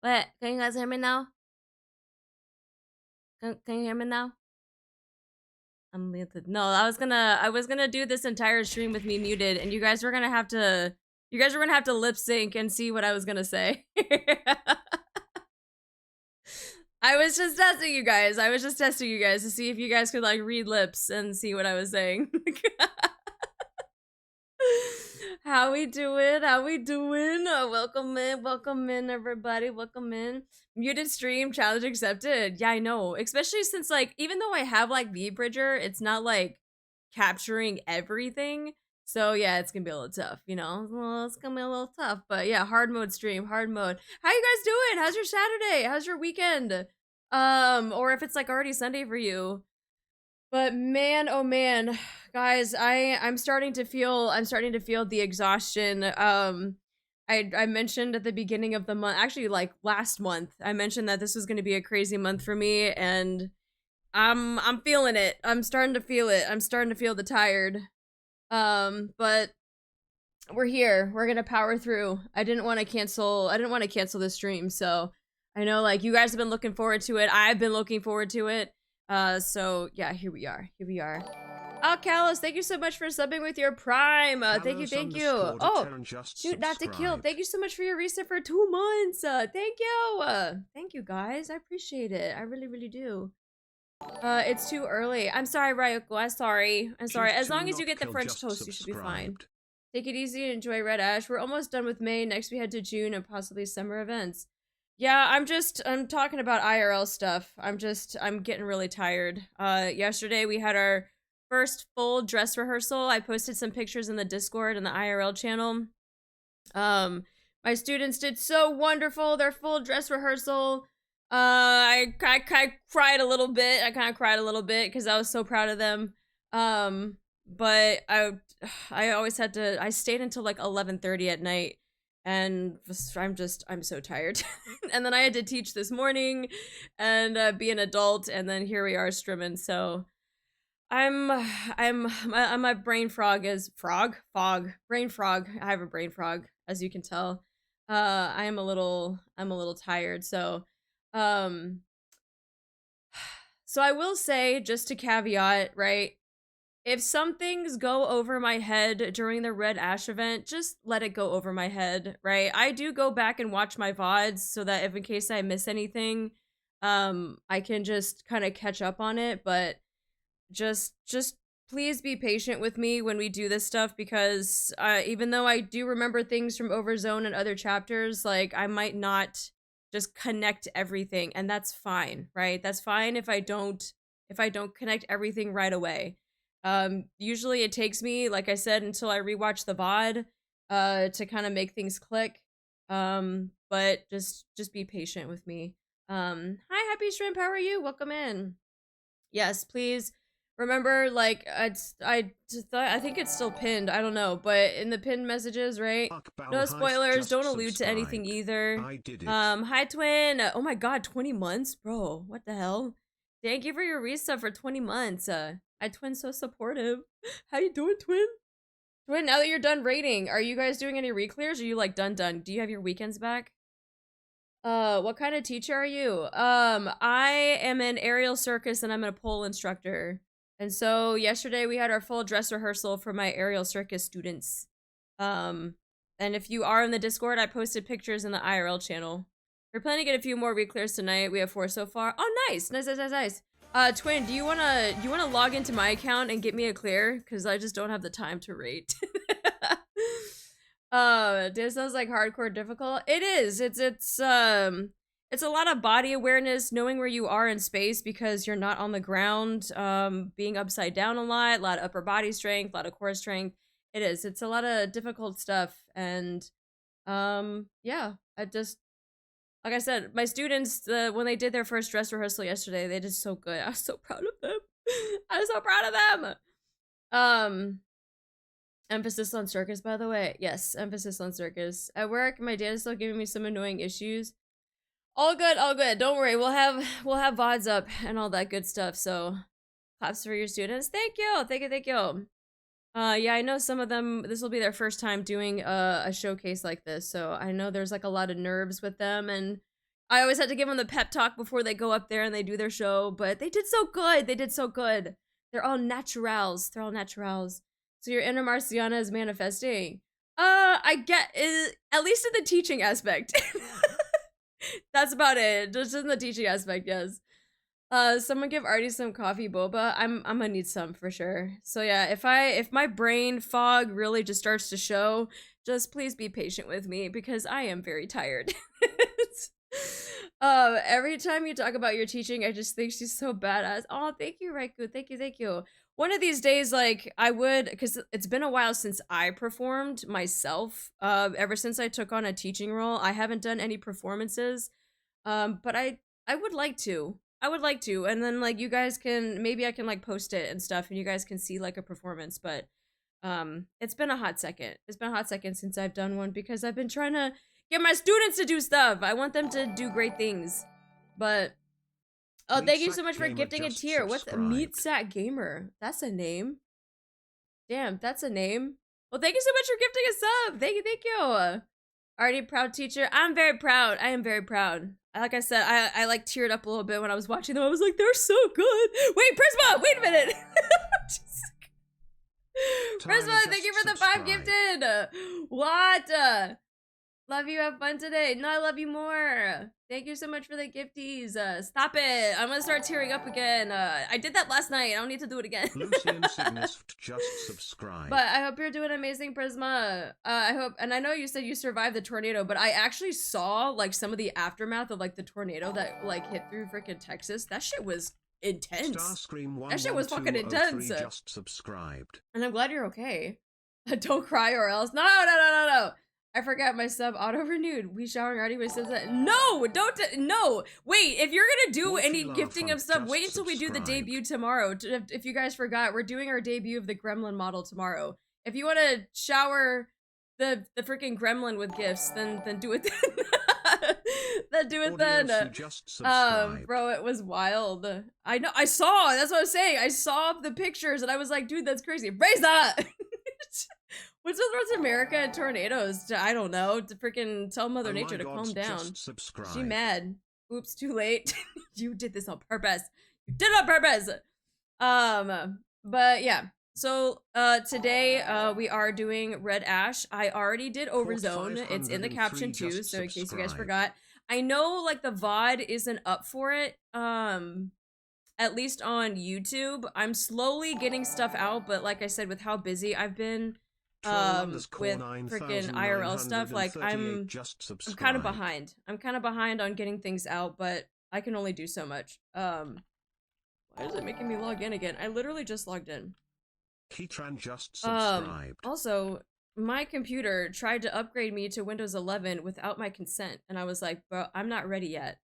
What? Can you guys hear me now? Can you hear me now? I'm muted. No, I was gonna do this entire stream with me muted, and you guys were gonna have to lip sync and see what I was gonna say. I was just testing you guys. I was just testing you guys to see if you guys could like read lips and see what I was saying. How we doing? How we doing? Welcome in, everybody. Welcome in. Muted stream, challenge accepted. Yeah, I know. Especially since like, even though I have like V-Bridger, it's not like capturing everything. So yeah, it's gonna be a little tough, you know? Well, it's gonna be a little tough. But yeah, hard mode stream, hard mode. How you guys doing? How's your Saturday? How's your weekend? Or if it's like already Sunday for you. But man, oh man, guys, I'm starting to feel the exhaustion. I mentioned at the beginning of the month, actually like last month, I mentioned that this was going to be a crazy month for me, and I'm feeling it. I'm starting to feel it. I'm starting to feel the tired. But we're here. We're gonna power through. I didn't want to cancel this stream, so I know like you guys have been looking forward to it. I've been looking forward to it. So yeah, here we are. Here we are. Oh, Callus, thank you so much for subbing with your Prime. Thank you, thank you. Oh, shoot, not to kill. Thank you so much for your reset for 2 months. Thank you. Thank you, guys. I appreciate it. I really, really do. It's too early. I'm sorry, Ryoko. I'm sorry. I'm sorry. As long as you get the French toast, you should be fine. Take it easy and enjoy Red Ash. We're almost done with May. Next, we head to June and possibly summer events. Yeah, I'm talking about IRL stuff. I'm getting really tired. Yesterday we had our first full dress rehearsal. I posted some pictures in the Discord and the IRL channel. My students did so wonderful. Their full dress rehearsal. I cried a little bit. I kind of cried a little bit because I was so proud of them. But I always had to. I stayed until like 11:30 at night. And I'm so tired. And then I had to teach this morning and be an adult, and then here we are streaming. So my brain frog is brain frog. I have a brain frog, as you can tell. I'm a little tired. So I will say, just to caveat, right? If some things go over my head during the Red Ash event, just let it go over my head, right? I do go back and watch my VODs so that if in case I miss anything, I can just kind of catch up on it, but just please be patient with me when we do this stuff, because even though I do remember things from Overzone and other chapters, like I might not just connect everything, and that's fine, right? That's fine if I don't connect everything right away. Usually it takes me, like I said, until I rewatch the VOD, to kind of make things click. But just be patient with me. Hi, Happy Shrimp, how are you? Welcome in. Yes, please remember, like, I think it's still pinned, I don't know, but in the pinned messages, right? No spoilers, don't allude to anything either. Hi, Twin. Oh my god, 20 months? Bro, what the hell? Thank you for your resub for 20 months. Twin's so supportive. How you doing, Twin? Twin, now that you're done raiding, are you guys doing any re-clears, or are you like done? Do you have your weekends back? What kind of teacher are you? I am an aerial circus and I'm a pole instructor. And so yesterday we had our full dress rehearsal for my aerial circus students. And if you are in the Discord, I posted pictures in the IRL channel. We're planning to get a few more re-clears tonight. We have 4 so far. Oh, nice. Nice. Twin, do you wanna log into my account and get me a clear? Cause I just don't have the time to rate. This sounds like hardcore difficult. It is. It's a lot of body awareness, knowing where you are in space because you're not on the ground. Being upside down a lot of upper body strength, a lot of core strength. It is. It's a lot of difficult stuff, and yeah. Like I said, my students, when they did their first dress rehearsal yesterday, they did so good. I was so proud of them. I was so proud of them. Emphasis on circus, by the way. Yes, emphasis on circus. At work, my dad is still giving me some annoying issues. All good, all good. Don't worry. We'll have VODs up and all that good stuff. So, claps for your students. Thank you. Thank you. Yeah, I know some of them, this will be their first time doing a showcase like this, so I know there's like a lot of nerves with them, and I always had to give them the pep talk before they go up there and they do their show, but they did so good. They did so good. They're all naturals. They're all naturals. So your inner Marciana is manifesting. I get it, at least in the teaching aspect. That's about it. Just in the teaching aspect, yes. Someone give Artie some coffee boba. I'm gonna need some for sure. So yeah, if my brain fog really just starts to show, just please be patient with me because I am very tired. Every time you talk about your teaching, I just think she's so badass. Oh, thank you, Raiku. Thank you, thank you. One of these days, like, I would, because it's been a while since I performed myself. Ever since I took on a teaching role, I haven't done any performances. But I would like to. I would like to, and then like you guys can, maybe I can like post it and stuff, and you guys can see like a performance. But it's been a hot second. It's been a hot second since I've done one because I've been trying to get my students to do stuff. I want them to do great things. But oh, thank you so much for gifting a tier. What's Meat Sack Gamer? That's a name. Damn, that's a name. Well, thank you so much for gifting a sub. Thank you, thank you. Already proud teacher. I'm very proud. I am very proud. Like I said, I like teared up a little bit when I was watching them. I was like, they're so good. Wait, Prisma, wait a minute. Prisma, thank you for the 5 gifted. What? Love you, have fun today. No, I love you more. Thank you so much for the gifties. Stop it. I'm gonna start tearing up again. I did that last night. I don't need to do it again. Lucian Cygnus just subscribe. But I hope you're doing amazing, Prisma. I hope, and I know you said you survived the tornado, but I actually saw like some of the aftermath of like the tornado that like hit through freaking Texas. That shit was intense. Starscream That shit was fucking intense. Just subscribed. And I'm glad you're okay. Don't cry or else. No. I forgot my sub auto-renewed. We showering already, but says that. No, don't, no. Wait, if you're gonna do any gifting of sub, wait until we do the debut tomorrow. If you guys forgot, we're doing our debut of the Gremlin model tomorrow. If you want to shower the freaking Gremlin with gifts, then do it then. Then do it then. Bro, it was wild. I know, I saw, that's what I was saying. I saw the pictures and I was like, dude, that's crazy. Raise that! What's with North America and tornadoes? I don't know. To freaking tell Mother Nature to calm down. She mad. Oops, too late. You did this on purpose. You did it on purpose. But yeah. So today we are doing Red Ash. I already did Overzone. It's in the caption too, so in case you guys forgot. I know like the VOD isn't up for it. At least on YouTube. I'm slowly getting stuff out, but like I said, with how busy I've been with freaking IRL stuff, like I'm kind of behind. I'm kind of behind on getting things out, but I can only do so much. Why is it making me log in again? I literally just logged in. Heatran just subscribed. Also, my computer tried to upgrade me to Windows 11 without my consent, and I was like, bro, I'm not ready yet.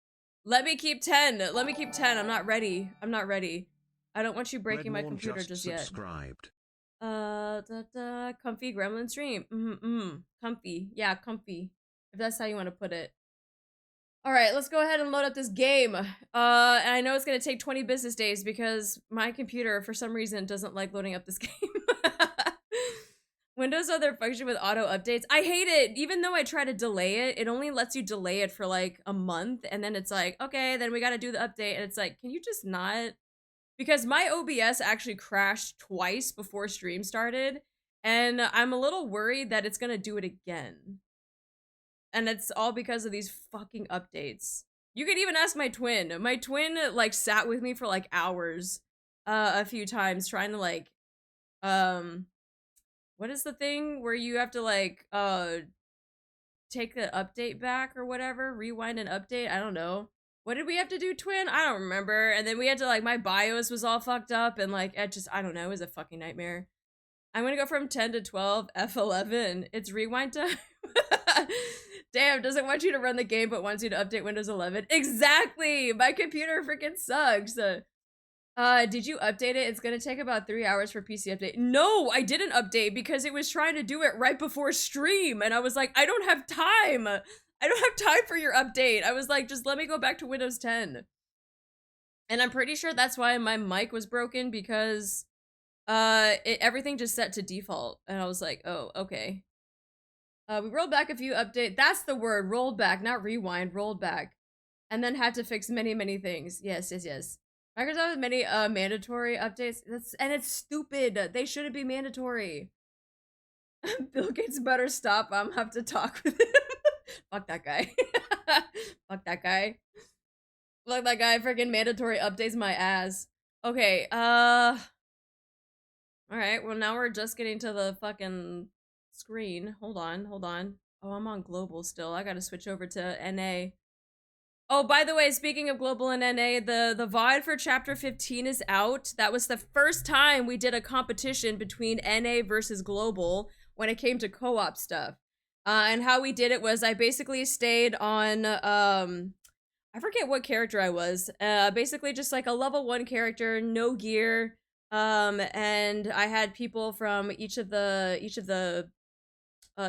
Let me keep 10. Let me keep 10. I'm not ready. I'm not ready. I don't want you breaking my computer just yet. Subscribed. Comfy gremlin stream. Comfy. Yeah, comfy. If that's how you want to put it. All right, let's go ahead and load up this game. And I know it's gonna take 20 business days because my computer, for some reason, doesn't like loading up this game. Windows other function with auto updates. I hate it. Even though I try to delay it, it only lets you delay it for like a month, and then it's like, okay, then we gotta do the update, and it's like, can you just not? Because my OBS actually crashed twice before stream started, and I'm a little worried that it's gonna do it again. And it's all because of these fucking updates. You could even ask my twin. My twin, like, sat with me for, like, hours a few times trying to, like, what is the thing where you have to, like, take the update back or whatever? Rewind an update? I don't know. What did we have to do, twin? I don't remember. And then we had to, like, my BIOS was all fucked up and, like, it just, I don't know. It was a fucking nightmare. I'm gonna go from 10 to 12, F11. It's rewind time. Damn, doesn't want you to run the game, but wants you to update Windows 11. Exactly! My computer freaking sucks. Did you update it? It's gonna take about 3 hours for PC update. No, I didn't update because it was trying to do it right before stream. And I was like, I don't have time. I don't have time for your update. I was like, just let me go back to Windows 10. And I'm pretty sure that's why my mic was broken because everything just set to default. And I was like, oh, okay. We rolled back a few updates. That's the word, rolled back, not rewind, rolled back. and then had to fix many things. Yes. Microsoft has many mandatory updates. And it's stupid. They shouldn't be mandatory. Bill Gates better stop. I'm have to talk with him. Fuck that guy. Fuck that guy. Fuck that guy. Freaking mandatory updates my ass. Okay. All right. Well, now we're just getting to the fucking screen. Hold on. Oh, I'm on global still. I gotta switch over to NA. Oh, by the way, speaking of global and NA, the VOD for chapter 15 is out. That was the first time we did a competition between NA versus global when it came to co-op stuff. And how we did it was I basically stayed on, I forget what character I was. Basically just like a level 1 character, no gear. And I had people from each of the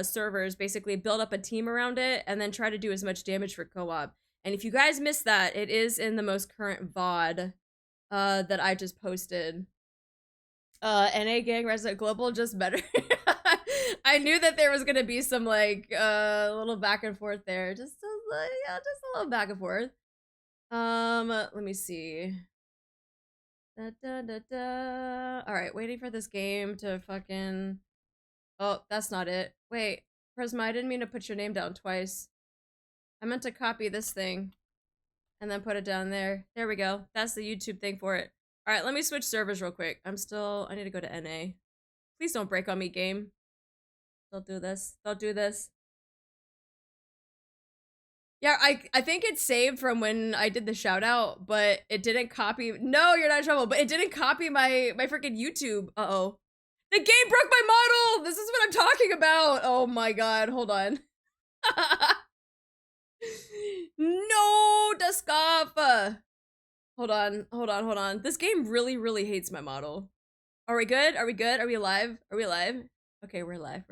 servers basically build up a team around it and then try to do as much damage for co-op. And if you guys missed that, it is in the most current VOD that I just posted. NA gang Resident Global just better. I knew that there was gonna be some like little back and forth there. Just yeah, just a little back and forth. Let me see. Alright, waiting for this game to fucking. Oh, that's not it. Wait, Prisma, I didn't mean to put your name down twice. I meant to copy this thing and then put it down there. There we go. That's the YouTube thing for it. All right, let me switch servers real quick. I need to go to NA. Please don't break on me, game. Don't do this. Yeah, I think it's saved from when I did the shout out, but it didn't copy. No, you're not in trouble, but it didn't copy my freaking YouTube. Uh-oh. The game broke my model! This is what I'm talking about! Oh my god, hold on. No, Duskov! Hold on. This game really hates my model. Are we good? Are we alive? Okay, we're alive.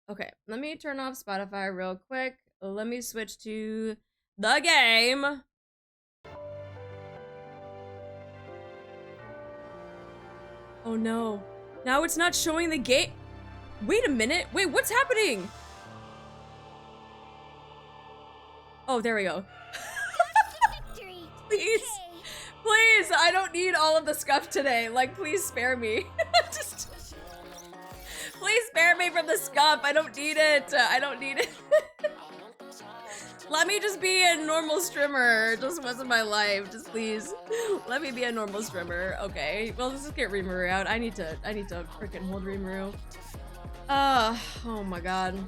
Okay, let me turn off Spotify real quick. Let me switch to the game. Oh no. Now it's not showing the game. Wait a minute. Wait, what's happening? Oh, there we go. Please. Please, I don't need all of the scuff today. Like, please spare me. Please spare me from the scuff. I don't need it. Let me just be a normal streamer just once in my life. Just please. Let me be a normal streamer. Okay. Well, let's just get Rimuru out. I need to freaking hold Rimuru. Oh my god.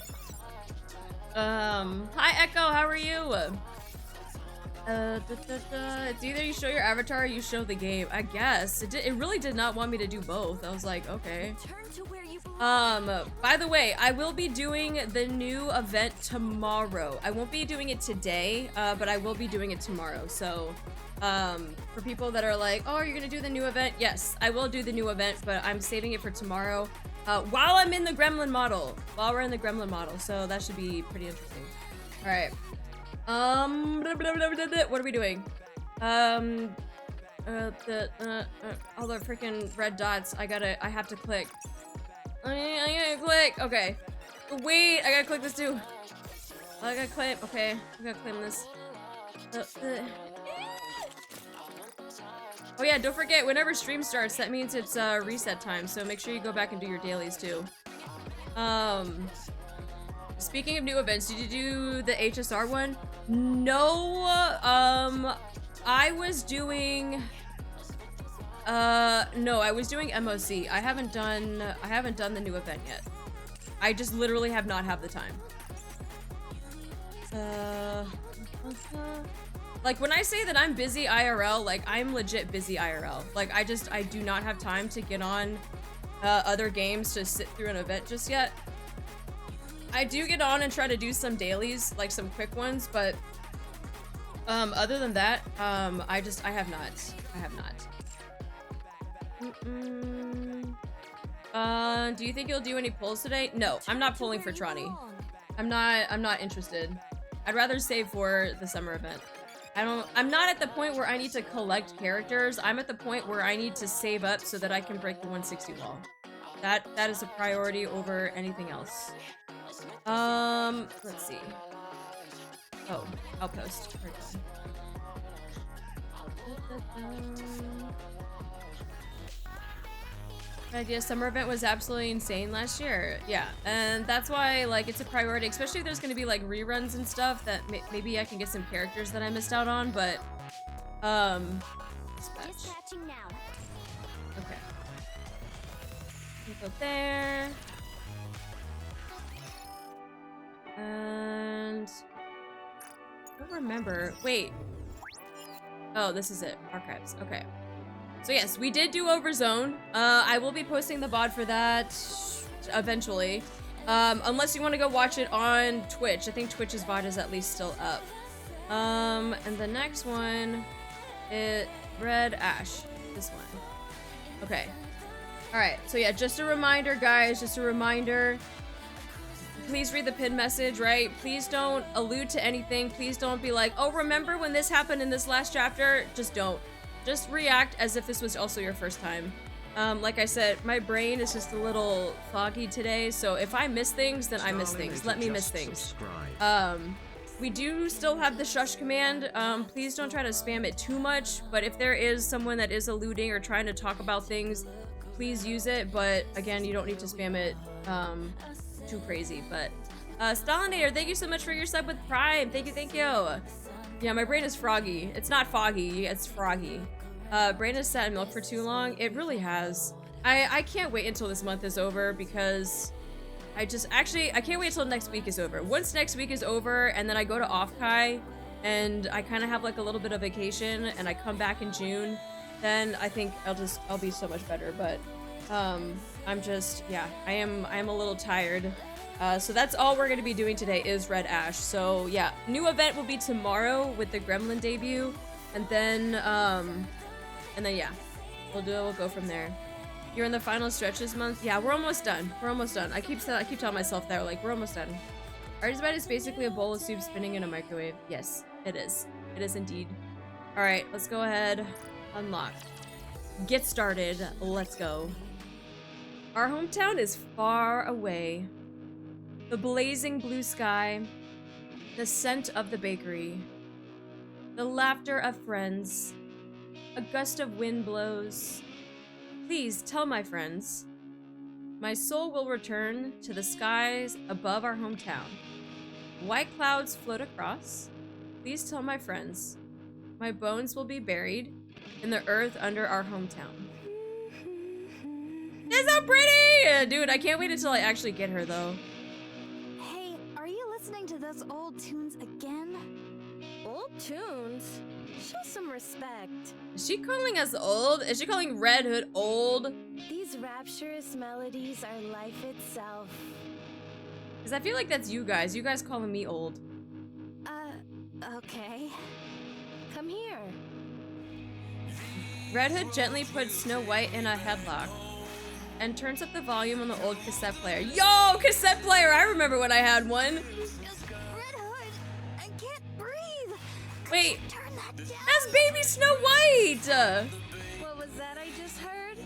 Hi Echo, how are you? It's either you show your avatar or you show the game. I guess. It really did not want me to do both. I was like, okay. By the way, I will be doing the new event tomorrow. I won't be doing it today, but I will be doing it tomorrow. So, for people that are like, oh, you're gonna do the new event? Yes, I will do the new event, but I'm saving it for tomorrow. While I'm in the gremlin model. While we're in the gremlin model. So that should be pretty interesting. All right. What are we doing? All the freaking red dots. I have to click. I gotta click. Okay. Wait, I gotta click this too. I gotta claim. Okay, I gotta claim this. Oh yeah, don't forget, whenever stream starts, that means it's reset time, so make sure you go back and do your dailies too. Speaking of new events, did you do the HSR one? No, I was doing no, I was doing MOC. I haven't done the new event yet. I just literally have not had the time. Like, when I say that I'm busy IRL, like, I'm legit busy IRL. Like, I do not have time to get on other games to sit through an event just yet. I do get on and try to do some dailies, like some quick ones, but other than that, I have not. Do you think you'll do any polls today? No, I'm not polling for Trani. I'm not interested. I'd rather save for the summer event. I'm not at the point where I need to collect characters. I'm at the point where I need to save up so that I can break the 160 wall. That is a priority over anything else. Let's see. Oh, Outpost. There we go. Good idea. Summer event was absolutely insane last year. Yeah, and that's why like it's a priority, especially if there's gonna be like reruns and stuff that maybe I can get some characters that I missed out on. But dispatching now. Okay. Go there. And I don't remember. Wait. Oh, this is it. Archives. Okay. So yes, we did do Overzone. I will be posting the VOD for that eventually. Unless you want to go watch it on Twitch. I think Twitch's VOD is at least still up. And the next one is Red Ash. This one. Okay. Alright, so yeah, just a reminder, guys. Just a reminder. Please read the pinned message, right? Please don't allude to anything. Please don't be like, oh, remember when this happened in this last chapter? Just don't. Just react as if this was also your first time. Like I said, my brain is just a little foggy today, so if I miss things, then I miss things. Let me miss things. We do still have the shush command. Please don't try to spam it too much, but if there is someone that is alluding or trying to talk about things, please use it, but again, you don't need to spam it too crazy. But Stalinator, thank you so much for your sub with Prime. Thank you, thank you. Yeah, my brain is froggy. It's not foggy, it's froggy. Brain has sat in milk for too long. It really has. I can't wait until this month is over because I can't wait until next week is over. Once next week is over and then I go to Offkai and I kind of have like a little bit of vacation and I come back in June, then I think I'll be so much better. But I'm just, yeah, I am a little tired. So that's all we're gonna be doing today is Red Ash. So yeah, new event will be tomorrow with the Gremlin debut, and then yeah, we'll go from there. You're in the final stretch this month. Yeah, we're almost done. We're almost done. I keep telling myself that, like, we're almost done. Artist bite is basically a bowl of soup spinning in a microwave. Yes, it is. It is indeed. All right, let's go ahead. Unlock. Get started. Let's go. Our hometown is far away. The blazing blue sky, the scent of the bakery, the laughter of friends, a gust of wind blows. Please tell my friends, my soul will return to the skies above our hometown. White clouds float across. Please tell my friends, my bones will be buried in the earth under our hometown. It's so pretty! Dude, I can't wait until I actually get her, though. Hey, are you listening to those old tunes again? Old tunes? Show some respect. Is she calling us old? Is she calling Red Hood old? These rapturous melodies are life itself. Because I feel like that's you guys. You guys calling me old. Okay. Come here. Red Hood gently puts Snow White in a headlock and turns up the volume on the old cassette player. Yo, cassette player! I remember when I had one. Red Hood, I can't breathe. Wait, Turn that down. that's baby Snow White! What was that I just heard?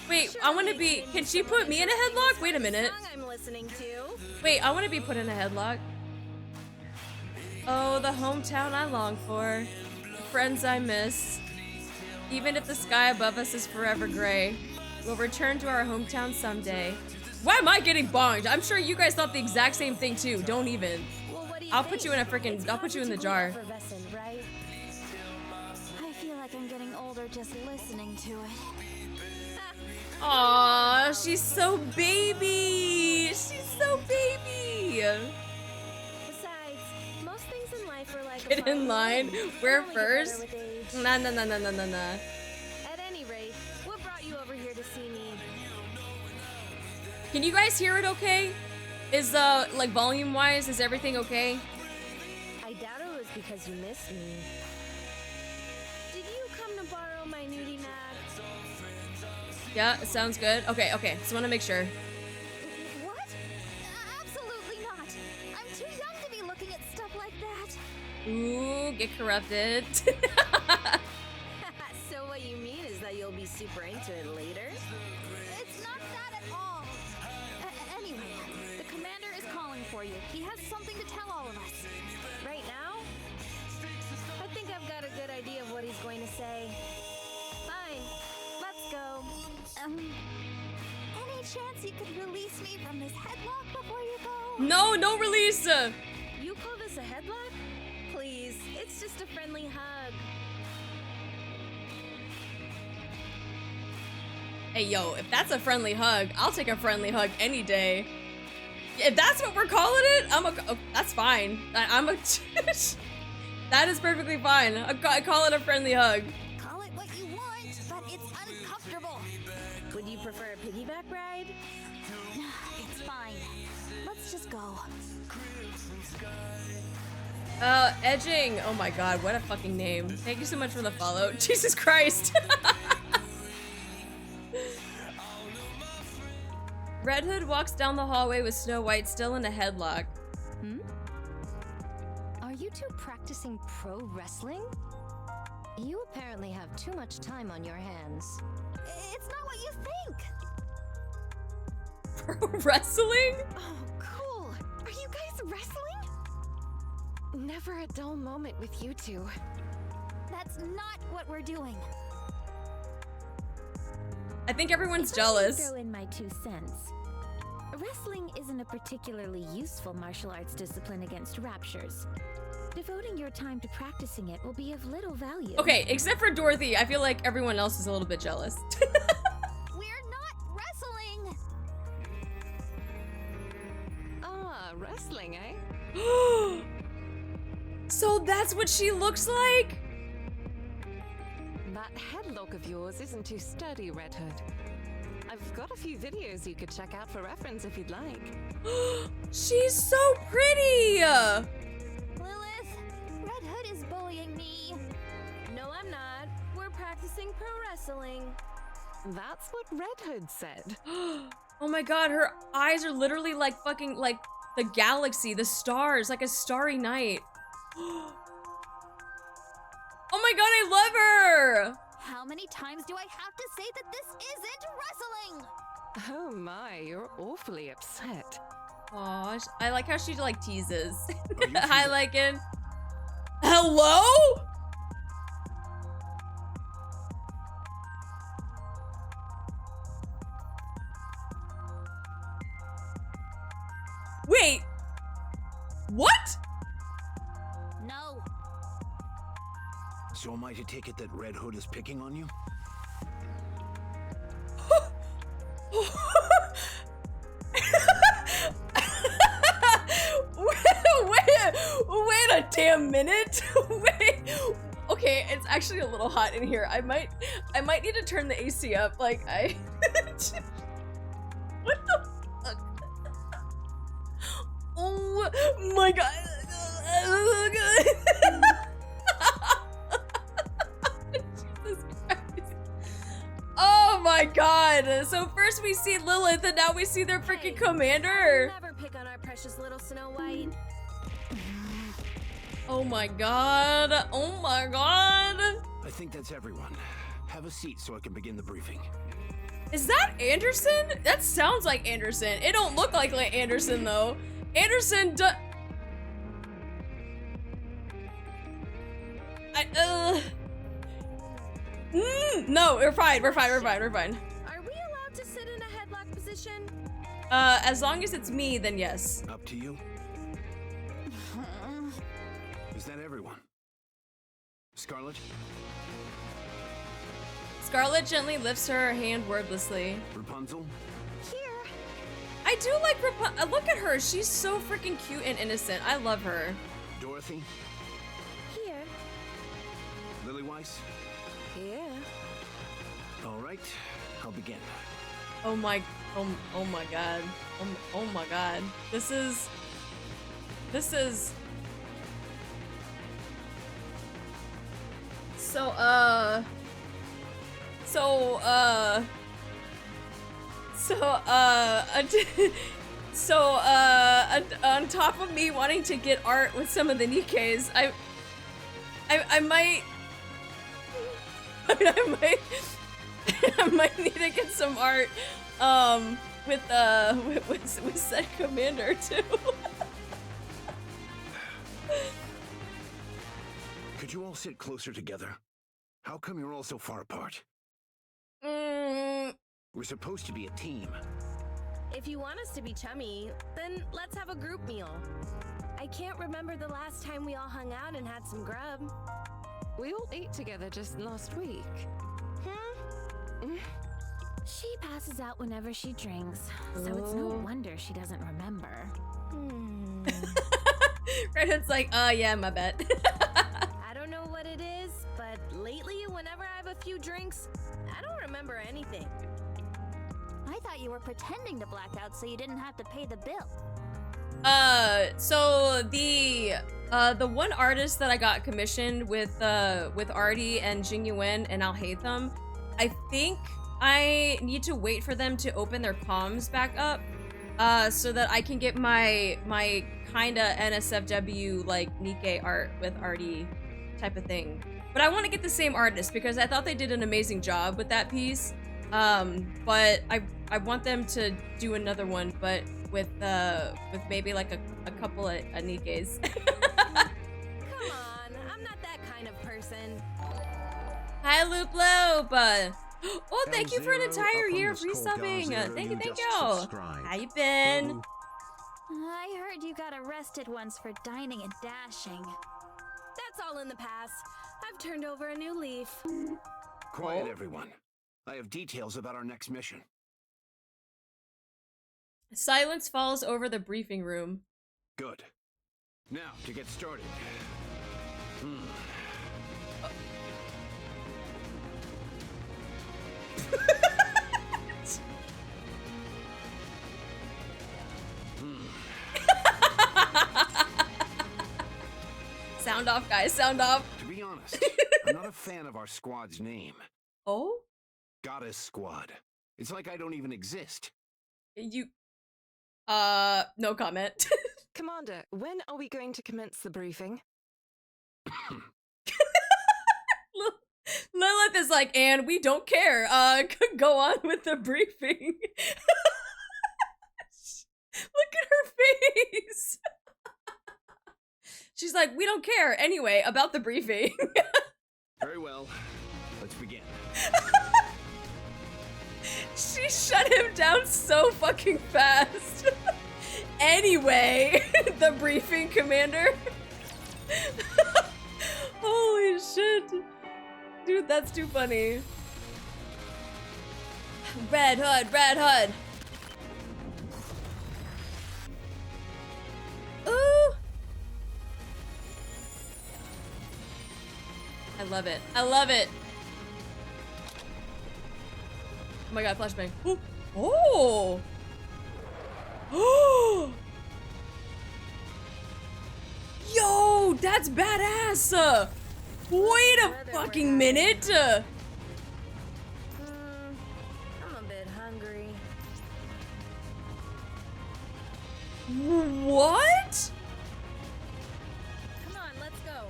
Wait, I want to be... Can she put me in a headlock? Wait a minute. I'm listening to. Wait, I want to be put in a headlock. Oh, the hometown I long for. The friends I miss. Even if the sky above us is forever gray, we'll return to our hometown someday. Why am I getting bonked? I'm sure you guys thought the exact same thing too. Don't even. Well, what do you I'll put you in a freaking... I'll put you in the jar. Right? I feel like I'm getting older just listening to it. Aw, she's so baby. She's so baby. Besides, most things in life are like Get in line. Wear furs. Nah. At any rate, what brought you over here to see me? Can you guys hear it okay? Is, like, volume-wise, is everything okay? I doubt it was because you missed me. Did you come to borrow my nudie mat? Yeah, it sounds good. Okay, just want to make sure. What? Absolutely not. I'm too young to be looking at stuff like that. Ooh, get corrupted. So what you mean is that you'll be super into it later? It's not that at all. for you. He has something to tell all of us. Right now? I think I've got a good idea of what he's going to say. Fine, let's go. Any chance you could release me from this headlock before you go? No, no release. You call this a headlock? Please, it's just a friendly hug. Hey, yo, if that's a friendly hug, I'll take a friendly hug any day. If that's what we're calling it, oh, that's fine. That is perfectly fine. I call it a friendly hug. Call it what you want, but it's uncomfortable. Would you prefer a piggyback ride? It's fine. Let's just go. Edging. Oh my god, what a fucking name. Thank you so much for the follow. Jesus Christ. Red Hood walks down the hallway with Snow White still in a headlock. Are you two practicing pro wrestling? You apparently have too much time on your hands. It's not what you think. Pro wrestling? Oh, cool. Are you guys wrestling? Never a dull moment with you two. That's not what we're doing. I think everyone's If I may jealous. throw in my 2 cents. Wrestling isn't a particularly useful martial arts discipline against raptures. Devoting your time to practicing it will be of little value. Okay, except for Dorothy, I feel like everyone else is a little bit jealous. We're not wrestling. Ah, wrestling, eh? So that's what she looks like? That headlock of yours isn't too sturdy, Red Hood. I've got a few videos you could check out for reference if you'd like. She's so pretty! Lilith, Red Hood is bullying me. No, I'm not. We're practicing pro wrestling. That's what Red Hood said. Oh my god, her eyes are literally like fucking, like, the galaxy, the stars, like a starry night. Oh my god, I love her! How many times do I have to say that this isn't wrestling? Oh my, you're awfully upset. Aw, I like how she, like, teases. Are you Hi, two- Lycan. Hello? Wait. What? No. So am I to take it that Red Hood is picking on you? wait a damn minute. Wait. Okay, it's actually a little hot in here. I might need to turn the AC up. Like what the fuck? Oh my god. Jesus Christ. Oh my god. So first we see Lilith and now we see their freaking Hey, commander. Never pick on our precious little Snow White. Oh my god. Oh my god. I think that's everyone. Have a seat so I can begin the briefing. Is that Anderson? That sounds like Anderson. It don't look like Anderson though. Anderson no, we're fine. We're fine. We're fine. We're fine. Are we allowed to sit in a headlock position? As long as it's me, then yes. Up to you. Is that everyone? Scarlet? Scarlet gently lifts her hand wordlessly. Rapunzel? Here. I do like look at her. She's so freaking cute and innocent. I love her. Dorothy? Here. Lily Weiss? Here. All right, I'll begin. Oh my god. Oh my god. This is on top of me wanting to get art with some of the NIKKEs, I might I might need to get some art with said commander too. Could you all sit closer together? How come you're all so far apart? We're supposed to be a team. If you want us to be chummy, then let's have a group meal. I can't remember the last time we all hung out and had some grub. We all ate together just last week. She passes out whenever she drinks, so it's no wonder she doesn't remember. Red Hood's like, yeah, my bad. I don't know what it is, but lately, whenever I have a few drinks, I don't remember anything. I thought you were pretending to black out so you didn't have to pay the bill. So the one artist that I got commissioned with Artie and Jingyuan and I'll hate them, I think I need to wait for them to open their comms back up, so that I can get my kinda NSFW like NIKKE art with Artie type of thing. But I want to get the same artist because I thought they did an amazing job with that piece. But I want them to do another one, but with maybe like a couple of NIKKEs. Come on, I'm not that kind of person. Hi, Loop Loop. Oh, thank you for an L0 entire up on year the of free skull, subbing. L0, Thank you, thank just you. subscribed. How you been? I heard you got arrested once for dining and dashing. That's all in the past. I've turned over a new leaf. Quiet, everyone. I have details about our next mission. Silence falls over the briefing room. Good. Now, to get started. Sound off, guys. Sound off. To be honest, I'm not a fan of our squad's name. Oh? Goddess Squad. It's like I don't even exist. You... no comment. Commander, when are we going to commence the briefing? Lilith is like, and we don't care. Go on with the briefing. Look at her face. She's like, we don't care anyway about the briefing. Very well. Let's begin. She shut him down so fucking fast. Anyway, the briefing, Commander. Holy shit. Dude, that's too funny. Red Hood, Red Hood. Ooh. I love it. I love it. Oh my god, flashbang. Ooh. Oh. Oh. Yo, that's badass. Wait a fucking minute. I'm a bit hungry. What? Come on, let's go.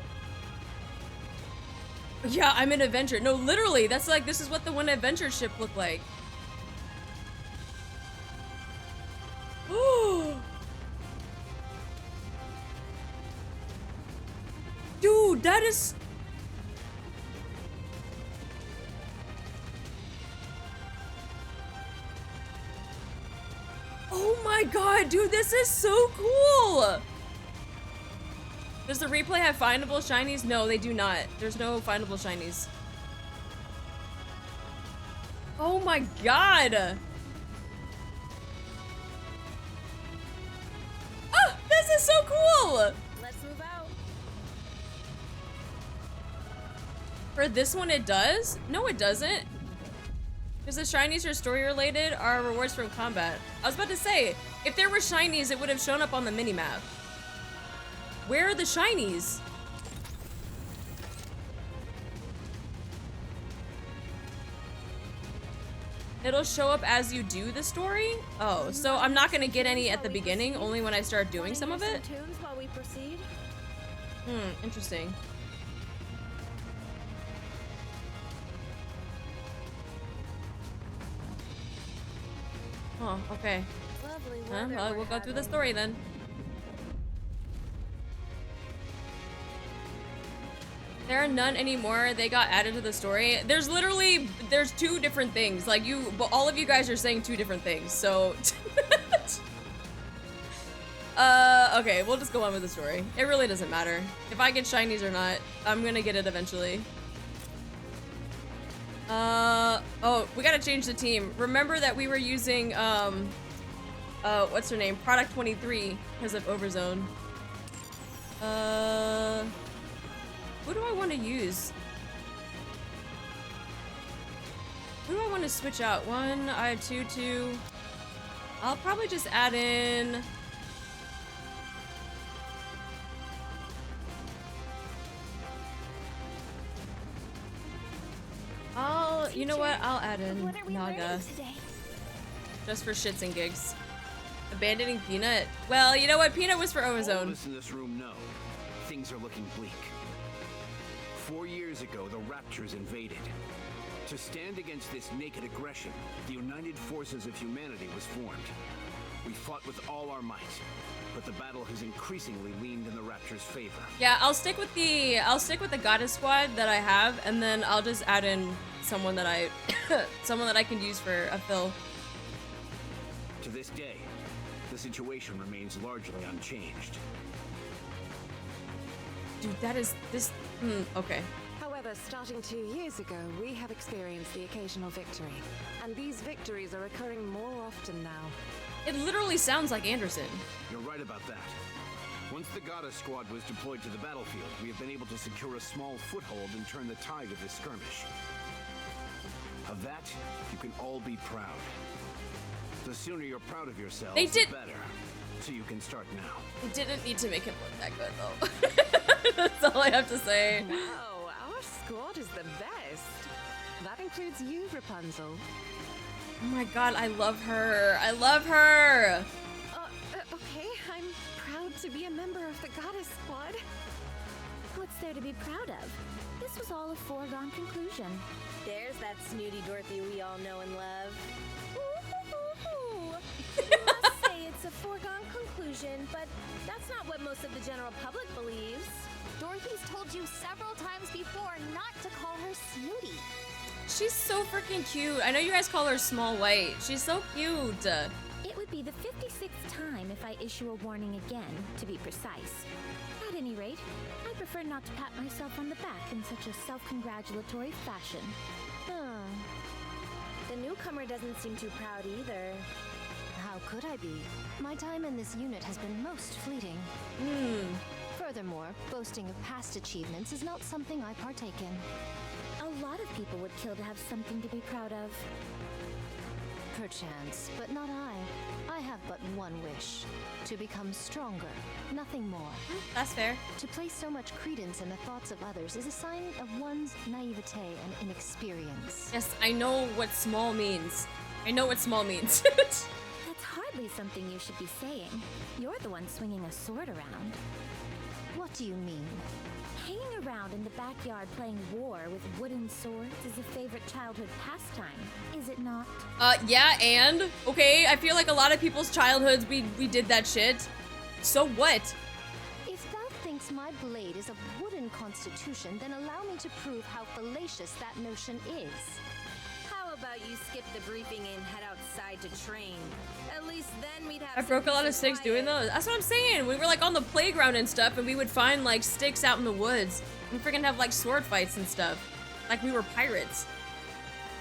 Yeah, I'm an adventure. No, literally, that's like, this is what the one adventure ship looked like. Dude, that is... Oh my god, dude, this is so cool! Does the replay have findable shinies? No, they do not. There's no findable shinies. Oh my god! Oh, this is so cool! Let's move out. For this one, it does? No, it doesn't. Because the shinies are story related are rewards from combat. I was about to say, if there were shinies, it would have shown up on the minimap. Where are the shinies? It'll show up as you do the story? Oh, so I'm not gonna get any at the beginning, only when I start doing some of it? Tunes while we proceed. Interesting. Oh, okay. Lovely Huh? weather Well, we're we'll go through the having. story then. There are none anymore. They got added to the story. There's two different things. Like but all of you guys are saying two different things. So, okay, we'll just go on with the story. It really doesn't matter if I get shinies or not. I'm gonna get it eventually. Oh, we gotta change the team. Remember that we were using what's her name? Product 23 because of Overzone. Who do I want to use? Who do I want to switch out? One, I had two. I'll probably just add in. You know what? I'll add in Naga. Just for shits and gigs. Abandoning Peanut? Well, you know what? Peanut was for All of Overzone. us in this room know things are looking bleak. 4 years ago, the Raptures invaded. To stand against this naked aggression, the United Forces of Humanity was formed. We fought with all our might, but the battle has increasingly leaned in the Raptures' favor. Yeah, I'll stick with the Goddess squad that I have, and then I'll just add in someone that I can use for a fill. To this day, the situation remains largely unchanged. Dude, that is this. Okay. However, starting 2 years ago, we have experienced the occasional victory. And these victories are occurring more often now. It literally sounds like Anderson. You're right about that. Once the Goddess squad was deployed to the battlefield, we have been able to secure a small foothold and turn the tide of this skirmish. Of that, you can all be proud. The sooner you're proud of yourselves, the better. So you can start now. It didn't need to make him look that good, though. That's all I have to say. Wow, our squad is the best. That includes you, Rapunzel. Oh my god, I love her. I love her. Okay, I'm proud to be a member of the Goddess Squad. What's there to be proud of? This was all a foregone conclusion. There's that snooty Dorothy we all know and love. Ooh. You must say it's a foregone conclusion, but that's not what most of the general public believes. Dorothy's told you several times before not to call her snooty. She's so freaking cute. I know you guys call her Small White. She's so cute. It would be the 56th time if I issue a warning again, to be precise. At any rate, I prefer not to pat myself on the back in such a self-congratulatory fashion. The newcomer doesn't seem too proud either. How could I be? My time in this unit has been most fleeting. Furthermore, boasting of past achievements is not something I partake in. A lot of people would kill to have something to be proud of. Perchance, but not I. I have but one wish. To become stronger, nothing more. That's fair. To place so much credence in the thoughts of others is a sign of one's naivete and inexperience. Yes, I know what small means. I know what small means. That's hardly something you should be saying. You're the one swinging a sword around. What do you mean? Hanging around in the backyard playing war with wooden swords is a favorite childhood pastime, is it not? Yeah, and? Okay, I feel like a lot of people's childhoods, we did that shit. So what? If thou thinks my blade is of wooden constitution, then allow me to prove how fallacious that notion is. How about you skip the briefing and head outside to train? At least then we'd have. I broke a lot of some sticks doing quiet. those. That's what I'm saying. We were like on the playground and stuff, and we would find like sticks out in the woods. We freaking have like sword fights and stuff. Like we were pirates.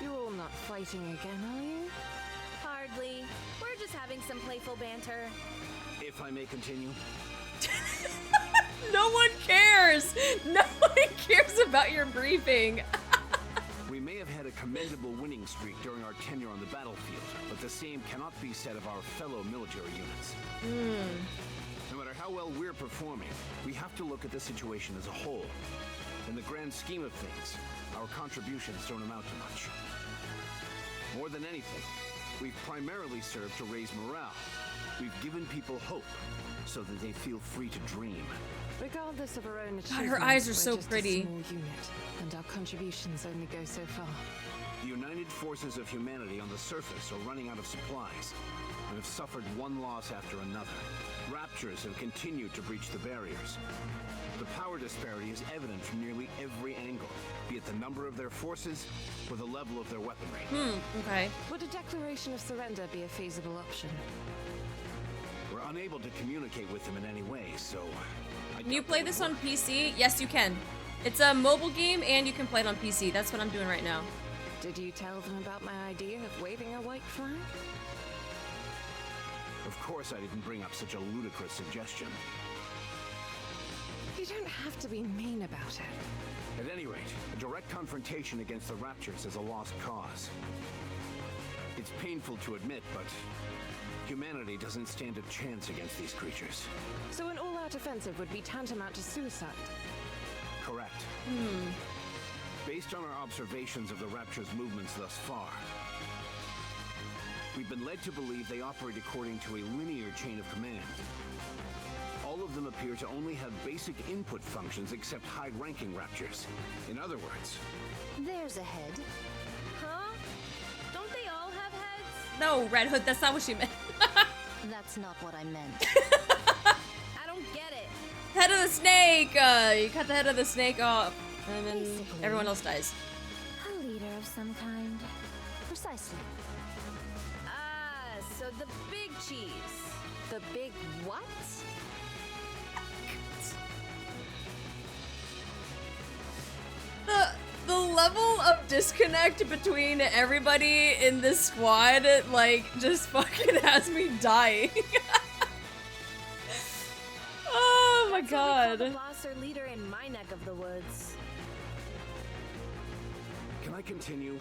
You're all not fighting again, are you? Hardly. We're just having some playful banter. If I may continue. No one cares. No one cares about your briefing. We may have had a commendable winning streak during our tenure on the battlefield, but the same cannot be said of our fellow military units. No matter how well we're performing, we have to look at the situation as a whole. In the grand scheme of things, our contributions don't amount to much. More than anything, we've primarily served to raise morale. We've given people hope, so that they feel free to dream. Regardless of our own God, achievements, her eyes are we're so just pretty. a small unit, and our contributions only go so far. The united forces of humanity on the surface are running out of supplies and have suffered one loss after another. Raptures have continued to breach the barriers. The power disparity is evident from nearly every angle, be it the number of their forces or the level of their weaponry. Okay. Would a declaration of surrender be a feasible option? We're unable to communicate with them in any way, so... Can you play this on PC? Yes, you can. It's a mobile game and you can play it on PC. That's what I'm doing right now. Did you tell them about my idea of waving a white flag? Of course I didn't bring up such a ludicrous suggestion. You don't have to be mean about it. At any rate, a direct confrontation against the Raptures is a lost cause. It's painful to admit, but humanity doesn't stand a chance against these creatures. So an all-out offensive would be tantamount to suicide? Correct. Based on our observations of the Rapture's movements thus far, we've been led to believe they operate according to a linear chain of command. All of them appear to only have basic input functions except high-ranking Raptures. In other words... There's a head. Huh? Don't they all have heads? No, Red Hood, that's not what she meant. That's not what I meant. I don't get it. Head of the snake! You cut the head of the snake off. And then Basically. everyone else dies. A leader of some kind. Precisely. Ah, so the big cheese. The big what? The level of disconnect between everybody in this squad, like, just fucking has me dying. Oh my That's what we call the god. boss or leader in my neck of the woods. Can I continue?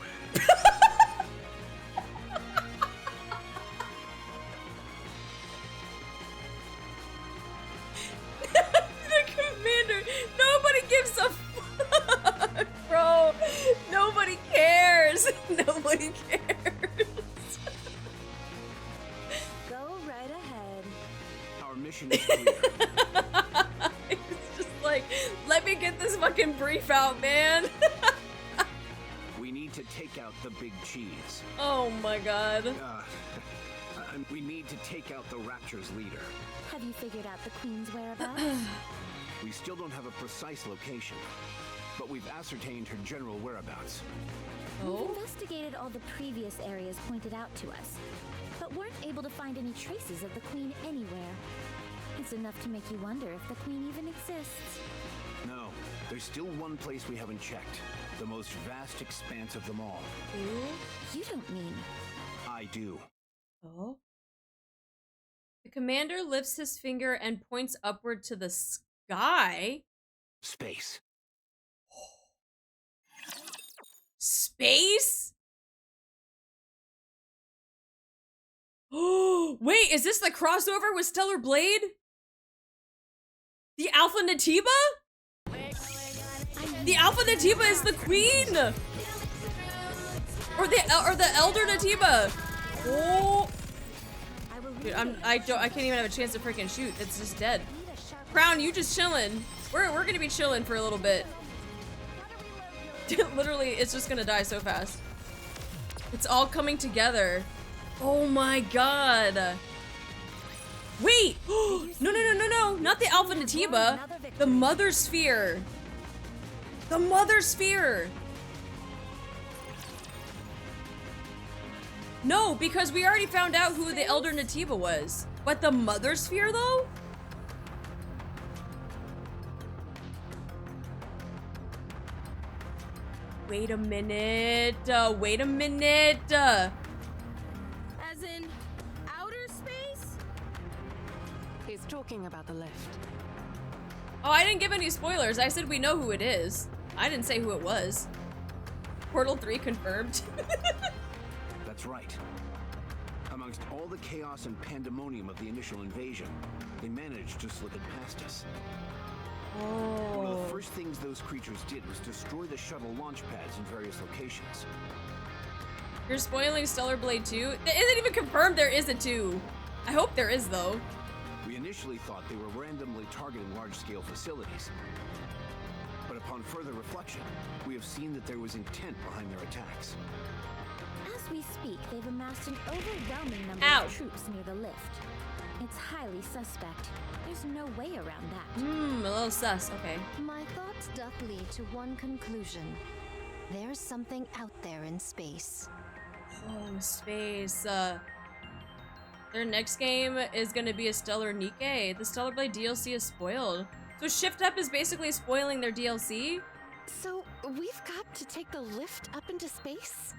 The commander, nobody gives a fuck, bro. Nobody cares. Nobody cares. Go right ahead. Our mission is clear. It's just like, let me get this fucking brief out, man. We need to take out the big cheese. Oh my god. We need to take out the Rapture's leader. Have you figured out the Queen's whereabouts? We still don't have a precise location, but we've ascertained her general whereabouts. We've investigated all the previous areas pointed out to us, but weren't able to find any traces of the Queen anywhere. It's enough to make you wonder if the Queen even exists. No, there's still one place we haven't checked. The most vast expanse of them all. You don't mean... I do. Oh. The commander lifts his finger and points upward to the sky. Space. Space? Oh, wait, is this the crossover with Stellar Blade? The Alpha Natiba? The Alpha Natiba is the queen! Or the Elder Natiba! Oh! Dude, I can't even have a chance to freaking shoot. It's just dead. Crown, you just chilling. We're gonna be chilling for a little bit. Literally, it's just gonna die so fast. It's all coming together. Oh my god. Wait! No, not the Alpha Natiba. The Mother Sphere. The Mother Sphere. No, because we already found out who the Elder Natiba was. But the Mother Sphere, though? Wait a minute. Wait a minute. As in outer space? He's talking about the lift. Oh, I didn't give any spoilers. I said we know who it is. I didn't say who it was. Portal 3 confirmed. That's right. Amongst all the chaos and pandemonium of the initial invasion, they managed to slip it past us. One of the first things those creatures did was destroy the shuttle launch pads in various locations. You're spoiling Stellar Blade 2? It isn't even confirmed there is a 2. I hope there is, though. We initially thought they were randomly targeting large-scale facilities, but Upon further reflection, we have seen that there was intent behind their attacks. As we speak, they've amassed an overwhelming number of troops near the lift. It's highly suspect. There's no way around that. A little sus, okay. My thoughts doth lead to one conclusion. There's something out there in space. Oh, space. Their next game is gonna be a Stellar NIKKE. The Stellar Blade DLC is spoiled. So Shift Up is basically spoiling their DLC? So, we've got to take the lift up into space?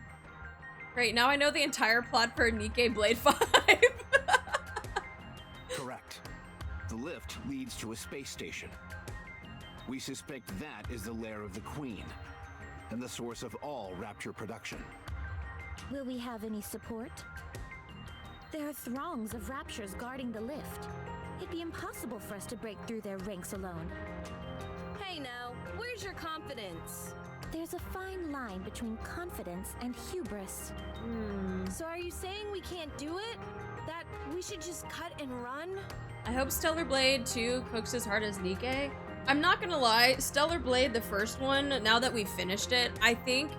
Great, now I know the entire plot for NIKKE Blade 5. Correct. The lift leads to a space station. We suspect that is the lair of the Queen, and the source of all Rapture production. Will we have any support? There are throngs of Raptures guarding the lift. It'd be impossible for us to break through their ranks alone. Hey now, where's your confidence? There's a fine line between confidence and hubris. So are you saying we can't do it? That we should just cut and run? I hope Stellar Blade 2 cooks as hard as NIKKE. I'm not gonna lie, Stellar Blade, the first one, now that we've finished it, I think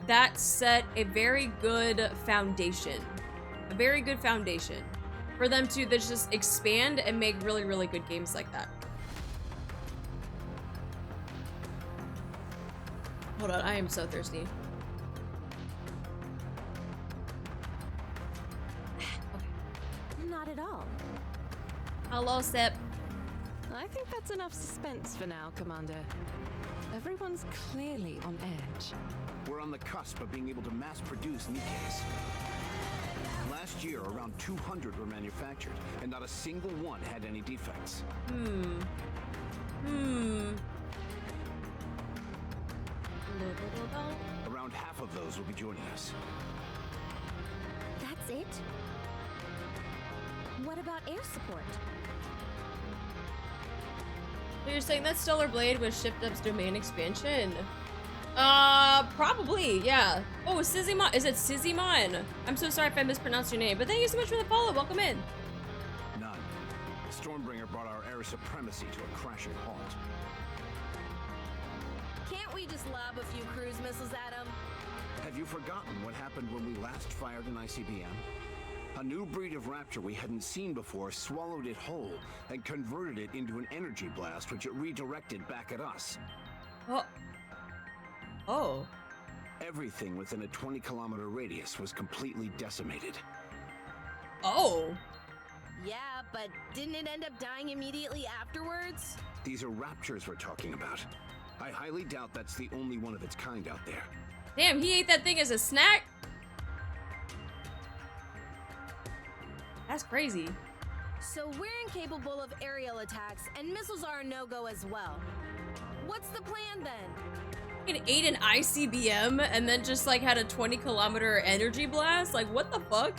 that set a very good foundation. A very good foundation for them to just expand and make really, really good games like that. Hold on, I am so thirsty. Not at all. Hello, Sip. I think that's enough suspense for now, Commander. Everyone's clearly on edge. We're on the cusp of being able to mass-produce NIKKEs. Last year, around 200 were manufactured, and not a single one had any defects. Around half of those will be joining us. That's it? What about air support? So you're saying that Stellar Blade was Shift Up's domain expansion? Probably, yeah. Oh, Sizimon. Is it Sizimon? I'm so sorry if I mispronounced your name, but thank you so much for the follow. Welcome in. None. Stormbringer brought our air supremacy to a crashing halt. Can't we just lob a few cruise missiles at them? Have you forgotten what happened when we last fired an ICBM? A new breed of Rapture we hadn't seen before swallowed it whole and converted it into an energy blast which it redirected back at us. Oh. Everything within a 20-kilometer radius was completely decimated. Oh. Yeah, but didn't it end up dying immediately afterwards? These are Raptures we're talking about. I highly doubt that's the only one of its kind out there. Damn, he ate that thing as a snack? That's crazy. So we're incapable of aerial attacks, and missiles are a no-go as well. What's the plan then? It ate an ICBM and then just like had a 20-kilometer energy blast? Like, what the fuck?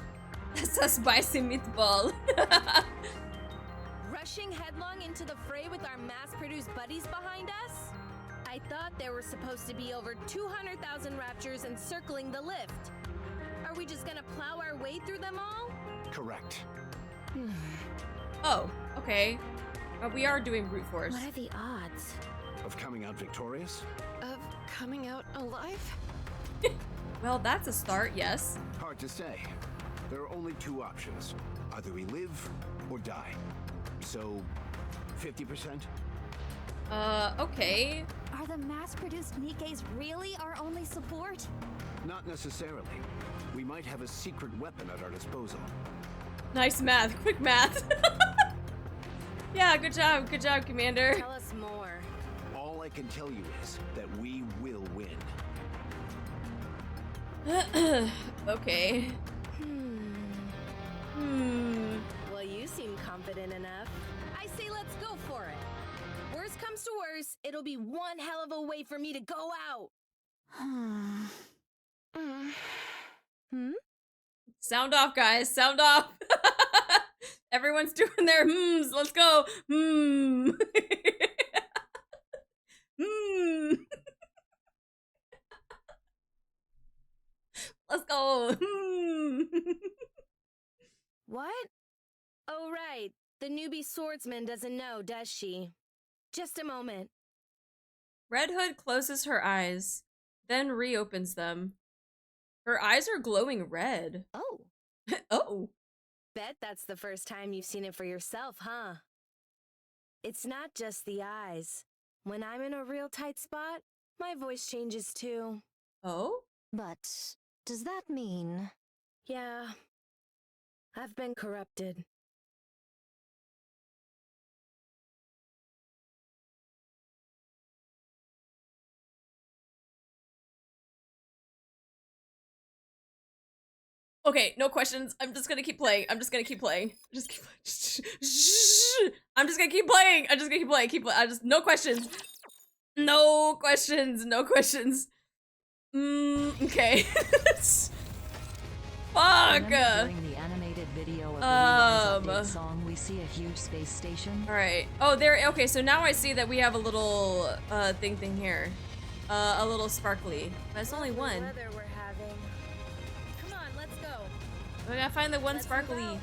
That's a spicy meatball. Rushing headlong into the fray with our mass-produced buddies behind us? I thought there were supposed to be over 200,000 Raptures encircling the lift. Are we just gonna plow our way through them all? Correct. Oh, okay. We are doing brute force. What are the odds? Of coming out victorious? Of coming out alive? Well, that's a start, yes. Hard to say. There are only two options. Either we live or die. So, 50%? Okay. Are the mass-produced NIKKEs really our only support? Not necessarily. We might have a secret weapon at our disposal. Nice math. Quick math. Yeah, good job, Commander. Tell us more. All I can tell you is that we will win. Okay. Well, you seem confident enough. I say let's go for it. Worst comes to worst, it'll be one hell of a way for me to go out. Sound off, guys. Sound off. Everyone's doing their hmms. Let's go. Let's go. What? Oh, right. The newbie swordsman doesn't know, does she? Just a moment. Red Hood closes her eyes, then reopens them. Her eyes are glowing red. Oh. Oh. Bet that's the first time you've seen it for yourself, huh? It's not just the eyes. When I'm in a real tight spot, my voice changes too. Oh? But does that mean... Yeah. I've been corrupted. Okay, no questions. I'm just gonna keep playing. I'm just gonna keep playing. Just keep I'm just gonna keep playing. I'm just gonna keep playing. No questions. No questions. No questions. Okay. Fuck. During the animated video of the Rewind update song, we see a huge space station. All right. Oh, there. Okay, so now I see that we have a little thing here, a little sparkly. But it's only one. Weather we're having. Come on, let's go. We gotta find the one Let's sparkly. move out.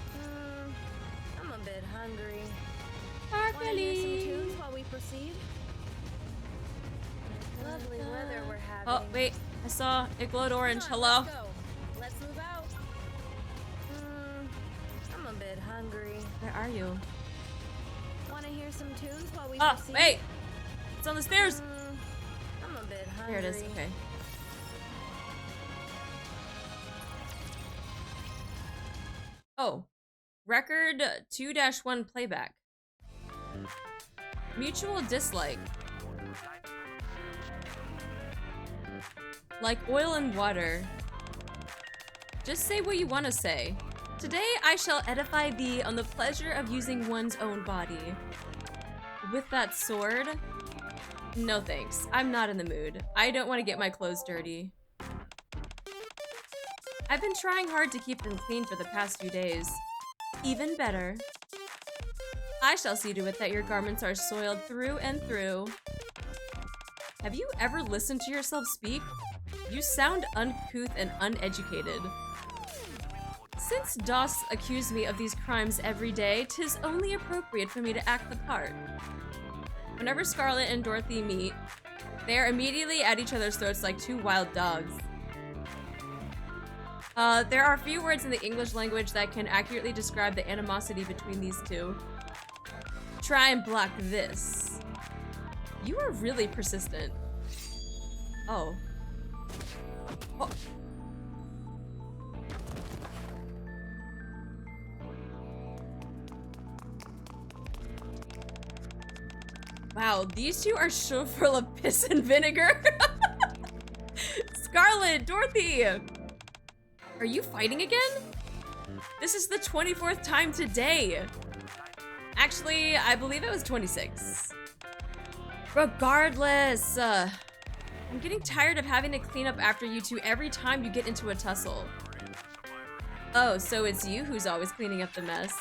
I'm a bit hungry. Wanna hear some Sparkly. tunes while we proceed? Lovely weather we're having. Oh wait, I saw it glowed orange. Come on, Hello. Let's go. Let's move out. I'm a bit hungry. Where are you? Wanna hear some tunes while we Oh proceed? wait, it's on the stairs. I'm a bit hungry. There it is. Okay. Oh, record 2-1 playback. Mutual dislike. Like oil and water. Just say what you want to say. Today I shall edify thee on the pleasure of using one's own body. With that sword? No thanks. I'm not in the mood. I don't want to get my clothes dirty. I've been trying hard to keep them clean for the past few days. Even better. I shall see to it that your garments are soiled through and through. Have you ever listened to yourself speak? You sound uncouth and uneducated. Since Doss accused me of these crimes every day, 'tis only appropriate for me to act the part. Whenever Scarlet and Dorothy meet, they are immediately at each other's throats like two wild dogs. There are few words in the English language that can accurately describe the animosity between these two. Try and block this. You are really persistent. Oh. Oh. Wow, these two are so full of piss and vinegar. Scarlet, Dorothy! Are you fighting again? This is the 24th time today. Actually, I believe it was 26. Regardless, I'm getting tired of having to clean up after you two every time you get into a tussle. Oh, so it's you who's always cleaning up the mess.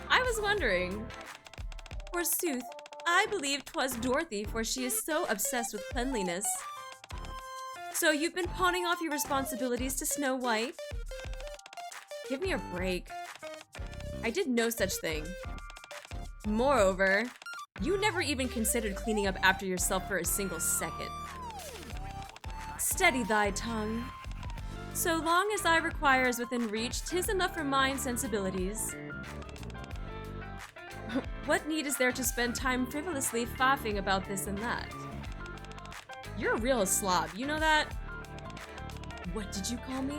I was wondering. Forsooth, I believe 'twas Dorothy, for she is so obsessed with cleanliness. So you've been pawning off your responsibilities to Snow White? Give me a break. I did no such thing. Moreover, you never even considered cleaning up after yourself for a single second. Steady thy tongue. So long as I require is within reach, 'tis enough for mine sensibilities. What need is there to spend time frivolously faffing about this and that? You're a real slob, you know that? What did you call me?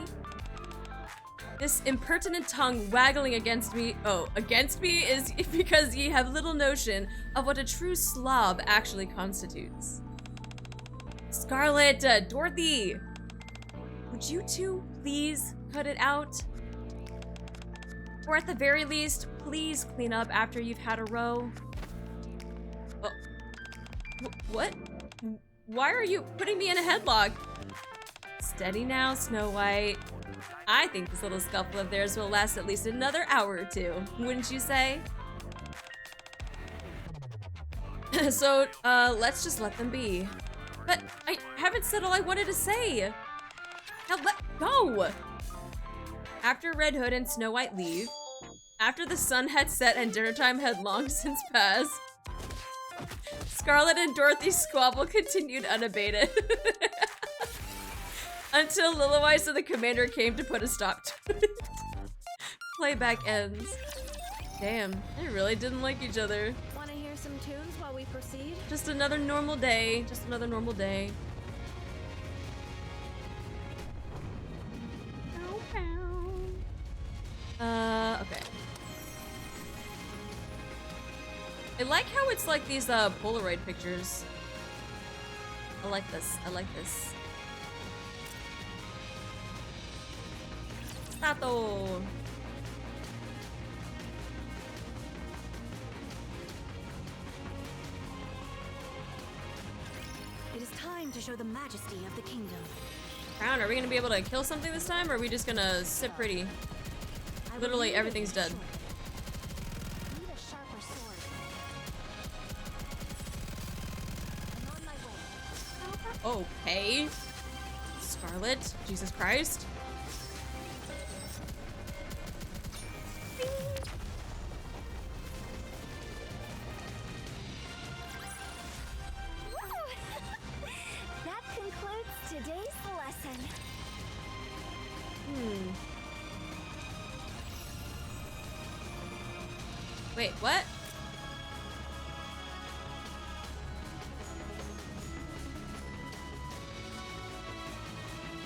This impertinent tongue waggling against me is because ye have little notion of what a true slob actually constitutes. Scarlet, Dorothy, would you two please cut it out? Or at the very least, please clean up after you've had a row. Oh. What? Why are you putting me in a headlock? Steady now, Snow White. I think this little scuffle of theirs will last at least another hour or two, wouldn't you say? So, let's just let them be. But I haven't said all I wanted to say. Now let go! After Red Hood and Snow White leave, after the sun had set and dinner time had long since passed, Scarlet and Dorothy's squabble continued unabated. Until Lilywise and the commander came to put a stop to it. Playback ends. Damn, they really didn't like each other. Want to hear some tunes while we proceed? Just another normal day. Just another normal day. Okay. I like how it's like these Polaroid pictures. I like this. I like this. Stato. It is time to show the majesty of the kingdom. Crown, are we gonna be able to kill something this time, or are we just gonna sit pretty? Literally everything's dead. Need a sharper sword. I'm on my way. Okay. Scarlet, Jesus Christ. That concludes today's lesson. Wait, what?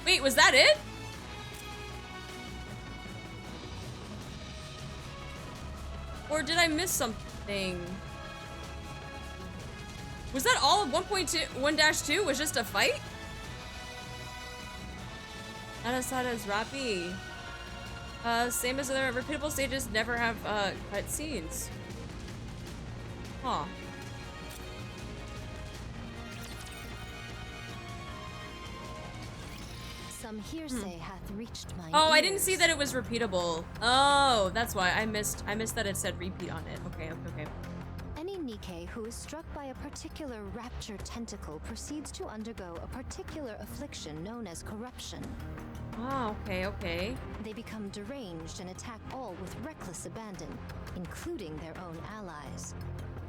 Wait, was that it? Or did I miss something? Was that all of 1.1-2 was just a fight? Anasada's Rappi. Same as other repeatable stages, never have cut scenes. Huh. Some hearsay hath reached my Oh, ears. I didn't see that it was repeatable. Oh, that's why I missed that it said repeat on it. Okay, okay, okay. Any NIKKE who is struck by a particular rapture tentacle proceeds to undergo a particular affliction known as corruption. Oh, okay, okay. They become deranged and attack all with reckless abandon, including their own allies.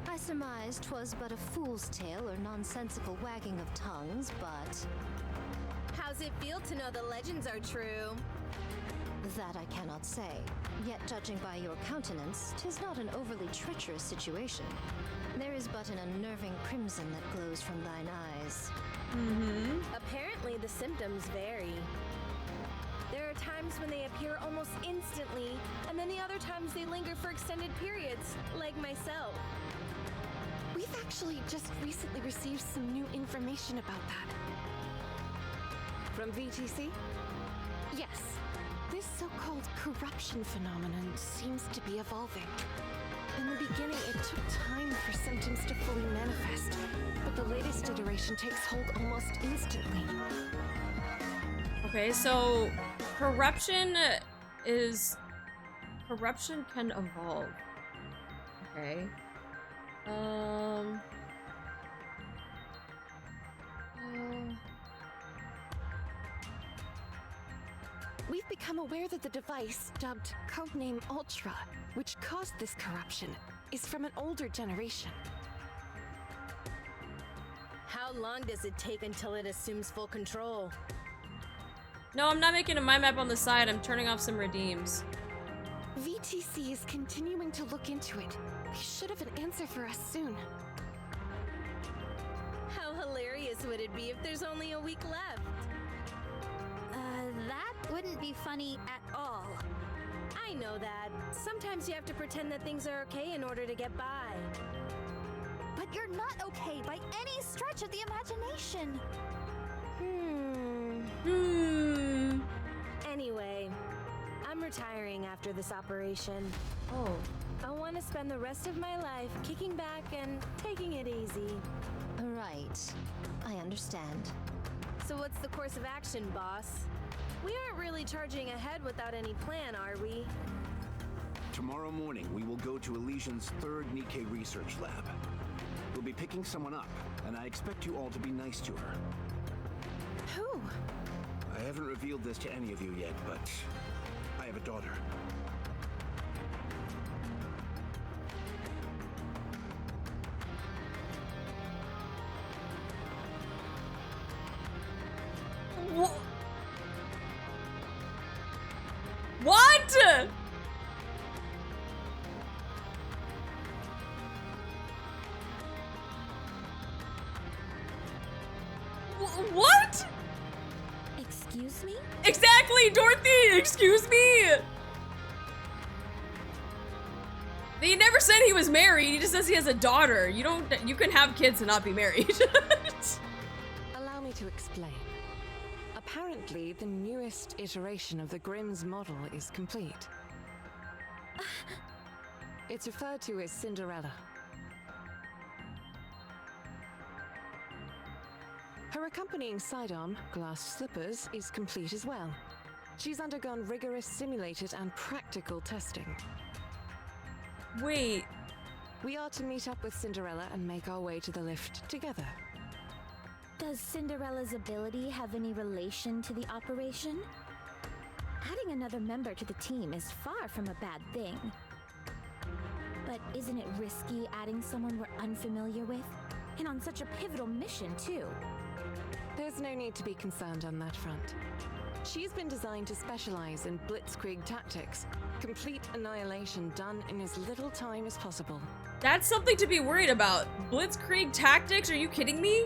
I surmise 'twas but a fool's tale or nonsensical wagging of tongues, but How's it feel to know the legends are true? that I cannot say. Yet judging by your countenance, 'tis not an overly treacherous situation. There is but an unnerving crimson that glows from thine eyes. Apparently, the symptoms vary. There are times when they appear almost instantly, and then the other times they linger for extended periods, like myself. We've actually just recently received some new information about that. From VTC? Yes. This so-called corruption phenomenon seems to be evolving. In the beginning, it took time for symptoms to fully manifest, but the latest iteration takes hold almost instantly. Okay, so corruption can evolve. Okay. We've become aware that the device, dubbed Codename Ultra, which caused this corruption, is from an older generation. How long does it take until it assumes full control? No, I'm not making a mind map on the side. I'm turning off some redeems. VTC is continuing to look into it. They should have an answer for us soon. How hilarious would it be if there's only a week left? That wouldn't be funny at all. I know that. Sometimes you have to pretend that things are okay in order to get by. But you're not okay by any stretch of the imagination. Anyway, I'm retiring after this operation. Oh. I want to spend the rest of my life kicking back and taking it easy. Right. I understand. So what's the course of action, boss? We aren't really charging ahead without any plan, are we? Tomorrow morning, we will go to Elysian's third NIKKE research lab. We'll be picking someone up, and I expect you all to be nice to her. Who? I haven't revealed this to any of you yet, but I have a daughter. What? Excuse me? Exactly, Dorothy! Excuse me! He never said he was married, he just says he has a daughter. You can have kids and not be married. Allow me to explain. Apparently, the newest iteration of the Grimm's model is complete. It's referred to as Cinderella. Her accompanying sidearm, glass slippers, is complete as well. She's undergone rigorous simulated and practical testing. Wait. We are to meet up with Cinderella and make our way to the lift together. Does Cinderella's ability have any relation to the operation? Adding another member to the team is far from a bad thing. But isn't it risky adding someone we're unfamiliar with? And on such a pivotal mission, too. There's no need to be concerned on that front. She's been designed to specialize in blitzkrieg tactics, complete annihilation done in as little time as possible. That's something to be worried about. Blitzkrieg tactics? Are you kidding me?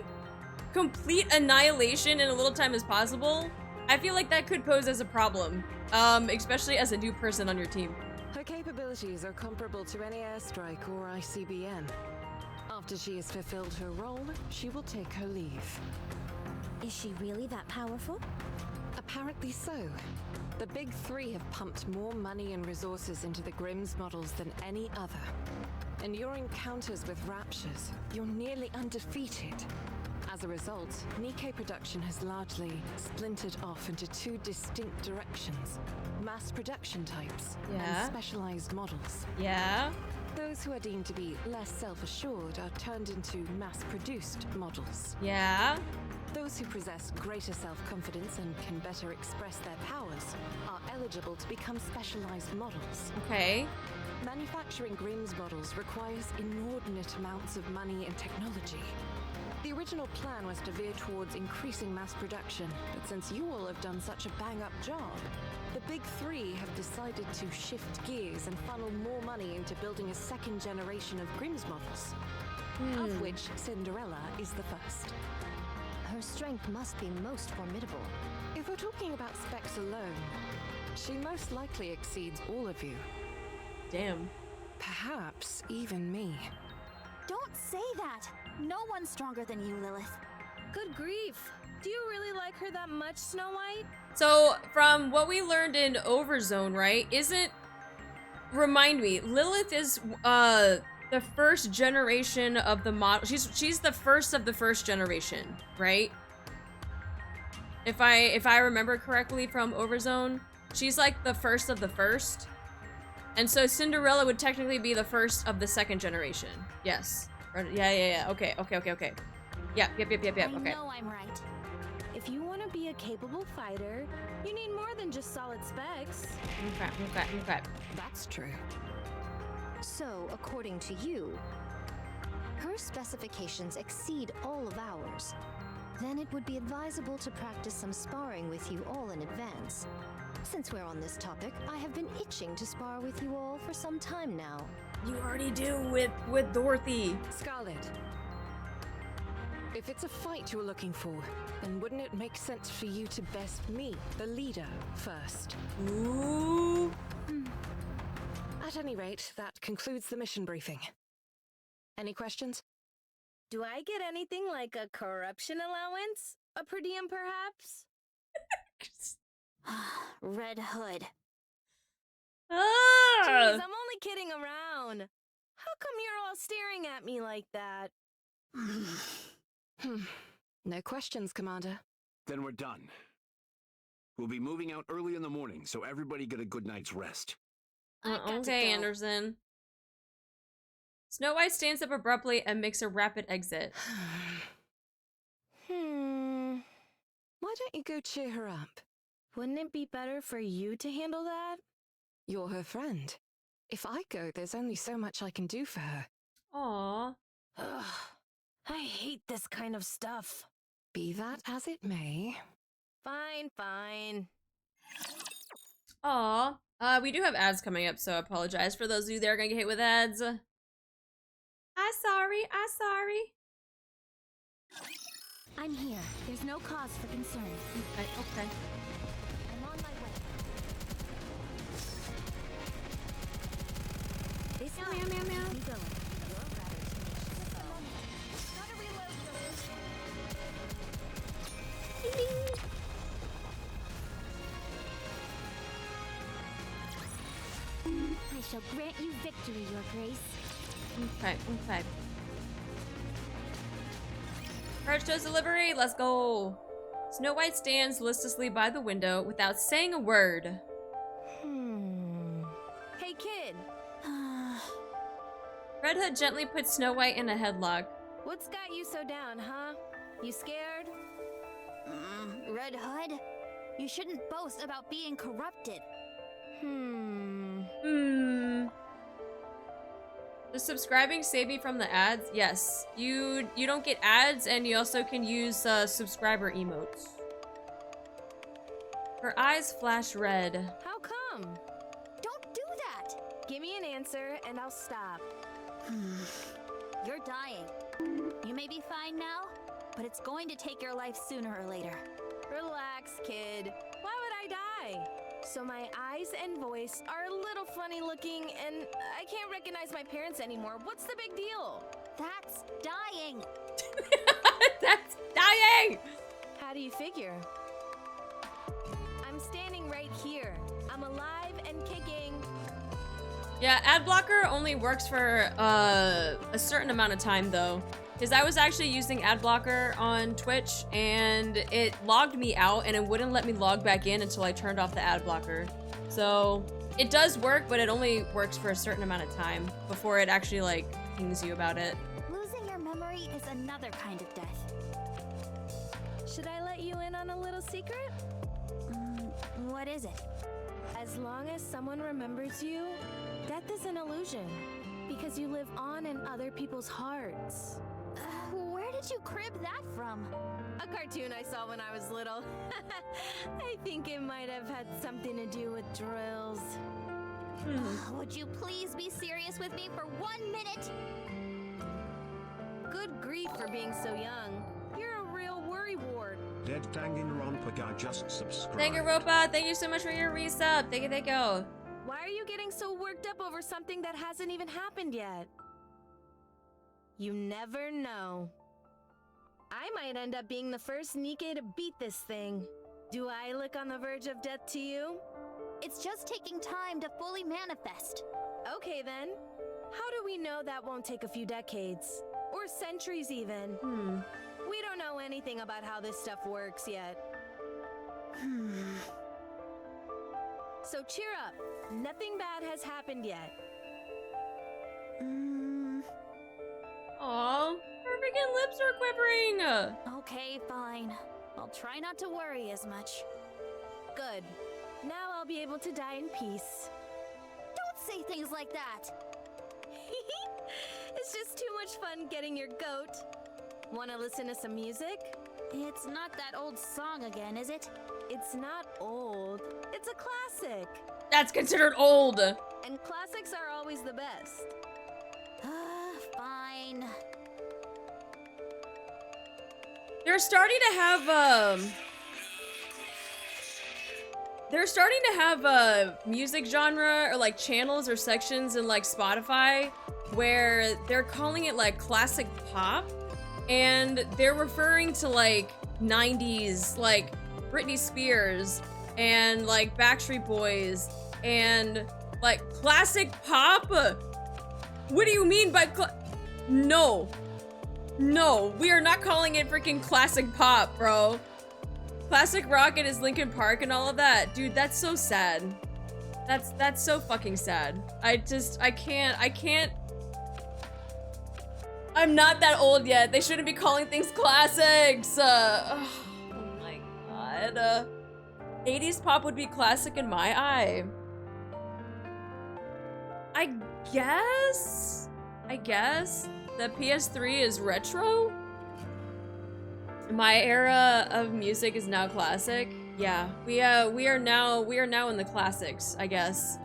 Complete annihilation in a little time as possible? I feel like that could pose as a problem, especially as a new person on your team. Her capabilities are comparable to any airstrike or ICBM. After she has fulfilled her role, she will take her leave. Is she really that powerful? Apparently so. The big three have pumped more money and resources into the Grimm's models than any other. In your encounters with Raptures, you're nearly undefeated. As a result, NIKKE production has largely splintered off into two distinct directions: mass production types and specialized models. Yeah. Those who are deemed to be less self-assured are turned into mass-produced models. Yeah. Those who possess greater self-confidence and can better express their powers are eligible to become specialized models. Okay. Manufacturing Grimm's models requires inordinate amounts of money and technology. The original plan was to veer towards increasing mass production, but since you all have done such a bang-up job, the big three have decided to shift gears and funnel more money into building a second generation of Grimm's models, of which Cinderella is the first. Her strength must be most formidable. If we're talking about specs alone, she most likely exceeds all of you. Damn. Perhaps even me. Don't say that! No one's stronger than you, Lilith. Good grief. Do you really like her that much, Snow White? So, from what we learned in Overzone, right, remind me, Lilith is, the first generation of the model. She's the first of the first generation, right? If I remember correctly from Overzone, she's like the first of the first. And so Cinderella would technically be the first of the second generation. Yes. Yeah. Okay. Yep. Okay. I know I'm right. If you want to be a capable fighter, you need more than just solid specs. Okay. That's true. So, according to you, her specifications exceed all of ours. Then it would be advisable to practice some sparring with you all in advance. Since we're on this topic, I have been itching to spar with you all for some time now. You already do with Dorothy. Scarlet, if it's a fight you're looking for, then wouldn't it make sense for you to best me, the leader, first? Ooh. At any rate, that concludes the mission briefing. Any questions? Do I get anything like a corruption allowance? A per diem, perhaps? Red Hood. Jeez, I'm only kidding around. How come you're all staring at me like that? No questions, Commander. Then we're done. We'll be moving out early in the morning, so everybody get a good night's rest. Okay, Anderson. Snow White stands up abruptly and makes a rapid exit. Why don't you go cheer her up? Wouldn't it be better for you to handle that? You're her friend. If I go, there's only so much I can do for her. Aww. Ugh, I hate this kind of stuff. Be that as it may. Fine. Aw. We do have ads coming up, so I apologize for those of you that are gonna get hit with ads. I'm sorry. I'm here. There's no cause for concern. Okay, okay. I'm on my way. This way. Meow, meow, meow. Keep going. You're rather tenacious. Gotta reload, I shall grant you victory, Your Grace. Okay, okay. Courage Toast delivery, let's go. Snow White stands listlessly by the window without saying a word. Hey, kid. Red Hood gently puts Snow White in a headlock. What's got you so down, huh? You scared? Red Hood, you shouldn't boast about being corrupted. Does subscribing save me from the ads? Yes. You don't get ads, and you also can use subscriber emotes. Her eyes flash red. How come? Don't do that! Give me an answer, and I'll stop. You're dying. You may be fine now, but it's going to take your life sooner or later. Relax, kid. Why would I die? So my eyes and voice are a little funny looking, and I can't recognize my parents anymore. What's the big deal? That's dying! That's dying! How do you figure? I'm standing right here. I'm alive and kicking. Yeah, ad blocker only works for a certain amount of time though. Because I was actually using ad blocker on Twitch and it logged me out and it wouldn't let me log back in until I turned off the ad blocker. So it does work, but it only works for a certain amount of time before it actually like pings you about it. Losing your memory is another kind of death. Should I let you in on a little secret? What is it? As long as someone remembers you, death is an illusion. Because you live on in other people's hearts. Where did you crib that from? A cartoon I saw when I was little. I think it might have had something to do with drills. Would you please be serious with me for 1 minute? Good grief for being so young. You're a real worrywart. Dead Danganronpa just subscribed. Danganronpa, thank you so much for your resub. Thank you, thank you. Why are you getting so worked up over something that hasn't even happened yet? You never know. I might end up being the first NIKKE to beat this thing. Do I look on the verge of death to you? It's just taking time to fully manifest. Okay then. How do we know that won't take a few decades? Or centuries even? We don't know anything about how this stuff works yet. So cheer up. Nothing bad has happened yet. Aw, her freaking lips are quivering. Okay, fine. I'll try not to worry as much. Good. Now I'll be able to die in peace. Don't say things like that! It's just too much fun getting your goat. Wanna listen to some music? It's not that old song again, is it? It's not old. It's a classic. That's considered old. And classics are always the best. Fine. They're starting to have music genre or like channels or sections in like Spotify where they're calling it like classic pop, and they're referring to like 90s like Britney Spears and like Backstreet Boys and like classic pop. What do you mean by No, we are not calling it freaking classic pop, bro. Classic rock and is Linkin Park and all of that. Dude, that's so sad. That's so fucking sad. I can't. I'm not that old yet. They shouldn't be calling things classics. Oh my god. 80s pop would be classic in my eye. I guess the PS3 is retro. My era of music is now classic. Yeah, we are now in the classics, I guess.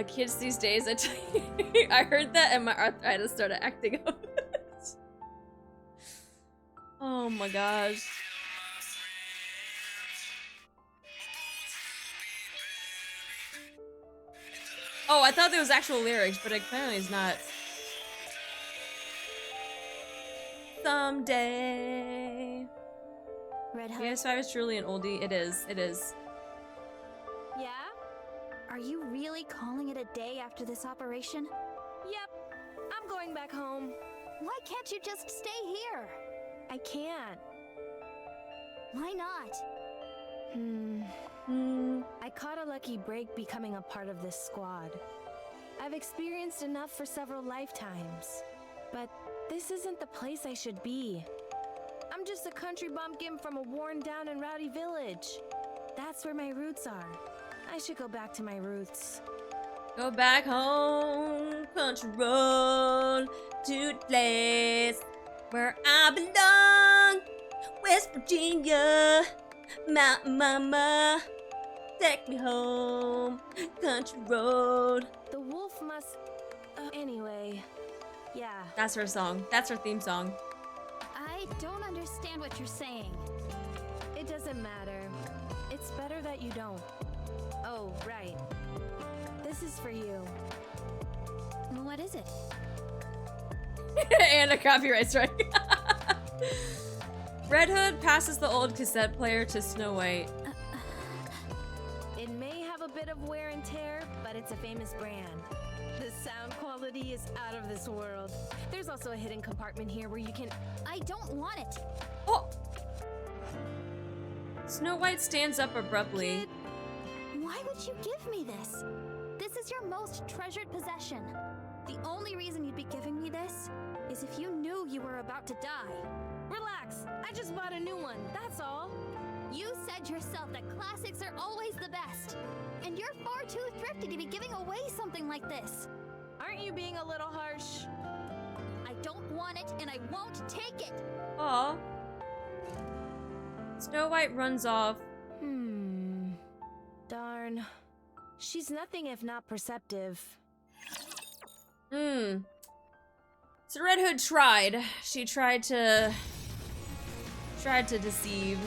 Kids these days, I heard that and my arthritis started acting up. Oh my gosh. Oh, I thought there was actual lyrics, but apparently it's not. Someday. Red Hood, PS5 is truly an oldie. It is. It is. Yeah? are you really calling it a day after this operation? Yep. I'm going back home. Why can't you just stay here? I can't. Why not? I caught a lucky break becoming a part of this squad. I've experienced enough for several lifetimes. But this isn't the place I should be. I'm just a country bumpkin from a worn down and rowdy village. That's where my roots are. I should go back to my roots. Go back home, country road, to the place where I belong. West Virginia, Mountain Mama, take me home, country road. The wolf must... anyway, yeah. That's her song. That's her theme song. I don't understand what you're saying. It doesn't matter. It's better that you don't. Oh, right. This is for you. What is it? And a copyright strike. Red Hood passes the old cassette player to Snow White. It may have a bit of wear and tear, but it's a famous brand. The sound quality is out of this world. There's also a hidden compartment here where you can... I don't want it. Oh! Snow White stands up abruptly. Kid, Why would you give me this? This is your most treasured possession. The only reason you'd be giving me this is if you knew you were about to die. relax. I just bought a new one, that's all. You said yourself that classics are always the best. And you're far too thrifty to be giving away something like this. Aren't you being a little harsh? I don't want it and I won't take it. Aw. Snow White runs off. Darn. She's nothing if not perceptive. So Red Hood tried. She tried to deceive.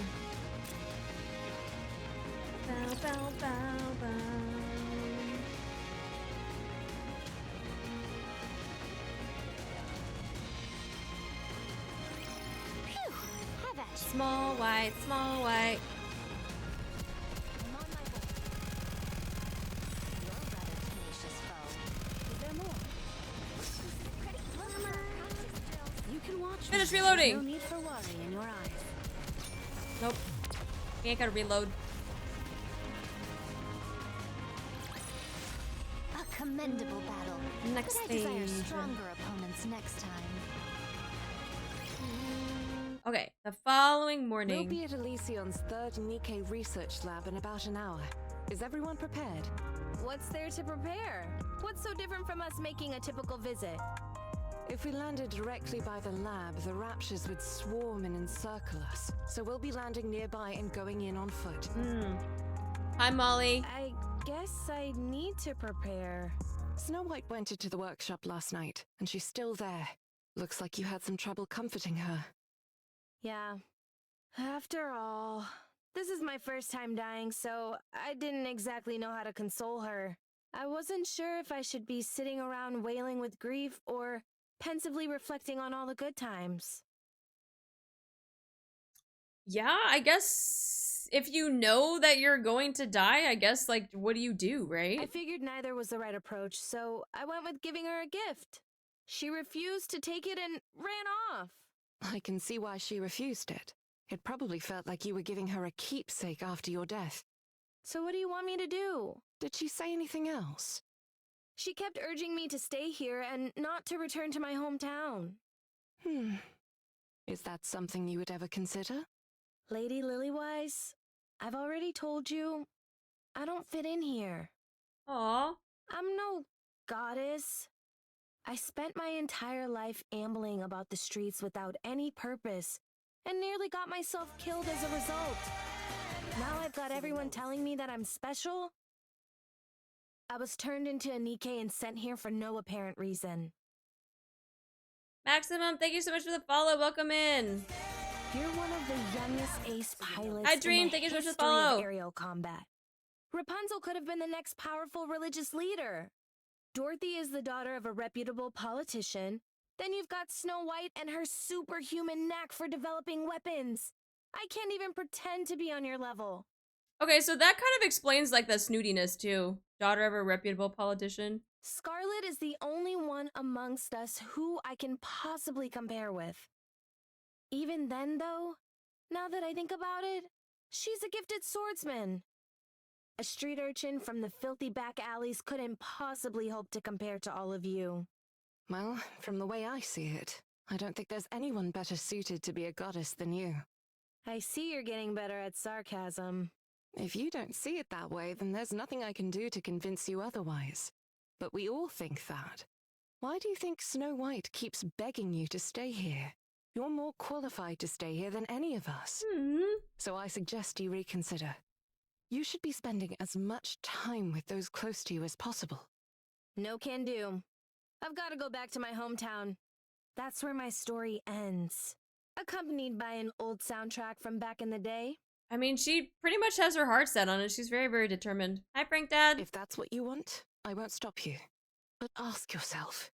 Bow, bow, bow, bow. Phew, have at you. Small white, small white. I'm on my way. You're a rather tenacious foe. Is there more? Pretty clever. You can watch Finish me. reloading. No need for worry in your eyes. Nope. We ain't gotta reload. A commendable battle. Next but I desire stage. stronger opponents next time. Okay, the following We'll morning. be at Elysion's third NIKKE research lab in about an hour. Is everyone prepared? What's there to prepare? What's so different from us making a typical visit? If we landed directly by the lab, the raptures would swarm and encircle us. So we'll be landing nearby and going in on foot. Hi, Molly. I guess I need to prepare. Snow White went into the workshop last night, and she's still there. Looks like you had some trouble comforting her. Yeah. After all, this is my first time dying, so I didn't exactly know how to console her. I wasn't sure if I should be sitting around wailing with grief or pensively reflecting on all the good times. Yeah, I guess if you know that you're going to die, I guess, like, what do you do, right? I figured neither was the right approach, so I went with giving her a gift. She refused to take it and ran off. I can see why she refused it. It probably felt like you were giving her a keepsake after your death. So what do you want me to do? Did she say anything else? She kept urging me to stay here and not to return to my hometown. Is that something you would ever consider? Lady Lilywise, I've already told you, I don't fit in here. Aw. I'm no goddess. I spent my entire life ambling about the streets without any purpose and nearly got myself killed as a result. Now I've got everyone telling me that I'm special. I was turned into a NIKKE and sent here for no apparent reason. Maximum, thank you so much for the follow. Welcome in. You're one of the youngest ace pilots Hi, Dream. in the Thank you so much for the history of follow. aerial combat. Rapunzel could have been the next powerful religious leader. Dorothy is the daughter of a reputable politician. Then you've got Snow White and her superhuman knack for developing weapons. I can't even pretend to be on your level. Okay, so that kind of explains like the snootiness too. Daughter of a reputable politician. Scarlet is the only one amongst us who I can possibly compare with. Even then, though, now that I think about it, she's a gifted swordsman. A street urchin from the filthy back alleys couldn't possibly hope to compare to all of you. Well, from the way I see it, I don't think there's anyone better suited to be a goddess than you. I see you're getting better at sarcasm. If you don't see it that way, then there's nothing I can do to convince you otherwise. But we all think that. Why do you think Snow White keeps begging you to stay here? You're more qualified to stay here than any of us. So I suggest you reconsider. You should be spending as much time with those close to you as possible. No can do. I've got to go back to my hometown. That's where my story ends. Accompanied by an old soundtrack from back in the day. I mean, she pretty much has her heart set on it. She's very, very determined. Hi, Prank Dad. If that's what you want, I won't stop you. But ask yourself,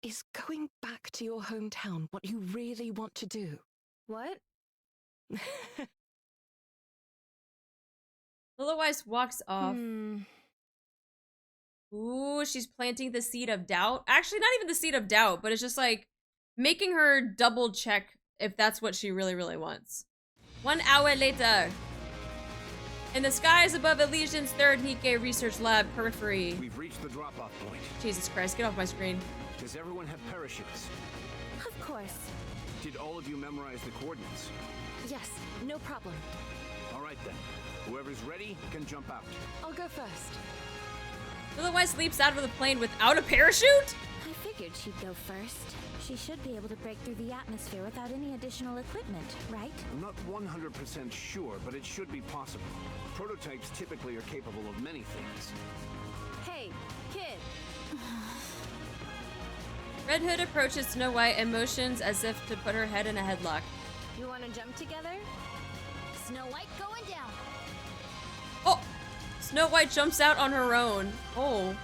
is going back to your hometown what you really want to do? What? Little Weiss walks off. Ooh, she's planting the seed of doubt. Actually, not even the seed of doubt, but it's just like making her double check if that's what she really, really wants. 1 hour later. In the skies above Elysian's 3rd NIKKE research lab periphery. We've reached the drop-off point. Jesus Christ, get off my screen. Does everyone have parachutes? Of course. Did all of you memorize the coordinates? Yes, no problem. All right then. Whoever's ready can jump out. I'll go first. Little Weiss leaps out of the plane without a parachute? I figured she'd go first. She should be able to break through the atmosphere without any additional equipment, right? I'm not 100% sure, but it should be possible. Prototypes typically are capable of many things. Hey, kid. Red Hood approaches Snow White and motions as if to put her head in a headlock. You want to jump together? Snow White going down. Oh! Snow White jumps out on her own. Oh.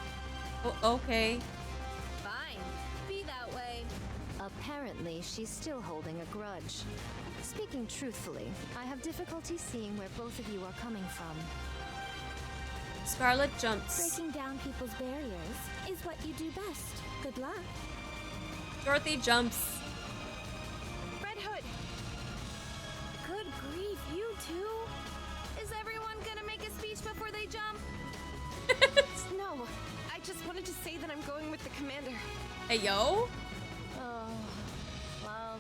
Oh, okay. Fine. Be that way. Apparently, she's still holding a grudge. Speaking truthfully, I have difficulty seeing where both of you are coming from. Scarlet jumps. Breaking down people's barriers is what you do best. Good luck. Dorothy jumps. Red Hood. Good grief, you two? Is everyone gonna make a speech before they jump? No, I just wanted to say that I'm going with the commander. Hey, yo. Oh, well,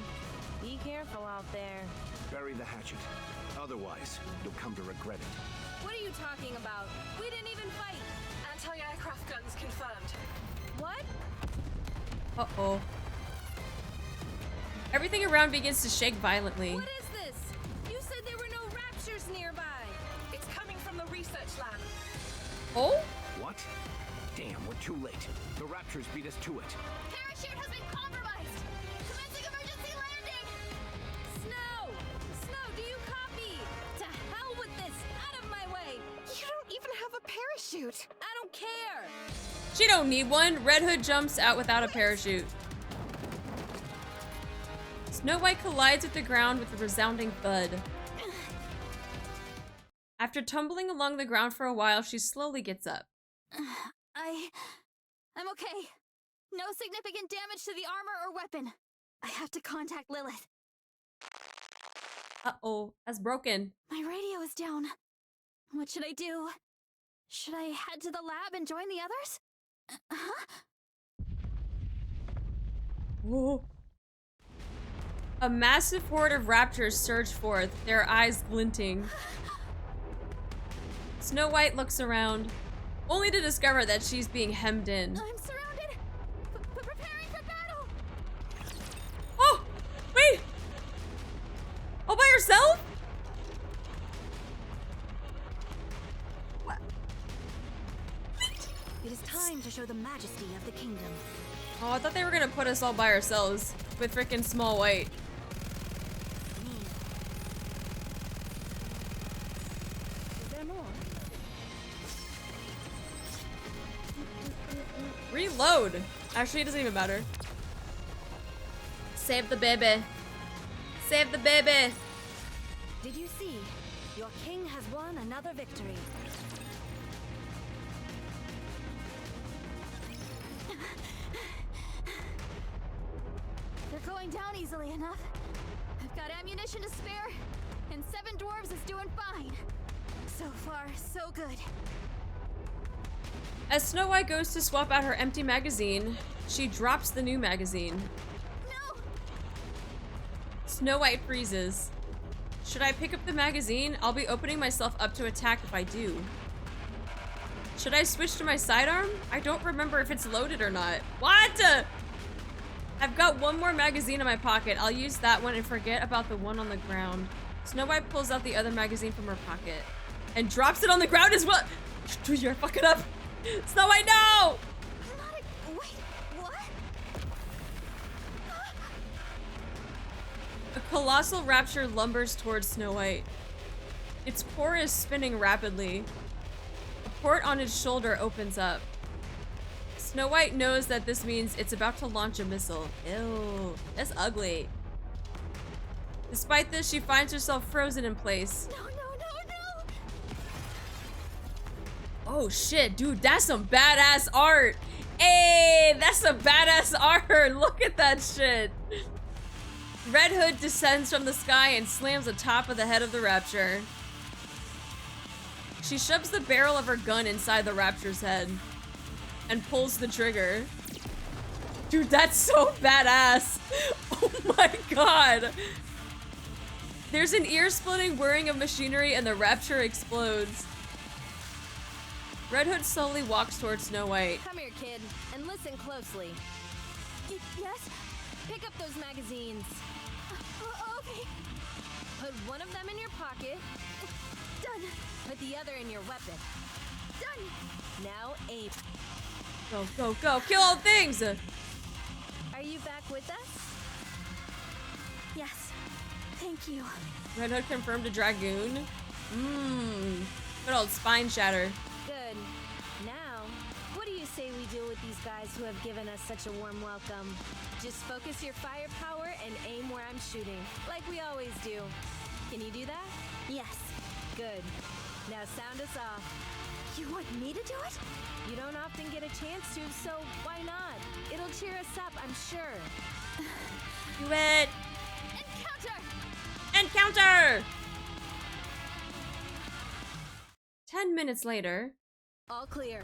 be careful out there. Bury the hatchet. Otherwise, you'll come to regret it. What are you talking about? We didn't even fight. Anti-aircraft guns confirmed. What? Uh-oh. Everything around begins to shake violently. What is this? You said there were no raptures nearby. It's coming from the research lab. Oh? What? Damn, we're too late. The Raptors beat us to it. Parachute has been compromised. Commencing emergency landing. Snow! Snow, do you copy? To hell with this! Out of my way! You don't even have a parachute. I don't care! She don't need one. Red Hood jumps out without a parachute. Snow White collides with the ground with a resounding thud. After tumbling along the ground for a while, she slowly gets up. I'm okay. No significant damage to the armor or weapon. I have to contact Lilith. Uh-oh, that's broken. My radio is down. What should I do? Should I head to the lab and join the others? Huh? Whoa. A massive horde of raptors surge forth, their eyes glinting. Snow White looks around, only to discover that she's being hemmed in. I'm surrounded! Preparing for battle! Oh! Wait! All by herself? It is time to show the majesty of the kingdom. Oh, I thought they were gonna put us all by ourselves with frickin' Small White. explode. Actually, it doesn't even matter. Save the baby. Save the baby. Did you see? Your king has won another victory. They're going down easily enough. I've got ammunition to spare, and 7 dwarves is doing fine. So far, so good. As Snow White goes to swap out her empty magazine, she drops the new magazine. No! Snow White freezes. Should I pick up the magazine? I'll be opening myself up to attack if I do. Should I switch to my sidearm? I don't remember if it's loaded or not. What? I've got one more magazine in my pocket. I'll use that one and forget about the one on the ground. Snow White pulls out the other magazine from her pocket and drops it on the ground as well. You're fucking up. Snow White, no! Wait, what? A colossal rapture lumbers towards Snow White. Its core is spinning rapidly. A port on its shoulder opens up. Snow White knows that this means it's about to launch a missile. Ew, that's ugly. Despite this, she finds herself frozen in place. No, no, no, no! Oh shit, dude, that's some badass art. Hey, that's some badass art. Look at that shit. Red Hood descends from the sky and slams the top of the head of the Rapture. She shoves the barrel of her gun inside the Rapture's head and pulls the trigger. Dude, that's so badass. Oh my god. There's an ear-splitting whirring of machinery and the Rapture explodes. Red Hood slowly walks towards Snow White. Come here, kid, and listen closely. Yes? Pick up those magazines. Okay. Put one of them in your pocket. Done. Put the other in your weapon. Done. Now aim. Go, go, go. Kill all things! Are you back with us? Yes. Thank you. Red Hood confirmed a Dragoon. Good old spine shatter. Good. Now, what do you say we deal with these guys who have given us such a warm welcome? Just focus your firepower and aim where I'm shooting, like we always do. Can you do that? Yes. Good. Now sound us off. You want me to do it? You don't often get a chance to, so why not? It'll cheer us up, I'm sure. Do it! Encounter! Encounter! 10 minutes later. All clear.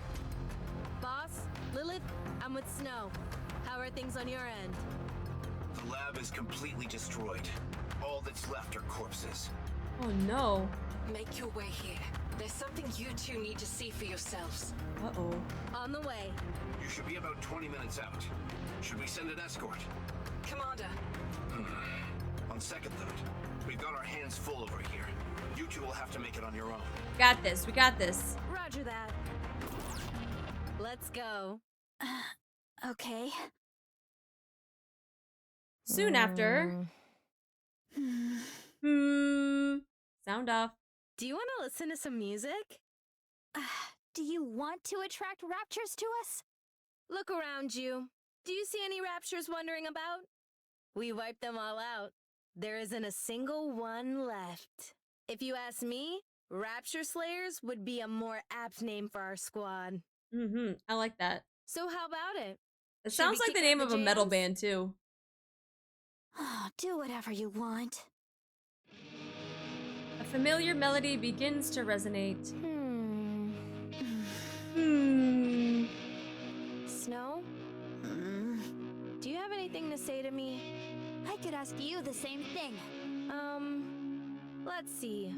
Boss, Lilith, I'm with Snow. How are things on your end? The lab is completely destroyed. All that's left are corpses. Oh no. Make your way here. There's something you two need to see for yourselves. Uh-oh. On the way. You should be about 20 minutes out. Should we send an escort? Commander. On second thought, we've got our hands full over here. You two will have to make it on your own. Got this. We got this. Roger that. Let's go. Okay. Soon after. Sound off. Do you want to listen to some music? Do you want to attract raptures to us? Look around you. Do you see any raptures wandering about? We wiped them all out. There isn't a single one left. If you ask me, Rapture Slayers would be a more apt name for our squad. I like that. So how about it? It Should sounds we like the kick name out of the a metal jams? band too. Do whatever you want. A familiar melody begins to resonate. Snow? Do you have anything to say to me? I could ask you the same thing. Let's see.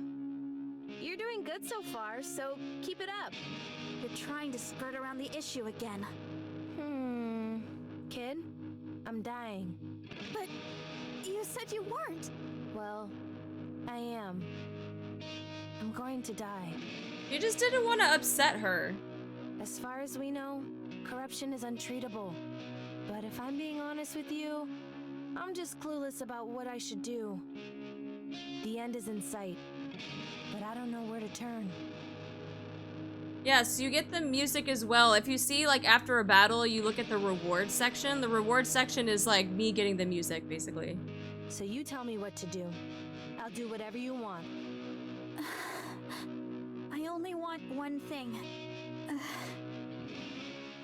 You're doing good so far, so keep it up. You're trying to skirt around the issue again. Kid, I'm dying. But you said you weren't. Well, I am. I'm going to die. You just didn't want to upset her. As far as we know, corruption is untreatable. But if I'm being honest with you, I'm just clueless about what I should do. The end is in sight, but I don't know where to turn. Yeah, so you get the music as well. If you see, like, after a battle, you look at the reward section. The reward section is, like, me getting the music, basically. So you tell me what to do. I'll do whatever you want. I only want one thing.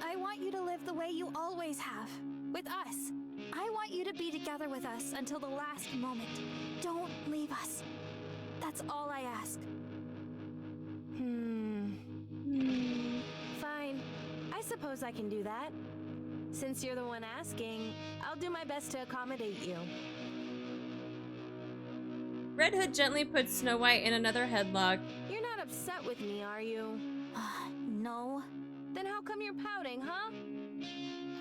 I want you to live the way you always have, with us. I want you to be together with us until the last moment. Don't leave us. That's all I ask. Fine. I suppose I can do that. Since you're the one asking, I'll do my best to accommodate you. Red Hood gently puts Snow White in another headlock. You're not upset with me, are you? No. Then how come you're pouting, huh?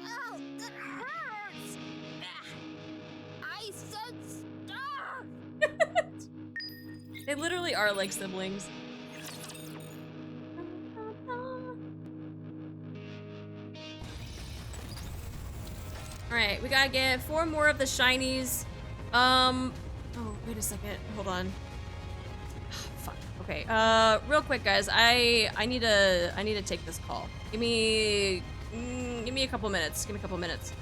Oh, that hurts! I said stop! They literally are like siblings. Alright, we gotta get 4 more of the shinies. Oh, wait a second. Hold on. Fuck. Okay. Real quick, guys. I need to take this call. Give me a couple minutes. Give me a couple minutes.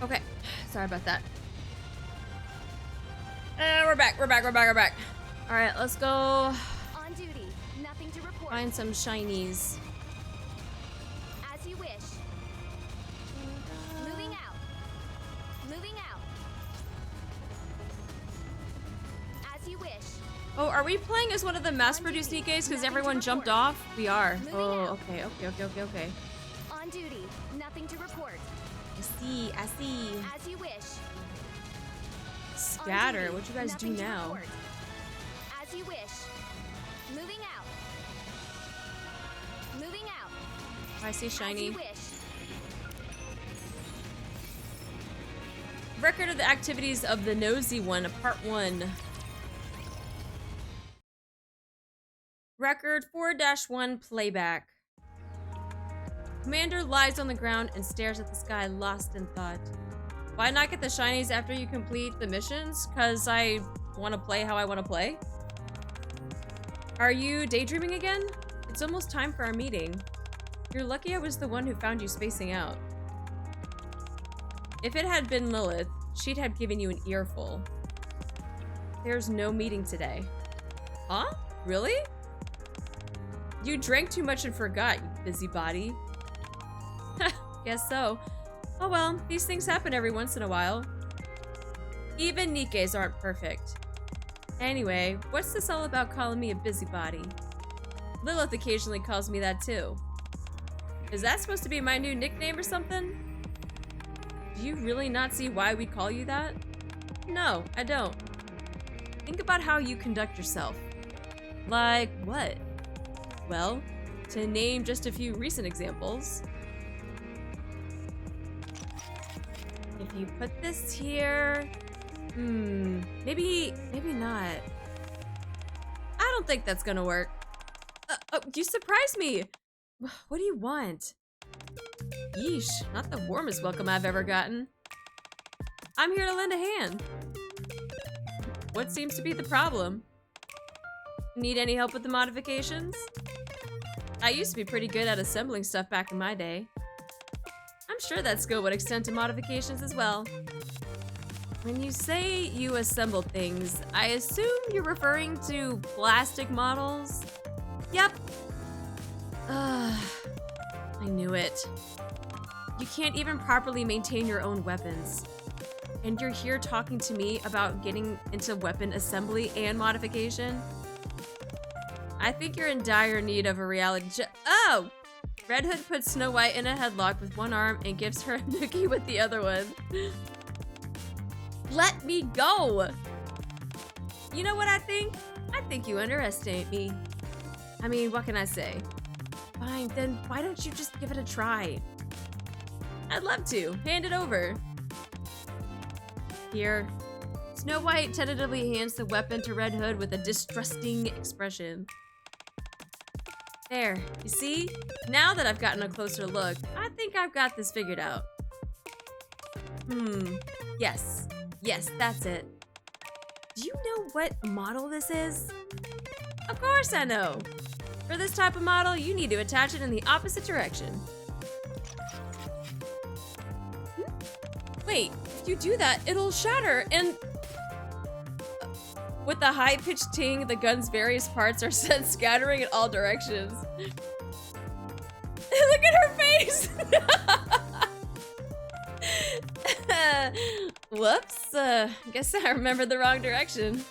Okay, sorry about that. We're back. All right, let's go On duty. Nothing to report. find some shinies. As you wish. Moving out. Moving out. As you wish. Oh, are we playing as one of the mass-produced Nikkes because everyone jumped off? We are. Oh, okay. On duty. Nothing to report. I see. As you wish. Scatter. On duty, What you guys do nothing to now? report. As you wish. Moving out. Moving out. I see shiny. As you wish. Record of the activities of the nosy one, part 1. Record 4-1 playback. Commander lies on the ground and stares at the sky, lost in thought. Why not get the shinies after you complete the missions? Cause I want to play how I want to play. Are you daydreaming again? It's almost time for our meeting. You're lucky I was the one who found you spacing out. If it had been Lilith, she'd have given you an earful. There's no meeting today. Huh? Really? You drank too much and forgot, you busybody. Guess so. Oh well, these things happen every once in a while. Even NIKKEs aren't perfect. Anyway, what's this all about calling me a busybody? Lilith occasionally calls me that too. Is that supposed to be my new nickname or something? Do you really not see why we call you that? No, I don't. Think about how you conduct yourself. Like what? Well, to name just a few recent examples. If you put this here... maybe not. I don't think that's gonna work. You surprised me! What do you want? Yeesh, not the warmest welcome I've ever gotten. I'm here to lend a hand. What seems to be the problem? Need any help with the modifications? I used to be pretty good at assembling stuff back in my day. I'm sure that skill would extend to modifications as well. When you say you assemble things, I assume you're referring to plastic models? Yep. I knew it. You can't even properly maintain your own weapons. And you're here talking to me about getting into weapon assembly and modification? I think you're in dire need of a reality check. Oh! Red Hood puts Snow White in a headlock with one arm and gives her a nookie with the other one. Let me go! You know what I think? I think you underestimate me. I mean, what can I say? Fine, then why don't you just give it a try? I'd love to. Hand it over. Here. Snow White tentatively hands the weapon to Red Hood with a distrusting expression. There, you see? Now that I've gotten a closer look, I think I've got this figured out. Yes. Yes, that's it. Do you know what model this is? Of course I know. For this type of model, you need to attach it in the opposite direction. Wait, if you do that, it'll shatter and... With the high-pitched ting, the gun's various parts are sent scattering in all directions. Look at her face! Whoops, guess I remembered the wrong direction.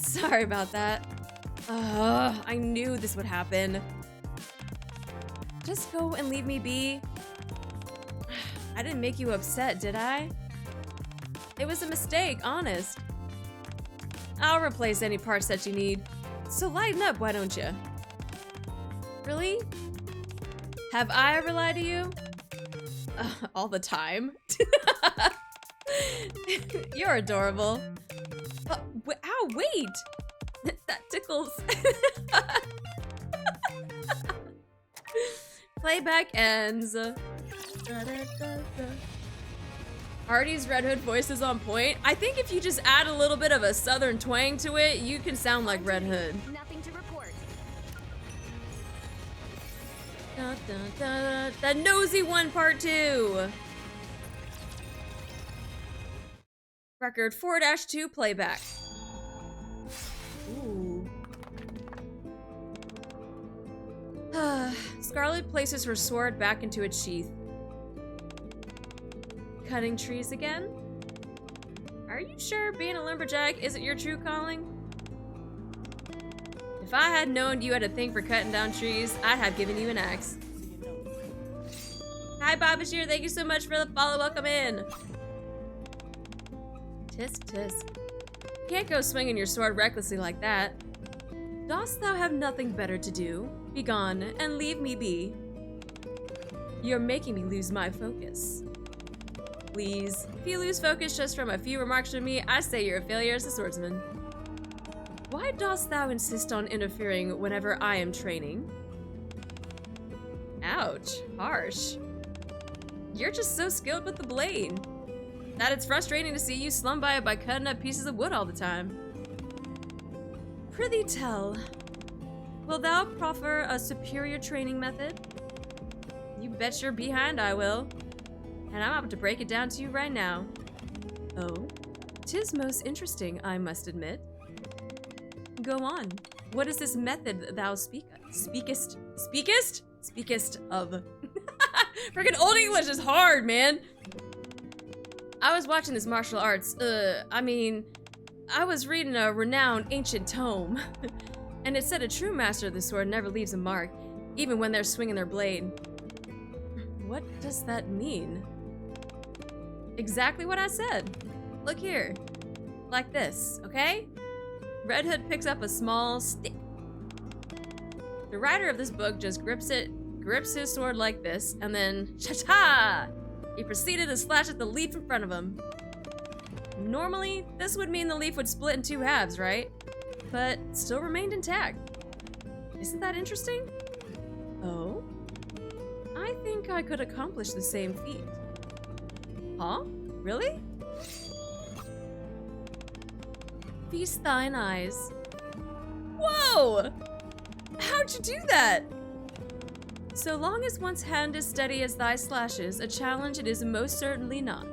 Sorry about that. I knew this would happen. Just go and leave me be. I didn't make you upset, did I? It was a mistake, honest. I'll replace any parts that you need. So lighten up, why don't you? Really? Have I ever lied to you? All the time. You're adorable. Ow, wait! That tickles. Playback ends. Artie's Red Hood voice is on point. I think if you just add a little bit of a southern twang to it, you can sound like Red Hood. Nothing to report. The Nosy One Part 2. Record 4-2 playback. Ooh. Scarlet places her sword back into its sheath. Cutting trees again? Are you sure being a lumberjack isn't your true calling? If I had known you had a thing for cutting down trees, I'd have given you an axe. Hi, Babashir. Thank you so much for the follow. Welcome in. Tisk, tisk. Can't go swinging your sword recklessly like that. Dost thou have nothing better to do? Begone and leave me be. You're making me lose my focus. Please, if you lose focus just from a few remarks from me, I say you're a failure as a swordsman. Why dost thou insist on interfering whenever I am training? Ouch. Harsh. You're just so skilled with the blade that it's frustrating to see you slum by it by cutting up pieces of wood all the time. Prithee tell, will thou proffer a superior training method? You bet your behind I will. And I'm about to break it down to you right now. Oh, 'tis most interesting, I must admit. Go on. What is this method thou speakest of? Freaking Old English is hard, man. I was watching this martial arts, I was reading a renowned ancient tome, and it said a true master of the sword never leaves a mark, even when they're swinging their blade. What does that mean? Exactly what I said. Look here. Like this, okay? Red Hood picks up a small stick. The writer of this book just grips his sword like this, and then cha-cha! He proceeded to slash at the leaf in front of him. Normally, this would mean the leaf would split in two halves, right? But still remained intact. Isn't that interesting? Oh? I think I could accomplish the same feat. Huh? Really? Feast thine eyes. Whoa! How'd you do that? So long as one's hand is steady as thy slashes, a challenge it is most certainly not.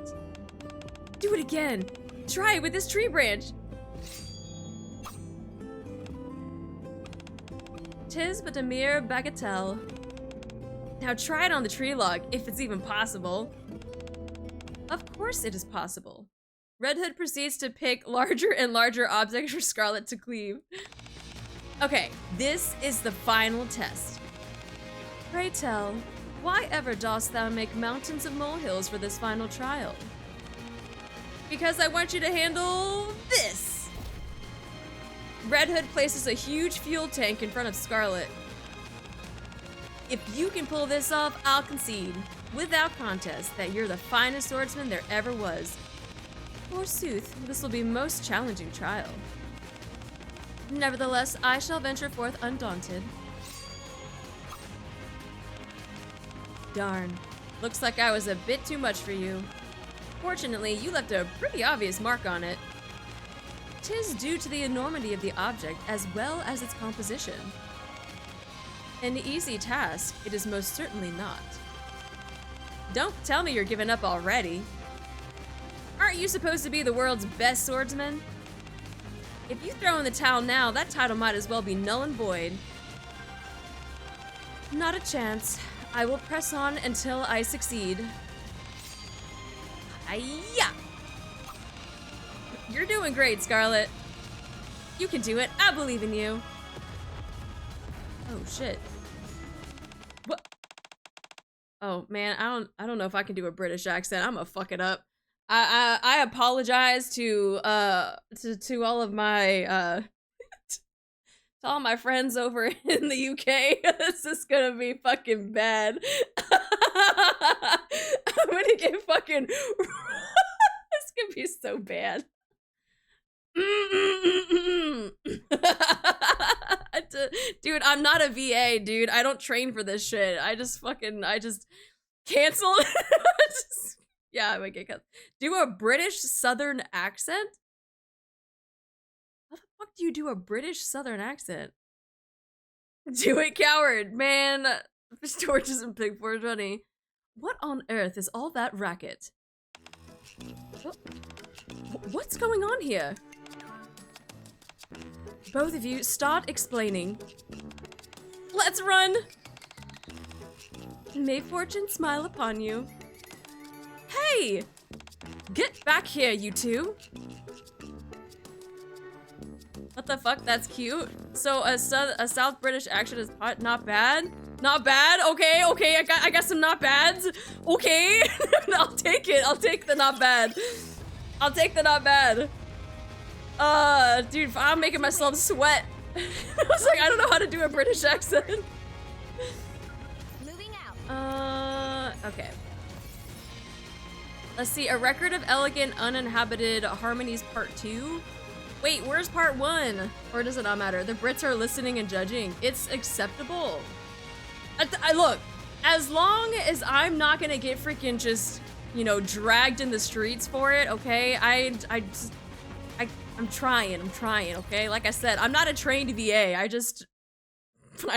Do it again! Try it with this tree branch! 'Tis but a mere bagatelle. Now try it on the tree log, if it's even possible. Of course it is possible. Red Hood proceeds to pick larger and larger objects for Scarlet to cleave. Okay, this is the final test. Pray tell, why ever dost thou make mountains of molehills for this final trial? Because I want you to handle this! Red Hood places a huge fuel tank in front of Scarlet. If you can pull this off, I'll concede, without contest, that you're the finest swordsman there ever was. Forsooth, this will be a most challenging trial. Nevertheless, I shall venture forth undaunted. Darn. Looks like I was a bit too much for you. Fortunately, you left a pretty obvious mark on it. 'Tis due to the enormity of the object as well as its composition. An easy task, it is most certainly not. Don't tell me you're giving up already. Aren't you supposed to be the world's best swordsman? If you throw in the towel now, that title might as well be null and void. Not a chance. I will press on until I succeed. Hiya! You're doing great, Scarlet. You can do it. I believe in you. Oh shit. What? Oh man, I don't know if I can do a British accent. I'm gonna fuck it up. I apologize to all of my to all my friends over in the UK. This is gonna be fucking bad. I'm gonna get fucking this could be so bad. Dude, I'm not a VA, dude. I don't train for this shit. I just cancel. Yeah, I might get cut. Do a British Southern accent? How the fuck do you do a British Southern accent? Do it, coward, man. Torches and Pig 420. What on earth is all that racket? What's going on here? Both of you, start explaining. Let's run! May fortune smile upon you. Hey! Get back here, you two! What the fuck? That's cute. So a South British accent is not bad? Not bad? Okay, I got some not bads. Okay, I'll take it. I'll take the not bad. I'll take the not bad. Dude, I'm making myself sweat. I was like, I don't know how to do a British accent. Moving out. Okay. Let's see, a record of elegant uninhabited harmonies part 2. Wait, where's part 1? Or does it not matter? The Brits are listening and judging. It's acceptable. Look, as long as I'm not gonna get freaking just, you know, dragged in the streets for it, okay? I'm trying, okay? Like I said, I'm not a trained VA. I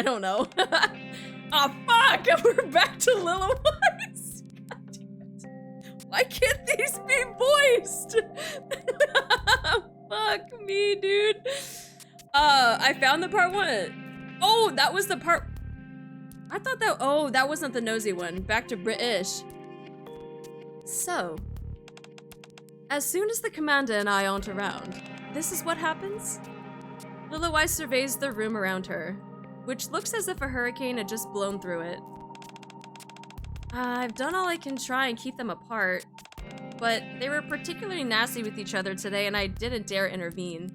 don't know. Oh, fuck! We're back to Lilo Voice! God damn it. Why can't these be voiced? Fuck me, dude. I found the part 1. Oh, that was the part... I thought that... Oh, that wasn't the nosy one. Back to British. So, as soon as the commander and I aren't around, this is what happens? Lilo Weiss surveys the room around her, which looks as if a hurricane had just blown through it. I've done all I can try and keep them apart, but they were particularly nasty with each other today and I didn't dare intervene.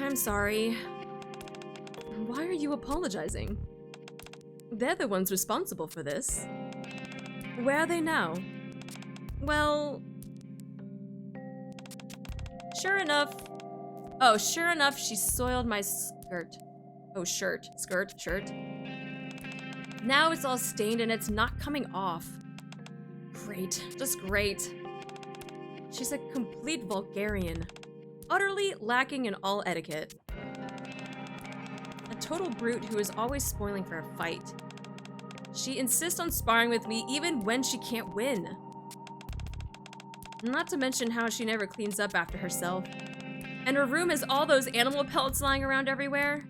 I'm sorry. Why are you apologizing? They're the ones responsible for this. Where are they now? Well... Sure enough, she soiled my skirt. Oh, shirt. Now it's all stained and it's not coming off. Great, just great. She's a complete vulgarian, utterly lacking in all etiquette. A total brute who is always spoiling for a fight. She insists on sparring with me even when she can't win. Not to mention how she never cleans up after herself. And her room has all those animal pellets lying around everywhere.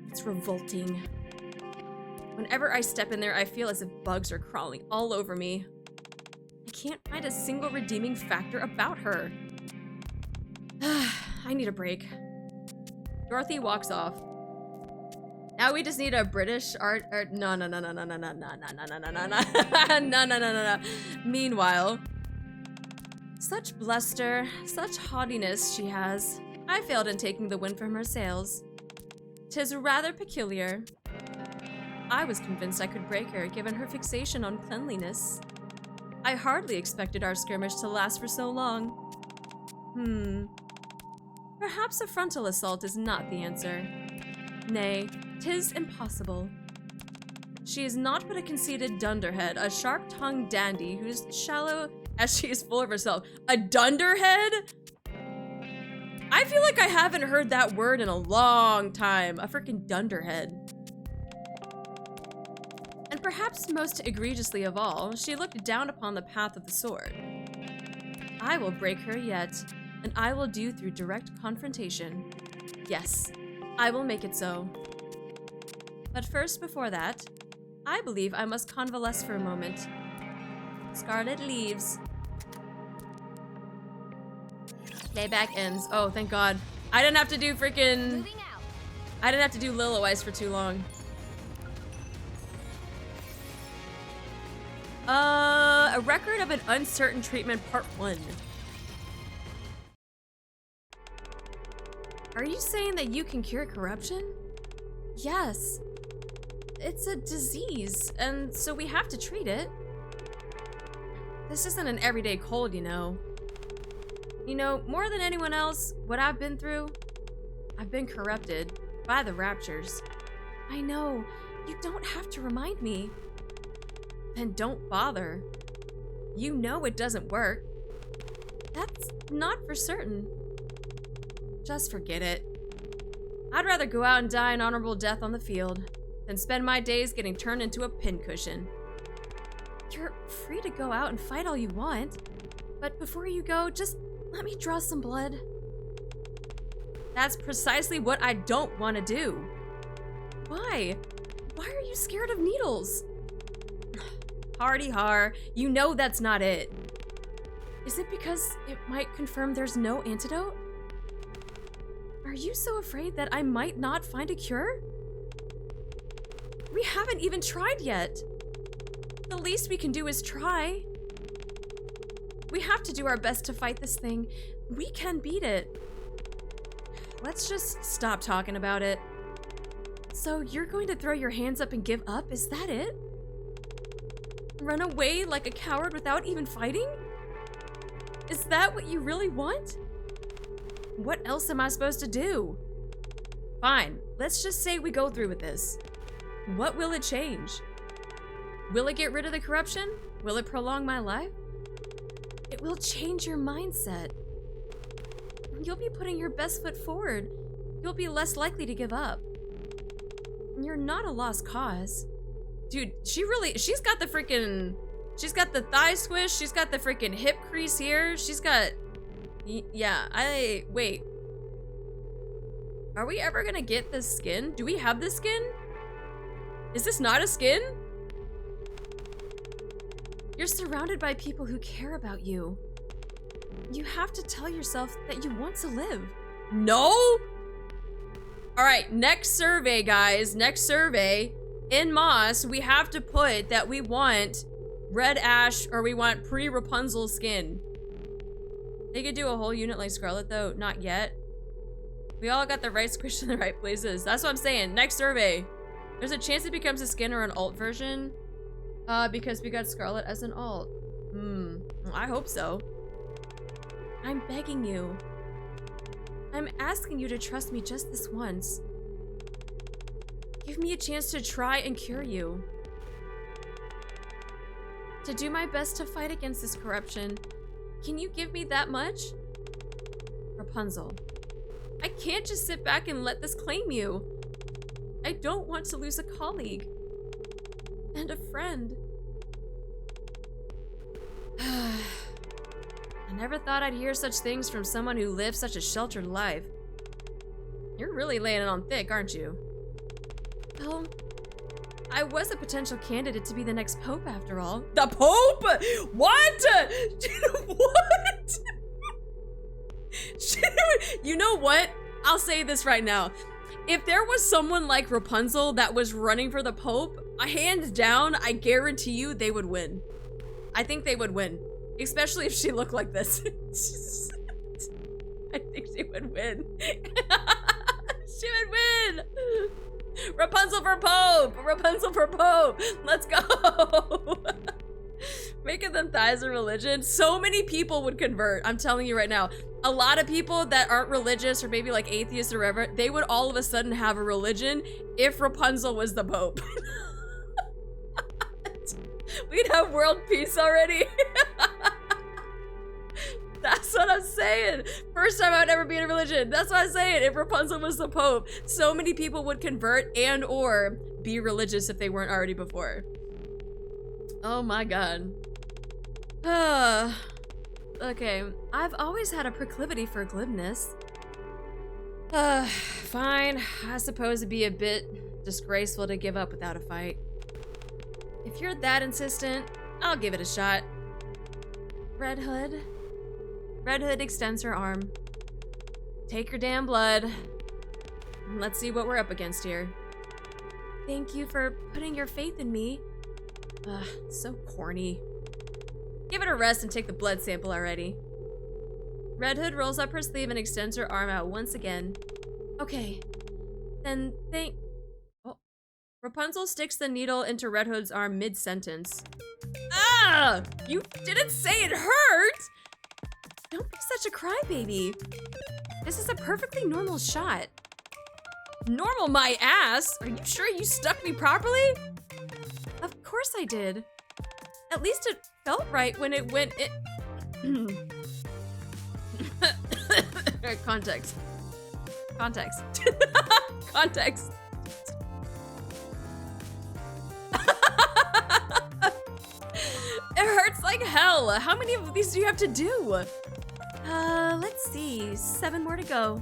It's revolting. Whenever I step in there, I feel as if bugs are crawling all over me. I can't find a single redeeming factor about her. I need a break. Dorothy walks off. Now we just need a British art. No. Meanwhile, such bluster, such haughtiness she has. I failed in taking the wind from her sails. 'Tis rather peculiar. I was convinced I could break her, given her fixation on cleanliness. I hardly expected our skirmish to last for so long. Perhaps a frontal assault is not the answer. Nay, 'tis impossible. She is not but a conceited dunderhead, a sharp-tongued dandy who's shallow as she is full of herself. A dunderhead? I feel like I haven't heard that word in a long time. A freaking dunderhead. And perhaps most egregiously of all, she looked down upon the path of the sword. I will break her yet, and I will do through direct confrontation. Yes, I will make it so. But first, before that, I believe I must convalesce for a moment. Scarlet leaves. Playback ends. Oh, thank God. I didn't have to do freaking... I didn't have to do Lilo Weiss for too long. A record of an uncertain treatment, part 1. Are you saying that you can cure corruption? Yes. It's a disease, and so we have to treat it. This isn't an everyday cold, you know. You know, more than anyone else, what I've been through, I've been corrupted by the raptures. I know, you don't have to remind me. Then don't bother. You know it doesn't work. That's not for certain. Just forget it. I'd rather go out and die an honorable death on the field than spend my days getting turned into a pincushion. You're free to go out and fight all you want, but before you go, just let me draw some blood. That's precisely what I don't want to do. Why? Why are you scared of needles? Hardy har, you know that's not it. Is it because it might confirm there's no antidote? Are you so afraid that I might not find a cure? We haven't even tried yet. The least we can do is try. We have to do our best to fight this thing. We can beat it. Let's just stop talking about it. So you're going to throw your hands up and give up? Is that it? Run away like a coward without even fighting? Is that what you really want? What else am I supposed to do? Fine, let's just say we go through with this. What will it change? Will it get rid of the corruption? Will it prolong my life? It will change your mindset. You'll be putting your best foot forward. You'll be less likely to give up. You're not a lost cause. Dude, she's got the freaking, she's got the thigh squish, she's got the freaking hip crease here, she's got, yeah, wait. Are we ever gonna get this skin? Do we have this skin? Is this not a skin? You're surrounded by people who care about you. You have to tell yourself that you want to live. No? All right, next survey, guys. Next survey. In Moss, we have to put that we want Red Ash or we want pre-Rapunzel skin. They could do a whole unit like Scarlet, though. Not yet. We all got the right squish in the right places. That's what I'm saying. Next survey. There's a chance it becomes a skin or an alt version. Because we got Scarlet as an alt. I hope so. I'm begging you. I'm asking you to trust me just this once. Give me a chance to try and cure you. To do my best to fight against this corruption. Can you give me that much? Rapunzel. I can't just sit back and let this claim you. I don't want to lose a colleague. And a friend. I never thought I'd hear such things from someone who lived such a sheltered life. You're really laying it on thick, aren't you? Well, I was a potential candidate to be the next pope after all. The pope? What? What? You know what? I'll say this right now. If there was someone like Rapunzel that was running for the Pope, hands down, I guarantee you they would win. I think they would win. Especially if she looked like this. I think she would win. She would win! Rapunzel for Pope! Rapunzel for Pope! Let's go! Making them thighs a religion. So many people would convert. I'm telling you right now. A lot of people that aren't religious or maybe like atheists or whatever, they would all of a sudden have a religion if Rapunzel was the Pope. We'd have world peace already. That's what I'm saying. First time I'd ever be in a religion. That's what I'm saying. If Rapunzel was the Pope, so many people would convert and or be religious if they weren't already before. Oh my god. Okay, I've always had a proclivity for glibness. Fine. I suppose it'd be a bit disgraceful to give up without a fight. If you're that insistent, I'll give it a shot. Red Hood. Red Hood extends her arm. Take your damn blood. Let's see what we're up against here. Thank you for putting your faith in me. So corny. Give it a rest and take the blood sample already. Red Hood rolls up her sleeve and extends her arm out once again. Okay. Then Oh. Rapunzel sticks the needle into Red Hood's arm mid-sentence. Ah! You didn't say it hurt! Don't be such a crybaby. This is a perfectly normal shot. Normal my ass? Are you sure you stuck me properly? Of course I did. At least it felt right when it went Context. Context. Context. It hurts like hell. How many of these do you have to do? Let's see. 7 more to go.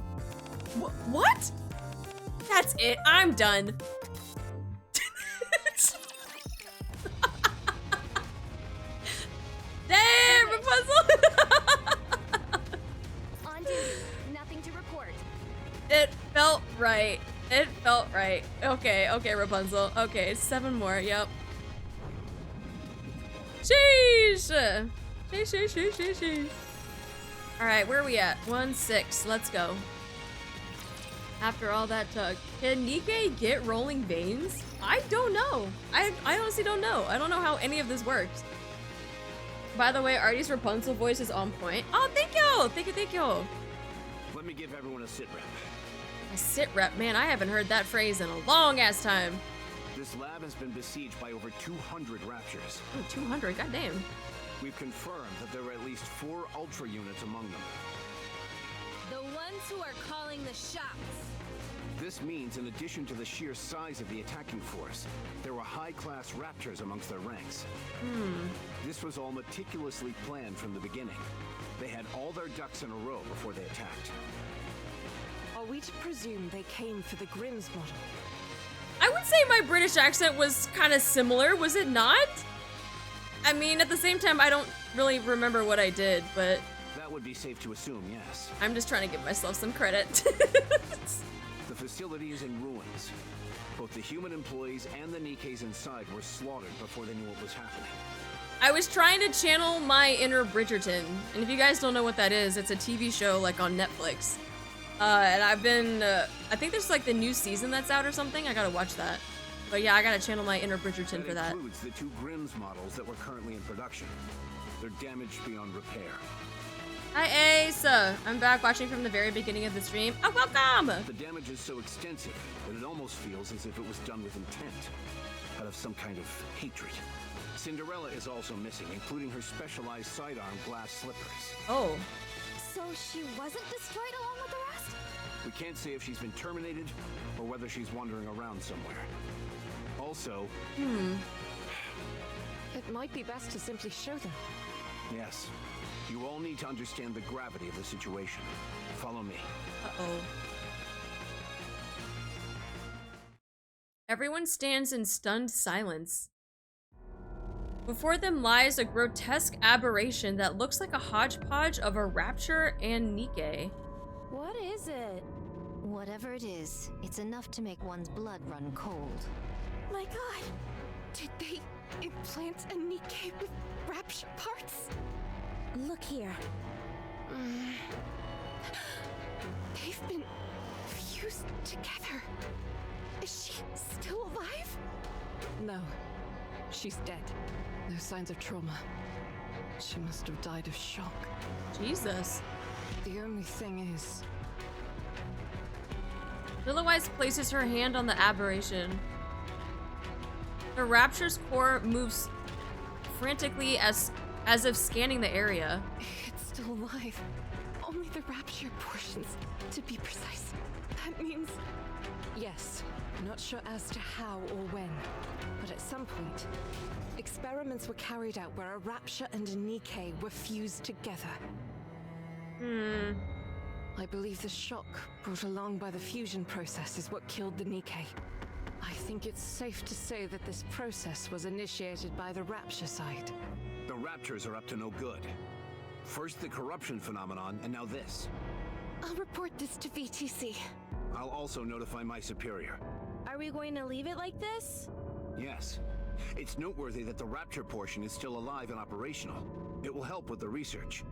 What? That's it. I'm done. Damn, Rapunzel! On duty. Nothing to report. It felt right. It felt right. Okay, okay, Rapunzel. Okay, 7 more. Yep. Sheesh! Sheesh. Alright, where are we at? 1-6. Let's go. After all that tug. Can NIKKE get rolling veins? I don't know. I honestly don't know. I don't know how any of this works. By the way, Artie's Rapunzel voice is on point. Oh, thank you! Thank you. Let me give everyone a sit rep. A sit rep, man, I haven't heard that phrase in a long ass time. This lab has been besieged by over 200 Raptures. Oh, 200, goddamn. We've confirmed that there are at least 4 Ultra units among them. The ones who are calling the shots. This means, in addition to the sheer size of the attacking force, there were high-class Raptors amongst their ranks. This was all meticulously planned from the beginning. They had all their ducks in a row before they attacked. Are we to presume they came for the Grimm's model? I would say my British accent was kind of similar, was it not? I mean, at the same time, I don't really remember what I did, but That would be safe to assume, yes. I'm just trying to give myself some credit. The facility is in ruins. Both the human employees and the Nikkes inside were slaughtered before they knew what was happening. I was trying to channel my inner Bridgerton, and if you guys don't know what that is, it's a TV show like on Netflix. And I've been, I think there's like the new season that's out or something. I gotta watch that. But yeah, I gotta channel my inner Bridgerton for that. That includes the 2 Grimm's models that were currently in production. They're damaged beyond repair. Hi Ace! I'm back watching from the very beginning of the stream. Oh, welcome! The damage is so extensive that it almost feels as if it was done with intent, out of some kind of hatred. Cinderella is also missing, including her specialized sidearm glass slippers. Oh. So she wasn't destroyed along with the rest? We can't say if she's been terminated or whether she's wandering around somewhere. Also, It might be best to simply show them. yes, you all need to understand the gravity of the situation. Follow me. Uh-oh. Everyone stands in stunned silence. Before them lies a grotesque aberration that looks like a hodgepodge of a Rapture and NIKKE. What is it? Whatever it is, it's enough to make one's blood run cold. My god! Did they implant a NIKKE with Rapture parts? Look here. They've been fused together. Is she still alive? No. She's dead. No signs of trauma. She must have died of shock. Jesus. The only thing is, Lillywise places her hand on the aberration. The Rapture's core moves frantically as if scanning the area. it's still alive. Only the Rapture portions, to be precise. That means... Yes, not sure as to how or when, but at some point, experiments were carried out where a Rapture and a NIKKE were fused together. I believe the shock brought along by the fusion process is what killed the NIKKE. I think it's safe to say that this process was initiated by the Rapture side. The Raptors are up to no good. First the corruption phenomenon, and now this. I'll report this to VTC. I'll also notify my superior. Are we going to leave it like this? Yes. It's noteworthy that the Rapture portion is still alive and operational. It will help with the research.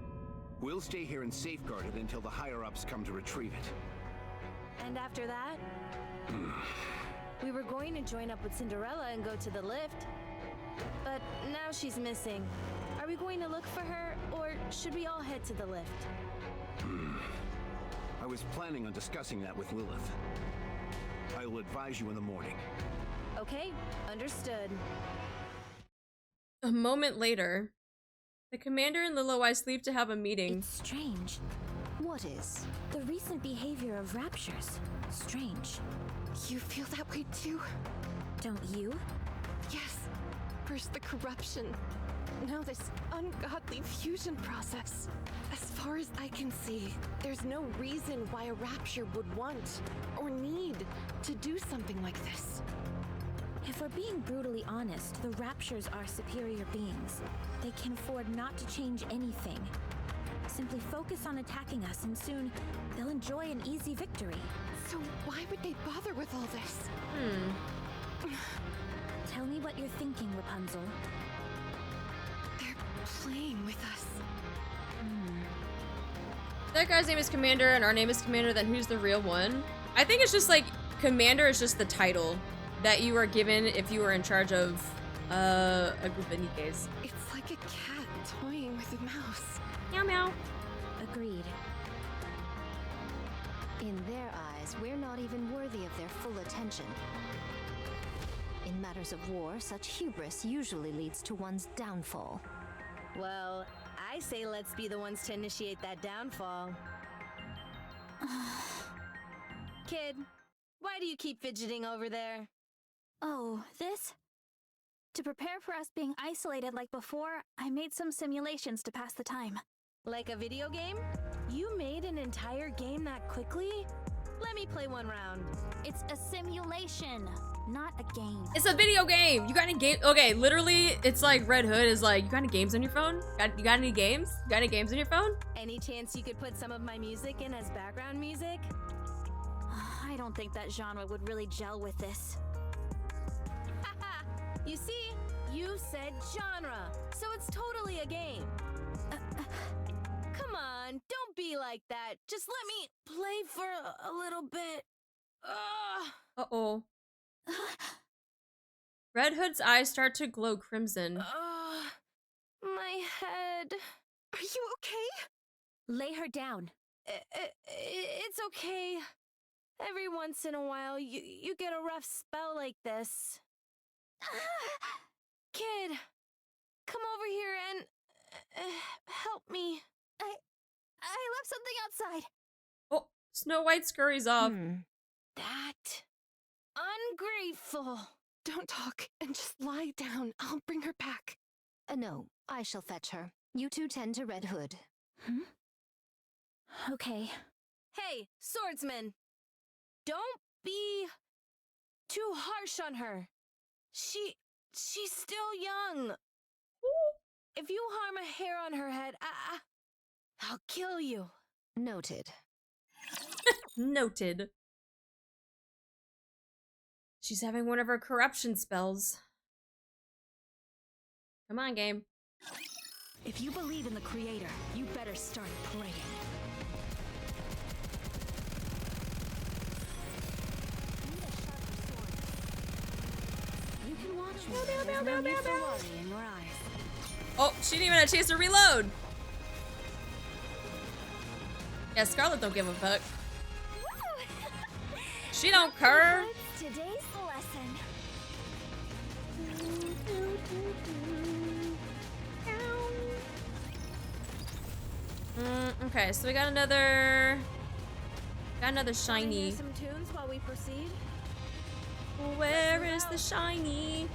We'll stay here and safeguard it until the higher-ups come to retrieve it. And after that? We were going to join up with Cinderella and go to the lift. But now she's missing. Are we going to look for her, or should we all head to the lift? I was planning on discussing that with Lilith. I will advise you in the morning. Okay, understood. A moment later, the commander and Lillywise leave to have a meeting. It's strange. What is? The recent behavior of Raptures. Strange. You feel that way too? Don't you? Yes. First the corruption. Now this ungodly fusion process. As far as I can see, there's no reason why a Rapture would want or need to do something like this. If we're being brutally honest, the Raptures are superior beings. They can afford not to change anything. Simply focus on attacking us and soon they'll enjoy an easy victory. So why would they bother with all this? Tell me what you're thinking, Rapunzel. They're playing with us. That guy's name is Commander and our name is Commander, then who's the real one? I think it's just like, Commander is just the title that you are given if you are in charge of a group of Nikkes. It's like a cat toying with a mouse. Meow meow. Agreed. In their eyes, we're not even worthy of their full attention. In matters of war, such hubris usually leads to one's downfall. Well, I say let's be the ones to initiate that downfall. Kid, why do you keep fidgeting over there? Oh, this? To prepare for us being isolated like before, I made some simulations to pass the time. Like a video game? You made an entire game that quickly? Let me play one round. It's a simulation, not a game. It's a video game. You got any game? Okay, literally, it's like Red Hood is like, you got any games on your phone? You got any games? You got any games on your phone? Any chance you could put some of my music in as background music? I don't think that genre would really gel with this. Haha! You see, you said genre, so it's totally a game. Come on, don't be like that. Just let me play for a little bit. Uh-oh. Red Hood's eyes start to glow crimson. My head. Are you okay? Lay her down. It's okay. Every once in a while, you get a rough spell like this. Kid, come over here and help me. I left something outside. Oh, Snow White scurries off. That ungrateful. Don't talk and just lie down. I'll bring her back. No, I shall fetch her. You two tend to Red Hood. Okay. Hey, swordsman. Don't be too harsh on her. She's still young. If you harm a hair on her head, I'll kill you. Noted. Noted. She's having one of her corruption spells. Come on, game. If you believe in the creator, you better start praying. You can watch me. There's no need for worry in your eyes. Oh, she didn't even have a chance to reload. Yeah, Scarlet don't give a fuck. She don't care. Today's lesson. Okay, so we got another Wanna shiny. hear some tunes while we proceed? Where is the shiny?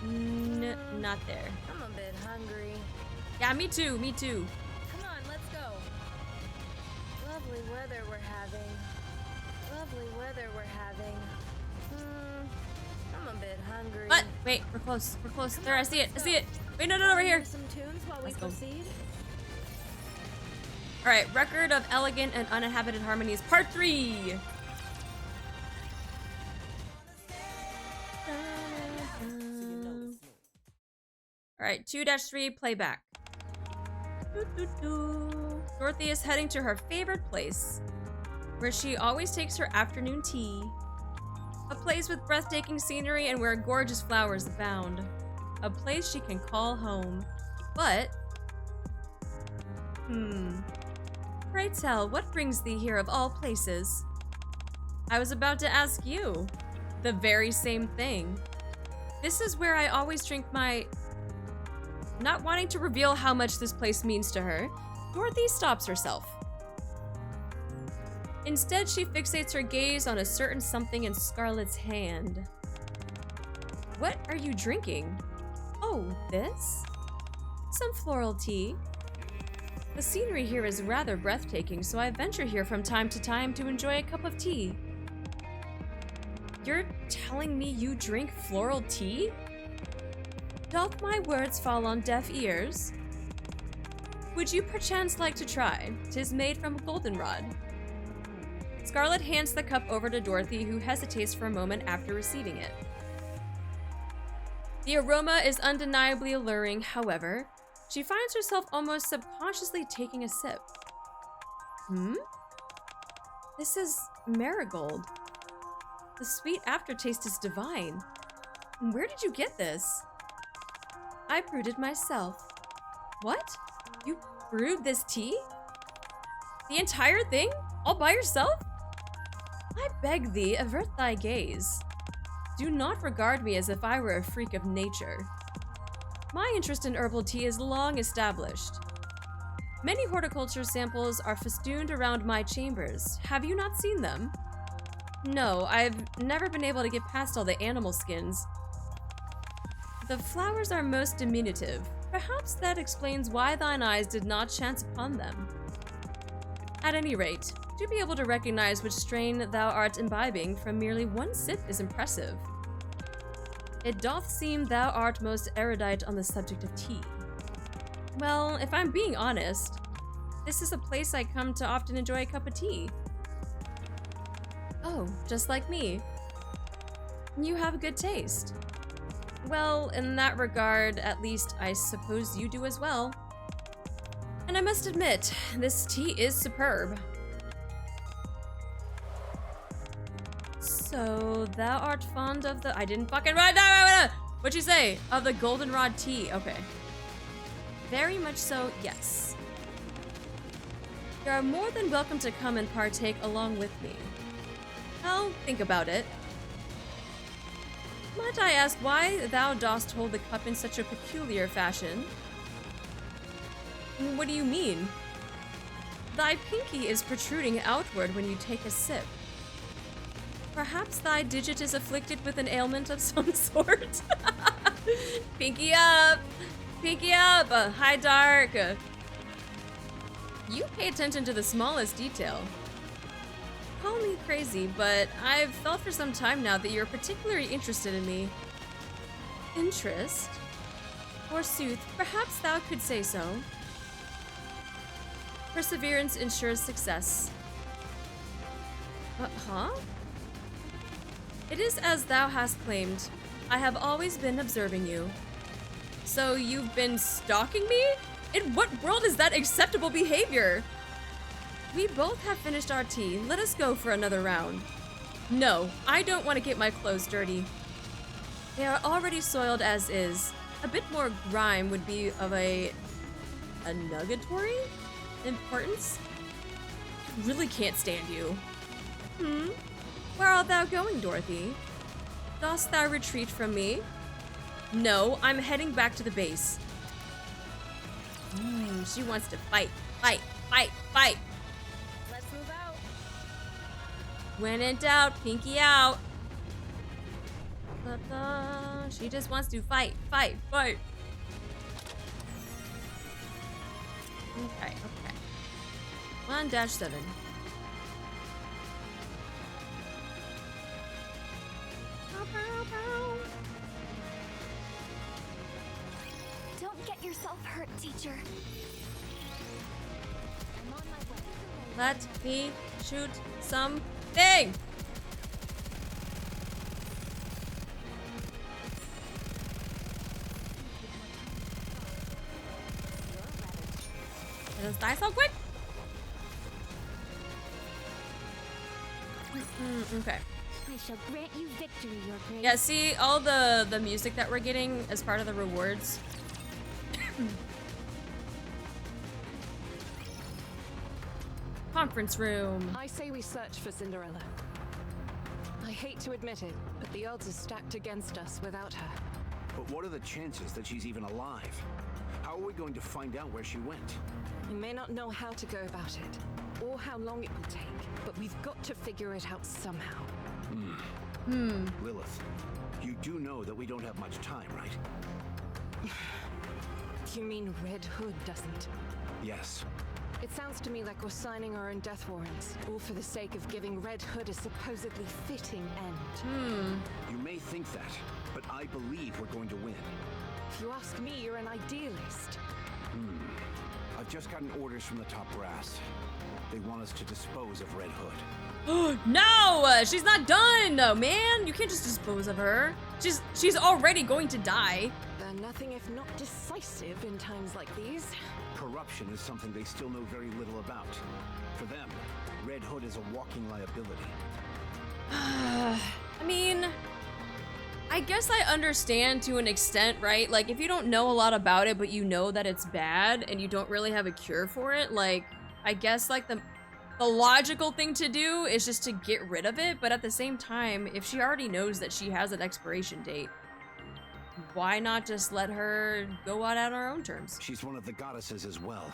Not there. I'm a bit hungry. Yeah, me too, me too. Come on, let's go. Lovely weather we're having. Lovely weather we're having. I'm a bit hungry. But wait, we're close. We're close. Come There, on, I see it. I let's see go. it. Wait, no, over Wanna here. hear some tunes while we Let's go. proceed? All right, record of elegant and uninhabited harmonies, part 3. All right, 2-3 playback. Dorothy is heading to her favorite place, where she always takes her afternoon tea. A place with breathtaking scenery and where gorgeous flowers abound. A place she can call home. But, pray tell, what brings thee here of all places? I was about to ask you the very same thing. This is where I always drink my... Not wanting to reveal how much this place means to her, Dorothy stops herself. Instead, she fixates her gaze on a certain something in Scarlet's hand. What are you drinking? Oh, this? Some floral tea. The scenery here is rather breathtaking, so I venture here from time to time to enjoy a cup of tea. You're telling me you drink floral tea? Doth my words fall on deaf ears? Would you perchance like to try? 'Tis made from goldenrod. Scarlet hands the cup over to Dorothy, who hesitates for a moment after receiving it. The aroma is undeniably alluring, however, she finds herself almost subconsciously taking a sip. This is marigold. The sweet aftertaste is divine. Where did you get this? I brewed it myself. What? You brewed this tea? The entire thing? All by yourself? I beg thee, avert thy gaze. Do not regard me as if I were a freak of nature. My interest in herbal tea is long established. Many horticulture samples are festooned around my chambers. Have you not seen them? No, I've never been able to get past all the animal skins. The flowers are most diminutive. Perhaps that explains why thine eyes did not chance upon them. At any rate, to be able to recognize which strain thou art imbibing from merely one sip is impressive. It doth seem thou art most erudite on the subject of tea. Well, if I'm being honest, this is a place I come to often enjoy a cup of tea. Oh, just like me. You have a good taste. Well, in that regard, at least I suppose you do as well. And I must admit, this tea is superb. So, thou art fond of the— I didn't fucking write down. What'd you say? Of the goldenrod tea. Okay. Very much so, yes. You are more than welcome to come and partake along with me. I'll think about it. Might I ask why thou dost hold the cup in such a peculiar fashion? What do you mean? Thy pinky is protruding outward when you take a sip. Perhaps thy digit is afflicted with an ailment of some sort? Pinky up! Pinky up! Hi, Dark! You pay attention to the smallest detail. Call me crazy, but I've felt for some time now that you're particularly interested in me. Interest? Forsooth, perhaps thou could say so. Perseverance ensures success. Huh? It is as thou hast claimed. I have always been observing you. So you've been stalking me? In what world is that acceptable behavior? We both have finished our tea. Let us go for another round. No, I don't want to get my clothes dirty. They are already soiled as is. A bit more grime would be of a nugatory importance. I really can't stand you. Where art thou going, Dorothy? Dost thou retreat from me? No, I'm heading back to the base. She wants to fight, fight, fight, fight. Let's move out. When in doubt, pinky out. She just wants to fight, fight, fight. Okay, okay. 1-7. Don't get yourself hurt, teacher. I'm on my way. Let me shoot something. Let us die so quick. Okay. I shall grant you victory, Your Grace. Yeah, see all the music that we're getting as part of the rewards. Conference room. I say we search for Cinderella. I hate to admit it, but the odds are stacked against us without her. But what are the chances that she's even alive? How are we going to find out where she went? We may not know how to go about it, or how long it will take, but we've got to figure it out somehow. Lilith, you do know that we don't have much time, right? You mean Red Hood doesn't? Yes. It sounds to me like we're signing our own death warrants, all for the sake of giving Red Hood a supposedly fitting end. You may think that, but I believe we're going to win. If you ask me, you're an idealist. I've just gotten orders from the top brass. They want us to dispose of Red Hood. No! She's not done! No, man! You can't just dispose of her. She's already going to die. They're nothing if not decisive in times like these. Corruption is something they still know very little about. For them, Red Hood is a walking liability. I mean, I guess I understand to an extent, right? Like, if you don't know a lot about it, but you know that it's bad and you don't really have a cure for it, like, I guess, like, the logical thing to do is just to get rid of it, but at the same time, if she already knows that she has an expiration date, why not just let her go out on her own terms? She's one of the goddesses as well.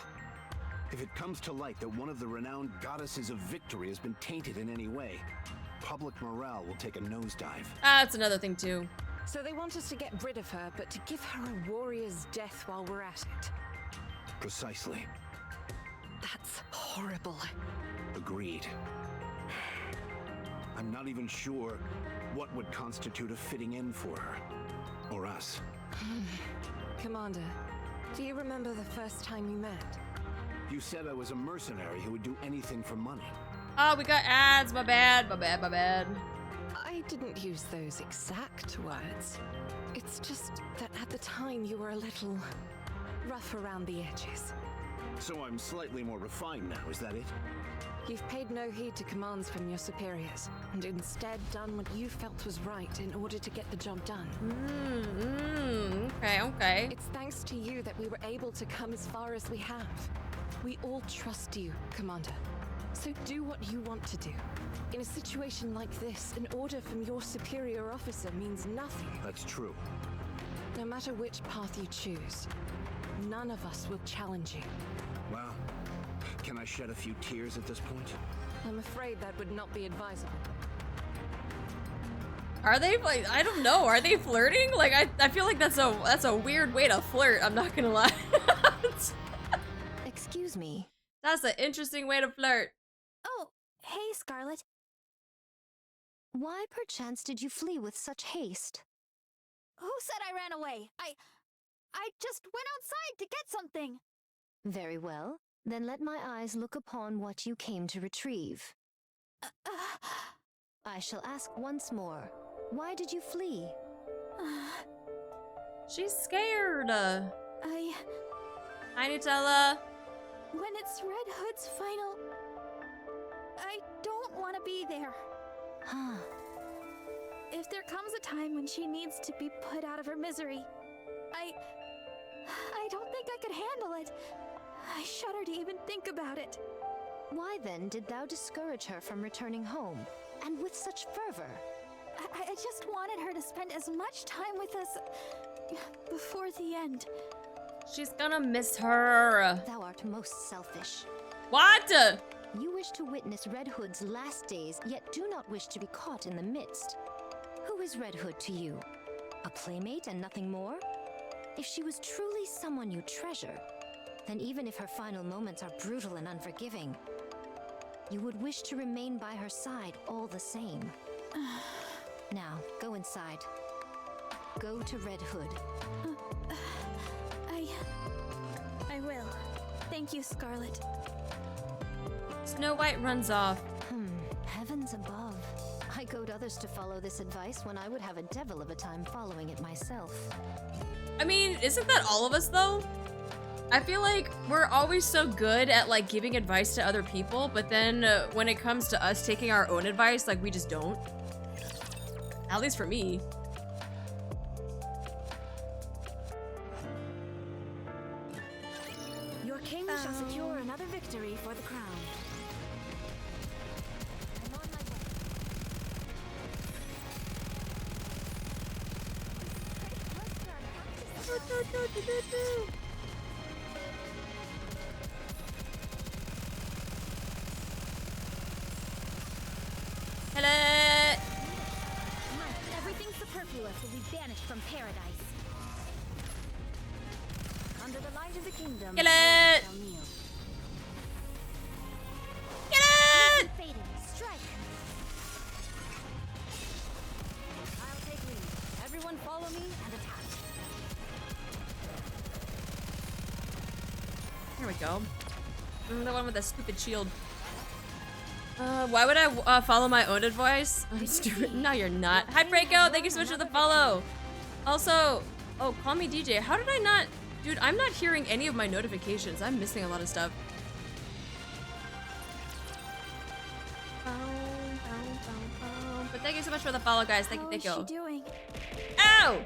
If it comes to light that one of the renowned goddesses of victory has been tainted in any way, public morale will take a nosedive. Ah, that's another thing too. So they want us to get rid of her, but to give her a warrior's death while we're at it. Precisely. That's horrible. Agreed. I'm not even sure what would constitute a fitting end for her. Or us. Commander, do you remember the first time you met? You said I was a mercenary who would do anything for money. Oh, we got ads. My bad, my bad, my bad. I didn't use those exact words. It's just that at the time you were a little rough around the edges. So I'm slightly more refined now, is that it? You've paid no heed to commands from your superiors, and instead done what you felt was right in order to get the job done. Okay, okay. It's thanks to you that we were able to come as far as we have. We all trust you, Commander. So do what you want to do. In a situation like this, an order from your superior officer means nothing. That's true. No matter which path you choose, none of us will challenge you. Well, can I shed a few tears at this point? I'm afraid that would not be advisable. Are they like, I don't know, are they flirting? Like I feel like that's a weird way to flirt, I'm not gonna lie. Excuse me. That's an interesting way to flirt. Oh, hey, Scarlet. Why perchance did you flee with such haste? Who said I ran away? I just went outside to get something. Very well. Then let my eyes look upon what you came to retrieve. I shall ask once more. Why did you flee? She's scared. I... Hi, Nutella. When it's Red Hood's final... I don't want to be there. Huh. If there comes a time when she needs to be put out of her misery, I don't think I could handle it. I shudder to even think about it. Why then did thou discourage her from returning home, and with such fervor? I just wanted her to spend as much time with us before the end. She's gonna miss her. Thou art most selfish. What? You wish to witness Red Hood's last days, yet do not wish to be caught in the midst. Who is Red Hood to you? A playmate and nothing more? If she was truly someone you treasure, then even if her final moments are brutal and unforgiving, you would wish to remain by her side all the same. Now, go inside. Go to Red Hood. I will. Thank you, Scarlet. Snow White runs off. Heavens above. I goad others to follow this advice when I would have a devil of a time following it myself. I mean, isn't that all of us though? I feel like we're always so good at like giving advice to other people, but then when it comes to us taking our own advice, like we just don't. At least for me. Your king shall secure another victory for the crown. I'm on my way. Hello. Everything superfluous will be banished from paradise. Under the light of the kingdom, Kill it! all shall kneel. Get it! Faded, strike! I'll take lead. Everyone follow me and attack. Here we go. The one with the stupid shield. Why would I follow my own advice? I'm stupid. No, you're not. Hi, Prequel. Thank you so much for the follow. Also, oh, call me DJ. How did I not? Dude, I'm not hearing any of my notifications. I'm missing a lot of stuff. But thank you so much for the follow, guys. Thank you, thank How you. is she doing? Ow!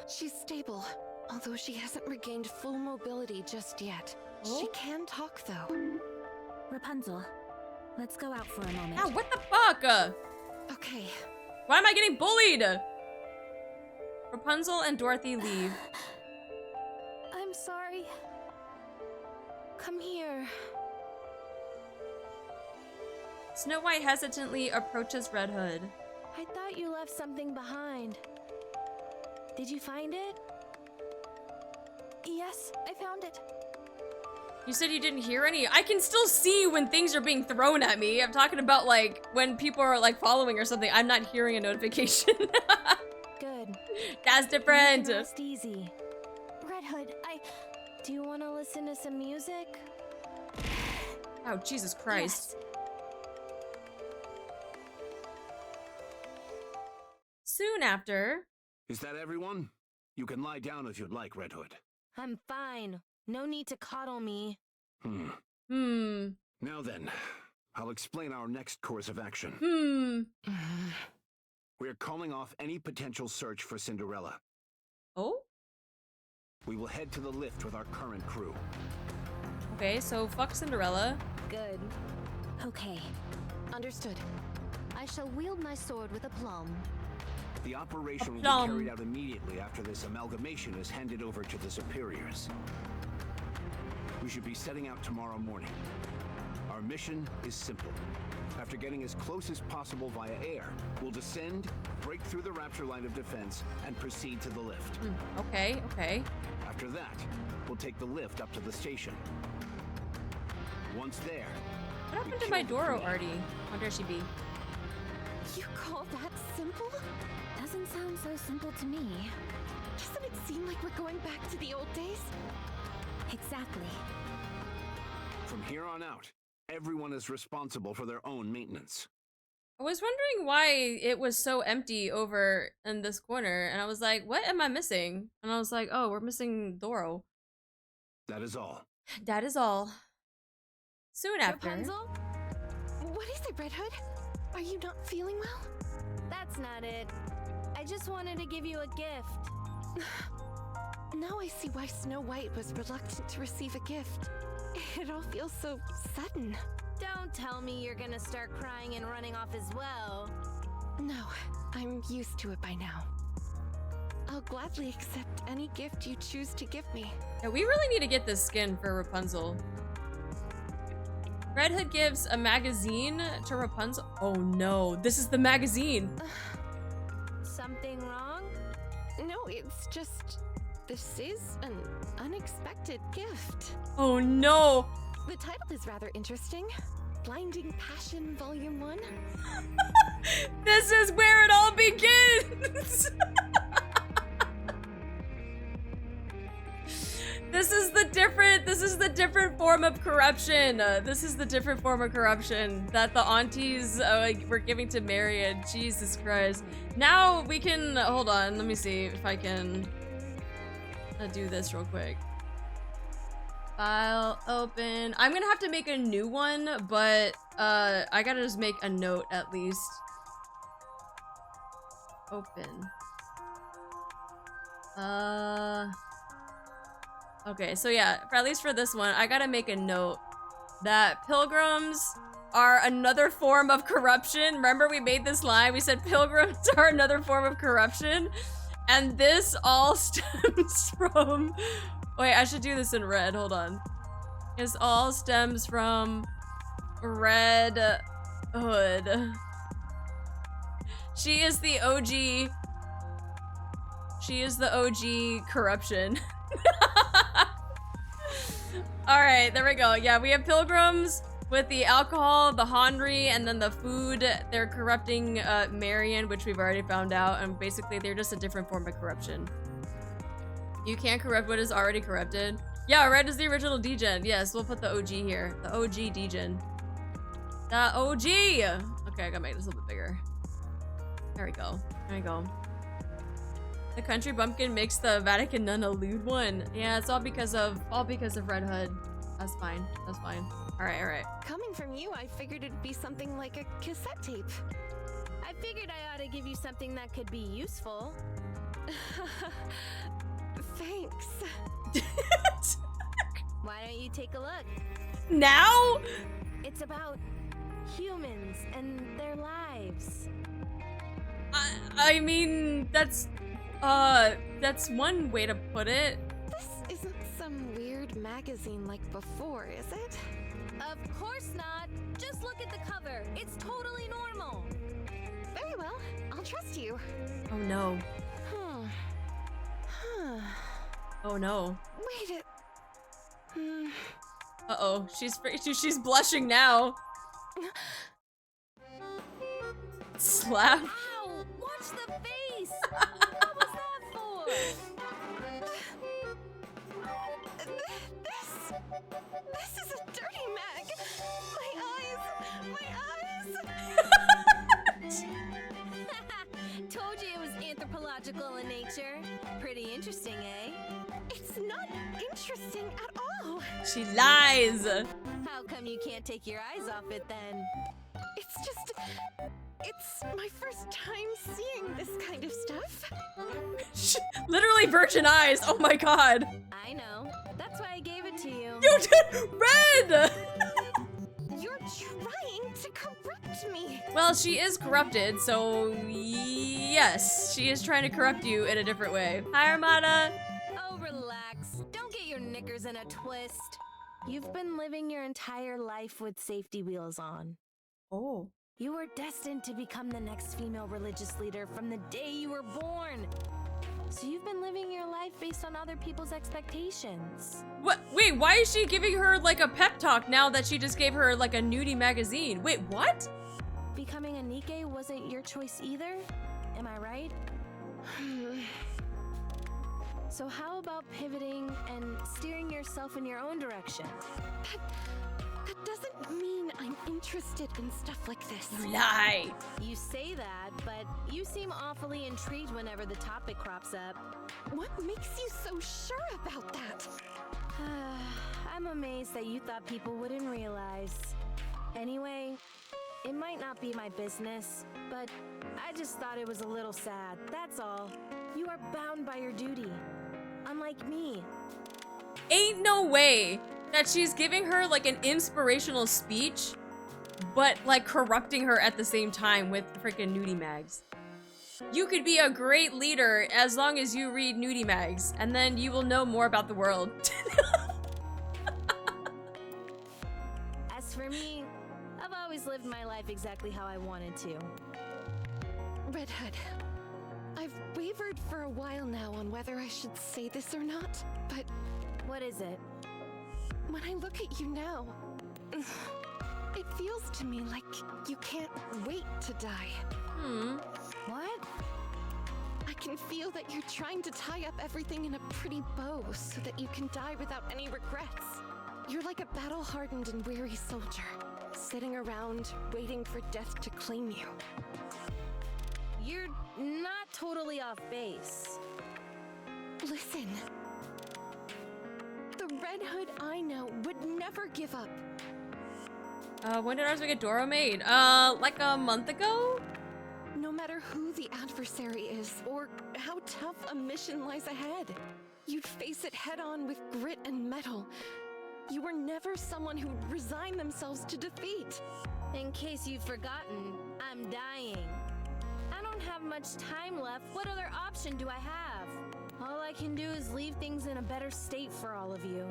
She's stable. Although she hasn't regained full mobility just yet. Oh? She can talk, though. Rapunzel, let's go out for a moment. Ah, what the fuck? Okay. Why am I getting bullied? Rapunzel and Dorothy leave. I'm sorry. Come here. Snow White hesitantly approaches Red Hood. I thought you left something behind. Did you find it? Yes, I found it. You said you didn't hear any? I can still see when things are being thrown at me. I'm talking about like when people are like following or something. I'm not hearing a notification. Good. That's different. Rest easy. Red Hood, do you want to listen to some music? Oh, Jesus Christ. Yes. Soon after. Is that everyone? You can lie down if you'd like, Red Hood. I'm fine. No need to coddle me. Now then, I'll explain our next course of action. We're calling off any potential search for Cinderella. Oh? We will head to the lift with our current crew. Okay, so fuck Cinderella. Good. Okay. Understood. I shall wield my sword with aplomb. The operation will be Aplomb. carried out immediately after this amalgamation is handed over to the superiors. We should be setting out tomorrow morning. Our mission is simple. After getting as close as possible via air, we'll descend, break through the Rapture line of defense, and proceed to the lift. Okay, okay. After that, we'll take the lift up to the station. Once there, What we happened to kill my the Doro crew. Artie? How dare she be? You call that simple? Doesn't sound so simple to me. Doesn't it seem like we're going back to the old days? Exactly. From here on out, everyone is responsible for their own maintenance. I was wondering why it was so empty over in this corner, and I was like, what am I missing? And I was like, oh, we're missing Doro. That is all. That is all. Soon after. Rapunzel? What is it, Red Hood? Are you not feeling well? That's not it. I just wanted to give you a gift. Now I see why Snow White was reluctant to receive a gift. It all feels so sudden. Don't tell me you're gonna start crying and running off as well. No, I'm used to it by now. I'll gladly accept any gift you choose to give me. Yeah, we really need to get this skin for Rapunzel. Red Hood gives a magazine to Rapunzel. Oh no, this is the magazine. Something wrong? No, it's just... This is an unexpected gift. Oh no. The title is rather interesting. Blinding Passion Volume 1. This is where it all begins. This is the different form of corruption. This is the different form of corruption that the aunties were giving to Marion. Jesus Christ. Now we can, hold on, let me see if I can do this real quick. File open. I'm gonna have to make a new one, but I gotta just make a note at least. Open. Okay, so yeah, at least for this one, I gotta make a note that pilgrims are another form of corruption. Remember we made this line? We said pilgrims are another form of corruption. And this all stems from... Wait, I should do this in red. Hold on. This all stems from Red Hood. She is the OG... She is the OG corruption. Alright, there we go. Yeah, we have pilgrims with the alcohol, the Henry, and then the food. They're corrupting Marion, which we've already found out, and basically they're just a different form of corruption. You can't corrupt what is already corrupted. Yeah, red is the original degen. Yes, we'll put the OG here. The OG degen. The OG! Okay, I gotta make this a little bit bigger. There we go. There we go. The country bumpkin makes the Vatican nun a lewd one. Yeah, it's all because of Red Hood. That's fine. That's fine. Alright, alright. Coming from you, I figured it'd be something like a cassette tape. I figured I ought to give you something that could be useful. Thanks. Why don't you take a look? Now? It's about humans and their lives. I mean, that's one way to put it. This isn't some weird magazine like before, is it? Of course not. Just look at the cover. It's totally normal. Very well. I'll trust you. Oh no. Oh no. Wait a... Uh-oh. She's blushing now. Slap. Ow! Watch the face! What was that for? This is a dirty mag. My eyes. Told you it was anthropological in nature. Pretty interesting, eh? It's not interesting at all. She lies. How come you can't take your eyes off it then? It's just... It's my first time seeing this kind of stuff. Literally virgin eyes. Oh my god. I know. That's why I gave it to you. You did red. You're trying to corrupt me. Well, she is corrupted, so yes, she is trying to corrupt you in a different way. Hi, Armada. Oh, relax. Don't get your knickers in a twist. You've been living your entire life with safety wheels on. Oh. You were destined to become the next female religious leader from the day you were born. So you've been living your life based on other people's expectations. What? Wait, why is she giving her like a pep talk now that she just gave her like a nudie magazine? Wait, what? Becoming a NIKKE wasn't your choice either? Am I right? So how about pivoting and steering yourself in your own direction? That doesn't mean I'm interested in stuff like this. You lie. You say that, but you seem awfully intrigued whenever the topic crops up. What makes you so sure about that? I'm amazed that you thought people wouldn't realize. Anyway, it might not be my business, but I just thought it was a little sad, that's all. You are bound by your duty. Unlike me. Ain't no way that she's giving her like an inspirational speech, but like corrupting her at the same time with freaking nudie mags. You could be a great leader as long as you read nudie mags, and then you will know more about the world. As for me, I've always lived my life exactly how I wanted to. Red Hood, I've wavered for a while now on whether I should say this or not, but... What is it? When I look at you now, it feels to me like you can't wait to die. What? I can feel that you're trying to tie up everything in a pretty bow so that you can die without any regrets. You're like a battle-hardened and weary soldier, sitting around waiting for death to claim you. You're not totally off base. Listen. The Red Hood I know would never give up. When did Armageddon made? Like a month ago? No matter who the adversary is, or how tough a mission lies ahead, you'd face it head-on with grit and mettle. You were never someone who'd resign themselves to defeat. In case you've forgotten, I'm dying. I don't have much time left. What other option do I have? All I can do is leave things in a better state for all of you.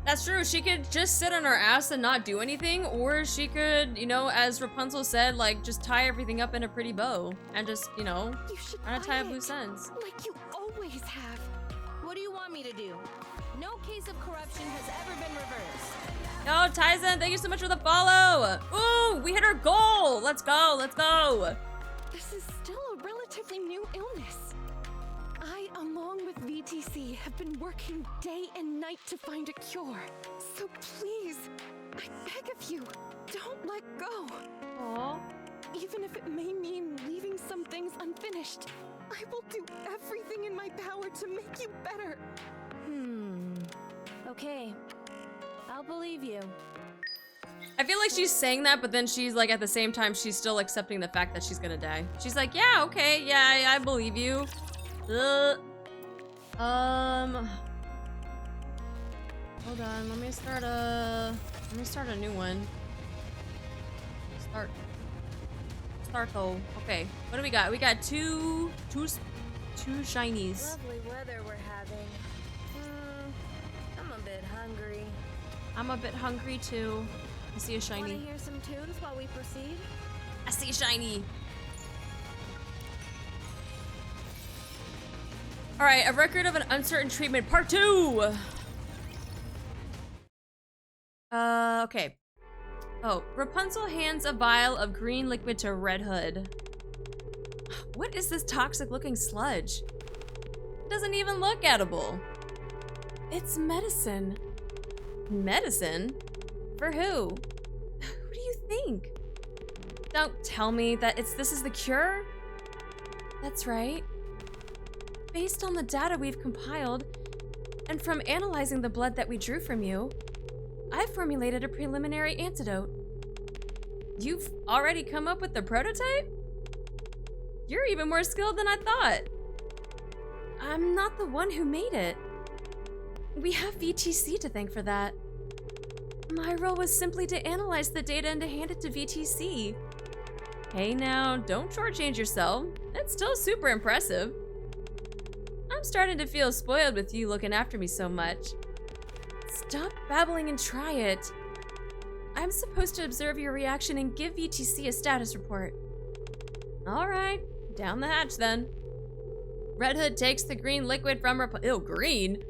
That's true. She could just sit on her ass and not do anything, or she could, you know, as Rapunzel said, like, just tie everything up in a pretty bow and just, you know, try to tie up loose ends. Like you always have. What do you want me to do? No case of corruption has ever been reversed. No, Tyson, thank you so much for the follow. Ooh, we hit our goal. Let's go. Let's go. This is still a relatively new illness. I, along with VTC, have been working day and night to find a cure. So please, I beg of you, don't let go. Aww. Even if it may mean leaving some things unfinished, I will do everything in my power to make you better. Okay. I'll believe you. I feel like she's saying that, but then she's like, at the same time, she's still accepting the fact that she's gonna die. She's like, yeah, okay, yeah, I believe you. Hold on, let me start a new one. Start though. Okay, what do we got? We got two shinies. Lovely weather we're having. I'm a bit hungry. I'm a bit hungry too. I see a shiny. Want to hear some tunes while we proceed? I see a shiny. All right, a record of an uncertain treatment, part 2. Okay. Oh, Rapunzel hands a vial of green liquid to Red Hood. What is this toxic looking sludge? It doesn't even look edible. It's medicine. Medicine? For who? Who do you think? Don't tell me that this is the cure? That's right. Based on the data we've compiled, and from analyzing the blood that we drew from you, I've formulated a preliminary antidote. You've already come up with the prototype? You're even more skilled than I thought. I'm not the one who made it. We have VTC to thank for that. My role was simply to analyze the data and to hand it to VTC. Hey now, don't shortchange yourself. It's still super impressive. I'm starting to feel spoiled with you looking after me so much. Stop babbling and try it. I'm supposed to observe your reaction and give VTC a status report. All right, down the hatch then. Red Hood takes the green liquid from her. Ew, green?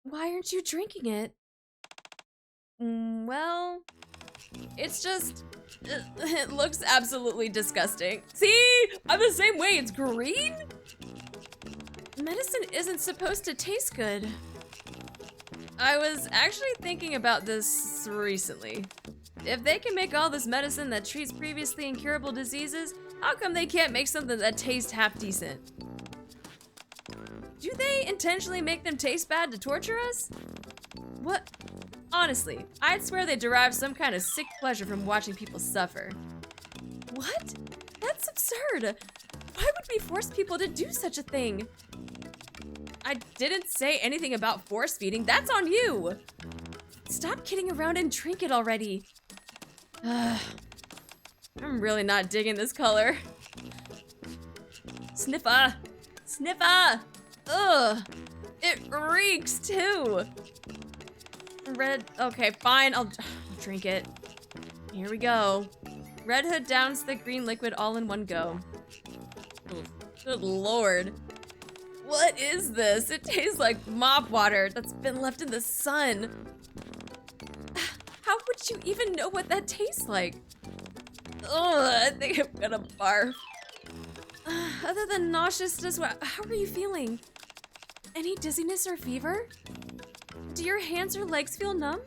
Why aren't you drinking it? Well, it's just, it looks absolutely disgusting. See, I'm the same way, it's green? Medicine isn't supposed to taste good. I was actually thinking about this recently. If they can make all this medicine that treats previously incurable diseases, how come they can't make something that tastes half decent? Do they intentionally make them taste bad to torture us? What? Honestly, I'd swear they derive some kind of sick pleasure from watching people suffer. What? That's absurd. Why would we force people to do such a thing? I didn't say anything about force feeding. That's on you. Stop kidding around and drink it already. I'm really not digging this color. Sniffa. Sniffa. Ugh. It reeks too. Red, okay, fine, I'll drink it. Here we go. Red Hood downs the green liquid all in one go. Ugh, good lord. What is this? It tastes like mop water that's been left in the sun. How would you even know what that tastes like? Ugh, I think I'm gonna barf. Other than nauseousness, how are you feeling? Any dizziness or fever? Do your hands or legs feel numb?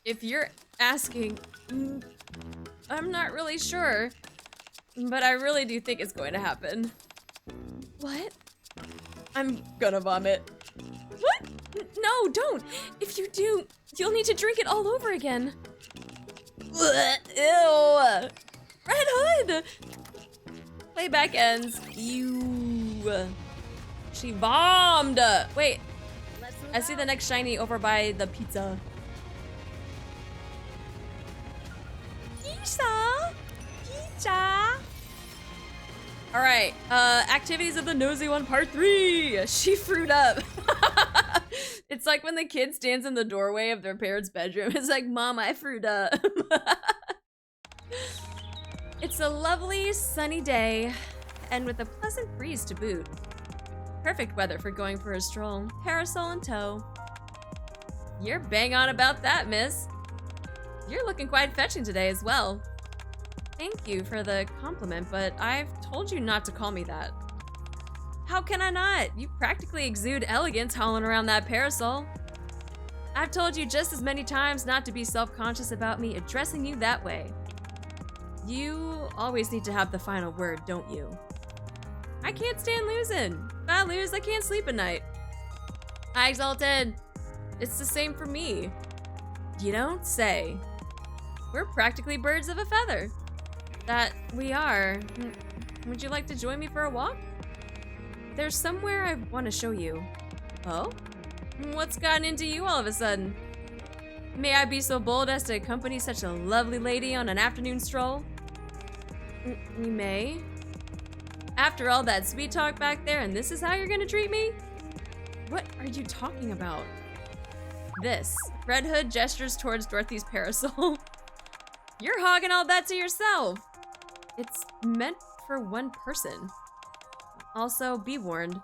If you're asking, I'm not really sure, but I really do think it's going to happen. What? I'm gonna vomit. What? No, don't. If you do, you'll need to drink it all over again. Ew. Red Hood! Playback ends. Ew. She bombed. Wait. I see the next shiny over by the pizza. Pizza? Pizza? Alright, activities of the nosy one, part 3. She fruit up. It's like when the kid stands in the doorway of their parents' bedroom. It's like, Mom, I fruit up. It's a lovely sunny day, and with a pleasant breeze to boot. Perfect weather for going for a stroll, parasol in tow. You're bang on about that, miss. You're looking quite fetching today as well. Thank you for the compliment, but I've told you not to call me that. How can I not? You practically exude elegance hauling around that parasol. I've told you just as many times not to be self-conscious about me addressing you that way. You always need to have the final word, don't you? I can't stand losing. If I lose, I can't sleep at night. Hi, Exalted. It's the same for me. You don't say. We're practically birds of a feather. That we are. Would you like to join me for a walk? There's somewhere I want to show you. Oh? What's gotten into you all of a sudden? May I be so bold as to accompany such a lovely lady on an afternoon stroll? You may. After all that sweet talk back there, and this is how you're gonna treat me? What are you talking about? This. Red Hood gestures towards Dorothy's parasol. You're hogging all that to yourself. It's meant for one person. Also, be warned.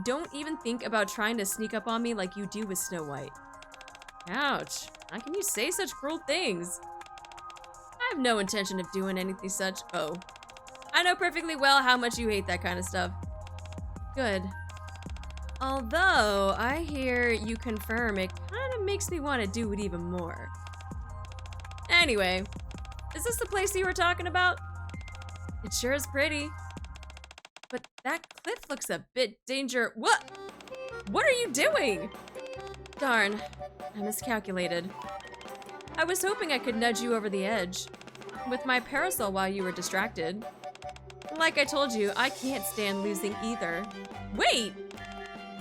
Don't even think about trying to sneak up on me like you do with Snow White. Ouch. How can you say such cruel things? I have no intention of doing anything such. Oh. I know perfectly well how much you hate that kind of stuff. Good. Although, I hear you confirm it kind of makes me want to do it even more. Anyway, is this the place you were talking about? It sure is pretty. But that cliff looks a bit What? What are you doing? Darn, I miscalculated. I was hoping I could nudge you over the edge with my parasol while you were distracted. Like I told you, I can't stand losing either. Wait!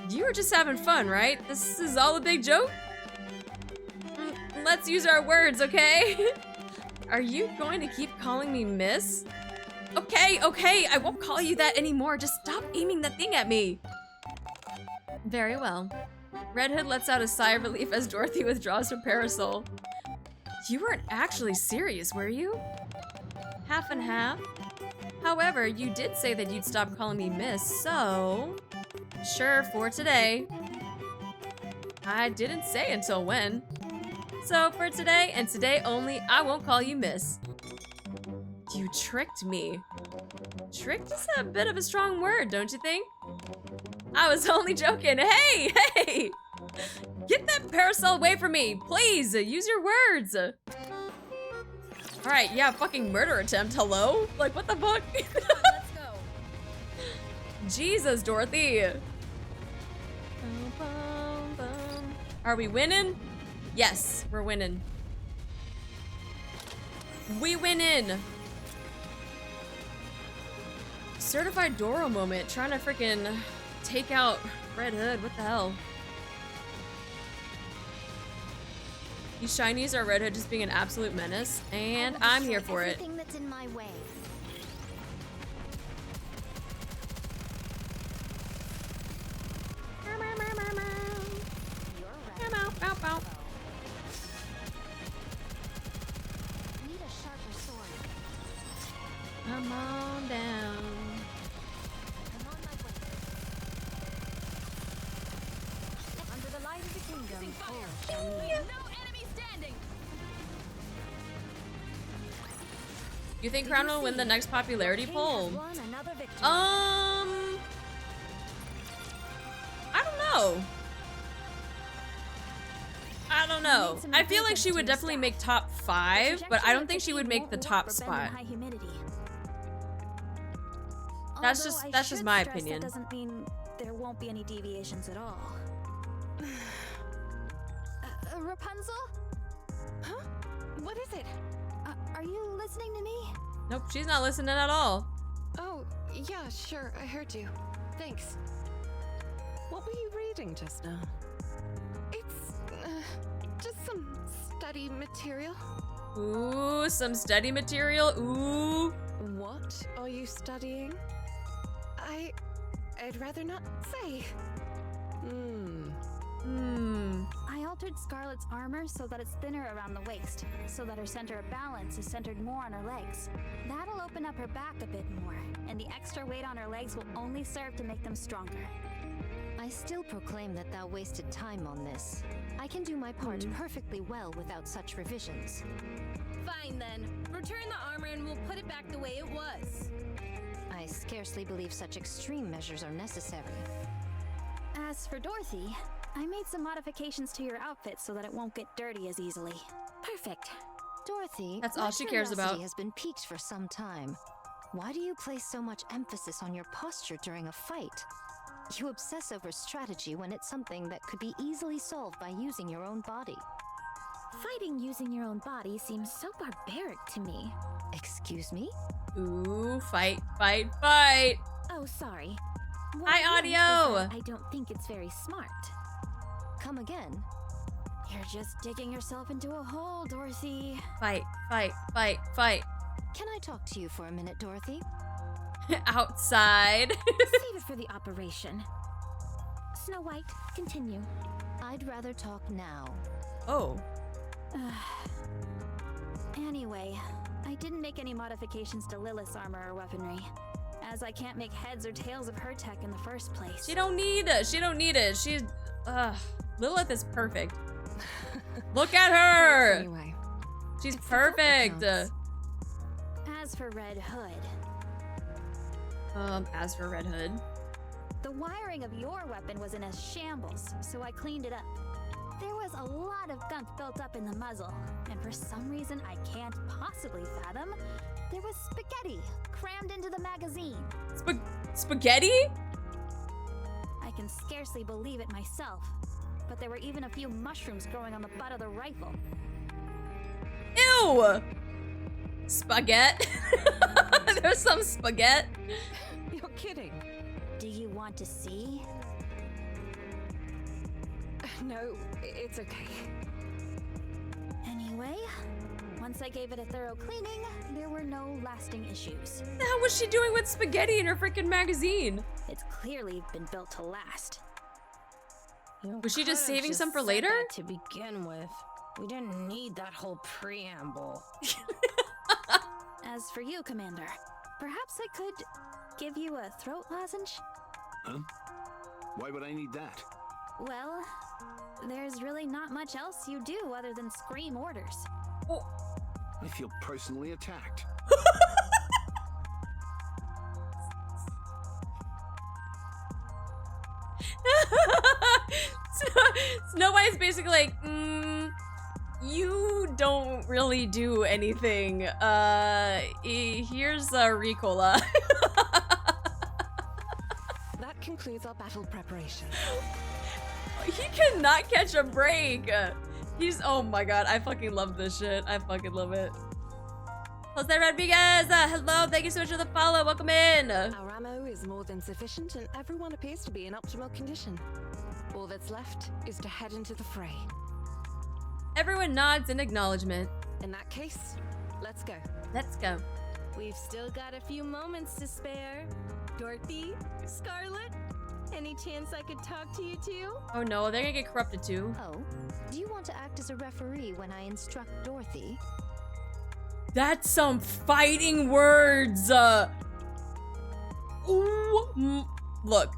You were just having fun, right? This is all a big joke? Let's use our words, okay? Are you going to keep calling me miss? Okay, I won't call you that anymore. Just stop aiming that thing at me. Very well. Red Hood lets out a sigh of relief as Dorothy withdraws her parasol. You weren't actually serious, were you? Half and half. However, you did say that you'd stop calling me miss, so... Sure, for today. I didn't say until when. So for today, and today only, I won't call you miss. You tricked me. Tricked is a bit of a strong word, don't you think? I was only joking. Hey! Get that parasol away from me, please! Use your words! Alright, yeah, fucking murder attempt, hello? Like, what the fuck? Let's go. Jesus, Dorothy. Are we winning? Yes, we're winning. We winning! Certified Doro moment, trying to freaking take out Red Hood, what the hell? These shinies are Red Hood just being an absolute menace, and I'm here for it. Everything that's in my way. Need a sharper sword. Come on down. I'm on my way. Under the light of the kingdom. No enemy standing. You think Crown will win the next popularity poll? I don't know. I don't know. I feel like she would definitely make top 5, but I don't think she would make the top spot. That's just my opinion. That doesn't mean there won't be any deviations at all. Rapunzel? Huh? What is it? Are you listening to me? Nope, she's not listening at all. Oh, yeah, sure, I heard you. Thanks. What were you reading just now? It's, just some study material. Ooh, some study material. Ooh. What are you studying? I'd rather not say. I altered Scarlet's armor so that it's thinner around the waist, so that her center of balance is centered more on her legs. That'll open up her back a bit more, and the extra weight on her legs will only serve to make them stronger. I still proclaim that thou wasted time on this. I can do my part perfectly well without such revisions. Fine then. Return the armor and we'll put it back the way it was. I scarcely believe such extreme measures are necessary. As for Dorothy, I made some modifications to your outfit so that it won't get dirty as easily. Perfect. Dorothy, That's my all she cares about. curiosity has been piqued for some time. Why do you place so much emphasis on your posture during a fight? You obsess over strategy when it's something that could be easily solved by using your own body. Fighting using your own body seems so barbaric to me. Excuse me? Ooh, fight, fight, fight. Oh, sorry. Hi, I meant was audio. that I don't think it's very smart. Come again. You're just digging yourself into a hole, Dorothy. Fight, fight, fight, fight. Can I talk to you for a minute, Dorothy? Outside. Save it for the operation. Snow White, continue. I'd rather talk now. Oh. Anyway, I didn't make any modifications to Lilith's armor or weaponry, as I can't make heads or tails of her tech in the first place. She don't need it. She don't need it. She's, Lilith is perfect. Look at her. Anyway, She's it's the thought that perfect. counts. As for Red Hood, As for Red Hood. the wiring of your weapon was in a shambles, so I cleaned it up. There was a lot of gunk built up in the muzzle, and for some reason I can't possibly fathom, there was spaghetti crammed into the magazine. Spaghetti? I can scarcely believe it myself, but there were even a few mushrooms growing on the butt of the rifle. Ew! Spaghetti. There's some spaghetti. You're kidding. Do you want to see? No, it's okay. Anyway, once I gave it a thorough cleaning, there were no lasting issues. What the hell was she doing with spaghetti in her freaking magazine? It's clearly been built to last. Was she just Could've saving some for said later? that to begin with. We didn't need that whole preamble. As for you, Commander, perhaps I could give you a throat lozenge? Huh? Why would I need that? Well, there's really not much else you do other than scream orders. Oh. I feel personally attacked. Snow White's basically like, you don't really do anything. Here's a Ricola. That concludes our battle preparation. He cannot catch a break. He's, oh my god, I fucking love this shit. I fucking love it. Jose Rodriguez, hello, thank you so much for the follow. Welcome in. Our ammo is more than sufficient and everyone appears to be in optimal condition. All that's left is to head into the fray. Everyone nods in acknowledgement. In that case, let's go. Let's go. We've still got a few moments to spare. Dorothy, Scarlet, any chance I could talk to you two? Oh no, they're gonna get corrupted too. Oh, do you want to act as a referee when I instruct Dorothy? That's some fighting words. Ooh, look,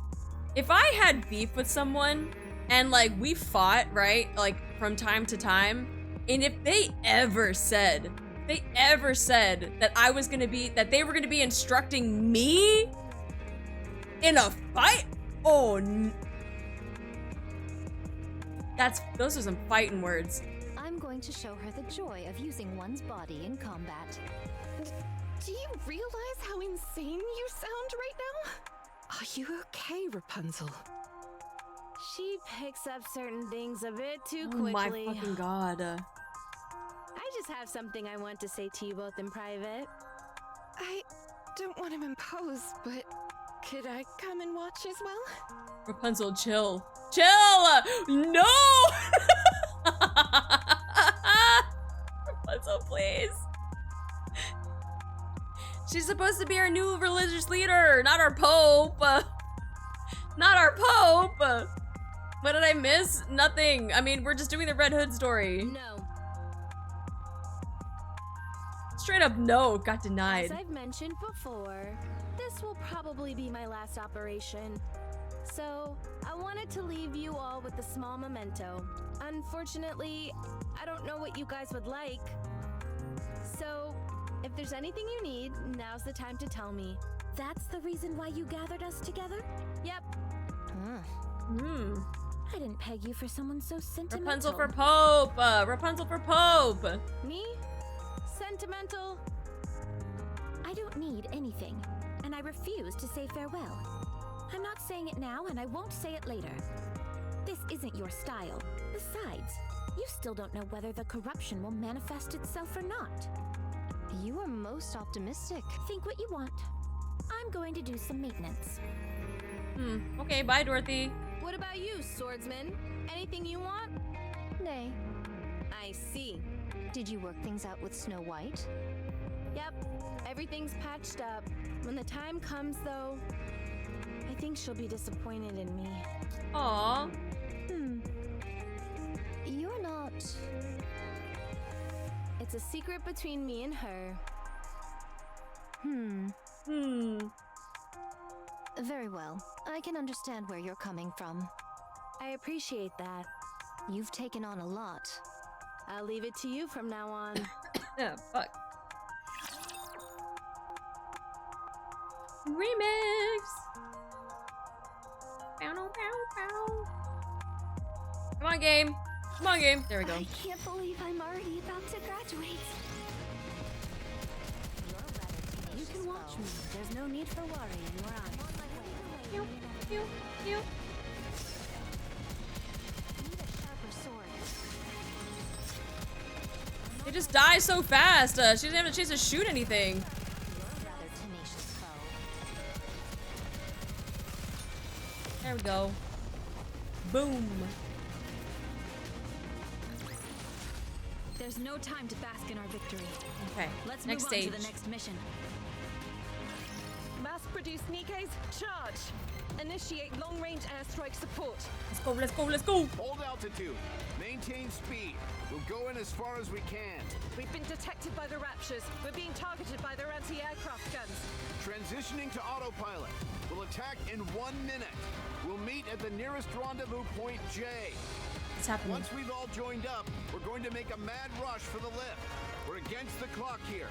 if I had beef with someone and like we fought, right, like from time to time, and if they ever said that I was gonna be, that they were gonna be instructing me in a fight, those are some fighting words. I'm going to show her the joy of using one's body in combat. Do you realize how insane you sound right now? Are you okay, Rapunzel? She picks up certain things a bit too Oh quickly. my fucking god. I just have something I want to say to you both in private. I don't want to impose, but could I come and watch as well? Rapunzel, chill. Chill! No! Rapunzel, please. She's supposed to be our new religious leader, not our pope. Not our pope. What did I miss? Nothing. I mean, we're just doing the Red Hood story. No. Straight up no, got As denied. I've mentioned before, this will probably be my last operation. So, I wanted to leave you all with a small memento. Unfortunately, I don't know what you guys would like. So, if there's anything you need, now's the time to tell me. That's the reason why you gathered us together? Yep. I didn't peg you for someone so sentimental. Rapunzel for Pope. Rapunzel for Pope. Me? Sentimental? I don't need anything, and I refuse to say farewell. I'm not saying it now, and I won't say it later. This isn't your style. Besides, you still don't know whether the corruption will manifest itself or not. You are most optimistic. Think what you want. I'm going to do some maintenance. Okay, bye, Dorothy. What about you, swordsman? Anything you want? Nay. I see. Did you work things out with Snow White? Yep, everything's patched up. When the time comes, though, I think she'll be disappointed in me. Aw. You're not... It's a secret between me and her. Very well. I can understand where you're coming from. I appreciate that. You've taken on a lot. I'll leave it to you from now on. Yeah, fuck. Remix! Bow, bow, bow. Come on, game. Come on, game. There we go. I can't believe I'm already about to graduate. You can watch me. There's no need for worry. You're on. Pew, pew, pew. Need a sharper sword. They just die so fast. She doesn't have a chance to shoot anything. You're a rather tenacious foe. There we go. Boom. There's no time to bask in our victory. Okay. Let's next move on stage. to the next mission. Mass-produced NIKKEs, charge! Initiate long-range airstrike support. Let's go. Let's go. Let's go. Hold altitude. Maintain speed. We'll go in as far as we can. We've been detected by the Raptures. We're being targeted by their anti-aircraft guns. Transitioning to autopilot. We'll attack in 1 minute. We'll meet at the nearest rendezvous point J. What's happening? Once we've all joined up, we're going to make a mad rush for the lift. We're against the clock here.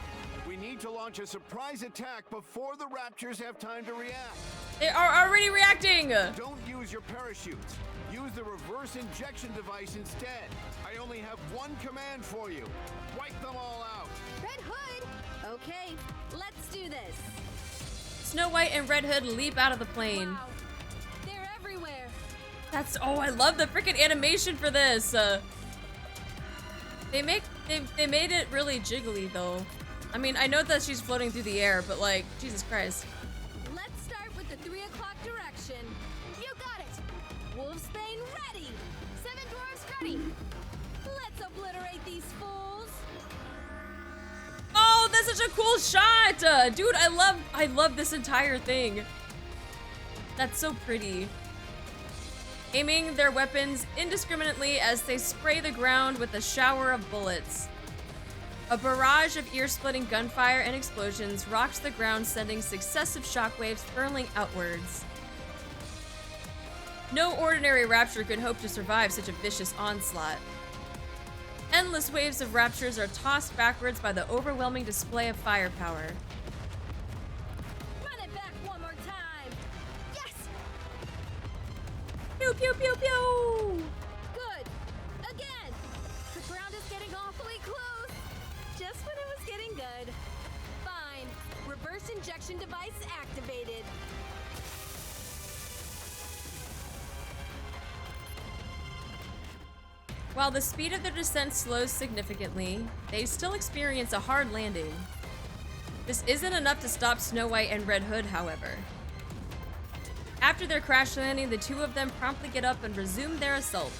We need to launch a surprise attack before the Raptures have time to react. They are already reacting. Don't use your parachutes. Use the reverse injection device instead. I only have one command for you. Wipe them all out. Red Hood! Okay, let's do this. Snow White and Red Hood leap out of the plane. Wow, they're everywhere. That's I love the freaking animation for this. They made it really jiggly though. I mean, I know that she's floating through the air, but like, Jesus Christ. Let's start with the 3 o'clock direction. You got it. Wolfsbane ready. 7 dwarves ready. Let's obliterate these fools. Oh, that's such a cool shot, dude. I love this entire thing. That's so pretty. Aiming their weapons indiscriminately as they spray the ground with a shower of bullets. A barrage of ear-splitting gunfire and explosions rocks the ground, sending successive shockwaves hurling outwards. No ordinary Rapture could hope to survive such a vicious onslaught. Endless waves of Raptures are tossed backwards by the overwhelming display of firepower. Run it back one more time. Yes! Pew pew pew pew! Good. Again. The ground is getting awfully close. Just when it was getting good. Fine. Reverse injection device activated. While the speed of their descent slows significantly, they still experience a hard landing. This isn't enough to stop Snow White and Red Hood, however. After their crash landing, the two of them promptly get up and resume their assault.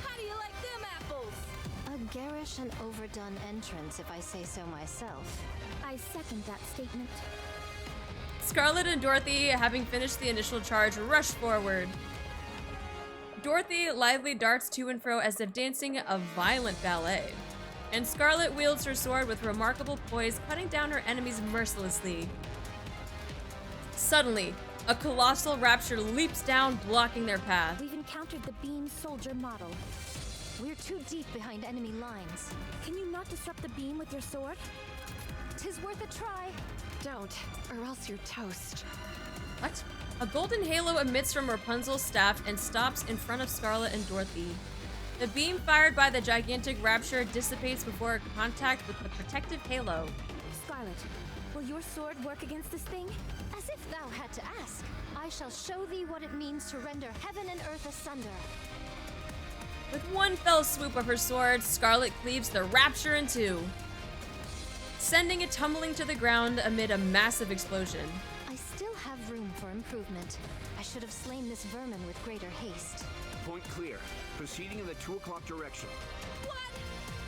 How do you like them apples? A garish and overdone entrance, if I say so myself. I second that statement. Scarlet and Dorothy, having finished the initial charge, rush forward. Dorothy lively darts to and fro as if dancing a violent ballet. And Scarlet wields her sword with remarkable poise, cutting down her enemies mercilessly. Suddenly, a colossal Rapture leaps down, blocking their path. We've encountered the beam soldier model. We're too deep behind enemy lines. Can you not disrupt the beam with your sword? 'Tis worth a try. Don't, or else you're toast. What? A golden halo emits from Rapunzel's staff and stops in front of Scarlet and Dorothy. The beam fired by the gigantic Rapture dissipates before contact with the protective halo. Scarlet, will your sword work against this thing? As if thou had to ask. I shall show thee what it means to render heaven and earth asunder. With one fell swoop of her sword, Scarlet cleaves the Rapture in two. sending it tumbling to the ground amid a massive explosion. I still have room for improvement. I should have slain this vermin with greater haste. Point clear. Proceeding in the 2 o'clock direction. What?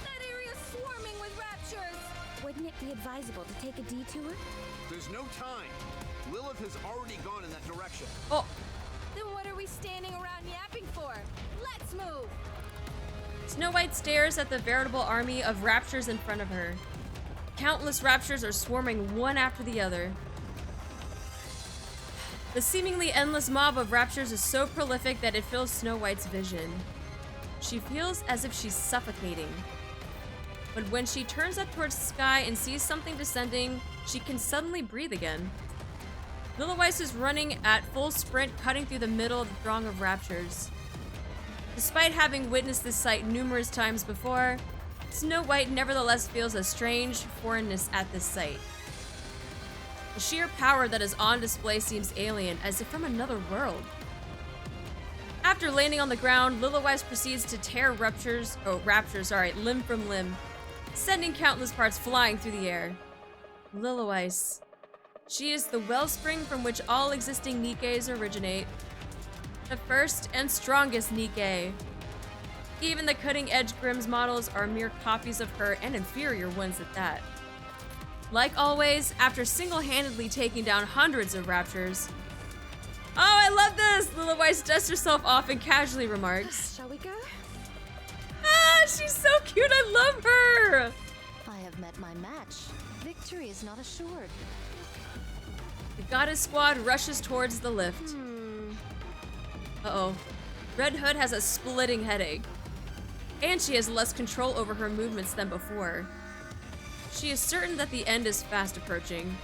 That area's swarming with raptures! Wouldn't it be advisable to take a detour? There's no time. Lilith has already gone in that direction. Oh, Then what are we standing around yapping for? Let's move! Snow White stares at the veritable army of raptures in front of her. Countless raptures are swarming one after the other. The seemingly endless mob of raptures is so prolific that it fills Snow White's vision. She feels as if she's suffocating. But when she turns up towards the sky and sees something descending, she can suddenly breathe again. Lilyweiss is running at full sprint, cutting through the middle of the throng of raptures. Despite having witnessed this sight numerous times before, Snow White nevertheless feels a strange foreignness at this sight. The sheer power that is on display seems alien, as if from another world. After landing on the ground, Lilyweiss proceeds to tear raptures limb from limb, sending countless parts flying through the air. Lilyweiss. She is the wellspring from which all existing NIKKEs originate. The first and strongest NIKKE. Even the cutting-edge Grimm's models are mere copies of her, and inferior ones at that. Like always, after single-handedly taking down hundreds of raptures. Oh, I love this! Lilyweiss dusts herself off and casually remarks. Shall we go? Ah, she's so cute, I love her! I have met my match. Victory is not assured. The Goddess Squad rushes towards the lift. Uh-oh. Red Hood has a splitting headache. And she has less control over her movements than before. She is certain that the end is fast approaching.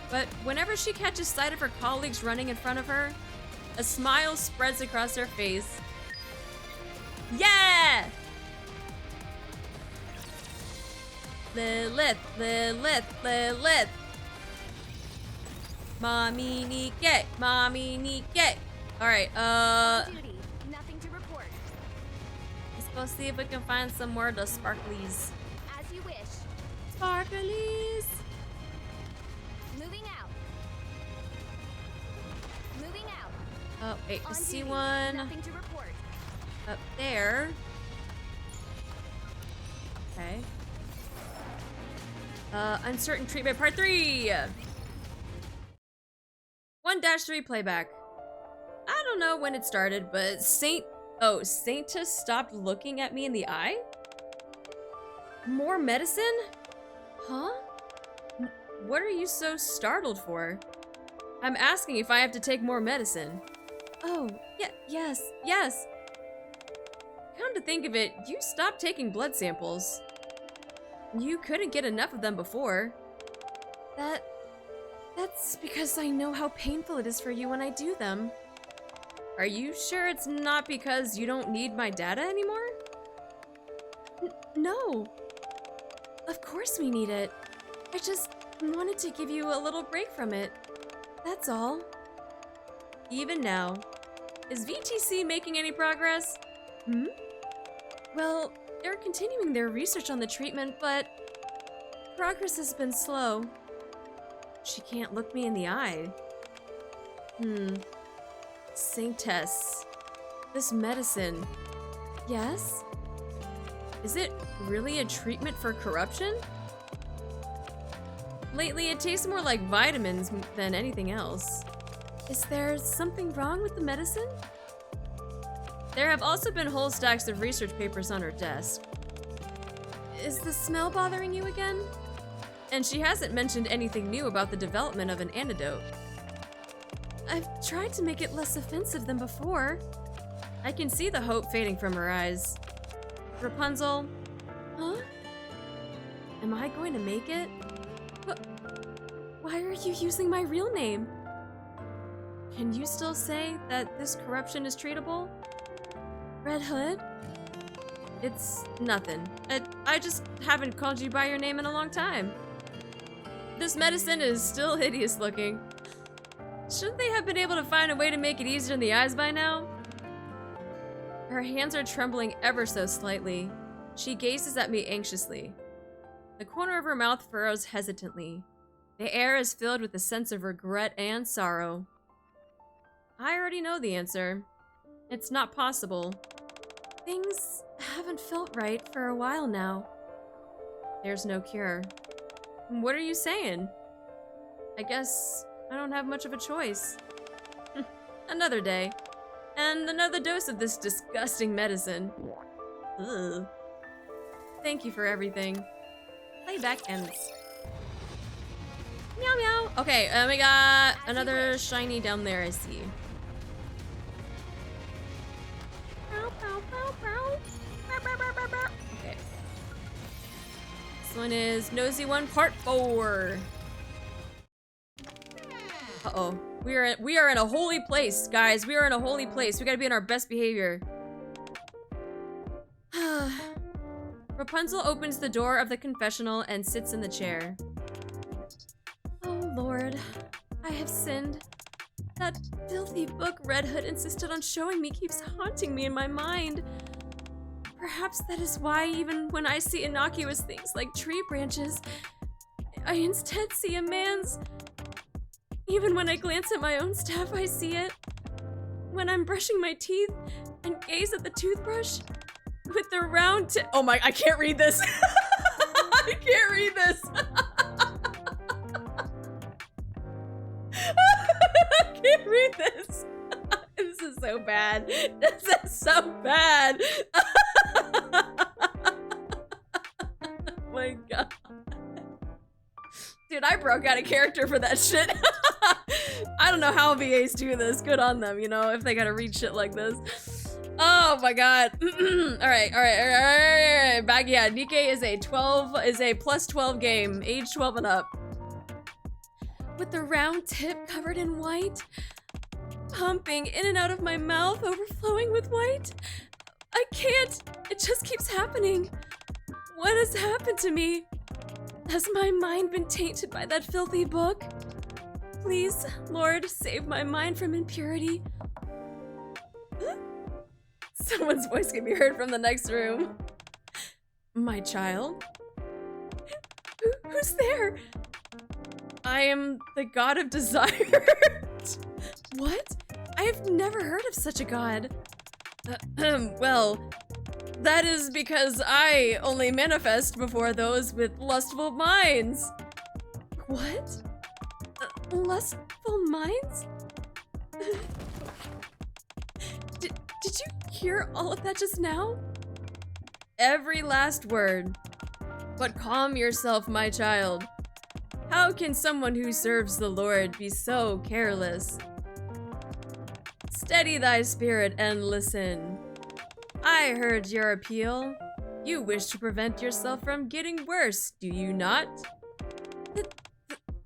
But whenever she catches sight of her colleagues running in front of her, a smile spreads across her face. Yeah! Lilith, Lilith, Lilith. Mommy NIKKE, Mommy NIKKE. Alright, Duty. Nothing to report. let's go see if we can find some more of the sparklies. As you wish. Sparklies! Moving out. Moving out. Oh, wait, I On see duty. one Nothing to report. up there. Okay. Uncertain treatment part 3! 1-3 playback. I don't know when it started, but Saintus stopped looking at me in the eye? More medicine? Huh? What are you so startled for? I'm asking if I have to take more medicine. Oh, yeah, yes. Come to think of it, you stopped taking blood samples. You couldn't get enough of them before. That's because I know how painful it is for you when I do them. Are you sure it's not because you don't need my data anymore? No. Of course we need it. I just wanted to give you a little break from it. That's all. Even now. Is VTC making any progress? Well, they're continuing their research on the treatment, but progress has been slow. She can't look me in the eye. Saintess. This medicine. Yes? Is it really a treatment for corruption? Lately, it tastes more like vitamins than anything else. Is there something wrong with the medicine? There have also been whole stacks of research papers on her desk. Is the smell bothering you again? And she hasn't mentioned anything new about the development of an antidote. I've tried to make it less offensive than before. I can see the hope fading from her eyes. Rapunzel? Huh? Am I going to make it? Why are you using my real name? Can you still say that this corruption is treatable? Red Hood? It's nothing. I just haven't called you by your name in a long time. This medicine is still hideous looking. Shouldn't they have been able to find a way to make it easier in the eyes by now? Her hands are trembling ever so slightly. She gazes at me anxiously. The corner of her mouth furrows hesitantly. The air is filled with a sense of regret and sorrow. I already know the answer. It's not possible. Things haven't felt right for a while now. There's no cure. What are you saying? I guess I don't have much of a choice. Another day. And another dose of this disgusting medicine. Ugh. Thank you for everything. Playback ends. Meow meow. Okay, we got another shiny down there, I see. Okay. This one is Nosy One Part 4. Uh-oh. We are in a holy place, guys. We are in a holy place. We gotta be in our best behavior. Rapunzel opens the door of the confessional and sits in the chair. Oh, Lord. I have sinned. That filthy book Red Hood insisted on showing me keeps haunting me in my mind. Perhaps that is why even when I see innocuous things like tree branches, I instead see a man's. Even when I glance at my own staff, I see it. When I'm brushing my teeth and gaze at the toothbrush with the round tip. Oh my, I can't read this. I can't read this. I can't read this. This is so bad. This is so bad. Oh my god. Dude, I broke out of character for that shit. I don't know how VAs do this. Good on them, you know, if they gotta read shit like this. Oh my god. All right. Back, yeah, NIKKE is a plus 12 game, age 12 and up. With the round tip covered in white, pumping in and out of my mouth, overflowing with white. I can't. It just keeps happening. What has happened to me? Has my mind been tainted by that filthy book? Please, Lord, save my mind from impurity. Someone's voice can be heard from the next room. My child? Who's there? I am the god of desire. What? I have never heard of such a god. Well, that is because I only manifest before those with lustful minds. What? Lustful minds? Did you hear all of that just now? Every last word. But calm yourself, my child. How can someone who serves the Lord be so careless? Steady thy spirit and listen. I heard your appeal. You wish to prevent yourself from getting worse, do you not?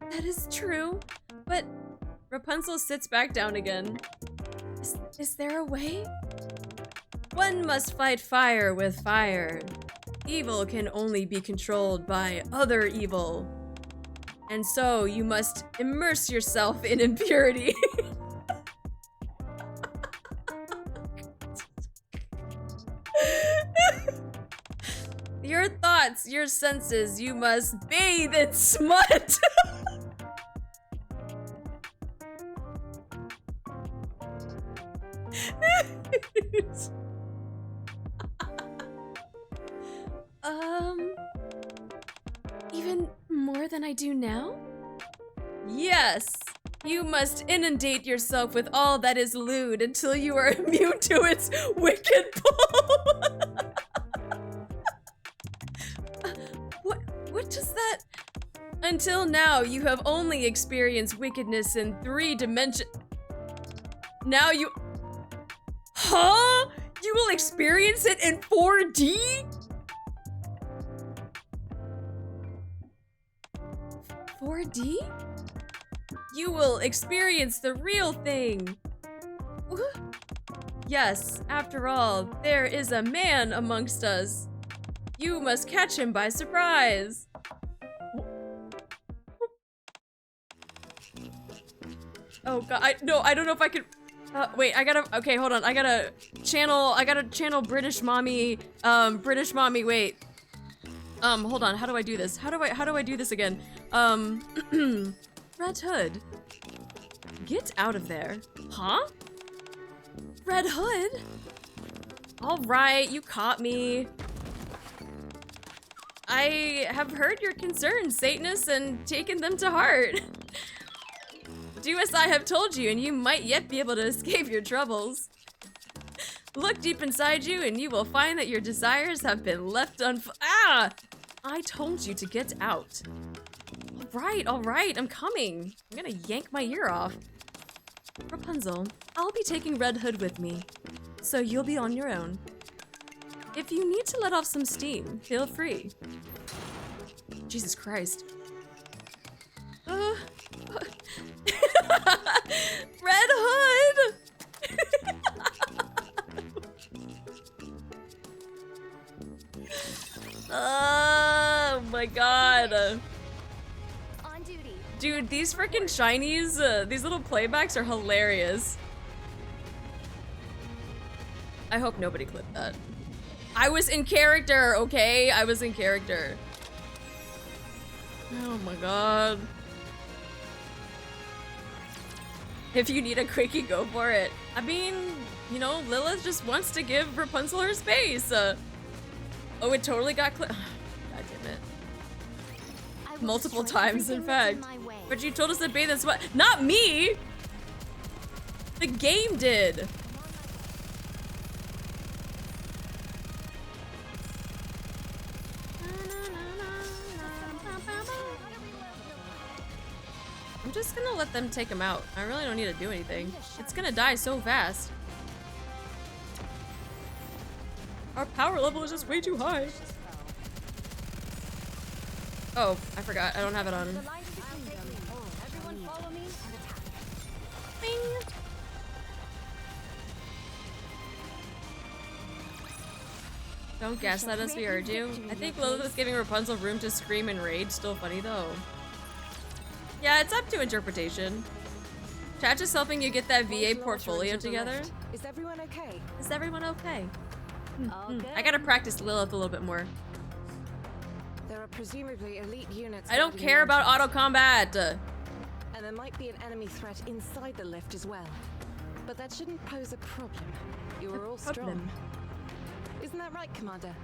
That is true, but Rapunzel sits back down again. Is there a way? One must fight fire with fire. Evil can only be controlled by other evil. And so you must immerse yourself in impurity. Your thoughts, your senses, you must bathe in smut. Even more than I do now? Yes, you must inundate yourself with all that is lewd until you are immune to its wicked pull. What does that? Until now, you have only experienced wickedness in 3 dimensions. Now you... Huh? You will experience it in 4D? 4D? You will experience the real thing. Yes, after all, there is a man amongst us. You must catch him by surprise. Oh god, I don't know if I could. Wait, okay, hold on. I gotta channel British mommy, wait. Hold on. How do I do this? How do I do this again? Red Hood. Get out of there. Huh? Red Hood? All right, you caught me. I have heard your concerns, Satanists, and taken them to heart. Do as I have told you, and you might yet be able to escape your troubles. Look deep inside you, and you will find that your desires have been left Ah! I told you to get out. All right, I'm coming. I'm gonna yank my ear off. Rapunzel, I'll be taking Red Hood with me, so you'll be on your own. If you need to let off some steam, feel free. Jesus Christ. Red Hood! Oh my god. On duty. Dude, these freaking shinies, these little playbacks are hilarious. I hope nobody clipped that. I was in character, okay? I was in character. Oh my god. If you need a quickie, go for it. I mean, you know, Lilith just wants to give Rapunzel her space. Oh, it totally got clipped. God damn it. Multiple times, in fact. But you told us to bathe in sweat. Not me! The game did. I'm just gonna let them take him out. I really don't need to do anything. It's gonna die so fast. Our power level is just way too high. Oh, I forgot. I don't have it on. Everyone follow me. Bing. Don't gaslight us, we heard you. I think Lilith is giving Rapunzel room to scream and rage. Still funny though. Yeah, it's up to interpretation. Chat just helping you get that VA portfolio together. Is everyone okay? Is everyone okay? All good. I gotta practice Lilith a little bit more. There are presumably elite units. I don't guarding care the about entrance. auto combat. And there might be an enemy threat inside the lift as well. But that shouldn't pose a problem. You are all strong. Isn't that right, Commander?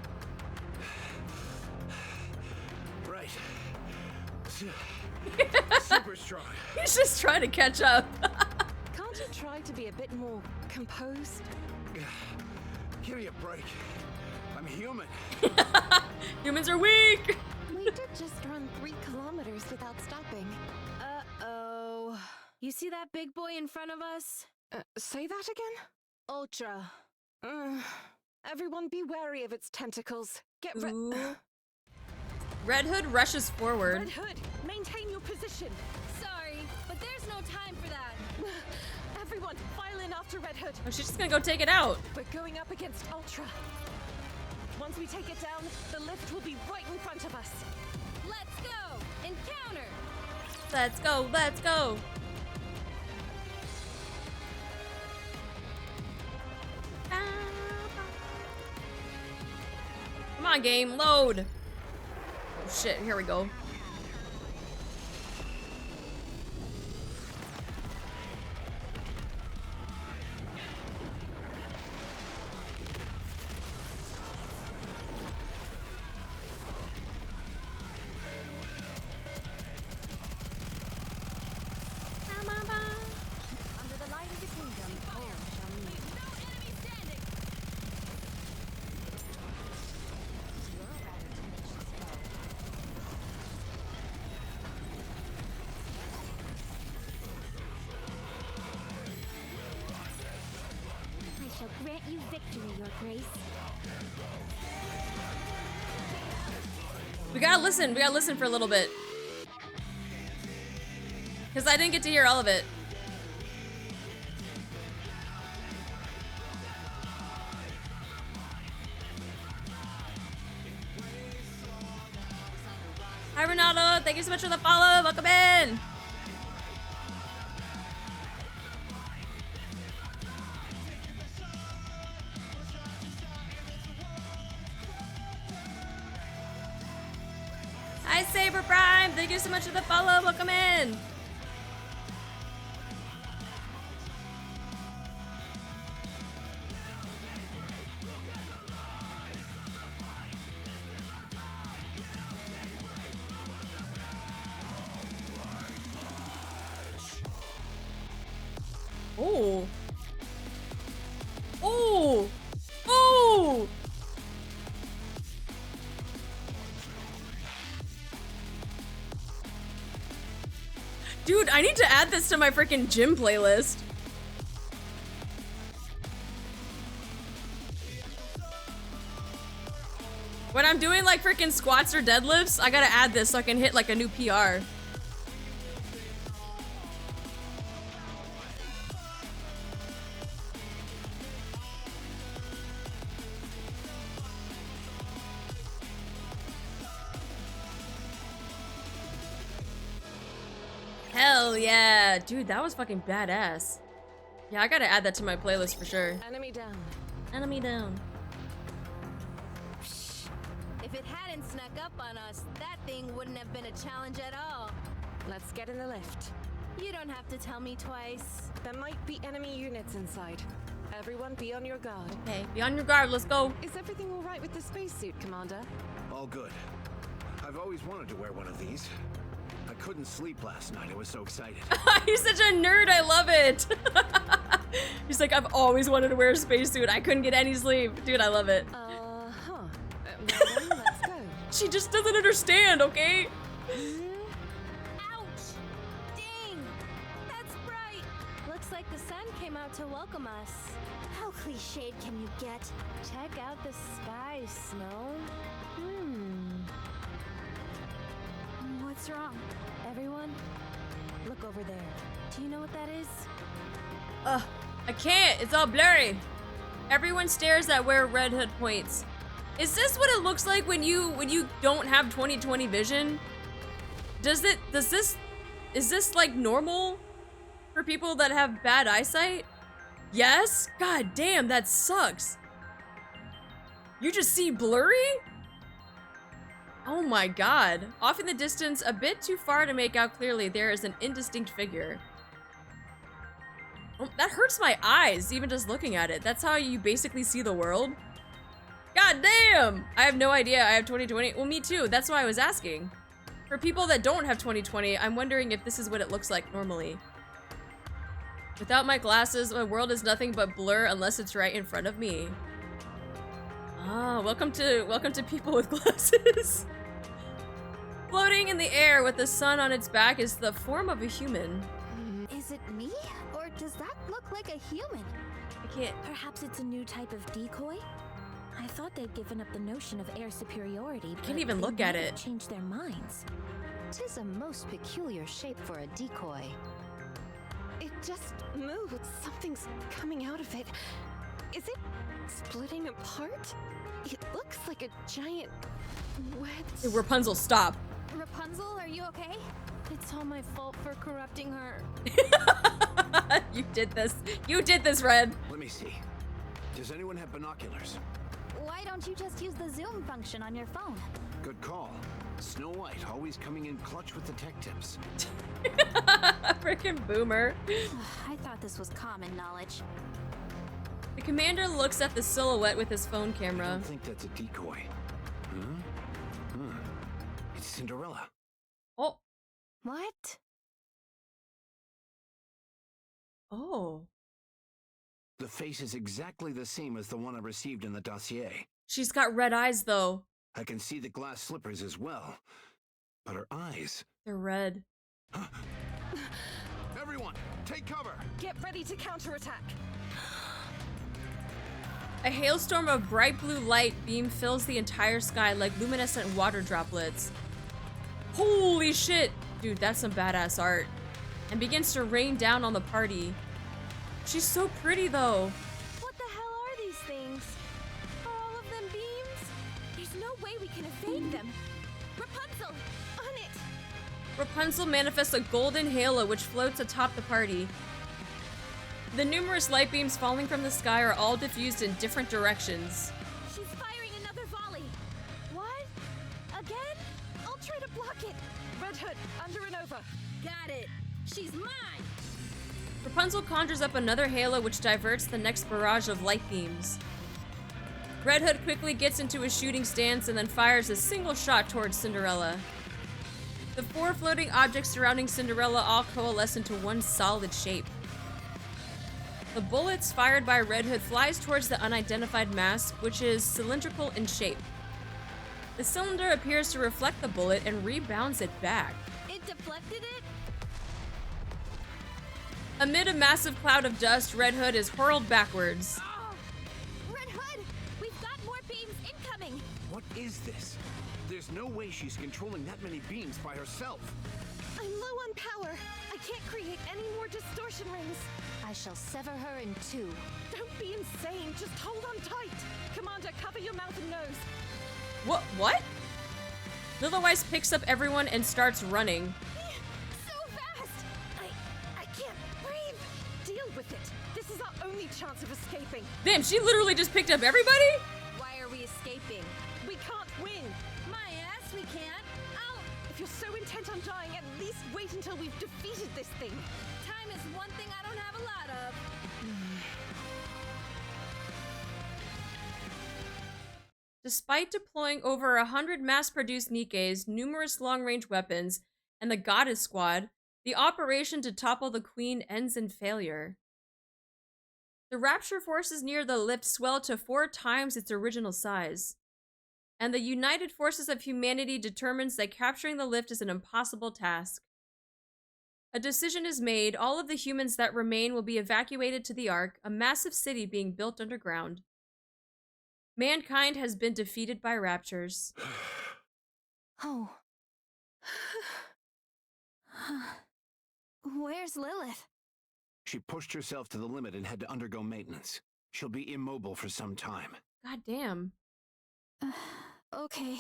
Right. Super strong. He's just trying to catch up. Can't you try to be a bit more composed? Give me a break. I'm human. Humans are weak. We did just run 3 kilometers without stopping. Uh-oh. You see that big boy in front of us? Say that again? Ultra. Everyone be wary of its tentacles. Get Ooh. Red Hood rushes forward. Red Hood, maintain your position. Sorry, but there's no time for that. Everyone, file in after Red Hood. Oh, she's just gonna go take it out. We're going up against Ultra. Once we take it down, the lift will be right in front of us. Let's go! Encounter! Let's go, let's go. Come on, game, load. Oh shit, here we go. Under the light of the kingdom, all shall meet. No enemy standing! I shall grant you victory, Your Grace. We gotta listen for a little bit. Because I didn't get to hear all of it. Hi Ronaldo, thank you so much for the follow. Welcome in. Lightsaber Prime, thank you so much for the follow. Welcome in. Oh. Oh. Oh. Dude, I need to add this to my freaking gym playlist. When I'm doing like freaking squats or deadlifts, I gotta add this so I can hit like a new PR. Hell yeah. Dude, that was fucking badass. Yeah, I gotta add that to my playlist for sure. Enemy down. Enemy down. If it hadn't snuck up on us, that thing wouldn't have been a challenge at all. Let's get in the lift. You don't have to tell me twice. There might be enemy units inside. Everyone be on your guard. Okay, be on your guard, let's go. Is everything all right with the spacesuit, Commander? All good. I've always wanted to wear one of these. I couldn't sleep last night, I was so excited. He's such a nerd, I love it. He's like, I've always wanted to wear a spacesuit. I couldn't get any sleep. Dude, I love it. Well then, let's go. She just doesn't understand, okay? Ouch! Dang! That's bright! Looks like the sun came out to welcome us. How cliched can you get? Check out the sky, Snow. What's wrong? Everyone, look over there. Do you know what that is? I can't, it's all blurry. Everyone stares at where Red Hood points. Is this what it looks like when you don't have 20/20 vision? Is this like normal for people that have bad eyesight? Yes? God damn, that sucks. You just see blurry? Oh my god. Off in the distance, a bit too far to make out clearly, there is an indistinct figure. Oh, that hurts my eyes, even just looking at it. That's how you basically see the world? God damn! I have no idea I have 20/20. Well, me too. That's why I was asking. For people that don't have 20/20, I'm wondering if this is what it looks like normally. Without my glasses, my world is nothing but blur unless it's right in front of me. Ah, welcome to people with glasses. Floating in the air with the sun on its back is the form of a human. Is it me? Or does that look like a human? I can't. Perhaps it's a new type of decoy? I thought they'd given up the notion of air superiority, but can't even they look at might have it. changed their minds. 'Tis a most peculiar shape for a decoy. It just moved. Something's coming out of it. Is it splitting apart? It looks like a giant web. Hey, Rapunzel, stop. Rapunzel, are you okay? It's all my fault for corrupting her. You did this. You did this, Red. Let me see. Does anyone have binoculars? Why don't you just use the zoom function on your phone? Good call. Snow White, always coming in clutch with the tech tips. Freaking boomer. I thought this was common knowledge. The commander looks at the silhouette with his phone I camera. don't think that's a decoy. It's Cinderella. Oh. What? Oh. The face is exactly the same as the one I received in the dossier. She's got red eyes, though. I can see the glass slippers as well. But her eyes... They're red. Everyone, take cover! Get ready to counterattack. A hailstorm of bright blue light beam fills the entire sky like luminescent water droplets. Holy shit! Dude, that's some badass art. And begins to rain down on the party. She's so pretty, though. What the hell are these things? Are all of them beams? There's no way we can evade them. Rapunzel, on it! Rapunzel manifests a golden halo which floats atop the party. The numerous light beams falling from the sky are all diffused in different directions. She's firing another volley. What? Again? I'll try to block it. Red Hood, under and over. Got it. She's mine. Rapunzel conjures up another halo which diverts the next barrage of light beams. Red Hood quickly gets into a shooting stance and then fires a single shot towards Cinderella. The 4 floating objects surrounding Cinderella all coalesce into one solid shape. The bullets fired by Red Hood flies towards the unidentified mass, which is cylindrical in shape. The cylinder appears to reflect the bullet and rebounds it back. It deflected it? Amid a massive cloud of dust, Red Hood is hurled backwards. Oh! Red Hood! We've got more beams incoming! What is this? There's no way she's controlling that many beams by herself. I'm low on power. I can't create any more distortion rings. I shall sever her in 2. Don't be insane. Just hold on tight. Commander, cover your mouth and nose. What? Lilywise picks up everyone and starts running. So fast! I can't breathe. Deal with it. This is our only chance of escaping. Damn, she literally just picked up everybody? Why are we escaping? We can't win. My ass, we can't. Ow! If you're so intent on dying, at least wait until we've defeated this thing. Time is one thing I don't have a lot of. Despite deploying over 100 mass-produced NIKKEs, numerous long-range weapons, and the Goddess Squad, the operation to topple the Queen ends in failure. The Rapture forces near the lift swell to 4 times its original size, and the united forces of humanity determines that capturing the lift is an impossible task. A decision is made. All of the humans that remain will be evacuated to the Ark, a massive city being built underground. Mankind has been defeated by Raptures. Oh. Where's Lilith? She pushed herself to the limit and had to undergo maintenance. She'll be immobile for some time. God damn. Okay.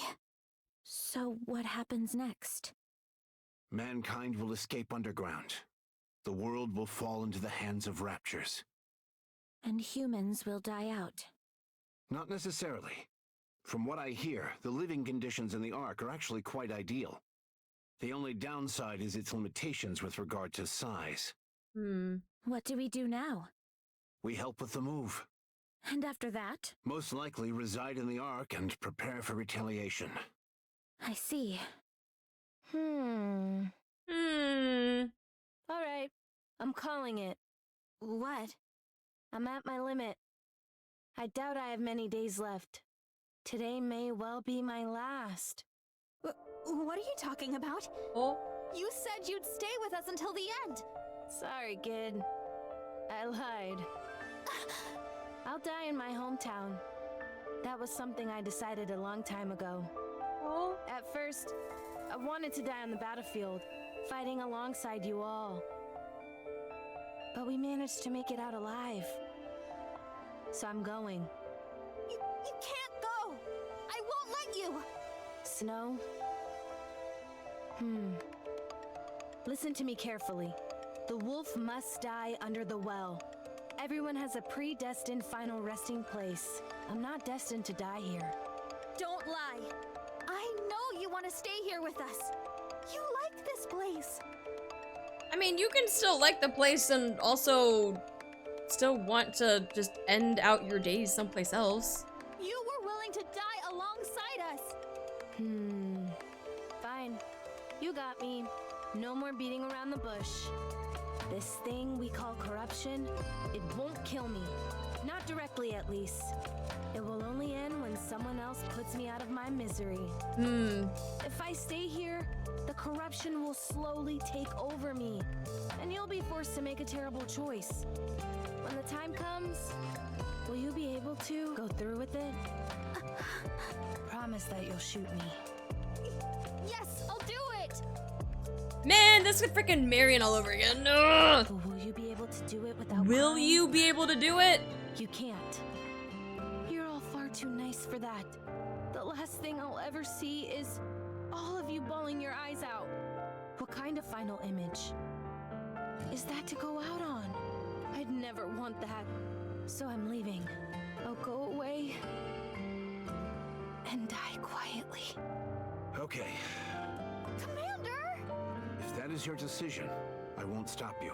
So what happens next? Mankind will escape underground. The world will fall into the hands of Raptures. And humans will die out. Not necessarily. From what I hear, the living conditions in the Ark are actually quite ideal. The only downside is its limitations with regard to size. What do we do now? We help with the move. And after that? Most likely reside in the Ark and prepare for retaliation. I see. All right. I'm calling it. What? I'm at my limit. I doubt I have many days left. Today may well be my last. What are you talking about? Oh? You said you'd stay with us until the end! Sorry, kid. I lied. I'll die in my hometown. That was something I decided a long time ago. Oh? At first, I wanted to die on the battlefield, fighting alongside you all. But we managed to make it out alive. So I'm going. You can't go! I won't let you! Snow? Listen to me carefully. The wolf must die under the well. Everyone has a predestined final resting place. I'm not destined to die here. Don't lie! I know you want to stay here with us! You like this place! I mean, you can still like the place and also still want to just end out your days someplace else. You were willing to die alongside us! Fine. You got me. No more beating around the bush. This thing we call corruption, it won't kill me. Not directly, at least. It will only end when someone else puts me out of my misery. If I stay here, the corruption will slowly take over me, and you'll be forced to make a terrible choice. When the time comes, will you be able to go through with it? Promise that you'll shoot me. Yes, I'll do it! Man, this is freaking Marion all over again. Ugh. But will you be able to do it without Will crying? you be able to do it? You can't. You're all far too nice for that. The last thing I'll ever see is all of you bawling your eyes out. What kind of final image is that to go out on? I'd never want that. So I'm leaving. I'll go away and die quietly. Okay. Commander! If that is your decision, I won't stop you.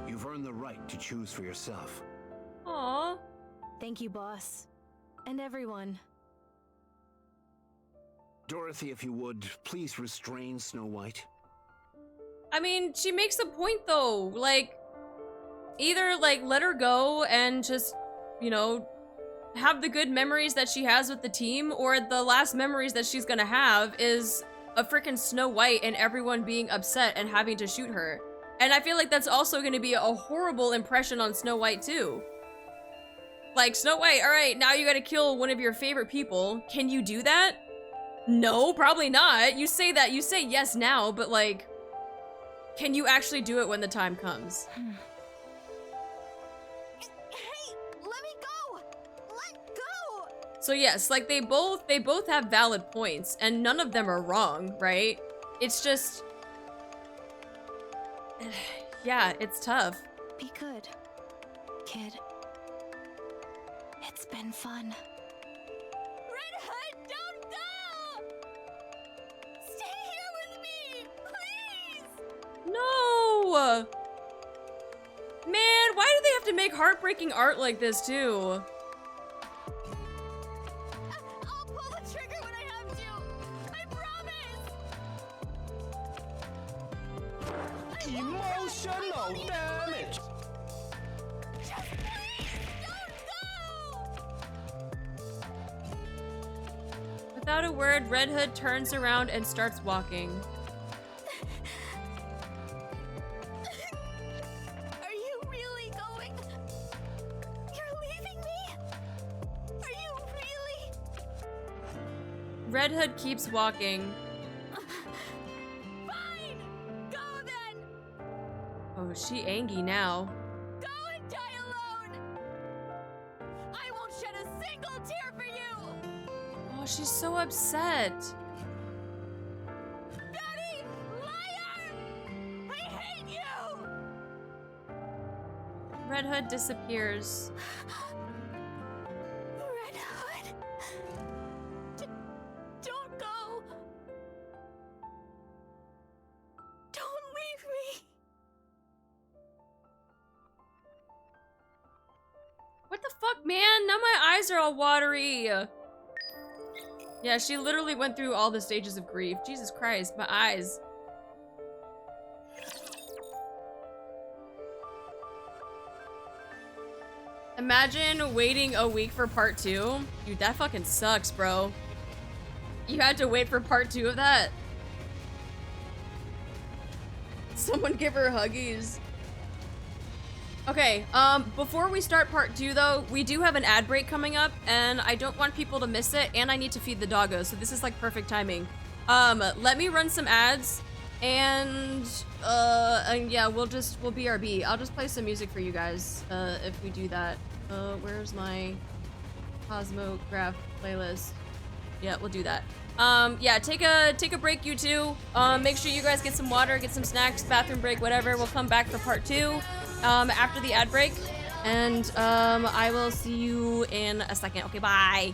You've earned the right to choose for yourself. Aww. Thank you, boss. And everyone. Dorothy, if you would, please restrain Snow White. I mean, she makes a point though. Like, either like let her go and just, you know, have the good memories that she has with the team, or the last memories that she's gonna have is a freaking Snow White and everyone being upset and having to shoot her. And I feel like that's also gonna be a horrible impression on Snow White too. Like, Snow White, all right, now you gotta kill one of your favorite people. Can you do that? No, probably not. You say that, you say yes now, but like, can you actually do it when the time comes? Hey, let me go! Let go! So yes, like they both have valid points, and none of them are wrong, right? It's just, yeah, it's tough. Be good, kid. It's been fun. Red Hood, don't go! Stay here with me, please! No! Man, why do they have to make heartbreaking art like this too? I'll pull the trigger when I have to! I promise! Emotional damage. Just please, don't go! Without a word, Red Hood turns around and starts walking. Are you really going? You're leaving me? Are you really? Red Hood keeps walking. Fine! Go then! Oh, she angry now. Go and die alone! I won't shed a single tear for you! Oh, she's so upset. Daddy! Liar! I hate you! Red Hood disappears. Red Hood! Don't go! Don't leave me! What the fuck, man? Now my eyes are all watery. Yeah, she literally went through all the stages of grief. Jesus Christ, my eyes. Imagine waiting a week for part 2. Dude, that fucking sucks, bro. You had to wait for part 2 of that? Someone give her huggies. Okay, before we start part 2 though, we do have an ad break coming up, and I don't want people to miss it, and I need to feed the doggos, so this is like perfect timing. Let me run some ads, and yeah, we'll BRB. I'll just play some music for you guys, if we do that. Where's my Cosmograph playlist? Yeah, we'll do that. Yeah, take a break, you two. Make sure you guys get some water, get some snacks, bathroom break, whatever. We'll come back for part 2. After the ad break, and I will see you in a second. Okay, bye.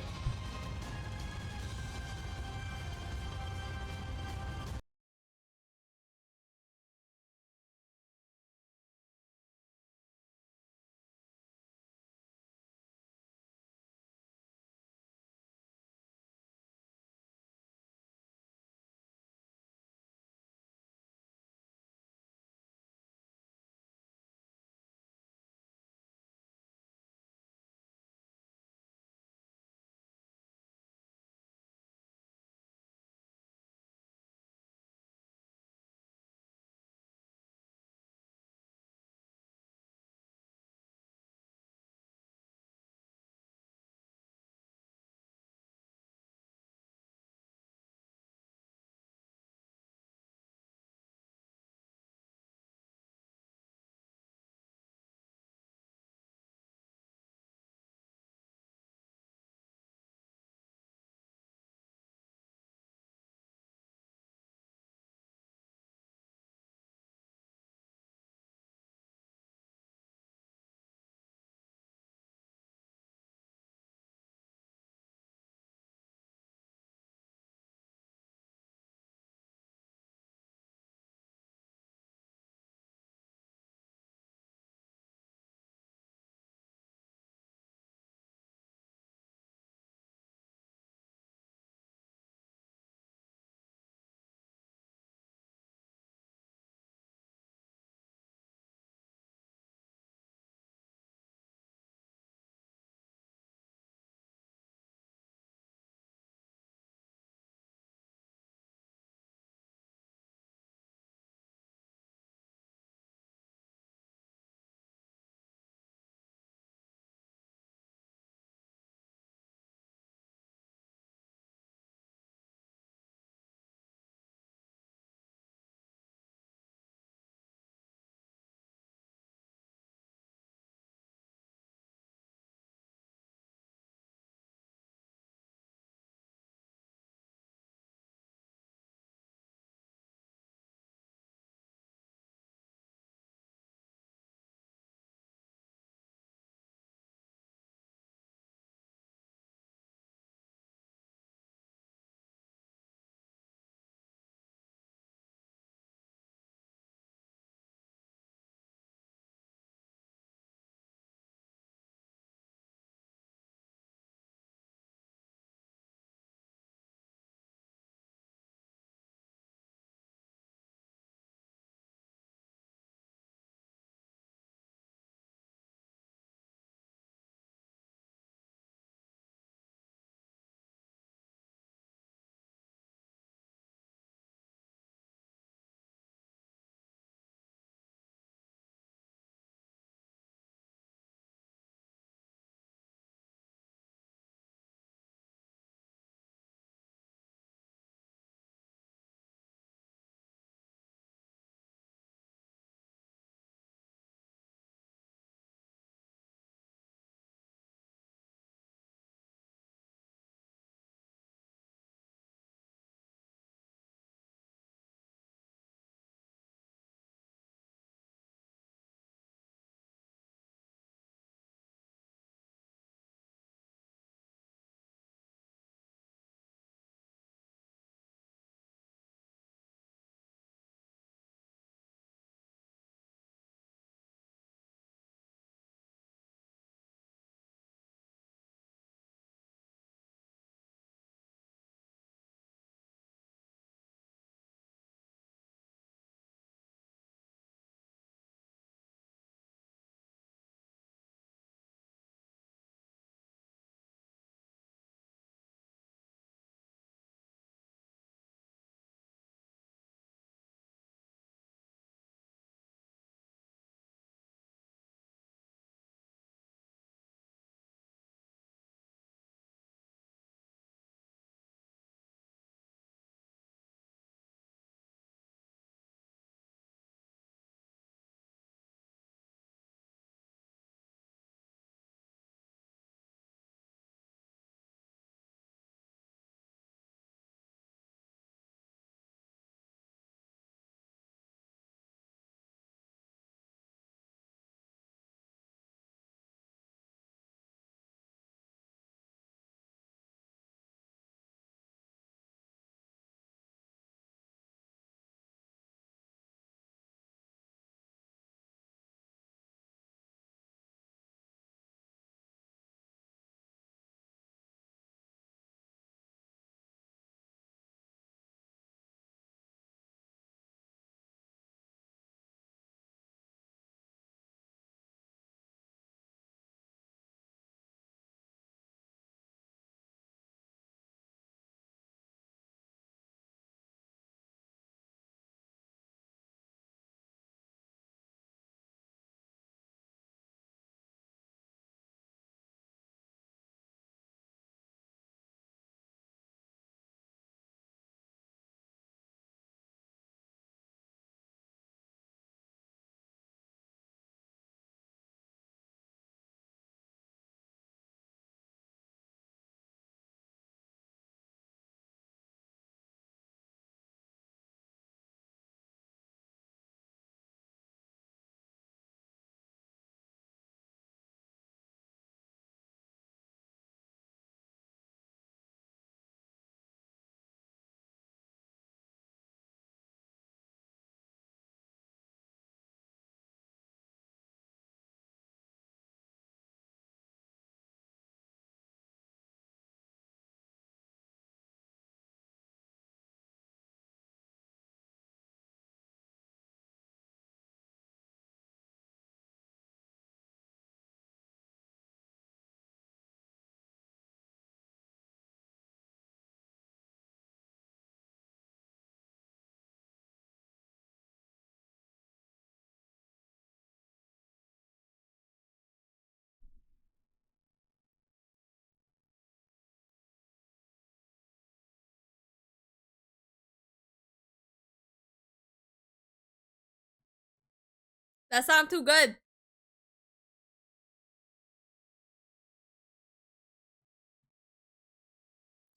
That sounds too good.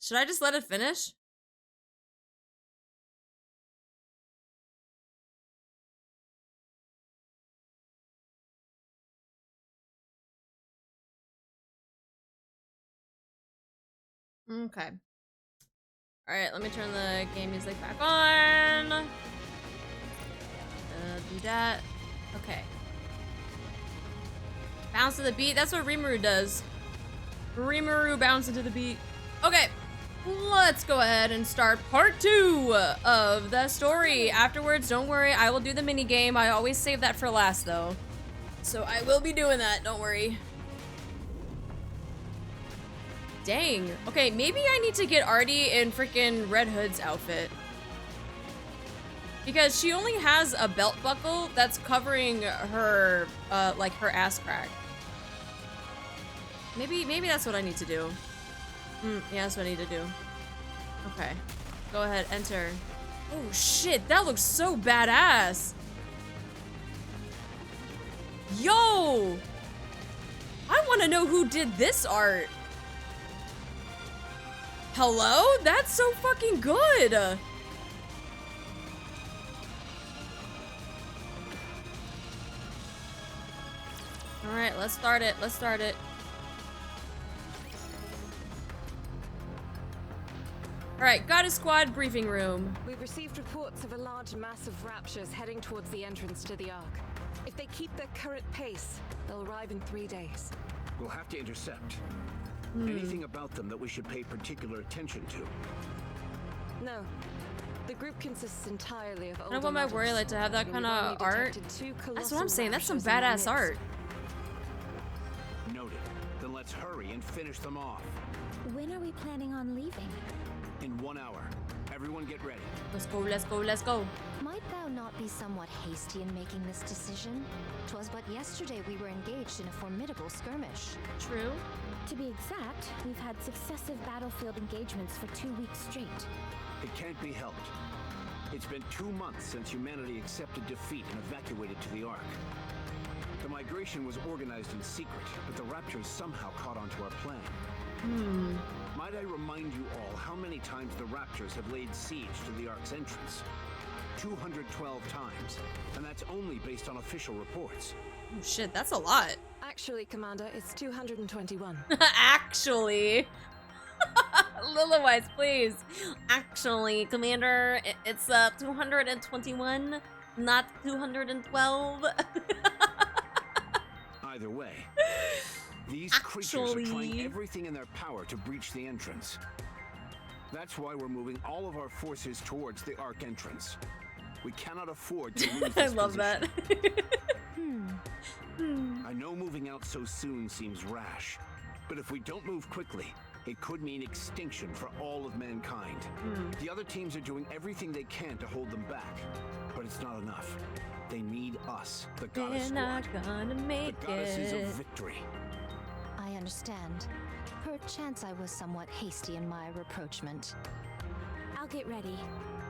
Should I just let it finish? Okay. Alright, let me turn the game music back on. Do that. Okay. Bounce to the beat. That's what Rimuru does. Rimuru bounce into the beat. Okay. Let's go ahead and start part 2 of the story. Afterwards, don't worry, I will do the mini game. I always save that for last though. So I will be doing that, don't worry. Dang. Okay, maybe I need to get Artie in freaking Red Hood's outfit. Because she only has a belt buckle that's covering her, like her ass crack. Maybe that's what I need to do. Yeah, that's what I need to do. Okay. Go ahead, enter. Oh shit, that looks so badass. Yo! I want to know who did this art. Hello? That's so fucking good. Alright, let's start it. Let's start it. Alright, Goddess Squad briefing room. We've received reports of a large mass of raptures heading towards the entrance to the Ark. If they keep their current pace, they'll arrive in 3 days. We'll have to intercept. Anything about them that we should pay particular attention to? No. The group consists entirely of I older don't want my models, warrior like to have that and kind we've only of art. detected 2 That's what I'm colossal saying. That's some raptures in our badass midst. art. Noted. Then let's hurry and finish them off. When are we planning on leaving? In 1 hour. Everyone get ready. Let's go, let's go, let's go. Might thou not be somewhat hasty in making this decision? 'Twas but yesterday we were engaged in a formidable skirmish. True. To be exact, we've had successive battlefield engagements for 2 weeks straight. It can't be helped. It's been 2 months since humanity accepted defeat and evacuated to the Ark. The migration was organized in secret, but the Raptors somehow caught on to our plan. Might I remind you all how many times the Raptors have laid siege to the Ark's entrance? 212 times, and that's only based on official reports. Oh shit, that's a lot. Actually, Commander, it's 221. Actually. Lilywise, please. Actually, Commander, it's 221, not 212. Either way, these creatures are trying everything in their power to breach the entrance. That's why we're moving all of our forces towards the Ark entrance. We cannot afford to lose this I love position. that. I know moving out so soon seems rash, but if we don't move quickly, it could mean extinction for all of mankind. The other teams are doing everything they can to hold them back, but it's not enough. They need us, the Goddess They're not Squad. gonna make The Goddesses of it. Victory. I understand. Perchance I was somewhat hasty in my rapprochement. I'll get ready.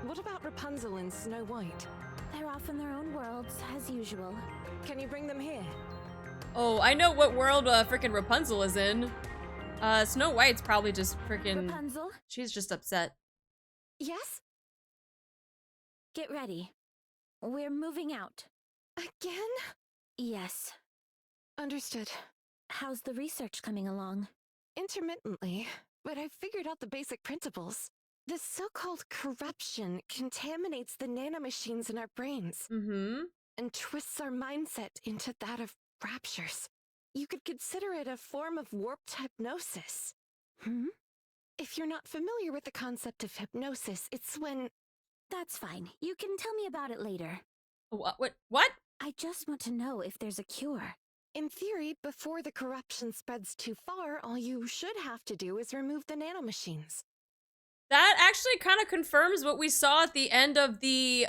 What about Rapunzel and Snow White? They're off in their own worlds, as usual. Can you bring them here? Oh, I know what world frickin' Rapunzel is in. Snow White's probably just frickin'... Rapunzel, She's just upset. Yes? get ready. We're moving out. Again? Yes. Understood. How's the research coming along? Intermittently, but I've figured out the basic principles. This so-called corruption contaminates the nanomachines in our brains and twists our mindset into that of raptures. You could consider it a form of warped hypnosis. If you're not familiar with the concept of hypnosis, it's when... That's fine. You can tell me about it later. What? I just want to know if there's a cure. In theory, before the corruption spreads too far, all you should have to do is remove the nanomachines. That actually kind of confirms what we saw at the end of the,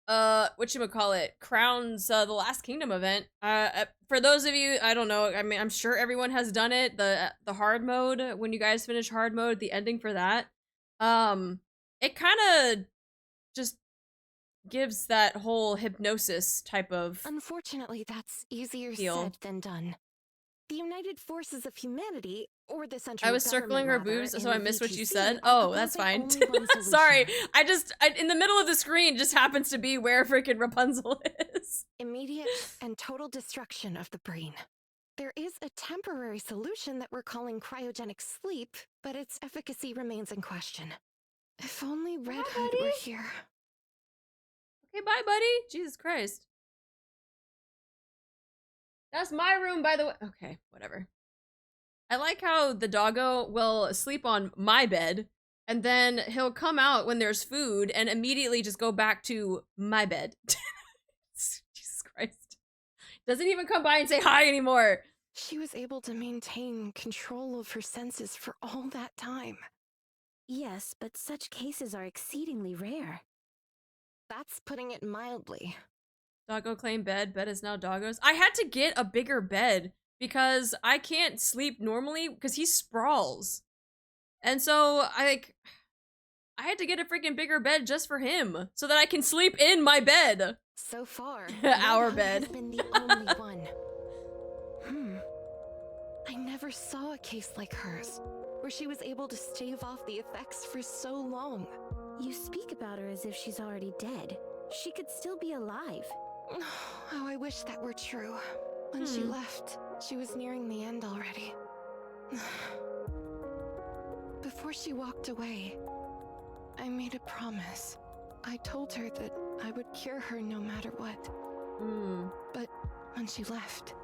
whatchamacallit, Crowns, The Last Kingdom event. For those of you, I don't know, I mean, I'm sure everyone has done it, the hard mode, when you guys finish hard mode, the ending for that. It kind of just gives that whole hypnosis type of Unfortunately, that's easier feel. said than done. The United Forces of Humanity, or the central I was government, circling her rather, boobs, in so I the missed what you VTC, said. are Oh, that's fine. proposing only one solution. Sorry, in the middle of the screen just happens to be where freaking Rapunzel is. Immediate and total destruction of the brain. There is a temporary solution that we're calling cryogenic sleep, but its efficacy remains in question. If only Red Hood were here. Okay, bye, buddy. Jesus Christ. That's my room, by the way. Okay, whatever. I like how the doggo will sleep on my bed, and then he'll come out when there's food and immediately just go back to my bed. Jesus Christ. Doesn't even come by and say hi anymore. She was able to maintain control of her senses for all that time. Yes, but such cases are exceedingly rare. That's putting it mildly. Doggo claim bed. Bed is now doggo's. I had to get a bigger bed because I can't sleep normally because he sprawls. And so I had to get a freaking bigger bed just for him so that I can sleep in my bed. So far, our Red Hood bed. has been the only one. I never saw a case like hers, where she was able to stave off the effects for so long. You speak about her as if she's already dead. She could still be alive. How I wish that were true. When she left, she was nearing the end already. Before she walked away, I made a promise. I told her that I would cure her no matter what. But when she left,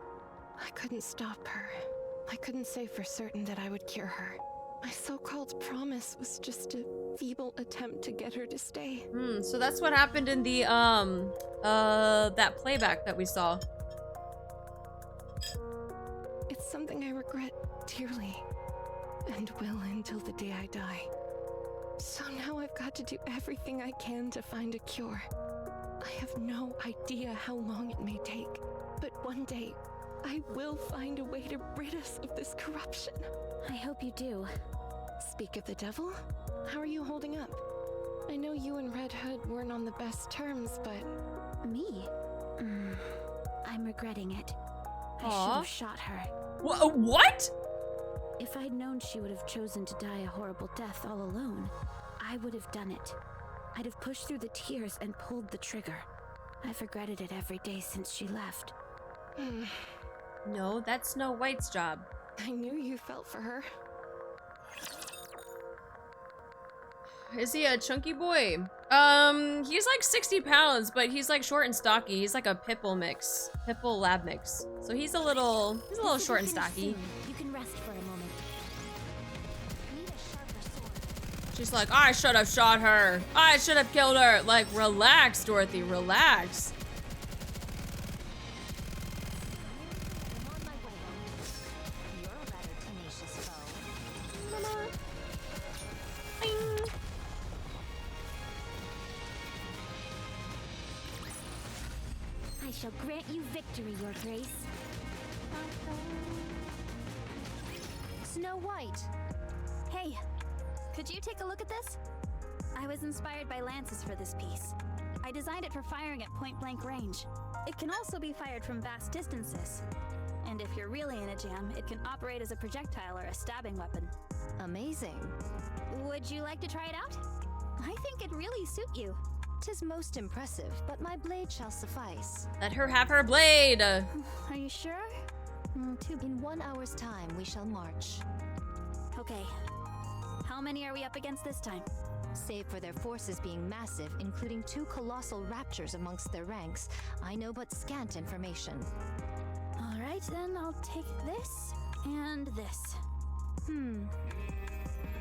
I couldn't stop her. I couldn't say for certain that I would cure her. My so-called promise was just a feeble attempt to get her to stay. So that's what happened in the that playback that we saw. It's something I regret dearly, and will until the day I die. So now I've got to do everything I can to find a cure. I have no idea how long it may take, but one day I will find a way to rid us of this corruption. I hope you do. Speak of the devil, how are you holding up? I know you and Red Hood weren't on the best terms, but... Me? I'm regretting it. I should Aw. have shot her. What? If I'd known she would have chosen to die a horrible death all alone, I would have done it. I'd have pushed through the tears and pulled the trigger. I've regretted it every day since she left. No, that's Snow White's job. I knew you felt for her. Is he a chunky boy? He's like 60 pounds, but he's like short and stocky. He's like a Pipple mix. Pipple lab mix. So he's a little short and stocky. You can rest for a moment. Need a sharper sword. She's like, I should have shot her. I should have killed her. Like, relax, Dorothy, relax. I'm on my way. You're a rather tenacious foe. I shall grant you victory, Your Grace. Snow White. Hey, could you take a look at this? I was inspired by lances for this piece. I designed it for firing at point-blank range. It can also be fired from vast distances. And if you're really in a jam, it can operate as a projectile or a stabbing weapon. Amazing. Would you like to try it out? I think it'd really suit you. 'Tis most impressive, but my blade shall suffice. Let her have her blade. Are you sure? In 1 hour's time, we shall march. Okay. How many are we up against this time? Save for their forces being massive, including 2 colossal raptors amongst their ranks, I know but scant information. All right, then I'll take this and this.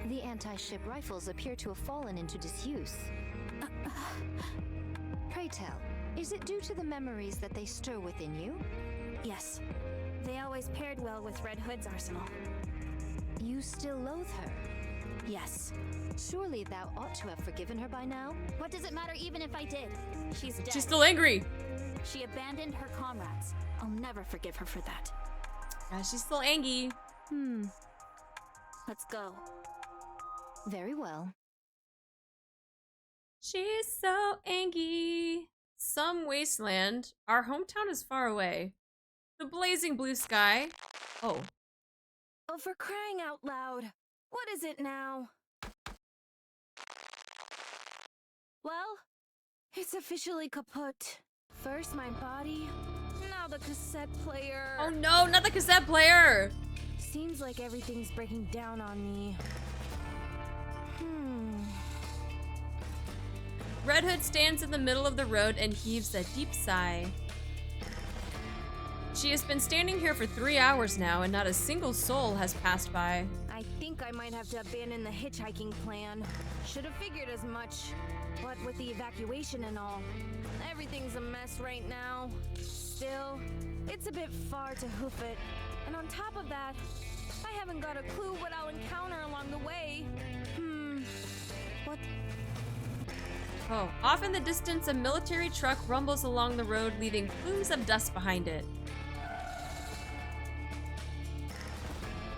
The anti-ship rifles appear to have fallen into disuse. Pray tell, is it due to the memories that they stir within you? Yes. They always paired well with Red Hood's arsenal. You still loathe her? Yes. Surely thou ought to have forgiven her by now? What does it matter even if I did? She's dead. She's still angry. She abandoned her comrades. I'll never forgive her for that. Yeah, she's still angry. Let's go. Very well. She's so angry. Some wasteland. Our hometown is far away. The blazing blue sky. Oh. Oh, for crying out loud. What is it now? Well, it's officially kaput. First my body, now the cassette player. Oh no, not the cassette player! Seems like everything's breaking down on me. Red Hood stands in the middle of the road and heaves a deep sigh. She has been standing here for 3 hours now and not a single soul has passed by. I think I might have to abandon the hitchhiking plan. Should have figured as much. What with the evacuation and all, everything's a mess right now. Still, it's a bit far to hoof it. And on top of that, I haven't got a clue what I'll encounter along the way. What? Oh, off in the distance, a military truck rumbles along the road, leaving plumes of dust behind it.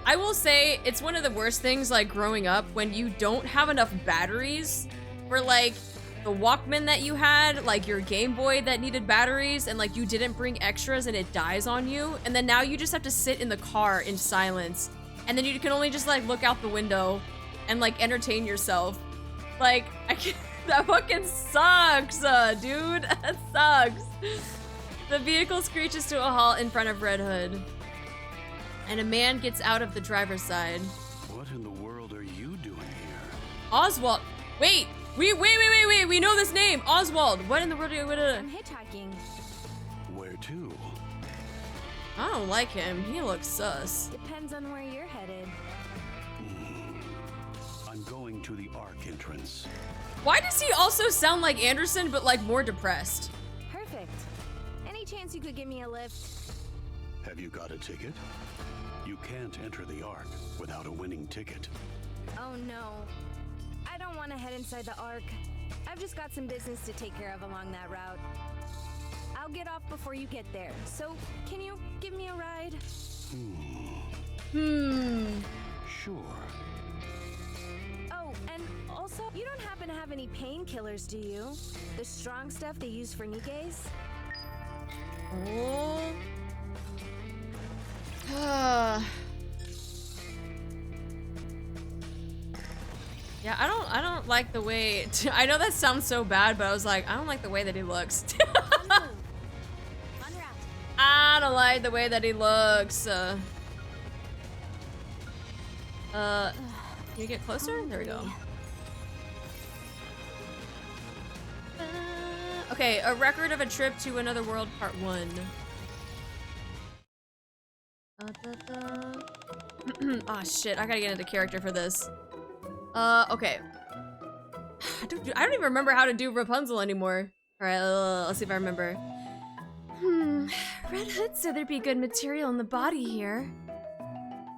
I will say, it's one of the worst things, like, growing up, when you don't have enough batteries for, like, the Walkman that you had, like, your Game Boy that needed batteries, and, like, you didn't bring extras and it dies on you, and then now you just have to sit in the car in silence, and then you can only just, like, look out the window and, like, entertain yourself. Like, I can't... That fucking sucks, dude. That sucks. The vehicle screeches to a halt in front of Red Hood. And a man gets out of the driver's side. What in the world are you doing here? Oswald. Wait. Wait. We know this name. Oswald. What in the world are you... I'm hitchhiking. Where to? I don't like him. He looks sus. Depends on where you're headed. I'm going to the Ark entrance. Why does he also sound like Anderson, but like more depressed? Perfect. Any chance you could give me a lift? Have you got a ticket? You can't enter the Ark without a winning ticket. Oh no. I don't want to head inside the Ark. I've just got some business to take care of along that route. I'll get off before you get there, so can you give me a ride? Sure. Oh, and also, you don't happen to have any painkillers, do you? The strong stuff they use for NIKKEs? Oh. Yeah, I don't like the way... I know that sounds so bad, but I was like, I don't like the way that he looks. I don't like the way that he looks. Can you get closer? There we go. Okay, a record of a trip to another world, part 1. Oh shit, I gotta get into character for this. Okay. I don't even remember how to do Rapunzel anymore. Alright, let's see if I remember. Red Hood said there'd be good material in the body here.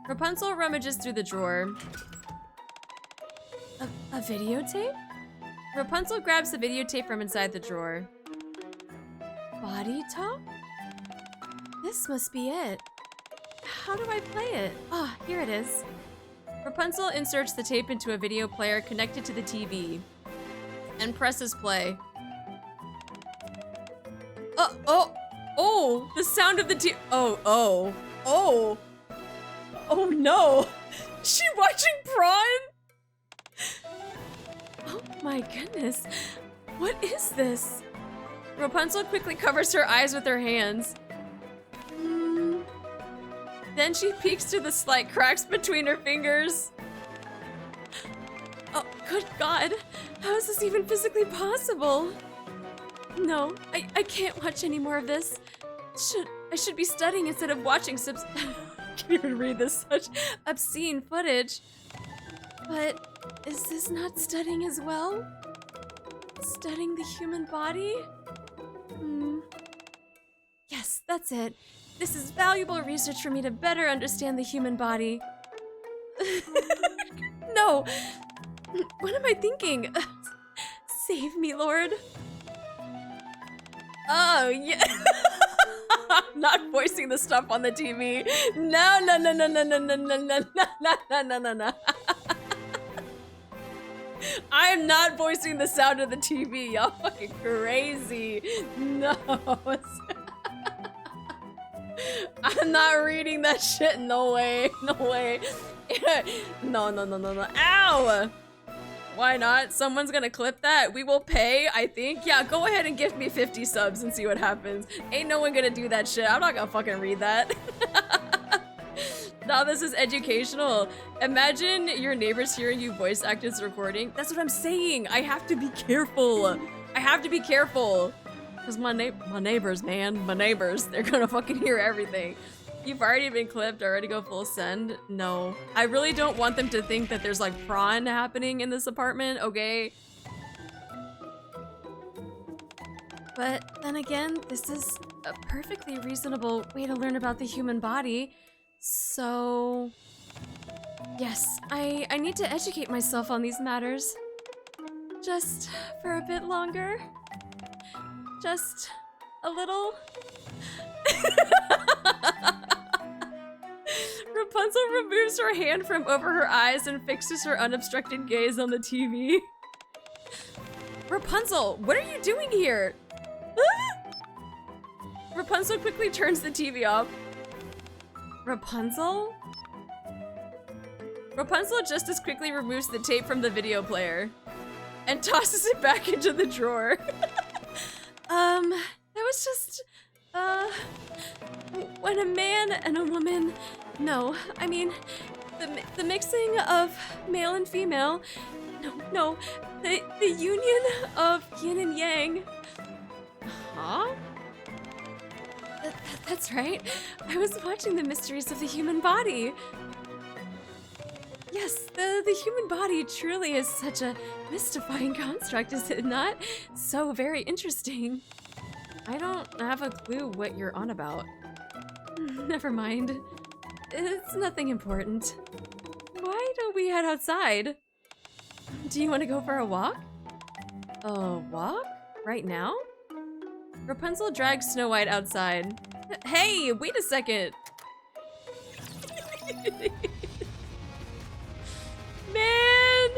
Rapunzel rummages through the drawer. A videotape? Rapunzel grabs the videotape from inside the drawer. Body talk? This must be it. How do I play it? Ah, oh, here it is. Rapunzel inserts the tape into a video player connected to the TV and presses play. Oh, the sound of the TV. Oh no. Is she watching Prawn? Oh my goodness. What is this? Rapunzel quickly covers her eyes with her hands. Then she peeks to the slight cracks between her fingers. Oh, good God. How is this even physically possible? No, I can't watch any more of this. I should be studying instead of watching I can't even read this, such obscene footage. But is this not studying as well? Studying the human body? Yes, that's it. This is valuable research for me to better understand the human body. No! What am I thinking? Save me, Lord. Oh, yeah. I'm not voicing the stuff on the TV. No. I'm not voicing the sound of the TV. Y'all fucking crazy. No. I'm not reading that shit. No way. No way. No. Ow! Why not? Someone's gonna clip that. We will pay, I think. Yeah, go ahead and gift me 50 subs and see what happens. Ain't no one gonna do that shit. I'm not gonna fucking read that. No, this is educational. Imagine your neighbors hearing you voice act this recording. That's what I'm saying. I have to be careful. I have to be careful. Because my neighbors, man. My neighbors. They're gonna fucking hear everything. You've already been clipped. Already go full send? No. I really don't want them to think that there's like prawn happening in this apartment, okay? But then again, this is a perfectly reasonable way to learn about the human body. So... yes, I need to educate myself on these matters. Just for a bit longer. Just a little... Rapunzel removes her hand from over her eyes and fixes her unobstructed gaze on the TV. Rapunzel, what are you doing here? Rapunzel quickly turns the TV off. Rapunzel? Rapunzel just as quickly removes the tape from the video player and tosses it back into the drawer. That was just, when a man and a woman, no, I mean, the mixing of male and female, no, the union of yin and yang. Huh? That's right. I was watching the mysteries of the human body. Yes, the human body truly is such a mystifying construct, is it not? So very interesting. I don't have a clue what you're on about. Never mind. It's nothing important. Why don't we head outside? Do you want to go for a walk? A walk? Right now? Rapunzel drags Snow White outside. Hey, wait a second. Man!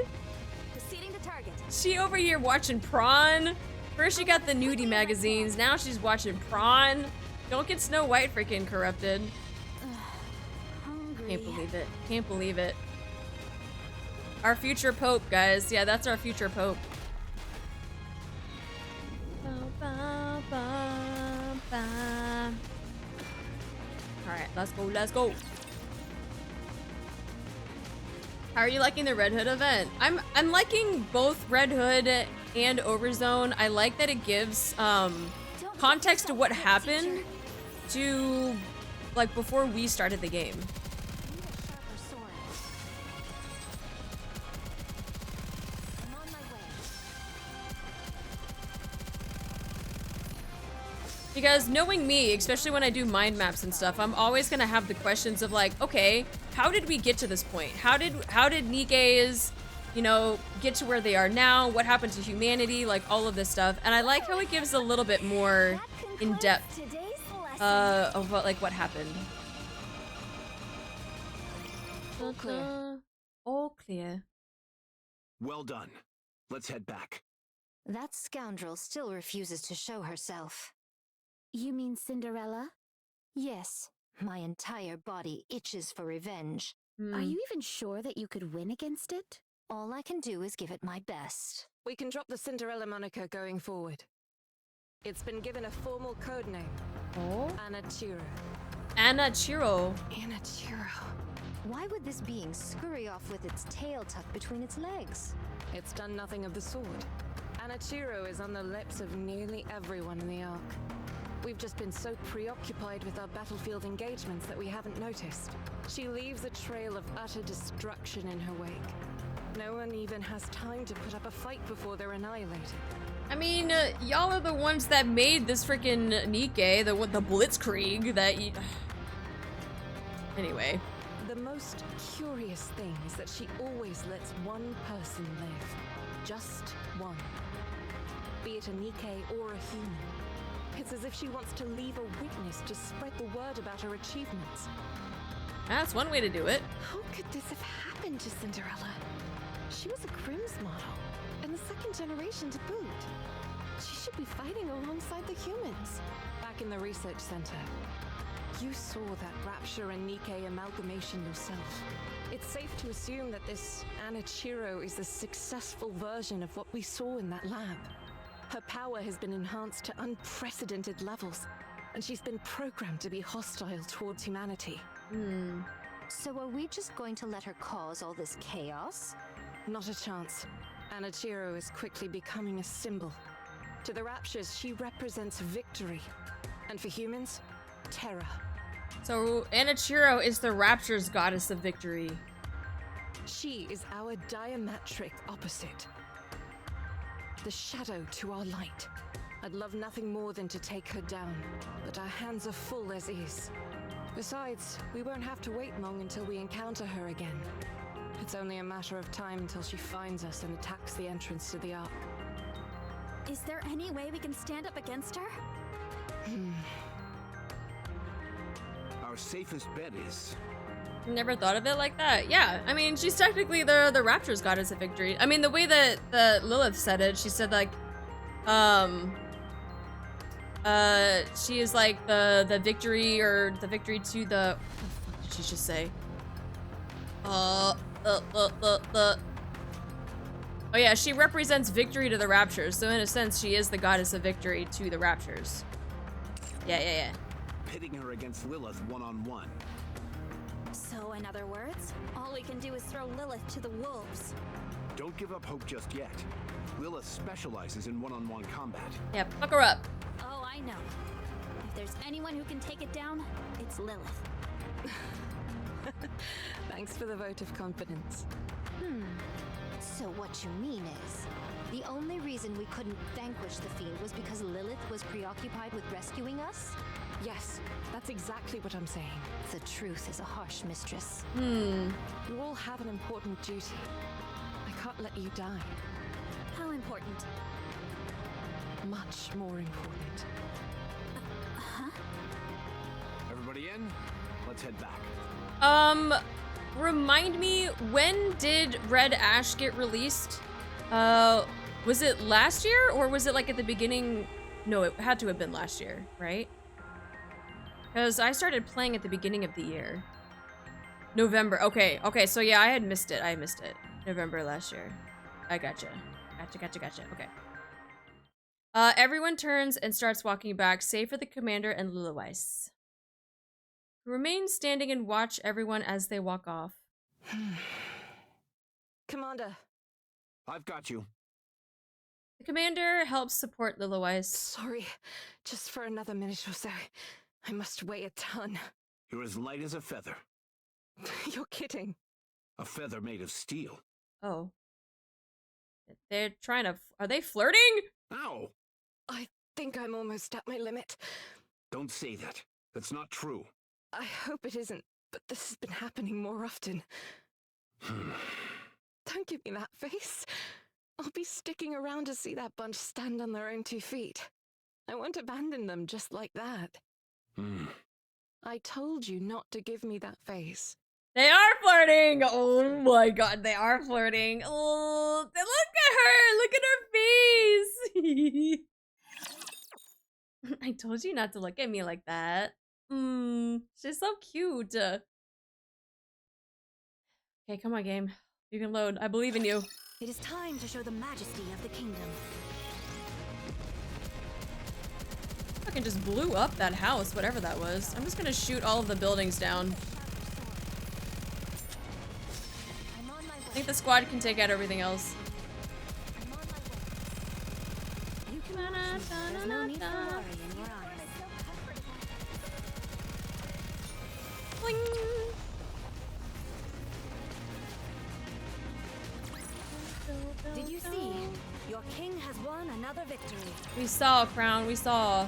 Proceeding to target. She over here watching prawn. First she got the nudie magazines, now she's watching prawn. Don't get Snow White freaking corrupted. Can't believe it. Can't believe it. Our future pope, guys. Yeah, that's our future pope. Alright, let's go, let's go. How are you liking the Red Hood event? I'm liking both Red Hood and Overzone. I like that it gives context to what happened to like before we started the game. Because knowing me, especially when I do mind maps and stuff, I'm always gonna have the questions of like, okay, how did we get to this point? How did NIKKE's, you know, get to where they are now? What happened to humanity? Like all of this stuff. And I like how it gives a little bit more in depth of what happened. All clear. All clear. Well done. Let's head back. That scoundrel still refuses to show herself. You mean Cinderella? Yes, my entire body itches for revenge. Are you even sure that you could win against it? All I can do is give it my best. We can drop the Cinderella moniker going forward. It's been given a formal code name. Oh? Anachiro. Anachiro. Anachiro. Why would this being scurry off with its tail tucked between its legs? It's done nothing of the sort. Anachiro is on the lips of nearly everyone in the Ark. We've just been so preoccupied with our battlefield engagements that we haven't noticed. She leaves a trail of utter destruction in her wake. No one even has time to put up a fight before they're annihilated. I mean, y'all are the ones that made this freaking NIKKE, the Blitzkrieg that you... Anyway. The most curious thing is that she always lets one person live. Just one. Be it a NIKKE or a human. It's as if she wants to leave a witness to spread the word about her achievements. That's one way to do it. How could this have happened to Cinderella? She was a Grimm's model, and the second generation to boot. She should be fighting alongside the humans. Back in the research center, you saw that Rapture and NIKKE amalgamation yourself. It's safe to assume that this Anichiro is the successful version of what we saw in that lab. Her power has been enhanced to unprecedented levels, and she's been programmed to be hostile towards humanity. So are we just going to let her cause all this chaos? Not a chance. Anichiro is quickly becoming a symbol. To the Raptures, she represents victory. And for humans, terror. So Anichiro is the Rapture's goddess of victory. She is our diametric opposite. The shadow to our light. I'd love nothing more than to take her down, but our hands are full as is. Besides, we won't have to wait long until we encounter her again. It's only a matter of time until she finds us and attacks the entrance to the Ark. Is there any way we can stand up against her? Our safest bet is... Never thought of it like that. Yeah, I mean, she's technically the Rapture's goddess of victory. I mean, the way that Lilith said it, she said like, she is like the victory, or the victory to the, what did she just say? Oh yeah, she represents victory to the Raptures, so in a sense, she is the goddess of victory to the Raptures. Yeah. pitting her against Lilith one-on-one. So, in other words, all we can do is throw Lilith to the wolves. Don't give up hope just yet. Lilith specializes in one-on-one combat. Yeah, fuck her up. Oh, I know. If there's anyone who can take it down, it's Lilith. Thanks for the vote of confidence. So what you mean is, the only reason we couldn't vanquish the fiend was because Lilith was preoccupied with rescuing us? Yes, that's exactly what I'm saying. The truth is a harsh mistress. You all have an important duty. I can't let you die. How important? Much more important. Everybody in? Let's head back. Remind me, when did Red Ash get released? Was it last year, or was it like at the beginning? No, it had to have been last year, right? Because I started playing at the beginning of the year. November, okay, so yeah, I missed it. November last year. I gotcha, okay. Everyone turns and starts walking back, save for the commander and Lilyweiss. Remain standing and watch everyone as they walk off. Commander. I've got you. The commander helps support Lilyweiss. Sorry, just for another minute or so. I must weigh a ton. You're as light as a feather. You're kidding. A feather made of steel. Oh. They're trying to... Are they flirting? Ow! I think I'm almost at my limit. Don't say that. That's not true. I hope it isn't, but this has been happening more often. Don't give me that face. I'll be sticking around to see that bunch stand on their own 2 feet. I won't abandon them just like that. I told you not to give me that face. They are flirting! Oh my god, they are flirting. Oh, look at her! Look at her face! I told you not to look at me like that. She's so cute. Okay, come on, game. You can load. I believe in you. It is time to show the majesty of the kingdom. Fucking just blew up that house, whatever that was. I'm just gonna shoot all of the buildings down. I think the squad can take out everything else. There's no need for worry in your eyes. Did you see? Your king has won another victory. We saw, Crown, we saw.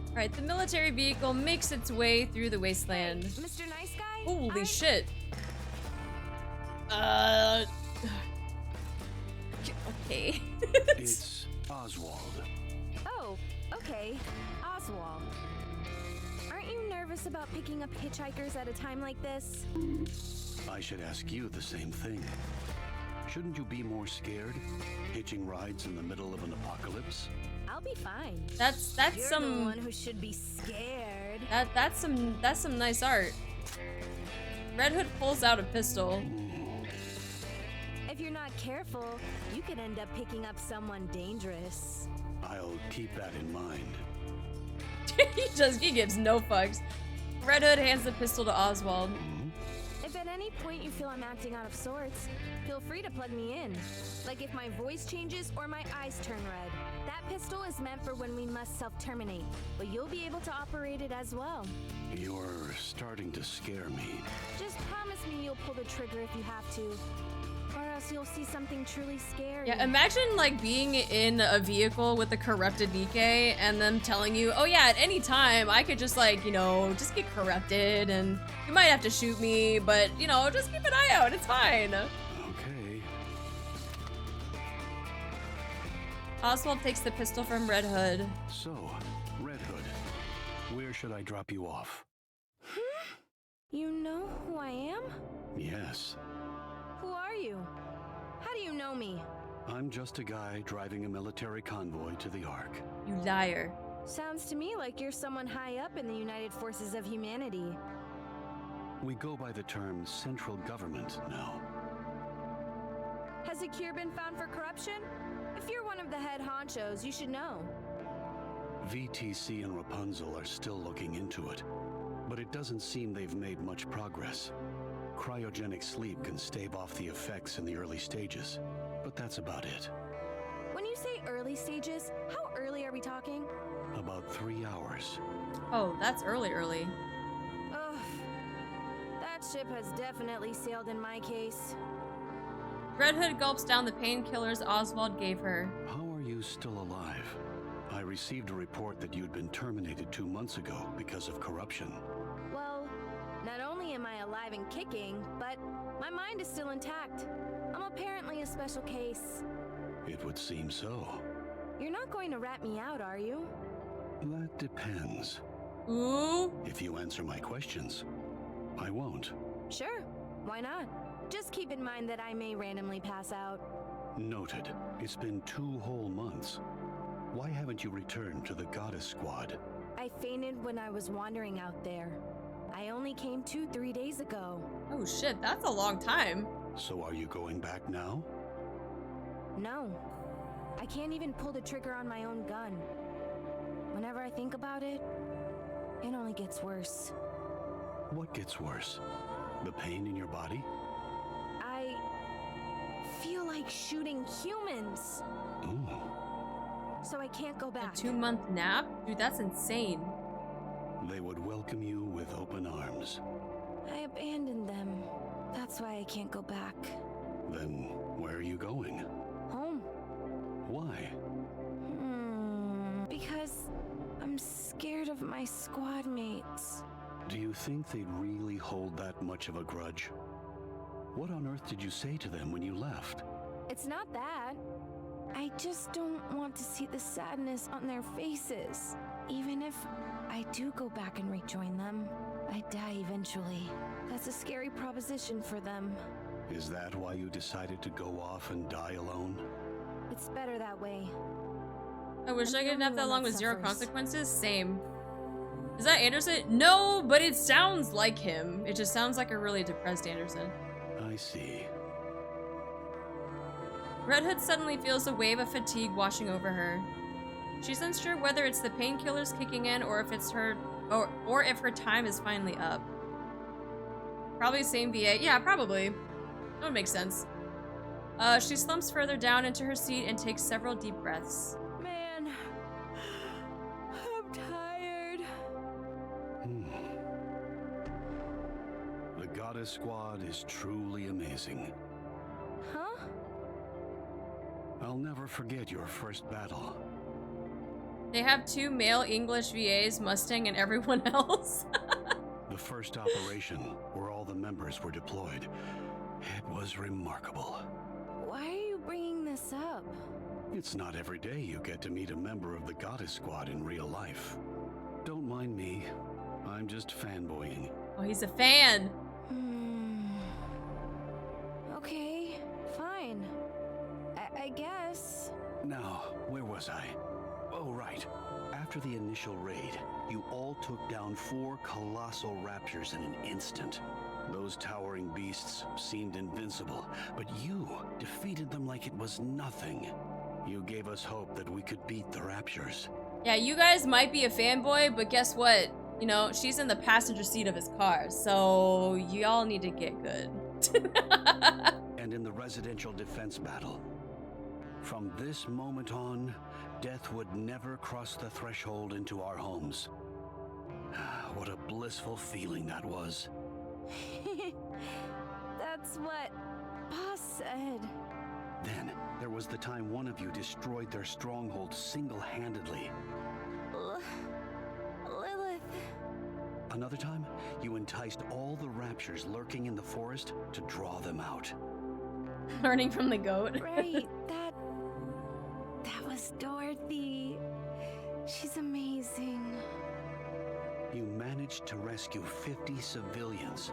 Alright, the military vehicle makes its way through the wasteland. Hey, Mr. Nice Guy? Holy shit. Okay. It's Oswald. Oh, okay. Oswald. Aren't you nervous about picking up hitchhikers at a time like this? I should ask you the same thing. Shouldn't you be more scared? Hitching rides in the middle of an apocalypse? I'll be fine. That's You're some the one who should be scared. that's some nice art. Red Hood pulls out a pistol. If you're not careful, you could end up picking up someone dangerous. I'll keep that in mind. he gives no fucks. Red Hood hands the pistol to Oswald. If at any point you feel I'm acting out of sorts, feel free to plug me in. Like if my voice changes or my eyes turn red. That pistol is meant for when we must self-terminate, but you'll be able to operate it as well. You're starting to scare me. Just promise me you'll pull the trigger if you have to. Or else you'll see something truly scary. Yeah, imagine like being in a vehicle with a corrupted NIKKE and them telling you, oh yeah, at any time I could just like, you know, just get corrupted and you might have to shoot me, but you know, just keep an eye out, it's fine. Okay. Oswald takes the pistol from Red Hood. So, Red Hood, where should I drop you off? You know who I am? Yes. Who are you? How do you know me? I'm just a guy driving a military convoy to the Ark. You liar. Sounds to me like you're someone high up in the United Forces of Humanity. We go by the term central government now. Has a cure been found for corruption? If you're one of the head honchos, you should know. VTC and Rapunzel are still looking into it, but it doesn't seem they've made much progress. Cryogenic sleep can stave off the effects in the early stages, but that's about it. When you say early stages, how early are we talking? About 3 hours. Oh, that's early. Ugh. That ship has definitely sailed in my case. Red Hood gulps down the painkillers Oswald gave her. How are you still alive? I received a report that you'd been terminated 2 months ago because of corruption. Well, not only am I alive and kicking, but my mind is still intact. I'm apparently a special case. It would seem so. You're not going to rat me out, are you? That depends. Ooh. If you answer my questions, I won't. Sure, why not? Just keep in mind that I may randomly pass out. Noted. It's been 2 whole months. Why haven't you returned to the Goddess Squad? I fainted when I was wandering out there. I only came to 3 days ago. Oh shit, that's a long time. So are you going back now? No. I can't even pull the trigger on my own gun. Whenever I think about it, it only gets worse. What gets worse? The pain in your body? I feel like shooting humans. Ooh. So I can't go A back. 2-month nap? Dude, that's insane. They would welcome you with open arms. I abandoned them. That's why I can't go back. Then where are you going? Home. Why? Because I'm scared of my squad mates. Do you think they'd really hold that much of a grudge? What on earth did you say to them when you left? It's not that. I just don't want to see the sadness on their faces. Even if I do go back and rejoin them, I die eventually. That's a scary proposition for them. Is that why you decided to go off and die alone? It's better that way. I wish I could only nap that one long that with 0 suffers. consequences. Same. Is that Anderson? No, but it sounds like him. It just sounds like a really depressed Anderson. I see. Red Hood suddenly feels a wave of fatigue washing over her. She's unsure whether it's the painkillers kicking in or if it's her or if her time is finally up. Probably same VA. Yeah, probably. That would make sense. She slumps further down into her seat and takes several deep breaths. Man, I'm tired. The Goddess Squad is truly amazing. Huh? I'll never forget your first battle. They have 2 male English VAs, Mustang, and everyone else. The first operation, where all the members were deployed. It was remarkable. Why are you bringing this up? It's not every day you get to meet a member of the Goddess Squad in real life. Don't mind me. I'm just fanboying. Oh, he's a fan. Okay, fine. I guess. Now, where was I? Oh, right. After the initial raid, you all took down 4 colossal raptors in an instant. Those towering beasts seemed invincible, but you defeated them like it was nothing. You gave us hope that we could beat the raptors. Yeah, you guys might be a fanboy, but guess what? You know, she's in the passenger seat of his car, so y'all need to get good. And in the residential defense battle, from this moment on, death would never cross the threshold into our homes. What a blissful feeling that was. That's what Boss said. Then, there was the time one of you destroyed their stronghold single-handedly. Lilith. Another time, you enticed all the raptors lurking in the forest to draw them out. Learning from the goat. Right, that was Dorothy. She's amazing. You managed to rescue 50 civilians,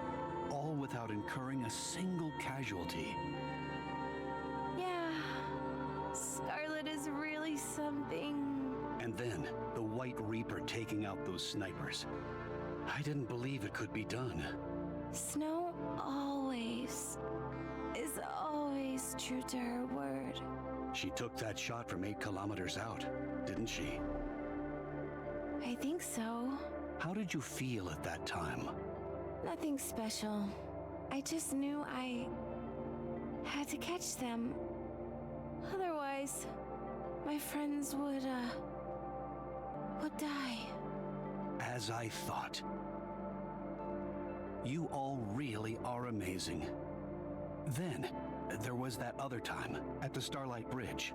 all without incurring a single casualty. Yeah, Scarlet is really something. And then, the White Reaper taking out those snipers. I didn't believe it could be done. Snow is always true to her word. She took that shot from 8 kilometers out, didn't she? I think so. How did you feel at that time? Nothing special. I just knew I had to catch them. Otherwise, my friends would die. As I thought. You all really are amazing. Then, there was that other time, at the Starlight Bridge.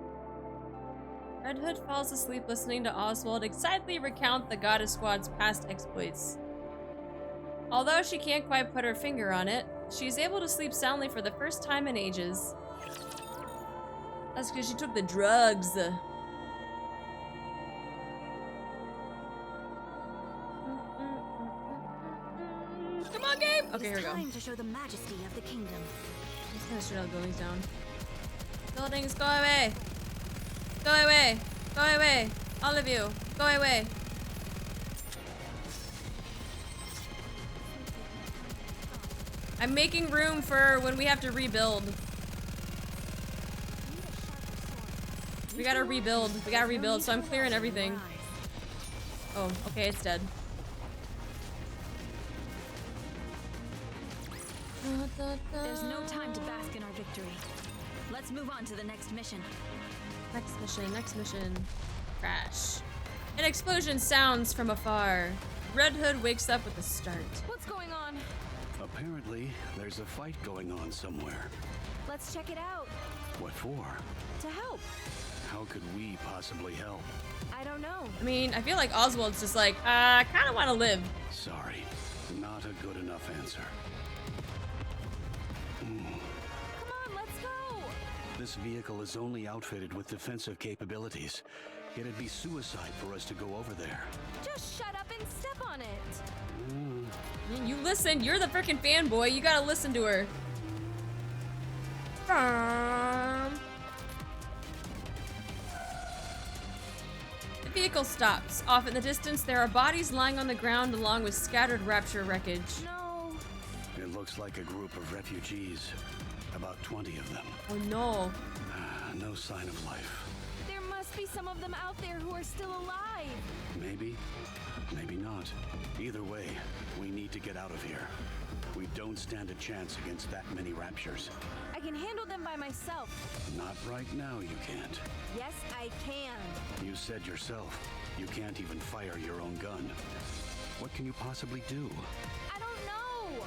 Red Hood falls asleep listening to Oswald excitedly recount the Goddess Squad's past exploits. Although she can't quite put her finger on it, she's able to sleep soundly for the first time in ages. That's because she took the drugs. Come on, game! Okay, here we go. Time to show the majesty of the kingdom. I'm just gonna shoot all the buildings down. Buildings, go away! Go away! Go away! All of you, go away! I'm making room for when we have to rebuild. We gotta rebuild. We gotta rebuild, so I'm clearing everything. Oh, okay, it's dead. There's no time to bask in our victory. Let's move on to the next mission. Next mission, next mission. Crash. An explosion sounds from afar. Red Hood wakes up with a start. What's going on? Apparently, there's a fight going on somewhere. Let's check it out. What for? To help. How could we possibly help? I don't know. I mean, I feel like Oswald's just like, I kinda wanna live. Sorry, not a good enough answer. Come on, let's go. This vehicle is only outfitted with defensive capabilities. It'd be suicide for us to go over there. Just shut up and step on it. Man, you listen, you're the freaking fanboy, you gotta listen to her. The vehicle stops. Off in the distance, there are bodies lying on the ground along with scattered rapture wreckage. No. It looks like a group of refugees. About 20 of them. Oh no. No sign of life. There must be some of them out there who are still alive. Maybe, maybe not. Either way, we need to get out of here. We don't stand a chance against that many raptures. I can handle them by myself. Not right now, you can't. Yes, I can. You said yourself, you can't even fire your own gun. What can you possibly do? I don't know.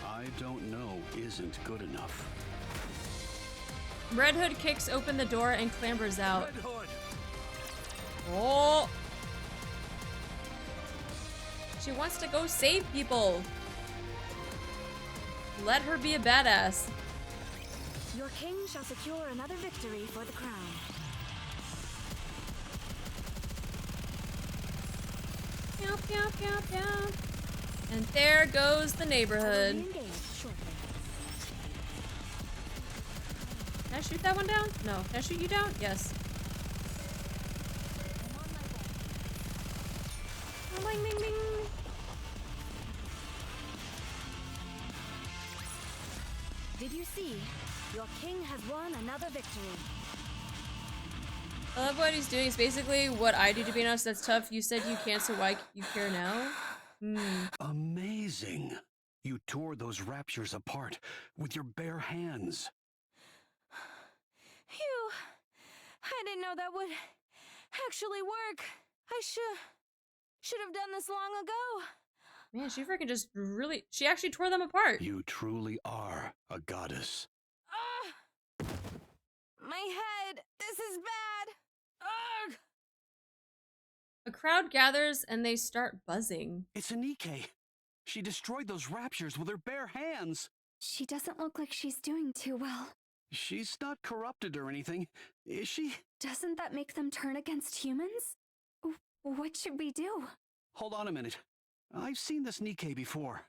I don't know isn't good enough. Red Hood kicks open the door and clambers out. Red Hood! Oh! She wants to go save people. Let her be a badass. Your king shall secure another victory for the crown. Pew, pew, pew, pew. And there goes the neighborhood. Can I shoot that one down? No. Can I shoot you down? Yes. Bing, bing, bing. Did you see? Your king has won another victory. I love what he's doing. It's basically what I do, to be honest. That's tough. You said you can't, so why you care now? Amazing. You tore those raptures apart with your bare hands. Phew. I didn't know that would actually work. I should have done this long ago. Man, she freaking just really... She actually tore them apart. You truly are a goddess. My head. This is bad. Ugh. A crowd gathers and they start buzzing. It's a NIKKE. She destroyed those raptures with her bare hands. She doesn't look like she's doing too well. She's not corrupted or anything, is she? Doesn't that make them turn against humans? What should we do? Hold on a minute. I've seen this NIKKE before.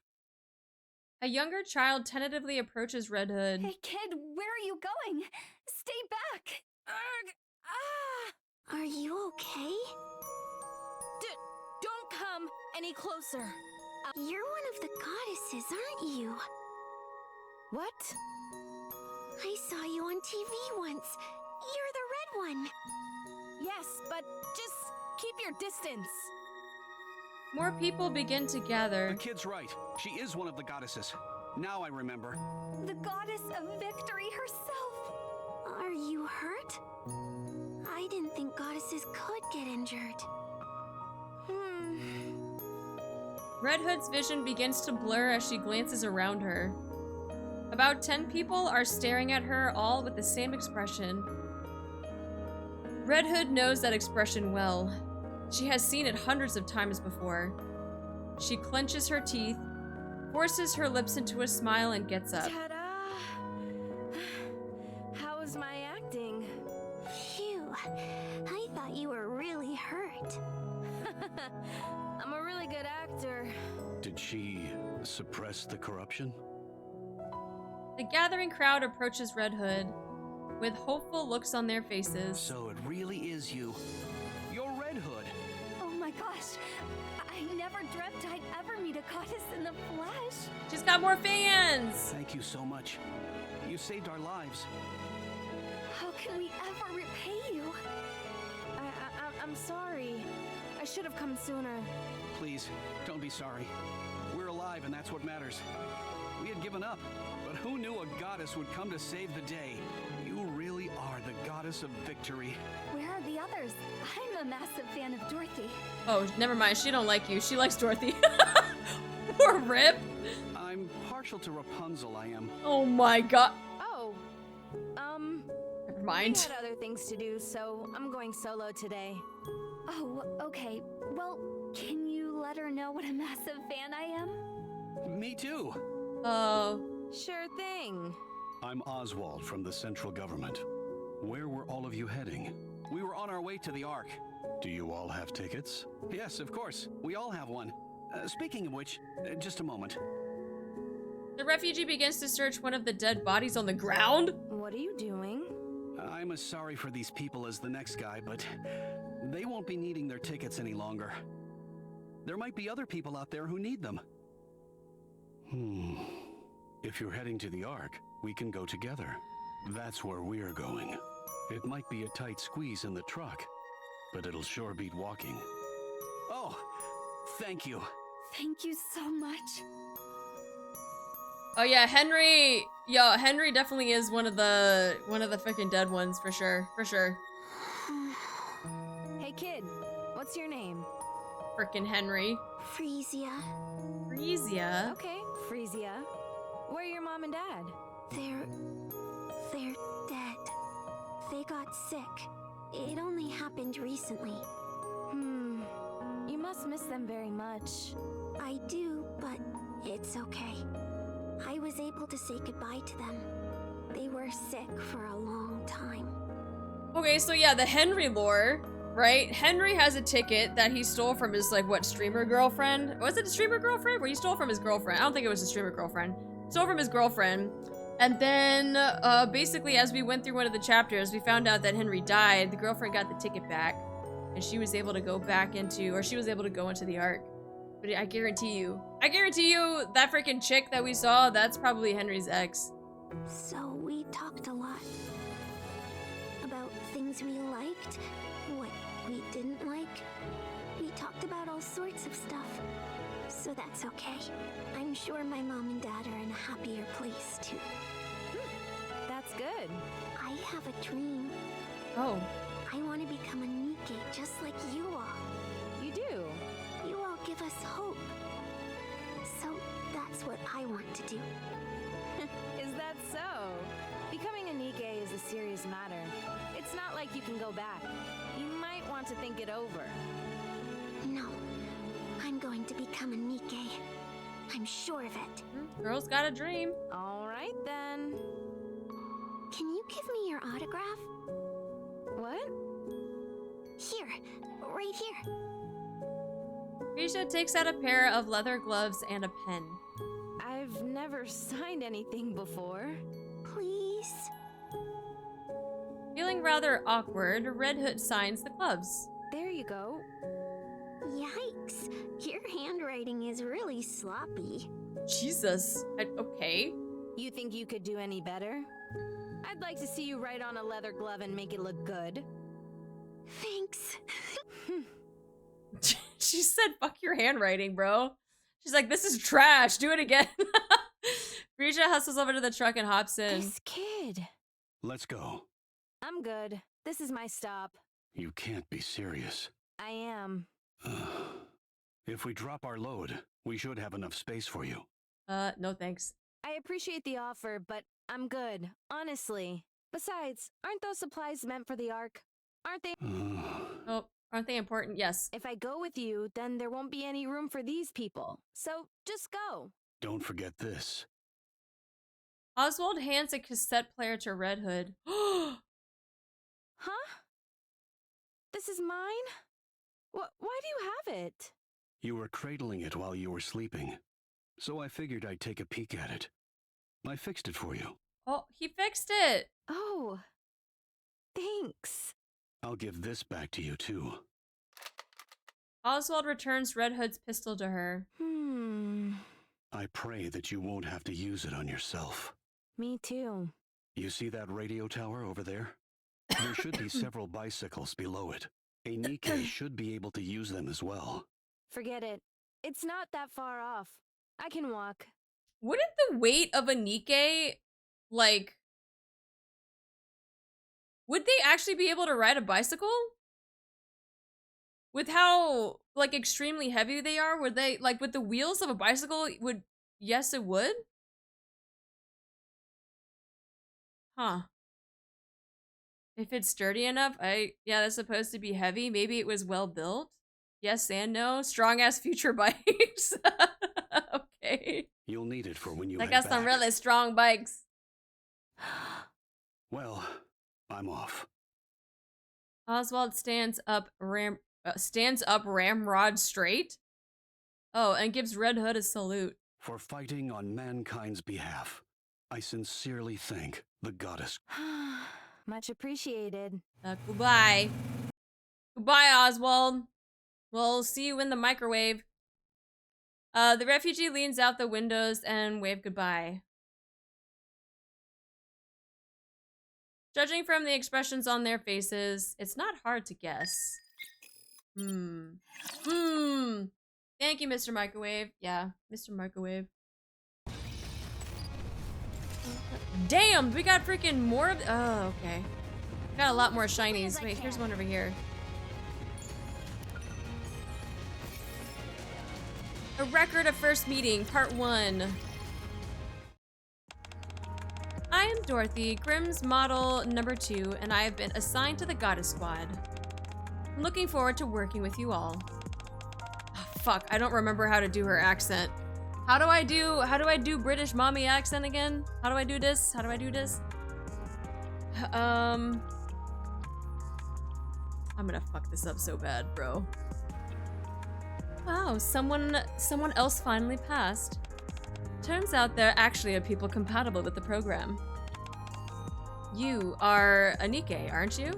A younger child tentatively approaches Red Hood. Hey kid, where are you going? Stay back! Ugh. Ah. Are you okay? Don't come any closer. You're one of the goddesses, aren't you? What? I saw you on TV once. You're the red one. Yes, but just keep your distance. More people begin to gather. The kid's right. She is one of the goddesses. Now I remember. The goddess of victory herself. Are you hurt? I didn't think goddesses could get injured. Red Hood's vision begins to blur as she glances around her. About 10 people are staring at her, all with the same expression. Red Hood knows that expression well. She has seen it hundreds of times before. She clenches her teeth, forces her lips into a smile, and gets up. Ta-da! How was my acting? Phew, I thought you were really hurt. I'm a really good actor. Did she suppress the corruption? The gathering crowd approaches Red Hood, with hopeful looks on their faces. So it really is you. You're Red Hood. Oh my gosh, I never dreamt I'd ever meet a goddess in the flesh. She's got more fans! Thank you so much. You saved our lives. How can we ever repay you? I'm sorry. I should have come sooner. Please, don't be sorry. We're alive and that's what matters. We had given up, but who knew a goddess would come to save the day? You really are the goddess of victory. Where are the others? I'm a massive fan of Dorothy. Oh, never mind. She don't like you. She likes Dorothy. Poor Rip. I'm partial to Rapunzel, I am. Oh my god. Oh, never mind. We had other things to do, so I'm going solo today. Oh, okay. Well, can you let her know what a massive fan I am? Me too. Sure thing. I'm Oswald from the central government. Where were all of you heading? We were on our way to the Ark. Do you all have tickets? Yes, of course. We all have one. Speaking of which, just a moment. The refugee begins to search one of the dead bodies on the ground. What are you doing? I'm as sorry for these people as the next guy, but they won't be needing their tickets any longer. There might be other people out there who need them. If you're heading to the Ark, we can go together. That's where we're going. It might be a tight squeeze in the truck, but it'll sure beat walking. Oh, thank you. Thank you so much. Oh yeah, Henry. Yo, Henry definitely is one of the freaking dead ones for sure. For sure. Hey kid, what's your name? Frickin' Henry. Frisia. Frisia? Okay, Frisia. Where are your mom and dad? They're dead. They got sick. It only happened recently. You must miss them very much. I do, but it's okay. I was able to say goodbye to them. They were sick for a long time. Okay, so yeah, the Henry lore. right? Henry has a ticket that he stole from his, like, what, streamer girlfriend? Was it a streamer girlfriend? Where he stole from his girlfriend? I don't think it was a streamer girlfriend. Stole from his girlfriend. And then, basically, as we went through one of the chapters, we found out that Henry died. The girlfriend got the ticket back. And she was able to go back into, or she was able to go into the Ark. But I guarantee you, that freaking chick that we saw, that's probably Henry's ex. So we talked a lot about things we liked, what we didn't like. We talked about all sorts of stuff. So that's okay. I'm sure my mom and dad are in a happier place too. That's good. I have a dream. Oh. I want to become a NIKKE just like you all. You do? You all give us hope. So that's what I want to do. Is that so? Becoming a NIKKE is a serious matter. It's not like you can go back. You might want to think it over. No. I'm going to become a NIKKE. I'm sure of it. Girl's got a dream. All right, then. Can you give me your autograph? What? Here. Right here. Risha takes out a pair of leather gloves and a pen. I've never signed anything before. Please? Feeling rather awkward, Red Hood signs the gloves. There you go. Yikes. Your handwriting is really sloppy. Jesus. Okay. You think you could do any better? I'd like to see you write on a leather glove and make it look good. Thanks. She said, fuck your handwriting, bro. She's like, this is trash. Do it again. Risha hustles over to the truck and hops in. This kid. Let's go. I'm good. This is my stop. You can't be serious. I am. If we drop our load, we should have enough space for you. No thanks. I appreciate the offer, but I'm good. Honestly. Besides, aren't those supplies meant for the Ark? Aren't they? Oh, aren't they important? Yes. If I go with you, then there won't be any room for these people. So just go. Don't forget this. Oswald hands a cassette player to Red Hood. Huh? This is mine? Why do you have it? You were cradling it while you were sleeping, so I figured I'd take a peek at it. I fixed it for you. Oh, he fixed it. Oh, thanks. I'll give this back to you, too. Oswald returns Red Hood's pistol to her. I pray that you won't have to use it on yourself. Me too. You see that radio tower over there? There should be several bicycles below it. A NIKKE should be able to use them as well. Forget it. It's not that far off. I can walk. Wouldn't the weight of a NIKKE, like... Would they actually be able to ride a bicycle? With how, like, extremely heavy they are? Would they, like, with the wheels of a bicycle, would... Yes, it would? Huh. If it's sturdy enough, yeah, that's supposed to be heavy. Maybe it was well built. Yes and no. Strong-ass future bikes. Okay. You'll need it for when you I head got back. some really strong bikes. Well, I'm off. Oswald stands up ramrod straight. Oh, and gives Red Hood a salute. For fighting on mankind's behalf, I sincerely thank the goddess. Much appreciated. Goodbye. Goodbye, Oswald. We'll see you in the microwave. The refugee leans out the windows and wave goodbye. Judging from the expressions on their faces, it's not hard to guess. Thank you, Mr. Microwave. Yeah, Mr. Microwave. Damn, we got freaking more of... Oh, okay. Got a lot more shinies. Wait, here's one over here. A record of first meeting, part 1. I am Dorothy, Grimm's model number 2, and I have been assigned to the Goddess Squad. I'm looking forward to working with you all. Oh, fuck, I don't remember how to do her accent. How do I do British mommy accent again? How do I do this? How do I do this? I'm I'm gonna fuck this up so bad, bro. Wow, someone else finally passed. Turns out there actually are people compatible with the program. You are a NIKKE, aren't you?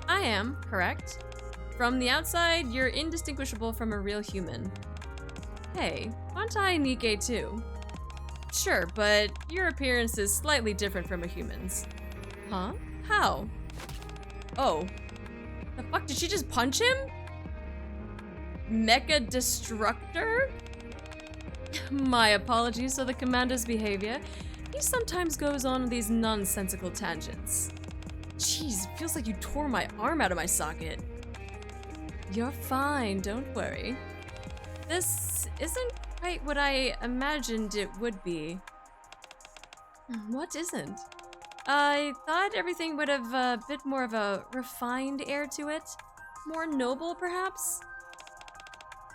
I am, correct? From the outside, you're indistinguishable from a real human. Hey, aren't I NIKKE too? Sure, but your appearance is slightly different from a human's. Huh? How? Oh. The fuck, did she just punch him? Mecha Destructor? My apologies for the commander's behavior. He sometimes goes on these nonsensical tangents. Jeez, feels like you tore my arm out of my socket. You're fine, don't worry. This isn't quite what I imagined it would be. What isn't? I thought everything would have a bit more of a refined air to it. More noble, perhaps?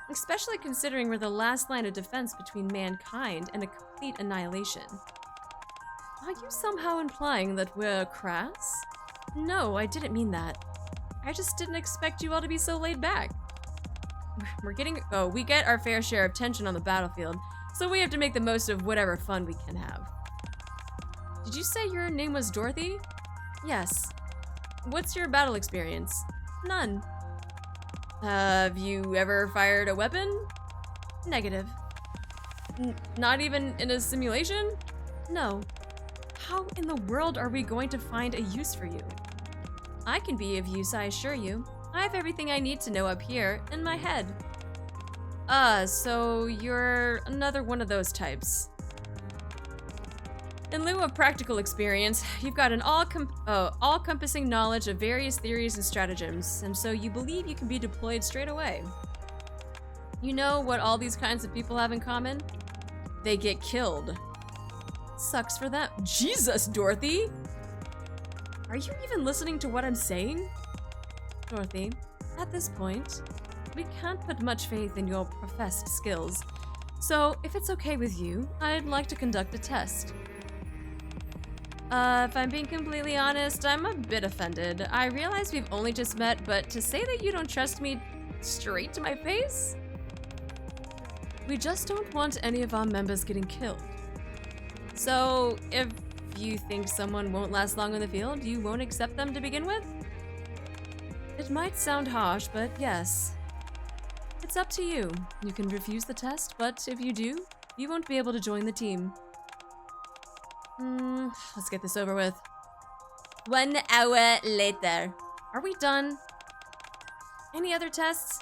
Especially considering we're the last line of defense between mankind and a complete annihilation. Are you somehow implying that we're crass? No, I didn't mean that. I just didn't expect you all to be so laid back. We get our fair share of tension on the battlefield, so we have to make the most of whatever fun we can have. Did you say your name was Dorothy? Yes. What's your battle experience? None. Have you ever fired a weapon? Negative. Not even in a simulation? No. How in the world are we going to find a use for you? I can be of use, I assure you. I have everything I need to know up here, in my head. So you're another one of those types. In lieu of practical experience, you've got an all-encompassing knowledge of various theories and stratagems, and so you believe you can be deployed straight away. You know what all these kinds of people have in common? They get killed. Sucks for them. Jesus, Dorothy! Are you even listening to what I'm saying? Dorothy, at this point, we can't put much faith in your professed skills. So, if it's okay with you, I'd like to conduct a test. If I'm being completely honest, I'm a bit offended. I realize we've only just met, but to say that you don't trust me straight to my face? We just don't want any of our members getting killed. So, if you think someone won't last long in the field, you won't accept them to begin with? It might sound harsh, but yes. It's up to you. You can refuse the test, but if you do, you won't be able to join the team. Let's get this over with. 1 hour later. Are we done? Any other tests?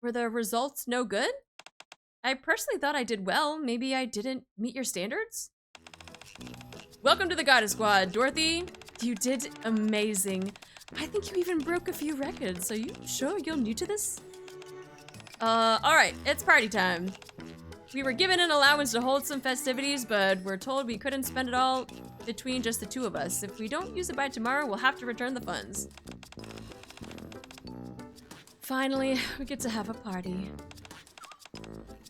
Were the results no good? I personally thought I did well. Maybe I didn't meet your standards? Welcome to the Goddess Squad, Dorothy. You did amazing. I think you even broke a few records. Are you sure you're new to this? Alright, it's party time. We were given an allowance to hold some festivities, but we're told we couldn't spend it all between just the two of us. If we don't use it by tomorrow, we'll have to return the funds. Finally, we get to have a party.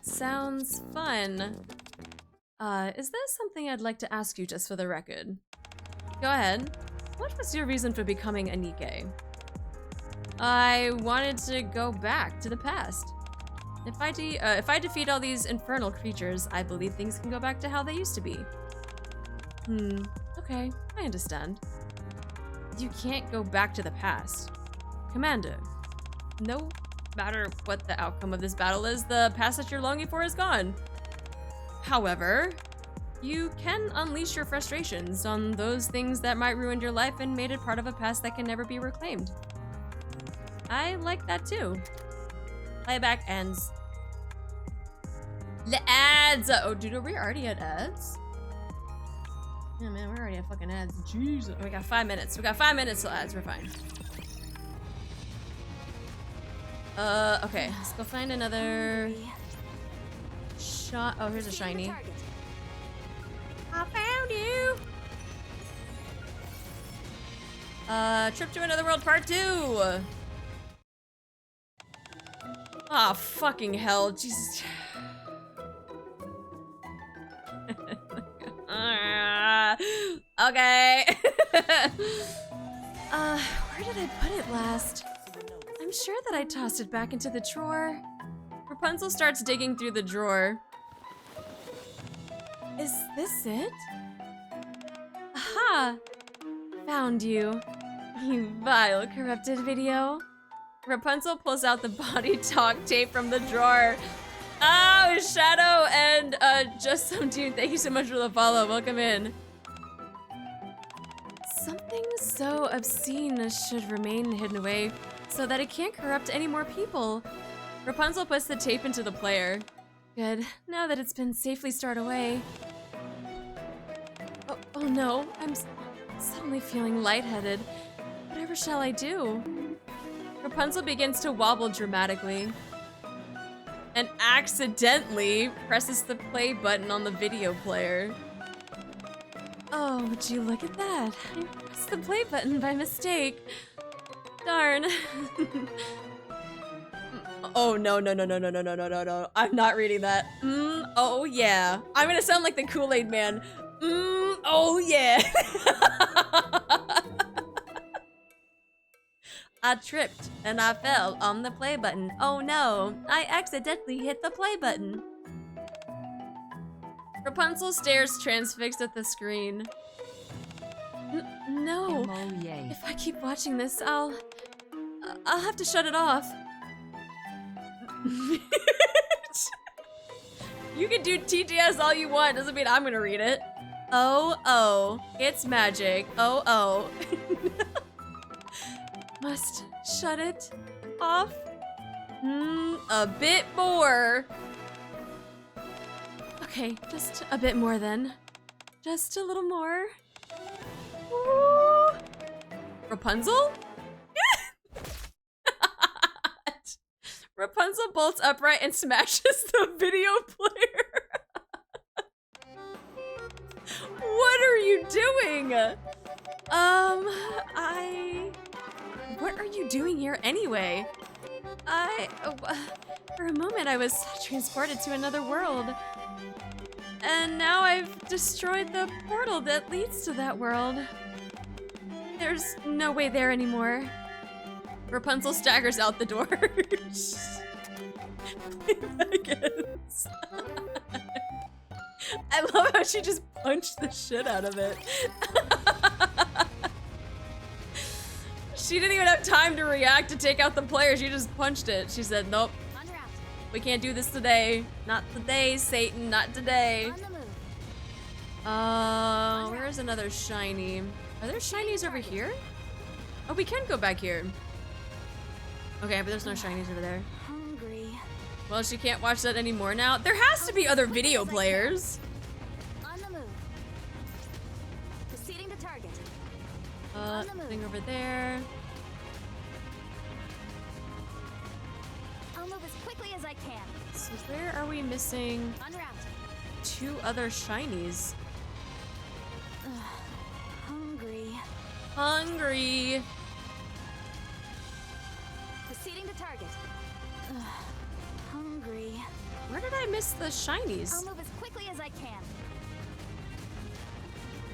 Sounds fun. Is there something I'd like to ask you just for the record? Go ahead. What was your reason for becoming a NIKKE? I wanted to go back to the past. If I defeat all these infernal creatures, I believe things can go back to how they used to be. Okay, I understand. You can't go back to the past. Commander, no matter what the outcome of this battle is, the past that you're longing for is gone. However, you can unleash your frustrations on those things that might ruin your life and made it part of a past that can never be reclaimed. I like that too. Playback ends. The ads! Oh, dude, are we already at ads? Yeah, man, we're already at fucking ads. Jeez. We got 5 minutes. We got 5 minutes till ads. We're fine. Okay. Let's go find another shot. Oh, here's a shiny. I found you! Trip to Another World Part 2! Ah, fucking hell, Jesus. Okay. Where Where did I put it last? I'm sure that I tossed it back into the drawer. Rapunzel starts digging through the drawer. Is this it? Aha! Found you. You vile, corrupted video. Rapunzel pulls out the body talk tape from the drawer. Oh, Shadow and Just Some Dude, thank you so much for the follow. Welcome in. Something so obscene should remain hidden away so that it can't corrupt any more people. Rapunzel puts the tape into the player. Good. Now that it's been safely stored away. Oh no, I'm suddenly feeling lightheaded. Whatever shall I do? Rapunzel begins to wobble dramatically and accidentally presses the play button on the video player. Oh, would you look at that? I pressed the play button by mistake. Darn. Oh, no. I'm not reading that. Oh yeah. I'm gonna sound like the Kool-Aid man. Oh yeah. I tripped and I fell on the play button. Oh no, I accidentally hit the play button. Rapunzel stares transfixed at the screen. No. If I keep watching this, I'll have to shut it off. You can do TTS all you want, doesn't mean I'm gonna read it. Oh, it's magic. Oh. Must shut it off. A bit more. Okay, just a bit more then. Just a little more. Ooh. Rapunzel? Rapunzel bolts upright and smashes the video player. What are you doing? What are you doing here anyway? For a moment I was transported to another world. And now I've destroyed the portal that leads to that world. There's no way there anymore. Rapunzel staggers out the door. I love how she just punched the shit out of it. She didn't even have time to react to take out the player. She just punched it. She said, nope. We can't do this today. Not today, Satan. Not today. Where's another shiny? Are there shinies over here? Oh, we can go back here. Okay, but there's no shinies over there. Hungry. Well, she can't watch that anymore now. There has to be other video players. On the move. Proceeding to target. Thing over there. I'll move as quickly as I can. So where are we missing En route. 2 other shinies? Hungry. Proceeding to target. Hungry. Where did I miss the shinies? I'll move as quickly as I can.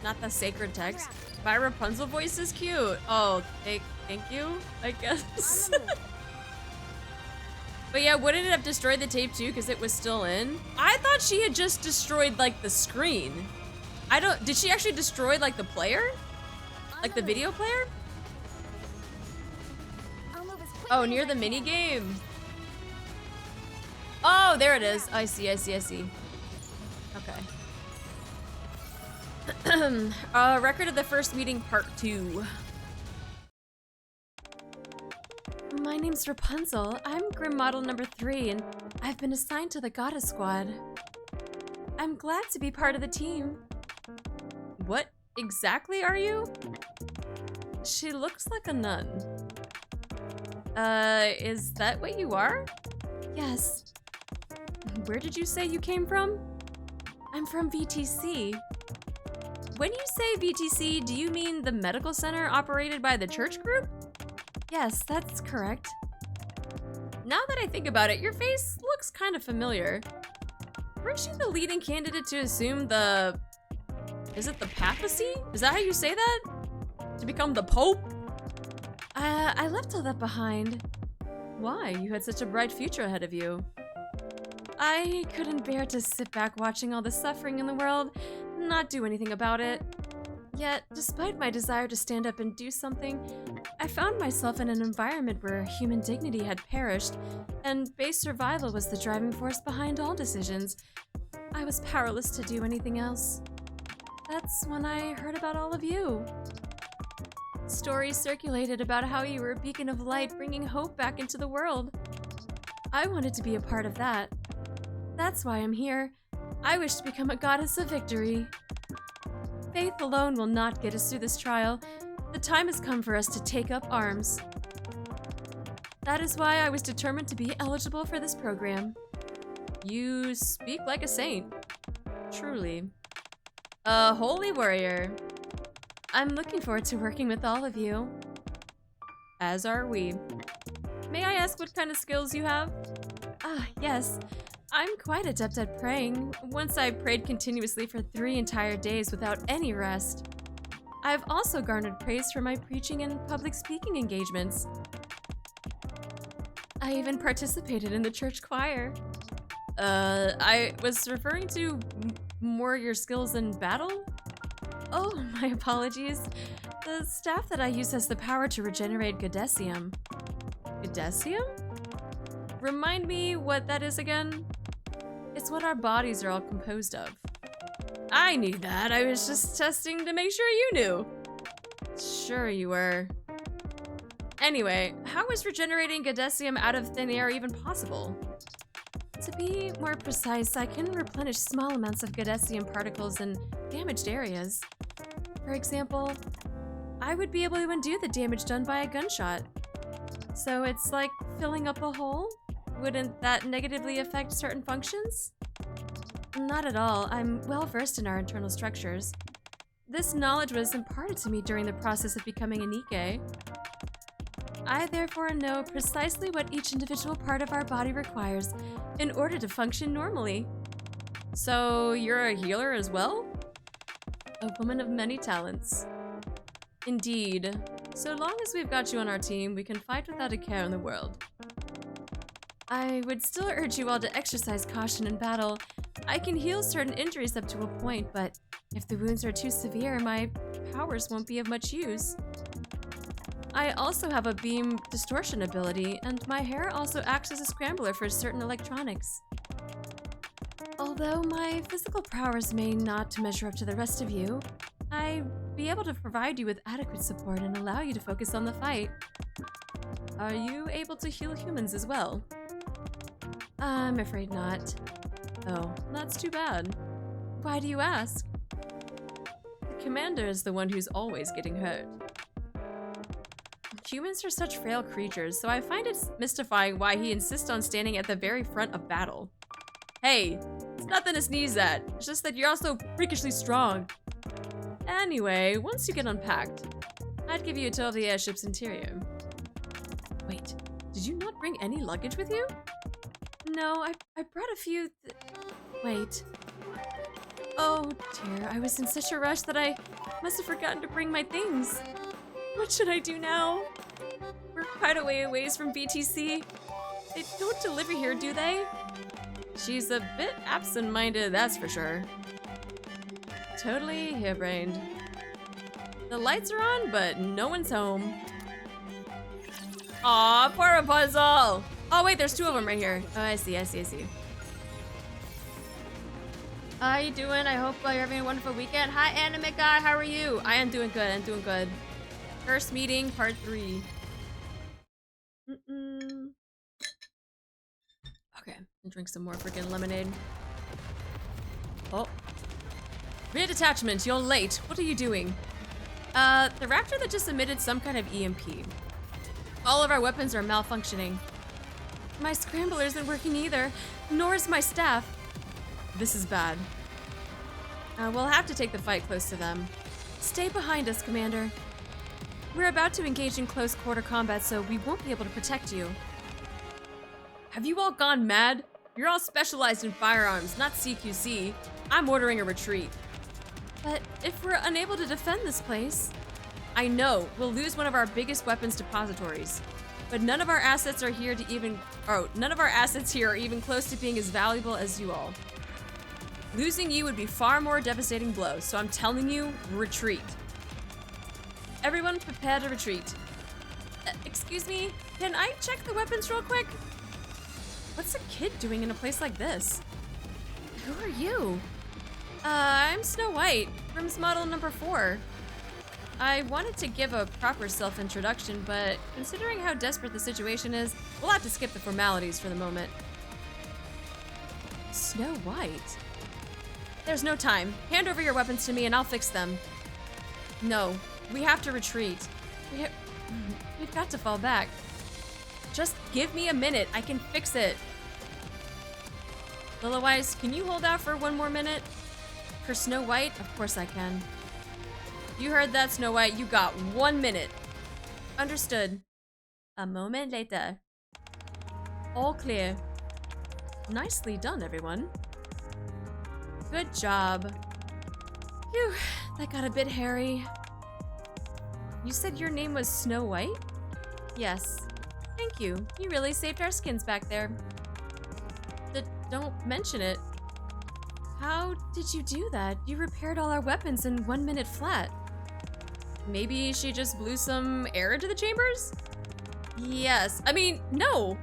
Not the sacred text. My Rapunzel voice is cute. Oh, thank you, I guess. But yeah, wouldn't it have destroyed the tape too because it was still in? I thought she had just destroyed like the screen. Did she actually destroy like the player? Like the video player? Oh, near the mini game. Oh, there it is. I see. Okay. Record of the first meeting, part 2. My name's Rapunzel. I'm Grim Model number 3, and I've been assigned to the Goddess Squad. I'm glad to be part of the team. What exactly are you? She looks like a nun. Is that what you are? Yes. Where did you say you came from? I'm from VTC. When you say VTC, do you mean the medical center operated by the church group? Yes, that's correct. Now that I think about it, your face looks kind of familiar. Weren't you the leading candidate to assume the... Is it the papacy? Is that how you say that? To become the Pope? I left all that behind. Why? You had such a bright future ahead of you. I couldn't bear to sit back watching all the suffering in the world, not do anything about it. Yet, despite my desire to stand up and do something, I found myself in an environment where human dignity had perished, and base survival was the driving force behind all decisions. I was powerless to do anything else. That's when I heard about all of you. Stories circulated about how you were a beacon of light bringing hope back into the world. I wanted to be a part of that. That's why I'm here. I wish to become a goddess of victory. Faith alone will not get us through this trial. The time has come for us to take up arms. That is why I was determined to be eligible for this program. You speak like a saint. Truly. A holy warrior. I'm looking forward to working with all of you. As are we. May I ask what kind of skills you have? Ah, yes. I'm quite adept at praying. Once I prayed continuously for 3 entire days without any rest. I've also garnered praise for my preaching and public speaking engagements. I even participated in the church choir. I was referring to more your skills in battle? Oh, my apologies. The staff that I use has the power to regenerate Godesium. Godesium? Remind me what that is again? It's what our bodies are all composed of. I knew that. I was just testing to make sure you knew. Sure you were. Anyway, how is regenerating Godesium out of thin air even possible? To be more precise, I can replenish small amounts of Godesium particles in damaged areas. For example, I would be able to undo the damage done by a gunshot. So it's like filling up a hole? Wouldn't that negatively affect certain functions? Not at all. I'm well versed in our internal structures. This knowledge was imparted to me during the process of becoming a NIKKE. I therefore know precisely what each individual part of our body requires in order to function normally. So you're a healer as well? A woman of many talents. Indeed. So long as we've got you on our team, we can fight without a care in the world. I would still urge you all to exercise caution in battle. I can heal certain injuries up to a point, but if the wounds are too severe, my powers won't be of much use. I also have a beam distortion ability, and my hair also acts as a scrambler for certain electronics. Although my physical powers may not measure up to the rest of you, I'd be able to provide you with adequate support and allow you to focus on the fight. Are you able to heal humans as well? I'm afraid not. Oh, that's too bad. Why do you ask? The commander is the one who's always getting hurt. Humans are such frail creatures, so I find it mystifying why he insists on standing at the very front of battle. Hey, it's nothing to sneeze at. It's just that you're also freakishly strong. Anyway, once you get unpacked, I'd give you a tour of the airship's interior. Wait, did you not bring any luggage with you? No, I brought a few Wait. Oh dear, I was in such a rush that I must have forgotten to bring my things. What should I do now? We're quite a ways from VTC. They don't deliver here, do they? She's a bit absent-minded, that's for sure. Totally harebrained. The lights are on, but no one's home. Aw, poor Rapunzel! Oh wait, there's 2 of them right here. Oh, I see. How you doing? I hope you're having a wonderful weekend. Hi, Anime Guy, how are you? I am doing good, First meeting, part 3. Okay, I'll drink some more freaking lemonade. Oh. Rear detachment, you're late. What are you doing? The Raptor that just emitted some kind of EMP. All of our weapons are malfunctioning. My scrambler isn't working either, nor is my staff. This is bad. We'll have to take the fight close to them. Stay behind us, Commander. We're about to engage in close quarter combat, so we won't be able to protect you. Have you all gone mad? You're all specialized in firearms, not CQC. I'm ordering a retreat. But if we're unable to defend this place... I know, we'll lose one of our biggest weapons depositories. But none of our assets are here to even, none of our assets here are even close to being as valuable as you all. Losing you would be far more devastating blow, so I'm telling you, retreat. Everyone prepare to retreat. Excuse me, can I check the weapons real quick? What's a kid doing in a place like this? Who are you? I'm Snow White, Grimm's model number 4. I wanted to give a proper self-introduction, but considering how desperate the situation is, we'll have to skip the formalities for the moment. Snow White? There's no time. Hand over your weapons to me and I'll fix them. No, we have to retreat. We've got to fall back. Just give me a minute, I can fix it. Lilywise, can you hold out for 1 more minute? For Snow White? Of course I can. You heard that, Snow White. You got 1 minute. Understood. A moment later. All clear. Nicely done, everyone. Good job. Phew, that got a bit hairy. You said your name was Snow White? Yes. Thank you. You really saved our skins back there. Don't mention it. How did you do that? You repaired all our weapons in 1 minute flat. Maybe she just blew some air into the chambers? Yes. I mean, no.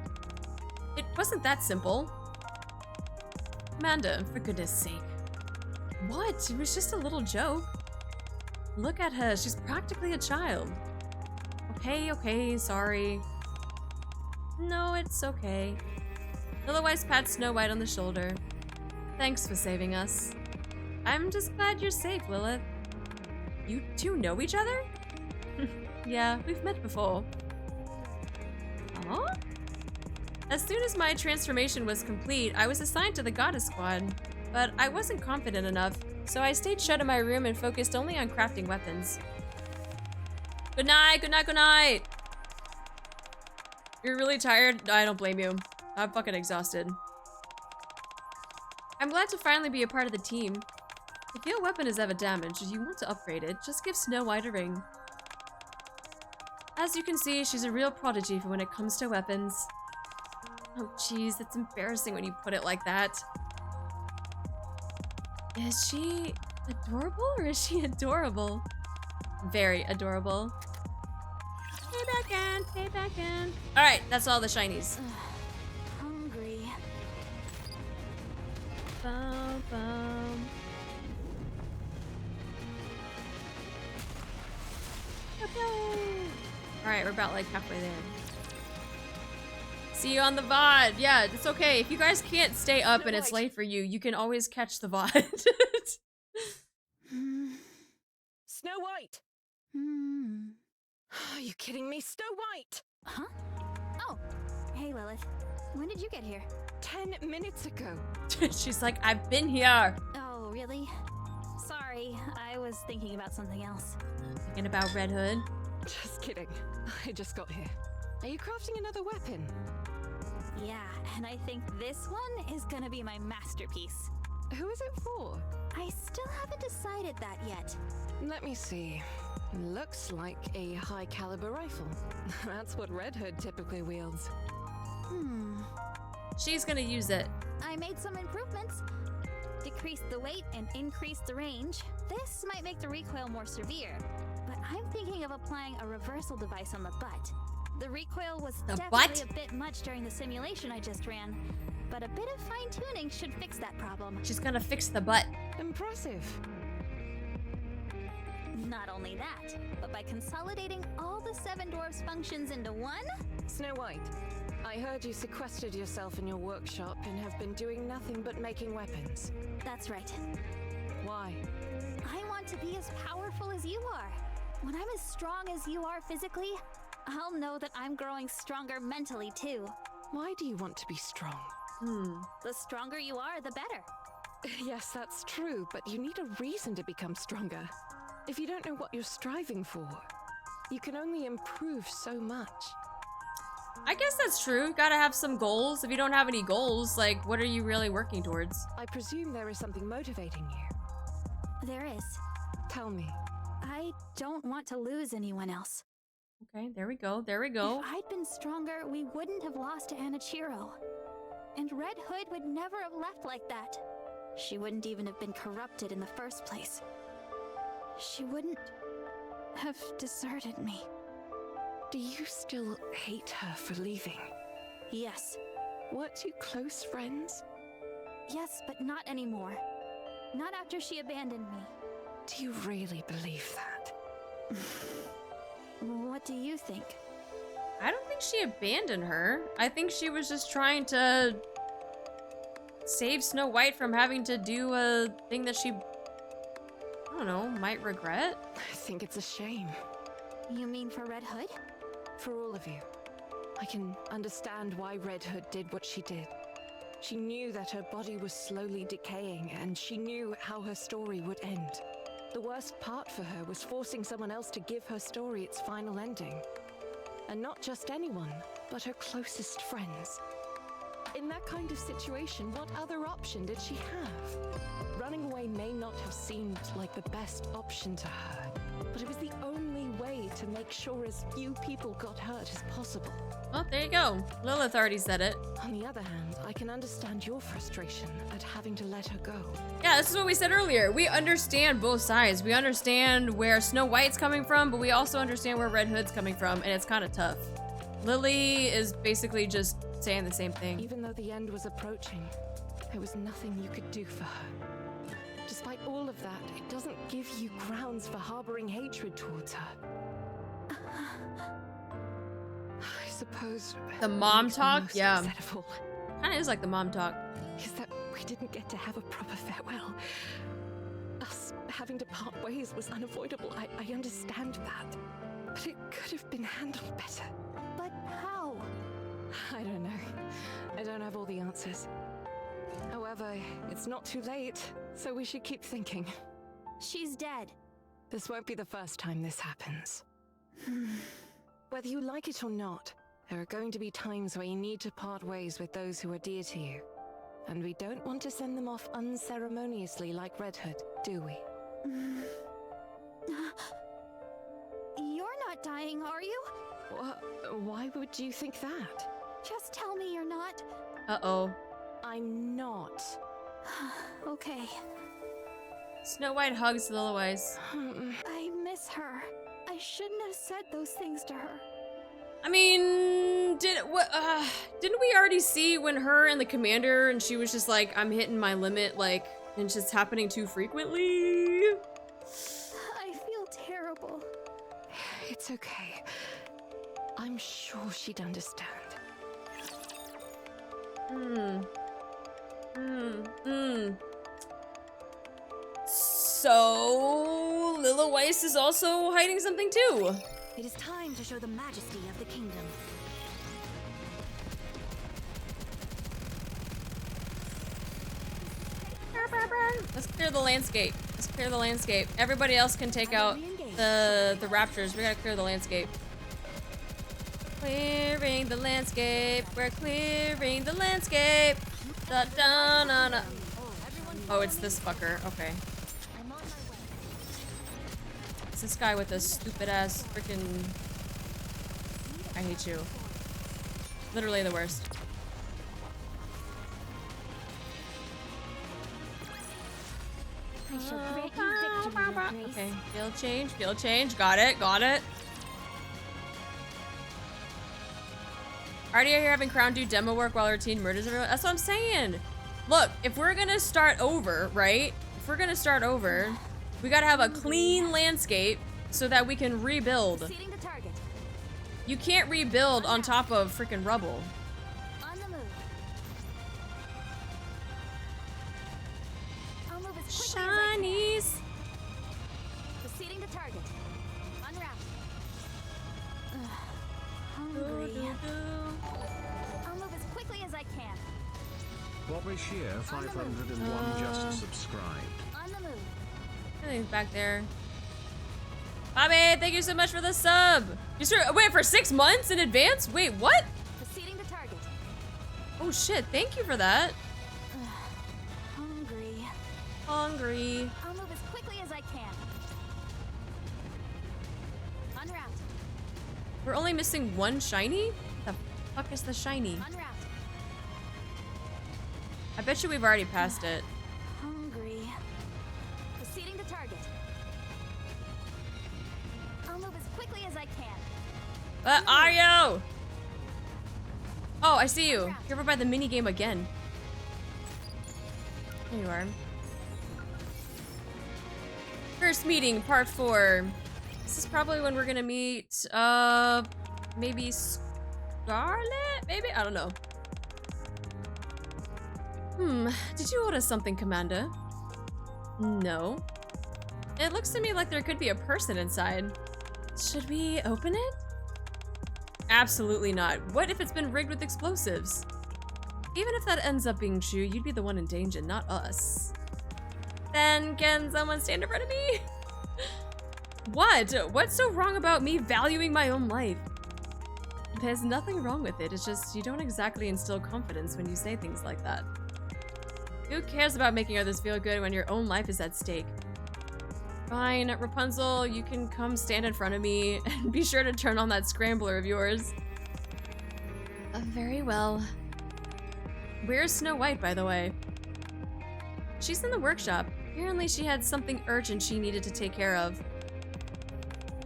It wasn't that simple. Amanda, for goodness sake. What? It was just a little joke. Look at her. She's practically a child. Okay, sorry. No, it's okay. Lilywise pats Snow White on the shoulder. Thanks for saving us. I'm just glad you're safe, Lilith. You two know each other? Yeah, we've met before. Huh? As soon as my transformation was complete, I was assigned to the Goddess Squad, but I wasn't confident enough, so I stayed shut in my room and focused only on crafting weapons. Good night, good night, good night! You're really tired? I don't blame you. I'm fucking exhausted. I'm glad to finally be a part of the team. If your weapon is ever damaged and you want to upgrade it, just give Snow White a ring. As you can see, she's a real prodigy for when it comes to weapons. Oh jeez, that's embarrassing when you put it like that. Is she adorable or is she adorable? Very adorable. Stay back in. Alright, that's all the shinies. Hungry. Bum, bum. Alright, we're about like halfway there. See you on the VOD. Yeah, it's okay. If you guys can't stay up and it's late for you, you can always catch the VOD. Snow White! Are you kidding me? Snow White! Huh? Oh, hey Lilith. When did you get here? 10 minutes ago. She's like, I've been here. Oh, really? Sorry, I was thinking about something else. Thinking about Red Hood. Just kidding. I just got here. Are you crafting another weapon? Yeah, and I think this one is gonna be my masterpiece. Who is it for? I still haven't decided that yet. Let me see. Looks like a high caliber rifle. That's what Red Hood typically wields. She's gonna use it. I made some improvements. Decreased the weight and increased the range. This might make the recoil more severe, but I'm thinking of applying a reversal device on the butt. The recoil was definitely a bit much during the simulation I just ran, but a bit of fine-tuning should fix that problem. She's gonna fix the butt. Impressive. Not only that, but by consolidating all the 7 dwarfs' functions into one... Snow White, I heard you sequestered yourself in your workshop and have been doing nothing but making weapons. That's right. Why? I want to be as powerful as you are. When I'm as strong as you are physically, I'll know that I'm growing stronger mentally too. Why do you want to be strong? The stronger you are, the better. Yes, that's true, but you need a reason to become stronger. If you don't know what you're striving for, you can only improve so much. I guess that's true. You gotta have some goals. If you don't have any goals, like, what are you really working towards? I presume there is something motivating you. There is. Tell me. I don't want to lose anyone else. Okay, there we go. There we go. If I'd been stronger, we wouldn't have lost to Anichiro. And Red Hood would never have left like that. She wouldn't even have been corrupted in the first place. She wouldn't have deserted me. Do you still hate her for leaving? Yes. Weren't you close friends? Yes, but not anymore. Not after she abandoned me. Do you really believe that? What do you think? I don't think she abandoned her. I think she was just trying to save Snow White from having to do a thing that she, I don't know, might regret. I think it's a shame. You mean for Red Hood? For all of you. I can understand why Red Hood did what she did. She knew that her body was slowly decaying, and she knew how her story would end. The worst part for her was forcing someone else to give her story its final ending. And not just anyone, but her closest friends. In that kind of situation, what other option did she have? Running away may not have seemed like the best option to her, but it was the only way to make sure as few people got hurt as possible. Oh, there you go. Lilith already said it. On the other hand, I can understand your frustration at having to let her go. Yeah, this is what we said earlier. We understand both sides. We understand where Snow White's coming from, but we also understand where Red Hood's coming from, and it's kind of tough. Lily is basically just saying the same thing. Even though the end was approaching, there was nothing you could do for her. Despite all of that, it doesn't give you grounds for harboring hatred towards her. I suppose the mom talk, yeah. Kind of is like the mom talk. Is that we didn't get to have a proper farewell. Us having to part ways was unavoidable. I understand that, but it could have been handled better. But how? I don't know. I don't have all the answers. However, it's not too late, so we should keep thinking. She's dead. This won't be the first time this happens. Whether you like it or not, there are going to be times where you need to part ways with those who are dear to you. And we don't want to send them off unceremoniously like Red Hood, do we? You're not dying, are you? Why would you think that? Just tell me you're not. Uh-oh. I'm not. Okay. Snow White hugs Lilywise. I miss her. I shouldn't have said those things to her. I mean, didn't we already see when her and the commander and she was just like, I'm hitting my limit, like, and it's just happening too frequently? I feel terrible. It's okay. I'm sure she'd understand. So, Lilywise is also hiding something too. It is time to show the majesty of the kingdom. Let's clear the landscape. Let's clear the landscape. Everybody else can take out the raptors. We gotta clear the landscape. Clearing the landscape. We're clearing the landscape. Da da na na. Oh, it's this fucker. Okay. It's this guy with a stupid ass freaking. I hate you. Literally the worst. I shall grant you victory, Your Grace. Okay, field change. Got it. Already here having Crown do demo work while our team murders everyone. That's what I'm saying. Look, if we're gonna start over, right? If we're gonna start over, we gotta have a clean landscape so that we can rebuild. You can't rebuild on top of freaking rubble. On the move. I'll move as quickly Shinies. as I can. Proceeding to target. En route. Hungry. I'll move as quickly as I can. Bobby Shear 501 just subscribed. On the move. Everything's back there. Bobby, thank you so much for the sub. Wait, for 6 months in advance? Wait, what? Proceeding to target. Oh shit, thank you for that. Hungry. Hungry. I'll move as quickly as I can. We're only missing one shiny? The fuck is the shiny? I bet you we've already passed it. Hungry. Proceeding to target. I'll move as quickly as I can. Are you? Oh, I see you. You're over by the mini game again. There you are. First meeting, part 4. This is probably when we're gonna meet, maybe Scarlet? Maybe? I don't know. Did you order something, Commander? No. It looks to me like there could be a person inside. Should we open it? Absolutely not. What if it's been rigged with explosives? Even if that ends up being true, you'd be the one in danger, not us. Then can someone stand in front of me? What? What's so wrong about me valuing my own life? There's nothing wrong with it. It's just you don't exactly instill confidence when you say things like that. Who cares about making others feel good when your own life is at stake? Fine, Rapunzel, you can come stand in front of me and be sure to turn on that scrambler of yours. Very well. Where's Snow White, by the way? She's in the workshop. Apparently she had something urgent she needed to take care of.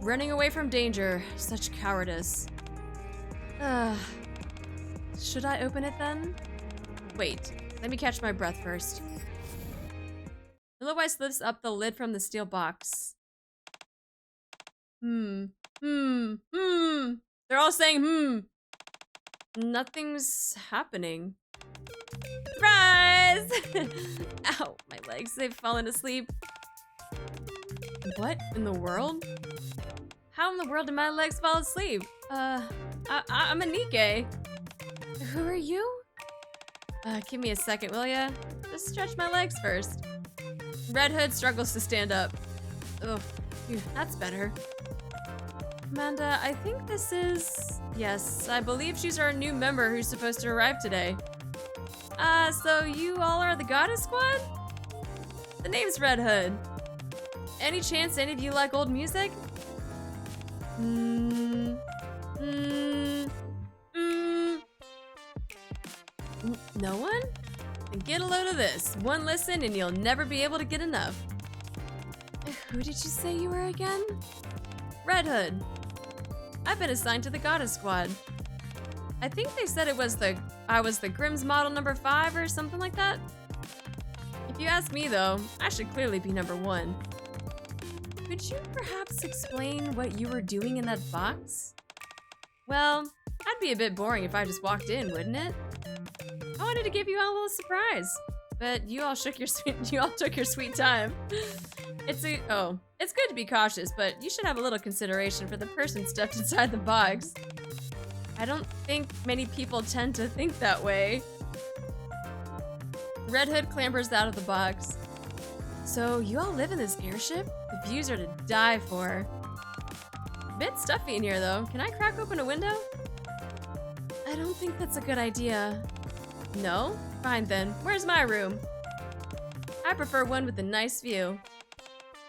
Running away from danger. Such cowardice. Should I open it then? Wait, let me catch my breath first. Otherwise lifts up the lid from the steel box. They're all saying Nothing's happening. Surprise! Ow, my legs, they've fallen asleep. What in the world? How in the world did my legs fall asleep? I'm a NIKKE. Who are you? Give me a second, will ya? Just stretch my legs first. Red Hood struggles to stand up. Ugh, phew, that's better. Amanda, I think this is... Yes, I believe she's our new member who's supposed to arrive today. So you all are the Goddess Squad? The name's Red Hood. Any chance any of you like old music? No one? Then get a load of this. One listen and you'll never be able to get enough. Who did you say you were again? Red Hood. I've been assigned to the Goddess Squad. I think they said I was the Grimm's model number 5 or something like that. If you ask me though, I should clearly be number 1. Could you perhaps explain what you were doing in that box? Well, that'd be a bit boring if I just walked in, wouldn't it? I wanted to give you all a little surprise, but you all took your sweet time. It's good to be cautious, but you should have a little consideration for the person stuffed inside the box. I don't think many people tend to think that way. Red Hood clambers out of the box. So you all live in this airship? The views are to die for. A bit stuffy in here though. Can I crack open a window? I don't think that's a good idea. No? Fine then. Where's my room? I prefer one with a nice view.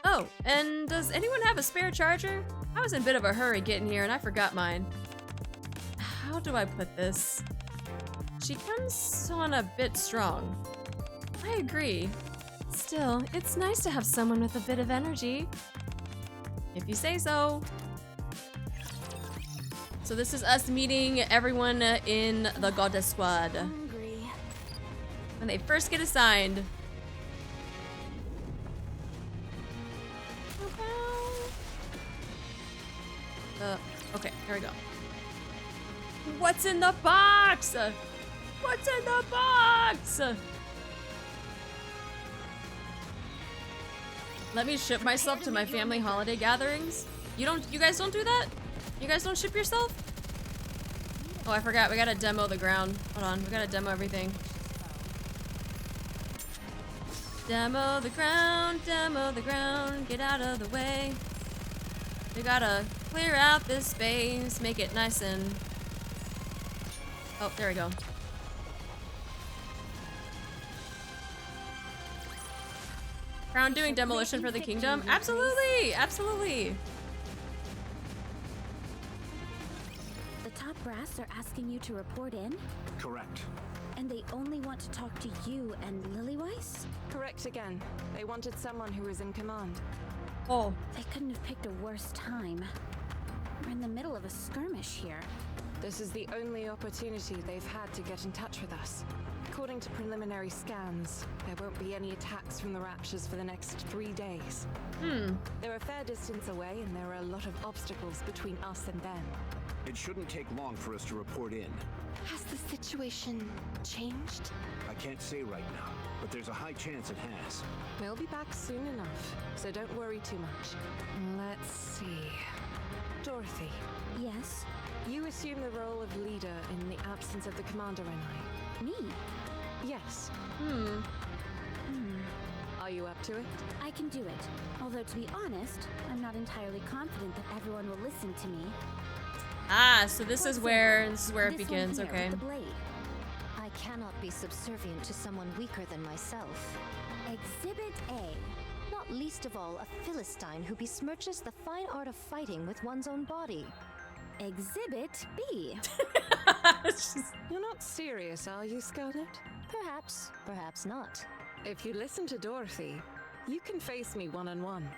Oh, and does anyone have a spare charger? I was in a bit of a hurry getting here and I forgot mine. How do I put this? She comes on a bit strong. I agree. Still, it's nice to have someone with a bit of energy. If you say so. So this is us meeting everyone in the Goddess Squad. When they first get assigned. Okay, here we go. What's in the box? What's in the box? Let me ship myself to my family holiday gatherings. You guys don't do that? You guys don't ship yourself? Oh, I forgot. We gotta demo the ground. Hold on. We gotta demo everything. Demo the ground, get out of the way. We gotta clear out this space, make it nice and... Oh, there we go. Crown doing demolition for the kingdom? Absolutely! Absolutely! Brass are asking you to report in? Correct. And they only want to talk to you and Lilyweiss? Correct again. They wanted someone who was in command. Oh. They couldn't have picked a worse time. We're in the middle of a skirmish here. This is the only opportunity they've had to get in touch with us. According to preliminary scans, there won't be any attacks from the Raptures for the next 3 days. They're a fair distance away, and there are a lot of obstacles between us and them. It shouldn't take long for us to report in. Has the situation changed? I can't say right now, but there's a high chance it has. We'll be back soon enough, so don't worry too much. Let's see. Dorothy, Yes? you assume the role of leader in the absence of the commander and I. Me? Yes. Are you up to it? I can do it. Although, to be honest, I'm not entirely confident that everyone will listen to me. Ah, so this For is example, where it this begins. one here Okay. with the blade. I cannot be subservient to someone weaker than myself. Exhibit A. Not least of all, a Philistine who besmirches the fine art of fighting with one's own body. Exhibit B. You're not serious, are you, Scarlet? Perhaps, perhaps not. If you listen to Dorothy, you can face me one-on-one.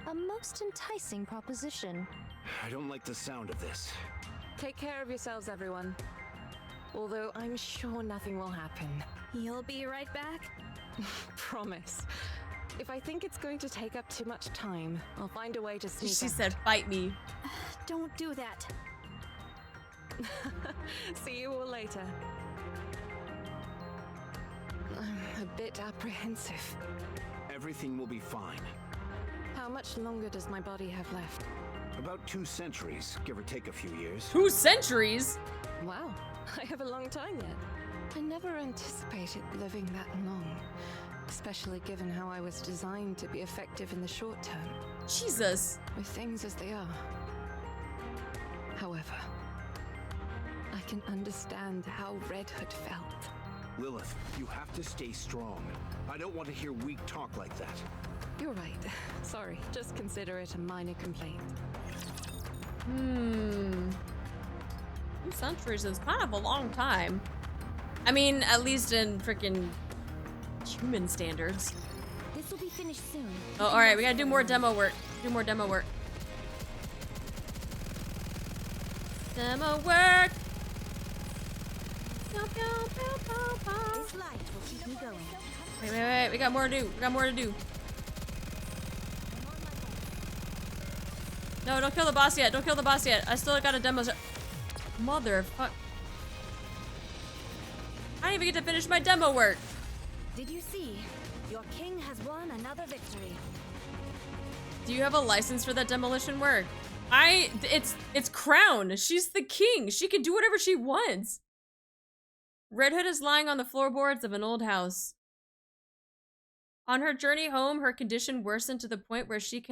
A most enticing proposition. I don't like the sound of this. Take care of yourselves, everyone. Although I'm sure nothing will happen. You'll be right back? Promise. If I think it's going to take up too much time, I'll find a way to sneak She out. said, "Fight me." Don't do that. See you all later. I'm a bit apprehensive. Everything will be fine. How much longer does my body have left? About 2 centuries, give or take a few years. 2 centuries? Wow, I have a long time yet. I never anticipated living that long, especially given how I was designed to be effective in the short term. Jesus. With things as they are. However, I can understand how Red Hood felt. Lilith, you have to stay strong. I don't want to hear weak talk like that. You're right. Sorry, just consider it a minor complaint. 2 centuries is kind of a long time. I mean, at least in freaking human standards. This will be finished soon. Oh, all right, we gotta do more demo work. Do more demo work. Demo work. This light will keep me going. Wait. We got more to do. We got more to do. No, don't kill the boss yet. Don't kill the boss yet. I still got a demo. Motherfuck. I didn't even get to finish my demo work. Did you see? Your king has won another victory. Do you have a license for that demolition work? It's Crown. She's the king. She can do whatever she wants. Red Hood is lying on the floorboards of an old house. On her journey home, her condition worsened to the point where she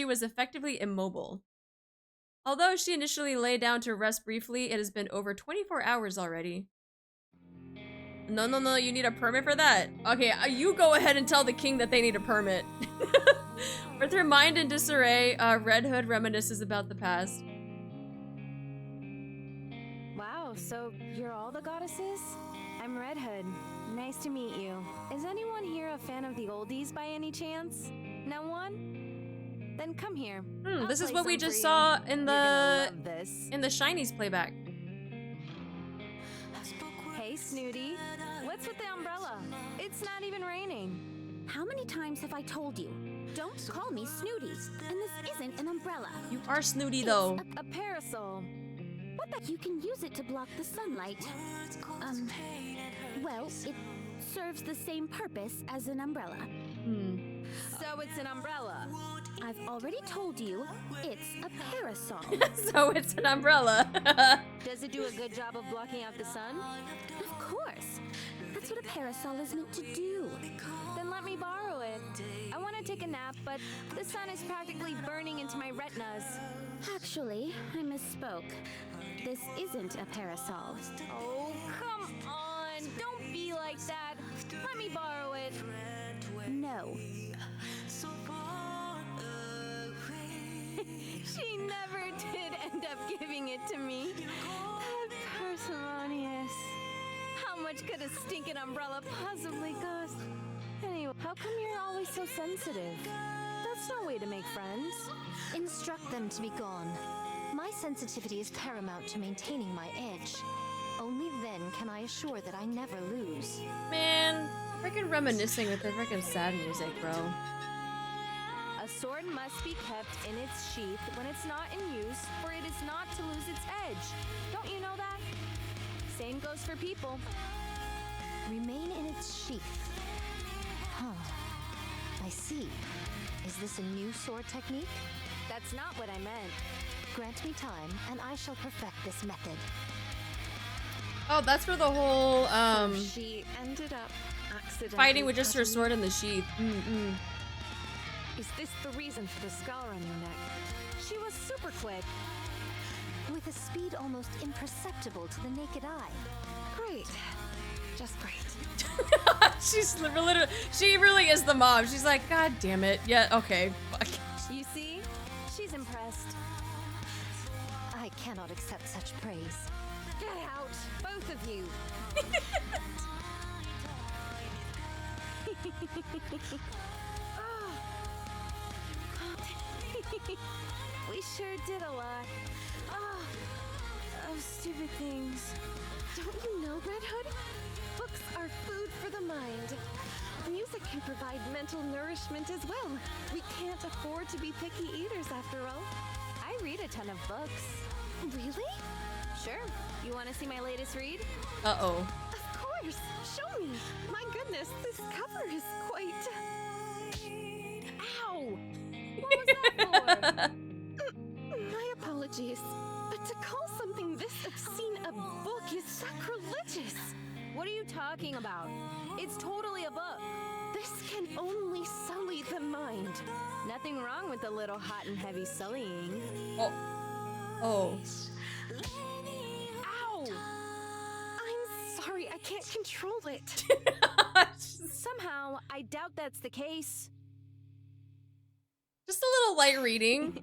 was effectively immobile. Although she initially lay down to rest briefly, it has been over 24 hours already. No, you need a permit for that? Okay, you go ahead and tell the king that they need a permit. With her mind in disarray, Red Hood reminisces about the past. Wow, so you're all the goddesses? I'm Red Hood. Nice to meet you. Is anyone here a fan of the oldies by any chance? No one? Then come here. This I'll is play what we some just for saw you. in You're gonna the love this. Shinies playback. Hey, Snooty. What's with the umbrella? It's not even raining. How many times have I told you? Don't call me Snooty. And this isn't an umbrella. You are snooty though. A parasol. What the? You can use it to block the sunlight. Well, it serves the same purpose as an umbrella. So it's an umbrella. I've already told you, it's a parasol. So it's an umbrella. Does it do a good job of blocking out the sun? Of course. That's what a parasol is meant to do. Then let me borrow it. I want to take a nap, but the sun is practically burning into my retinas. Actually, I misspoke. This isn't a parasol. Oh, come on. Don't be like that. Let me borrow it. No. She never did end up giving it to me. That parsimonious. How much could a stinking umbrella possibly cost? Anyway, how come you're always so sensitive? That's no way to make friends. Instruct them to be gone. My sensitivity is paramount to maintaining my edge. Only then can I assure that I never lose. Man, freaking reminiscing with the freaking sad music, bro. A sword must be kept in its sheath when it's not in use, for it is not to lose its edge. Don't you know that? Same goes for people. Remain in its sheath. Huh. I see. Is this a new sword technique? That's not what I meant. Grant me time, and I shall perfect this method. Oh, that's where the whole So she ended up accidentally fighting with just her cutting- sword in the sheath. Is this the reason for the scar on your neck? She was super quick. With a speed almost imperceptible to the naked eye. Great. Just great. She's literally, she really is the mom. She's like, God damn it. Yeah, okay. Fuck. You see? She's impressed. I cannot accept such praise. Get out, both of you. We sure did a lot. Of stupid things. Don't you know, Red Hood? Books are food for the mind. Music can provide mental nourishment as well. We can't afford to be picky eaters after all. I read a ton of books. Really? Sure. You want to see my latest read? Uh-oh. Of course. Show me. My goodness, this cover is quite... Ow! What was that for? My apologies, but to call something this obscene a book is sacrilegious. What are you talking about? It's totally a book. This can only sully the mind. Nothing wrong with a little hot and heavy sullying. Oh. Oh. Ow! I'm sorry, I can't control it. Somehow, I doubt that's the case. Just a little light reading.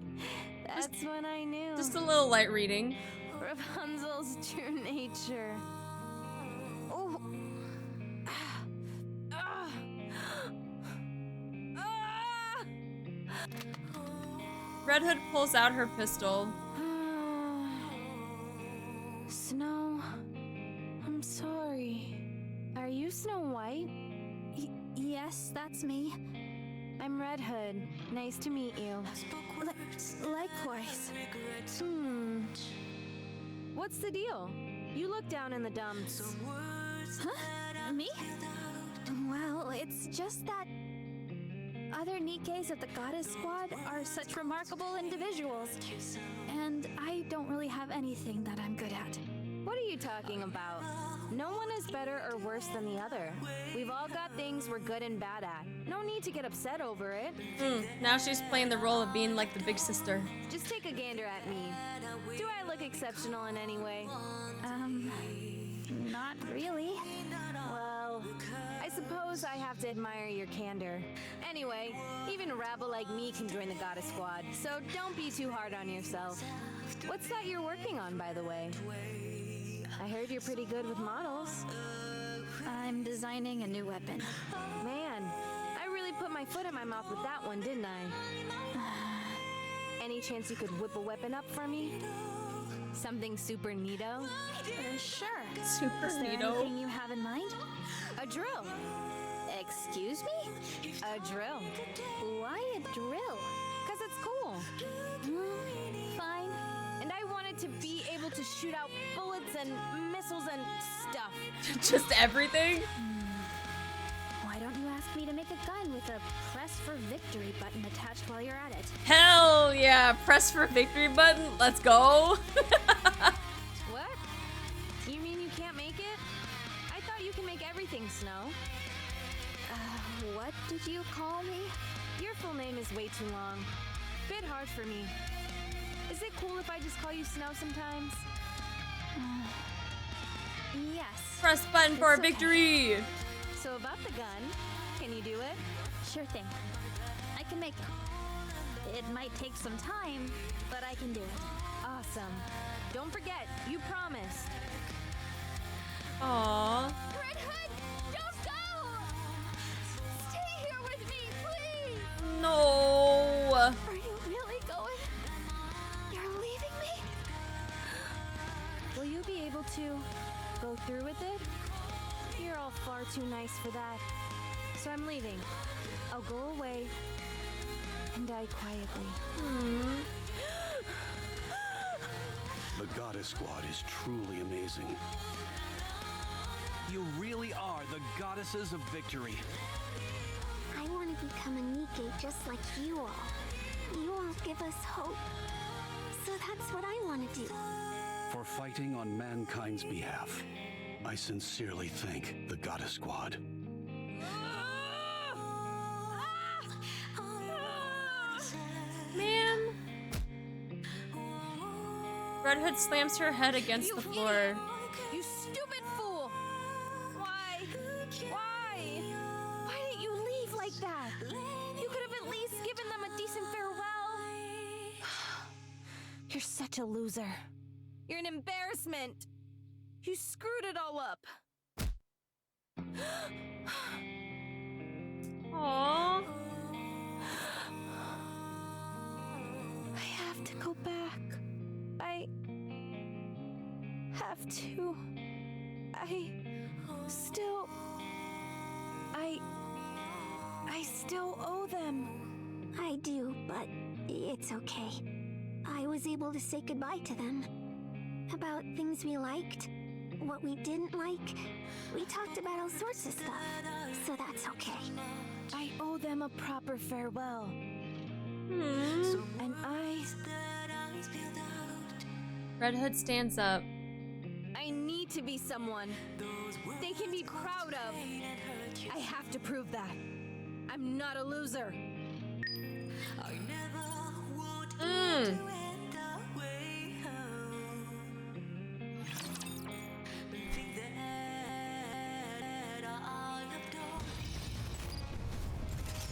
That's when I knew. Just a little light reading. Rapunzel's true nature. Oh. Red Hood pulls out her pistol. Snow, I'm sorry. Are you Snow White? Yes, that's me. I'm Red Hood. Nice to meet you. Likewise. What's the deal? You look down in the dumps. Huh? Me? Well, it's just that other Nikkes of the Goddess Squad are such remarkable individuals, and I don't really have anything that I'm good at. What are you talking about? No one is better or worse than the other. We've all got things we're good and bad at. No need to get upset over it. Now she's playing the role of being like the big sister. Just take a gander at me. Do I look exceptional in any way? Not really. Well, I suppose I have to admire your candor. Anyway, even a rabble like me can join the Goddess Squad, so don't be too hard on yourself. What's that you're working on, by the way? I heard you're pretty good with models. I'm designing a new weapon. Man, I really put my foot in my mouth with that one, didn't I? Any chance you could whip a weapon up for me? Something super neato? Sure. Super Is there neato. anything you have in mind? A drill. Excuse me? A drill. Why a drill? 'Cause it's cool. Fine. And I wanted to be able to shoot out bullets and missiles and stuff. Just everything? Why don't you ask me to make a gun with a press for victory button attached while you're at it? Hell yeah, press for victory button. Let's go. What? You mean you can't make it? I thought you can make everything, Snow. What did you call me? Your full name is way too long. Bit hard for me. Is it cool if I just call you Snow sometimes? Yes. Press button for It's okay. victory. So about the gun, can you do it? Sure thing. I can make it. It might take some time, but I can do it. Awesome. Don't forget, you promised. Aww. Red Hood, don't go! Stay here with me, please! No. Are you really going? You're leaving me? Will you be able to go through with it? You're all far too nice for that. So I'm leaving. I'll go away and die quietly. The Goddess Squad is truly amazing. You really are the goddesses of victory. I want to become a NIKKE just like you all. You all give us hope. So that's what I want to do. For fighting on mankind's behalf, I sincerely thank the Goddess Squad. Man. Red Hood slams her head against the floor. You stupid fool! Why? Why? Why didn't you leave like that? You could have at least given them a decent farewell. You're such a loser. You're an embarrassment. You screwed it all up. Aww. I have to go back. I have to. I still owe them. I do, but it's okay. I was able to say goodbye to them. About things we liked, what we didn't like. We talked about all sorts of stuff, so that's okay. I owe them a proper farewell. And Red Hood stands up. I need to be someone they can be proud of. I have to prove that. I'm not a loser.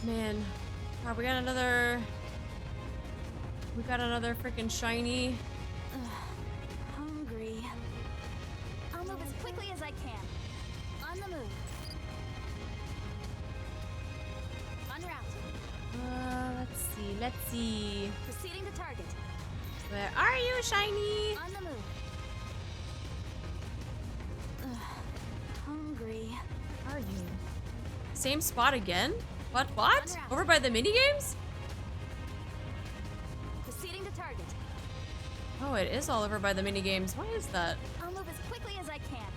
Man. God, we got another freaking shiny. Hungry. I'll move as quickly as I can. On the move. On route. Let's see. Proceeding to target. Where are you, shiny? On the move. Hungry. Where are you? Same spot again? What? Over by the minigames? Proceeding to target. Oh, it is all over by the minigames. Why is that? I'll move as quickly as I can.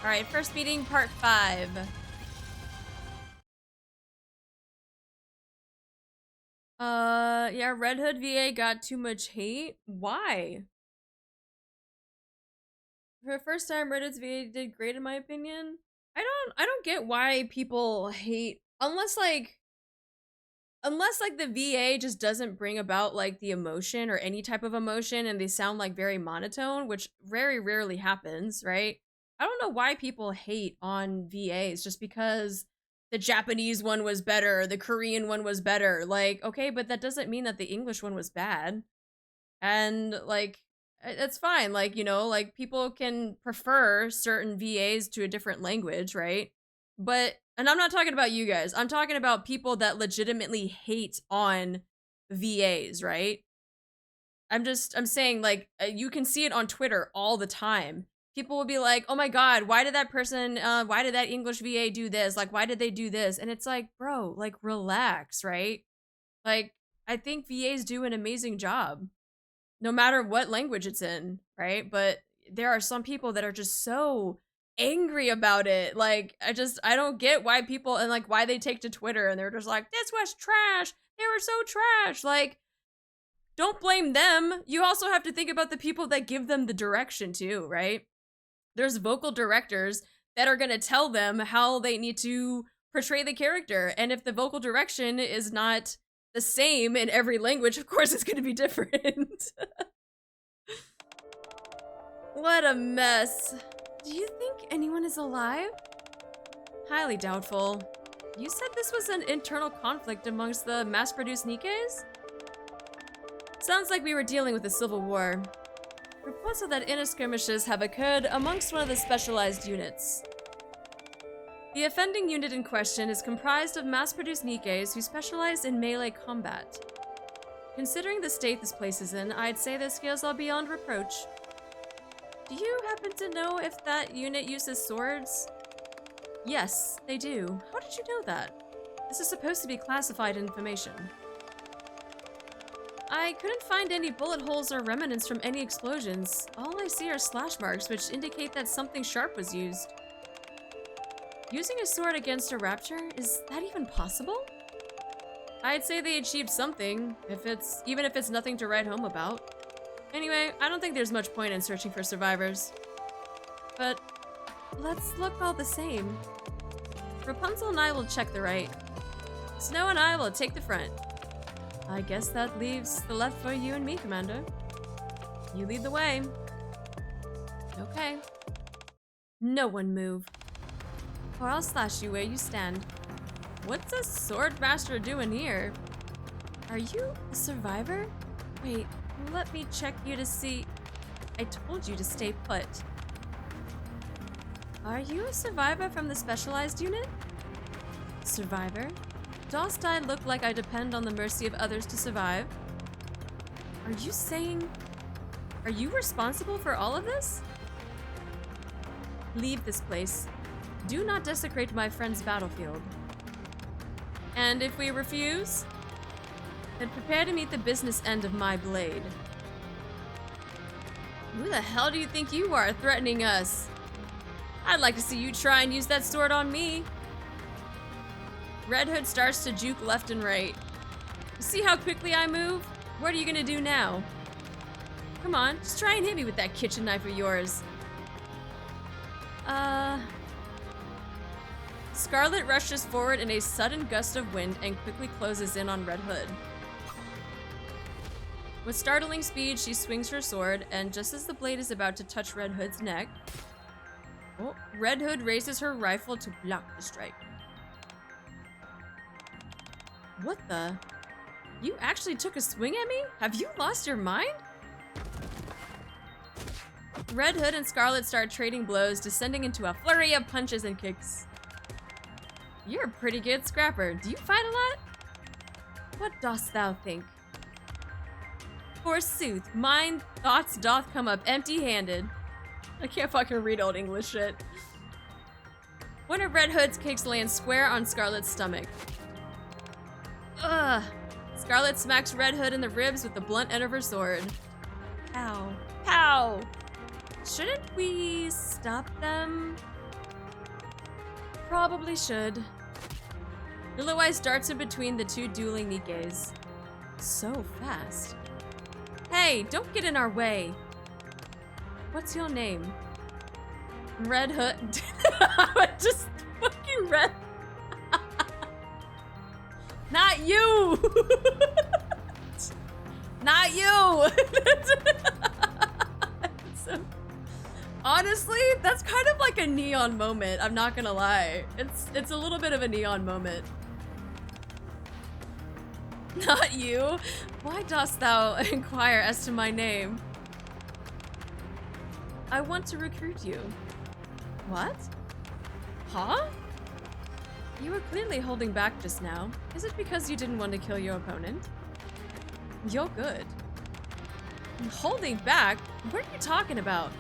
Alright, first meeting, part 5. Yeah, Red Hood VA got too much hate. Why? For the first time, Red Hood's VA did great in my opinion. I don't get why people hate unless like the VA just doesn't bring about like the emotion or any type of emotion and they sound like very monotone, which very rarely happens, right? I don't know why people hate on VAs just because the Japanese one was better, the Korean one was better. Like, okay, but that doesn't mean that the English one was bad. And like, it's fine. Like, you know, like people can prefer certain VAs to a different language, right? But, and I'm not talking about you guys. I'm talking about people that legitimately hate on VAs, right? I'm saying like, you can see it on Twitter all the time. People will be like, oh my God, why did that English VA do this? Like, why did they do this? And it's like, bro, like relax, right? Like, I think VAs do an amazing job, no matter what language it's in, right? But there are some people that are just so angry about it. Like, I don't get why people, and like why they take to Twitter and they're just like, this was trash. They were so trash. Like, don't blame them. You also have to think about the people that give them the direction too, right? There's vocal directors that are going to tell them how they need to portray the character. And if the vocal direction is not the same in every language, of course it's going to be different. What a mess. Do you think anyone is alive? Highly doubtful. You said this was an internal conflict amongst the mass-produced NIKKEs? Sounds like we were dealing with a civil war. Reports are that inner skirmishes have occurred amongst one of the specialized units. The offending unit in question is comprised of mass-produced NIKKEs who specialize in melee combat. Considering the state this place is in, I'd say their skills are beyond reproach. Do you happen to know if that unit uses swords? Yes, they do. How did you know that? This is supposed to be classified information. I couldn't find any bullet holes or remnants from any explosions. All I see are slash marks, which indicate that something sharp was used. Using a sword against a rapture? Is that even possible? I'd say they achieved something, even if it's nothing to write home about. Anyway, I don't think there's much point in searching for survivors. But let's look all the same. Rapunzel and I will check the right. Snow and I will take the front. I guess that leaves the left for you and me, Commander. You lead the way. Okay. No one move. Or I'll slash you where you stand. What's a sword master doing here? Are you a survivor? Wait, let me check you to see. I told you to stay put. Are you a survivor from the specialized unit? Survivor? Dost I look like I depend on the mercy of others to survive? Are you saying... Are you responsible for all of this? Leave this place. Do not desecrate my friend's battlefield. And if we refuse, then prepare to meet the business end of my blade. Who the hell do you think you are, threatening us? I'd like to see you try and use that sword on me. Red Hood starts to juke left and right. You see how quickly I move? What are you gonna do now? Come on, just try and hit me with that kitchen knife of yours. Scarlet rushes forward in a sudden gust of wind and quickly closes in on Red Hood. With startling speed, she swings her sword, and just as the blade is about to touch Red Hood's neck, Red Hood raises her rifle to block the strike. What the? You actually took a swing at me? Have you lost your mind? Red Hood and Scarlet start trading blows, descending into a flurry of punches and kicks. You're a pretty good scrapper. Do you fight a lot? What dost thou think? Forsooth, mine thoughts doth come up empty-handed. I can't fucking read old English shit. One of Red Hood's kicks lands square on Scarlet's stomach. Ugh. Scarlet smacks Red Hood in the ribs with the blunt end of her sword. Pow. Pow! Shouldn't we stop them? Probably should. Willow Eyes darts in between the two dueling NIKKEs. So fast. Hey, don't get in our way. What's your name? Red Hood. Just fucking Red. Not you! Not you! Honestly, that's kind of like a Neon moment, I'm not gonna lie. It's a little bit of a Neon moment. Not you? Why dost thou inquire as to my name? I want to recruit you. What? Huh? You were clearly holding back just now. Is it because you didn't want to kill your opponent? You're good. Holding back? What are you talking about?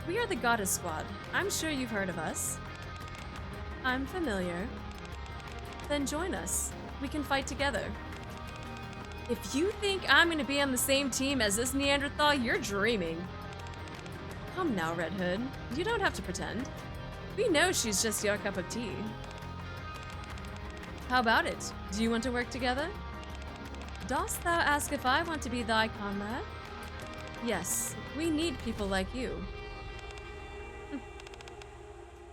We are the Goddess Squad. I'm sure you've heard of us. I'm familiar. Then join us. We can fight together. If you think I'm gonna be on the same team as this Neanderthal, you're dreaming. Come now, Red Hood. You don't have to pretend. We know she's just your cup of tea. How about it? Do you want to work together? Dost thou ask if I want to be thy comrade? Yes, we need people like you.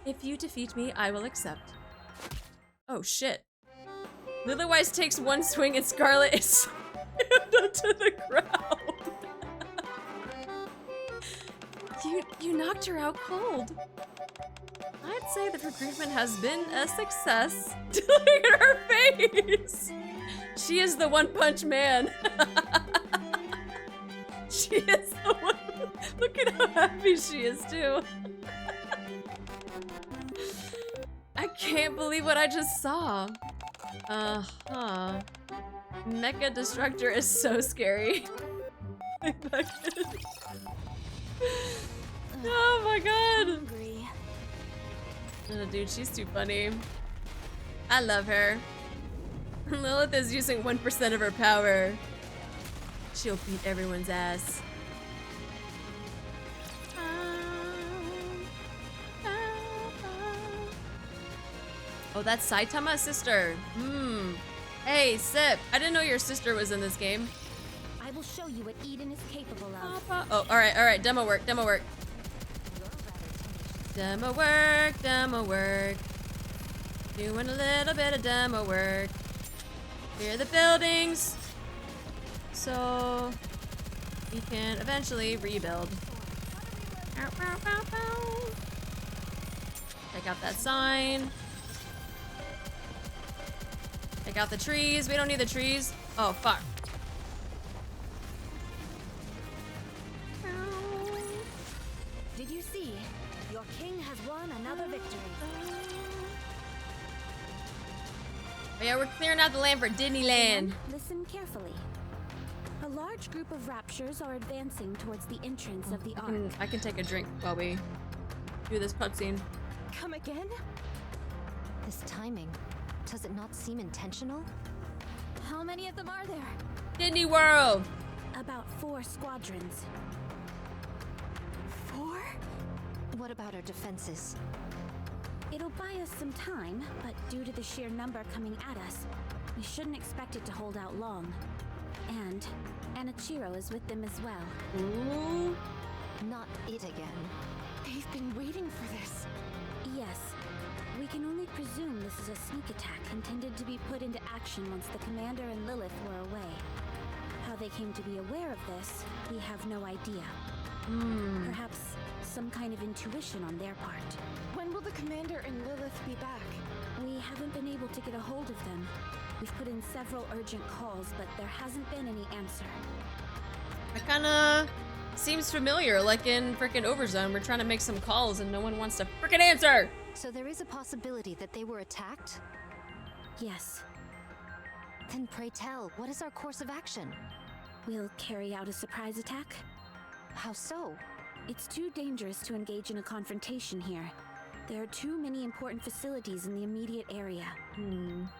If you defeat me, I will accept. Oh shit. Lilywise takes one swing and Scarlet is slammed to the ground. You knocked her out cold. I'd say the recruitment has been a success. Look at her face! She is the One Punch Man. She is the one. Look at how happy she is, too. I can't believe what I just saw. Uh-huh. Mecha Destructor is so scary. Oh my god! Oh, dude, she's too funny. I love her. Lilith is using 1% of her power. She'll beat everyone's ass. Oh, that's Saitama's sister. Hey, Sip. I didn't know your sister was in this game. I will show you what Eden is capable of. Oh, alright. Demo work. Demo work. Doing a little bit of demo work. Clear the buildings so we can eventually rebuild. Take out that sign. Take out the trees. We don't need the trees. Oh, fuck. Did you see? Your king has won another victory. Oh, yeah, we're clearing out the land for Disneyland. Listen carefully. A large group of raptures are advancing towards the entrance of the ark. I can take a drink while we do this cutscene. Come again? This timing, does it not seem intentional? How many of them are there? Disney World! About 4 squadrons. 4? What about our defenses? It'll buy us some time, but due to the sheer number coming at us, we shouldn't expect it to hold out long. And Anichiro is with them as well. Ooh. Not it again. They've been waiting for this. Yes. We can only presume this is a sneak attack intended to be put into action once the commander and Lilith were away. How they came to be aware of this, we have no idea. Perhaps some kind of intuition on their part. When will the commander and Lilith be back? We haven't been able to get a hold of them. We've put in several urgent calls, but there hasn't been any answer. That kinda seems familiar, like in frickin' Overzone. We're trying to make some calls and no one wants to frickin' answer! So there is a possibility that they were attacked? Yes. Then pray tell, what is our course of action? We'll carry out a surprise attack. How so? It's too dangerous to engage in a confrontation here. There are too many important facilities in the immediate area.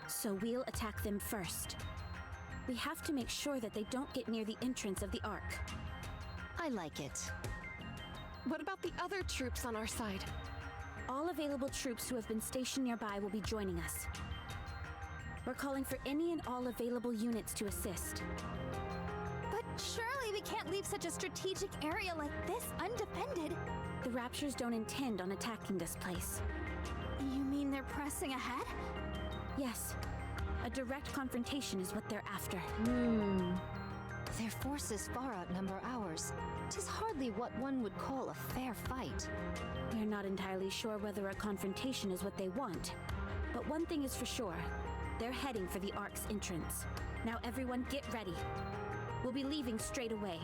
So we'll attack them first. We have to make sure that they don't get near the entrance of the Ark. I like it. What about the other troops on our side? All available troops who have been stationed nearby will be joining us. We're calling for any and all available units to assist. But surely we can't leave such a strategic area like this undefended. The Raptures don't intend on attacking this place. You mean they're pressing ahead? Yes. A direct confrontation is what they're after. Their forces far outnumber ours. 'Tis hardly what one would call a fair fight. We're not entirely sure whether a confrontation is what they want. But one thing is for sure. They're heading for the Ark's entrance. Now everyone get ready. We'll be leaving straight away.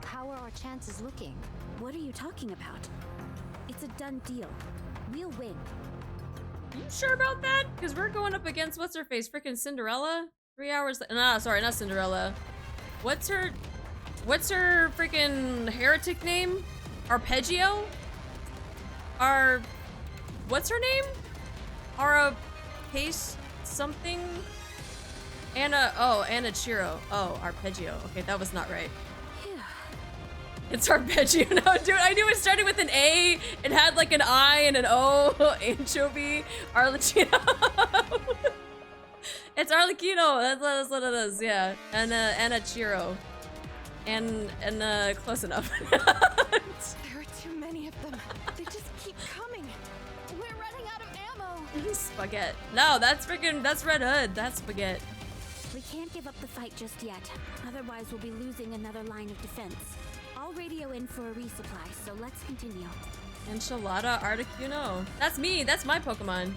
How are our chances looking? What are you talking about? It's a done deal. We'll win. You sure about that? Because we're going up against what's her face, freaking Cinderella? 3 hours. Nah, sorry, not Cinderella. What's her freaking heretic name? Arpeggio? What's her name? Pace something? Anichiro. Oh, Arpeggio. Okay, that was not right. It's Arpeggio. No, dude, I knew it started with an A. It had like an I and an O. Anchovy. Arlecchino. It's Arlecchino. That's what it is, yeah. And Anichiro. And close enough. There are too many of them. They just keep coming. We're running out of ammo. Spaghetti. No, that's Red Hood. That's Spaghetti. We can't give up the fight just yet. Otherwise, we'll be losing another line of defense. I'll radio in for a resupply, so let's continue. Enchilada Articuno. That's me. That's my Pokemon.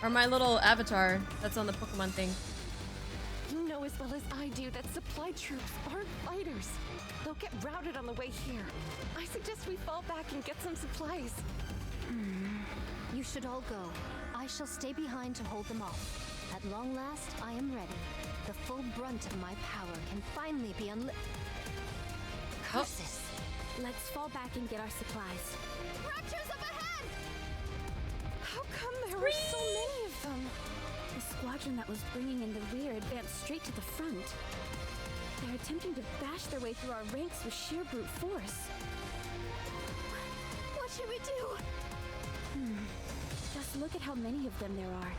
Or my little avatar that's on the Pokemon thing. You know as well as I do that supply troops aren't fighters. They'll get routed on the way here. I suggest we fall back and get some supplies. You should all go. I shall stay behind to hold them off. At long last, I am ready. The full brunt of my power can finally be Curses! Let's fall back and get our supplies. Raptors up ahead! How come there were so many of them? The squadron that was bringing in the rear advanced straight to the front. They're attempting to bash their way through our ranks with sheer brute force. What should we do? Just look at how many of them there are.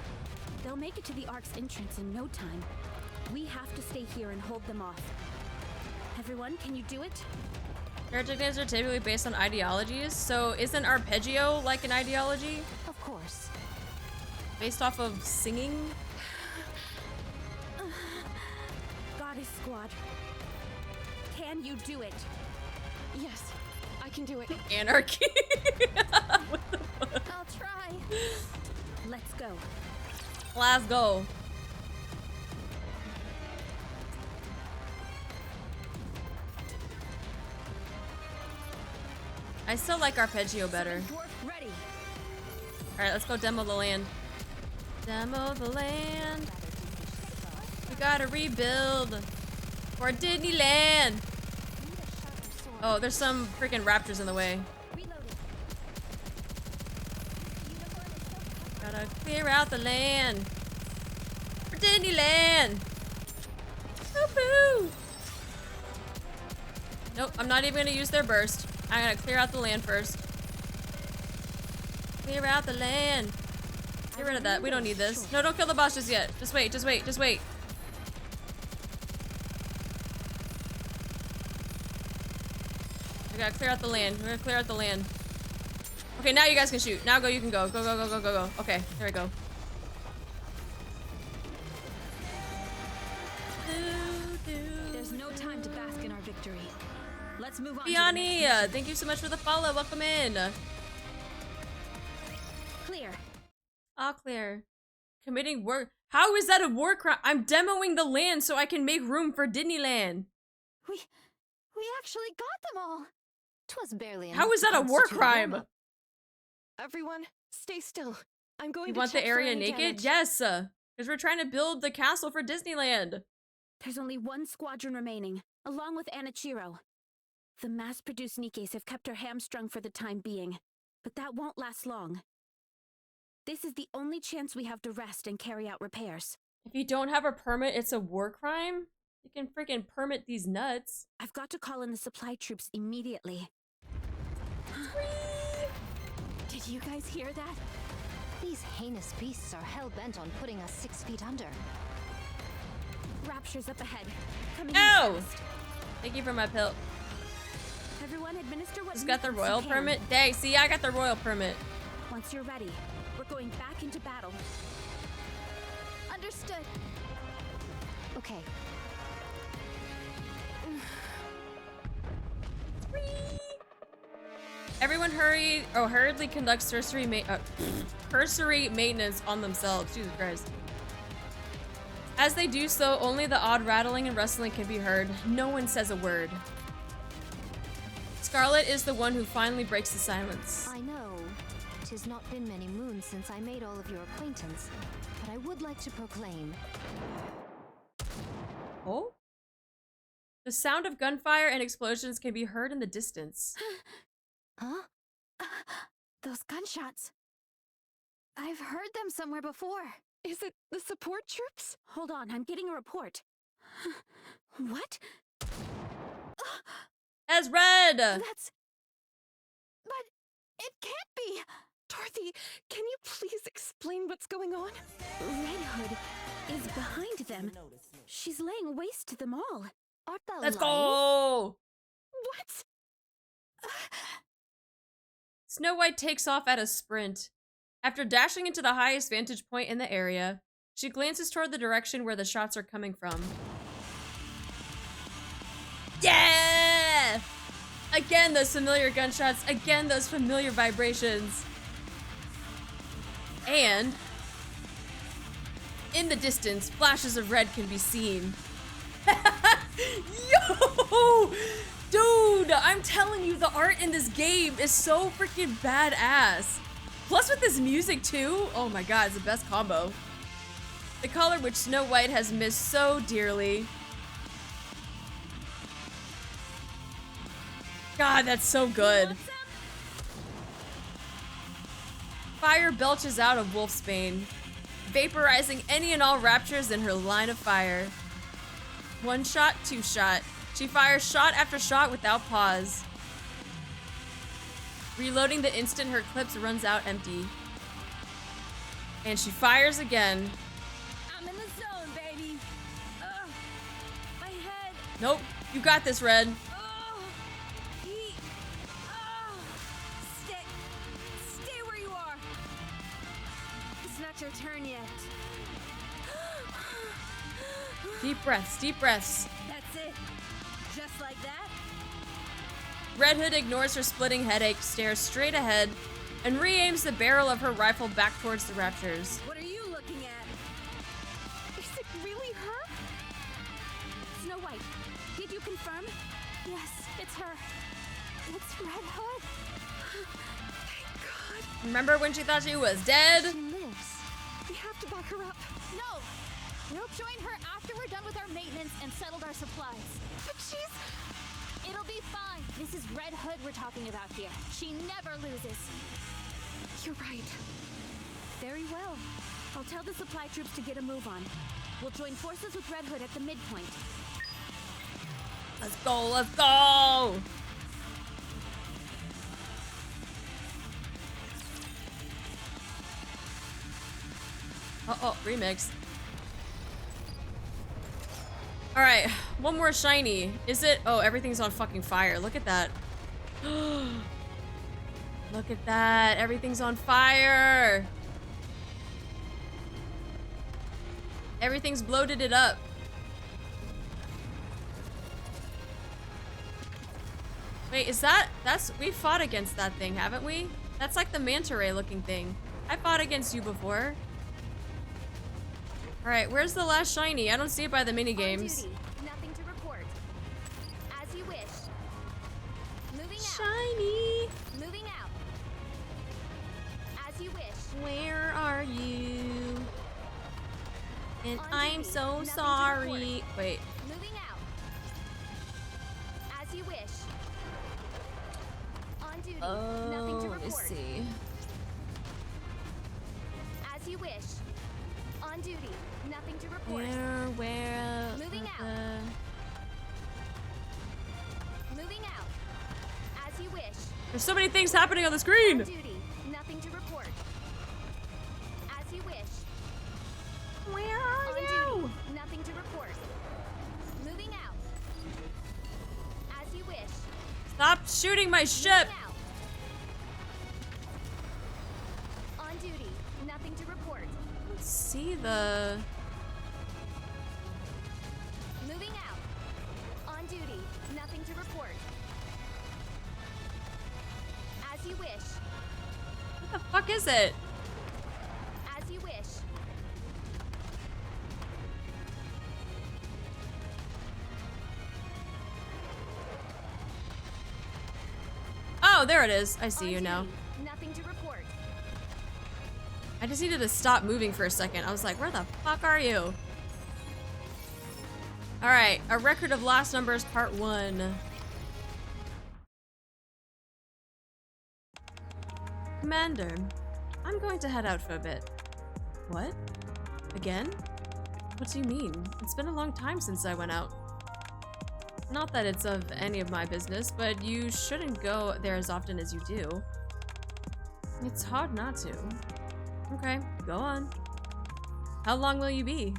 They'll make it to the Ark's entrance in no time. We have to stay here and hold them off. Everyone, can you do it? Character names are typically based on ideologies, so isn't arpeggio like an ideology? Of course. Based off of singing? Goddess Squad. Can you do it? Yes, I can do it. Anarchy. What the fuck? I'll try. Let's go. Let's go. I still like arpeggio better. Ready. Alright, let's go demo the land. Demo the land. We gotta rebuild for Disneyland. Oh, there's some freaking raptors in the way. Gotta clear out the land for Disneyland. Woohoo! Nope, I'm not even gonna use their burst. I'm gonna clear out the land first. Clear out the land. Get rid of that. We don't need this. No, don't kill the boss just yet. Just wait, just wait, just wait. We gotta clear out the land. We're gonna clear out the land. Okay, now you guys can shoot. Now go, you can go. Go, go, go, go, go, go. Okay, there we go. There's no time to bask in our victory. Let's move on. Biani, thank you so much for the follow. Welcome in. Clear. All clear. Committing work. How is that a war crime? I'm demoing the land so I can make room for Disneyland. We actually got them all. 'Twas barely How enough is to that a war constitute crime? warm-up. Everyone, stay still. I'm going You to want check the for area any naked? damage. Yes, because we're trying to build the castle for Disneyland. There's only one squadron remaining, along with Anichiro. The mass-produced Nikkes have kept her hamstrung for the time being, but that won't last long. This is the only chance we have to rest and carry out repairs. If you don't have a permit, it's a war crime? You can freaking permit these nuts. I've got to call in the supply troops immediately. Did you guys hear that? These heinous beasts are hell-bent on putting us 6 feet under. Rapture's up ahead. Coming No! in fast. Thank you for my pill. Everyone administer what Just got the medicines you royal can. permit? Dang, see, I got the royal permit. Once you're ready, we're going back into battle. Understood. Okay. Everyone hurriedly conducts cursory maintenance on themselves. Jesus Christ. As they do so, only the odd rattling and rustling can be heard. No one says a word. Scarlet is the one who finally breaks the silence. I know. 'Tis not been many moons since I made all of your acquaintance, but I would like to proclaim. Oh? The sound of gunfire and explosions can be heard in the distance. Huh? Those gunshots. I've heard them somewhere before. Is it the support troops? Hold on, I'm getting a report. What? As red! That's... But it can't be! Dorothy, can you please explain what's going on? Red Hood is behind them. She's laying waste to them all. Art thou Let's lying? go! What? Snow White takes off at a sprint. After dashing into the highest vantage point in the area, she glances toward the direction where the shots are coming from. Yeah! Again, those familiar gunshots. Again, those familiar vibrations. And in the distance, flashes of red can be seen. Yo! Dude, I'm telling you, the art in this game is so freaking badass. Plus with this music too, oh my god, it's the best combo. The color which Snow White has missed so dearly. God, that's so good. Fire belches out of Wolfsbane, vaporizing any and all raptures in her line of fire. One shot, two shot. She fires shot after shot without pause. Reloading the instant her clips runs out empty. And she fires again. I'm in the zone, baby. My head. Nope, you got this, Red. Stay where you are. It's not your turn yet. Deep breaths, deep breaths. That's it. Just like that. Red Hood ignores her splitting headache, stares straight ahead, and re-aims the barrel of her rifle back towards the raptors. What are you looking at? Is it really her? Snow White, did you confirm? Yes, it's her. It's Red Hood. Thank God. Remember when she thought she was dead? She lives. We have to back her up. No! We'll join her after we're done with our maintenance and settled our supplies. But she's... It'll be fine. This is Red Hood we're talking about here. She never loses. You're right. Very well. I'll tell the supply troops to get a move on. We'll join forces with Red Hood at the midpoint. Let's go, let's go! Oh, remix. Alright, one more shiny. Is it? Oh, everything's on fucking fire. Look at that. Look at that. Everything's on fire. Everything's bloated it up. Wait, is that? We fought against that thing, haven't we? That's like the manta ray looking thing. I fought against you before. Alright, where's the last shiny? I don't see it by the mini games. Nothing to report. As you wish. Moving out. Shiny! Moving out. As you wish. Where are you? And On I'm duty. so Nothing to sorry. report. Wait. Moving out. As you wish. On duty. Nothing to Oh, let me report. see. As you wish. On duty. Nothing to report. Where? Moving out. Moving out. As you wish. There's so many things happening on the screen. On duty. Nothing to report. As you wish. Where are On you? duty. Nothing to report. Moving out. As you wish. Stop shooting my ship. Moving out. On duty. Nothing to report. Let's see the. Moving out. On duty. Nothing to report. As you wish. What the fuck is it? As you wish. Oh, there it is. I see On you now. duty. Nothing to report. I just needed to stop moving for a second. I was like, where the fuck are you? Alright, a record of lost numbers, part 1. Commander, I'm going to head out for a bit. What? Again? What do you mean? It's been a long time since I went out. Not that it's of any of my business, but you shouldn't go there as often as you do. It's hard not to. Okay, go on. How long will you be?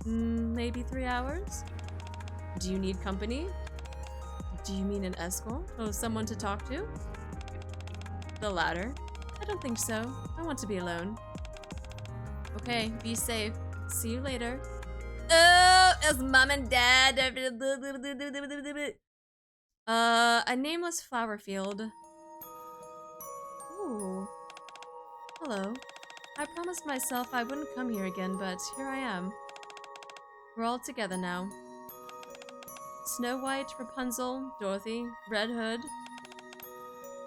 Maybe 3 hours? Do you need company? Do you mean an escort? Or someone to talk to? The latter. I don't think so. I want to be alone. Okay, be safe. See you later. Oh, it's mom and dad. A nameless flower field. Ooh. Hello. I promised myself I wouldn't come here again, but here I am. We're all together now. Snow White, Rapunzel, Dorothy, Red Hood.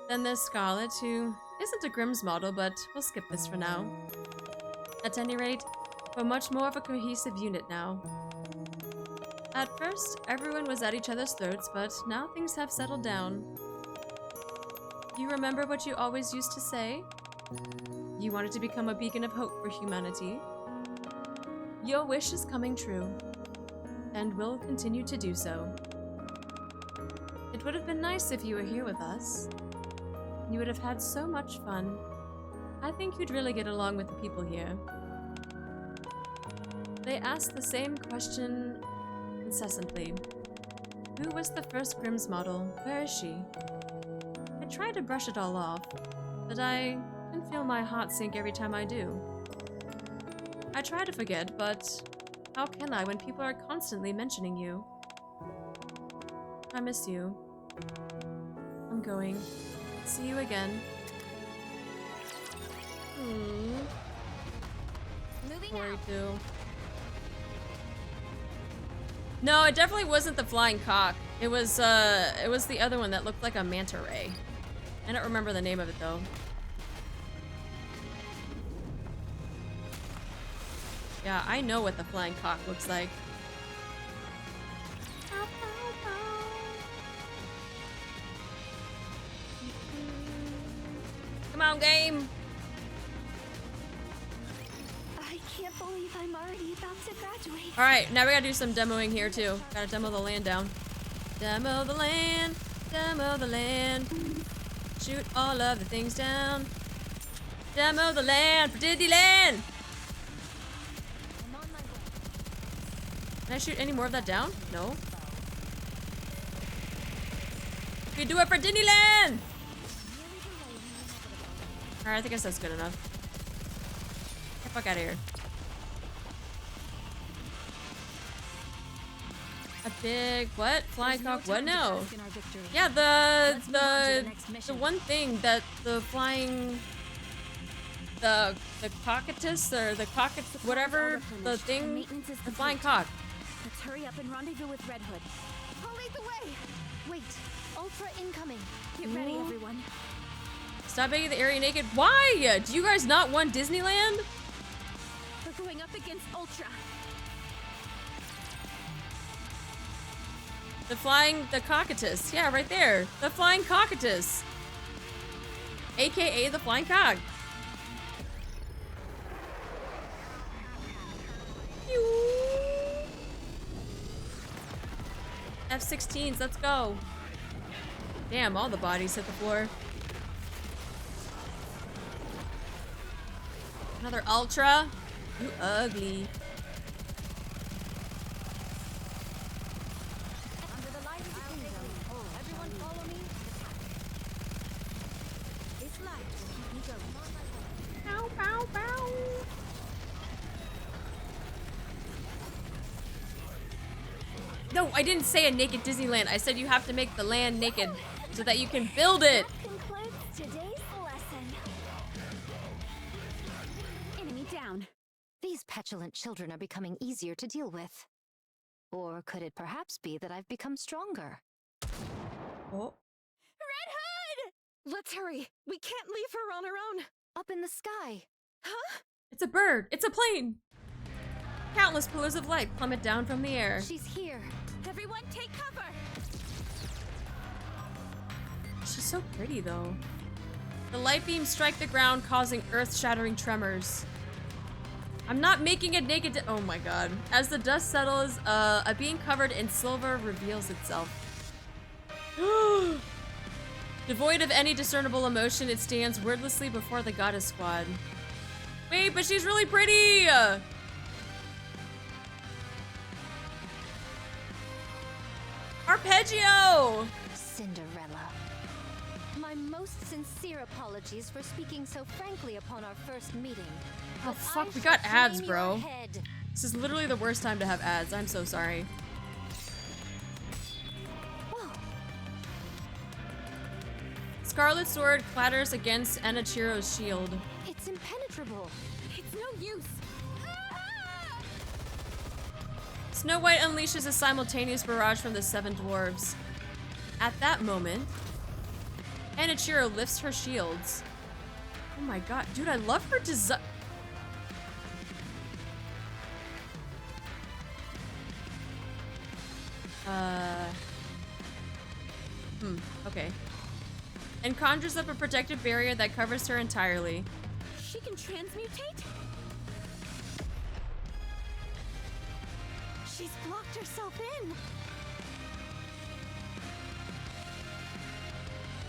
Then there's Scarlet, who isn't a Grimm's model, but we'll skip this for now. At any rate, we're much more of a cohesive unit now. At first, everyone was at each other's throats, but now things have settled down. You remember what you always used to say? You wanted to become a beacon of hope for humanity. Your wish is coming true, and will continue to do so. It would have been nice if you were here with us. You would have had so much fun. I think you'd really get along with the people here. They ask the same question incessantly. Who was the first Grimm's model? Where is she? I try to brush it all off, but I can feel my heart sink every time I do. I try to forget, but how can I when people are constantly mentioning you? I miss you. I'm going. See you again. Moving Worry out. too. No, it definitely wasn't the flying cock. It was the other one that looked like a manta ray. I don't remember the name of it though. Yeah, I know what the flying cock looks like. Come on, game! I can't believe I'm already about to graduate. Alright, now we gotta do some demoing here too. Gotta demo the land down. Demo the land, demo the land. Shoot all of the things down. Demo the land for Disneyland! Can I shoot any more of that down? No. We do it for Disneyland! Alright, I think that's good enough. Get the fuck out of here. A big what? Flying cock? What? No. Yeah, the one thing that the flying the cockatus or the cockatoo whatever the thing the flying cock. Let's hurry up and rendezvous with Red Hood. I'll lead the way. Wait, Ultra incoming. Get ready, everyone. Stop making the area naked. Why? Do you guys not want Disneyland? We're going up against Ultra. The cockatus. Yeah, right there. The flying cockatus. AKA the flying cock. F-16s, let's go. Damn, all the bodies hit the floor. Another Ultra? You ugly. Everyone follow me. This light will keep me going. Bow, bow, bow. No, I didn't say a naked Disneyland. I said you have to make the land naked so that you can build it. That concludes today's lesson. Enemy down. These petulant children are becoming easier to deal with. Or could it perhaps be that I've become stronger? Oh. Red Hood! Let's hurry. We can't leave her on her own. Up in the sky. Huh? It's a bird. It's a plane. Countless pillars of light plummet down from the air. She's here. Everyone take cover. She's so pretty, though. The light beams strike the ground, causing earth-shattering tremors. I'm not making it naked. Oh my god. As the dust settles, a being covered in silver reveals itself. Devoid of any discernible emotion, it stands wordlessly before the goddess squad. Wait, but she's really pretty! Arpeggio! Cinderella. My most sincere apologies for speaking so frankly upon our first meeting. Oh but fuck, I we got shall ads, flame bro. your head. This is literally the worst time to have ads. I'm so sorry. Whoa. Scarlet sword clatters against Enichiro's shield. It's impenetrable. It's no use. Snow White unleashes a simultaneous barrage from the 7 dwarves. At that moment, Enichiro lifts her shields. Oh my god, dude, I love her design. Okay. And conjures up a protective barrier that covers her entirely. She can transmutate? She's blocked herself in.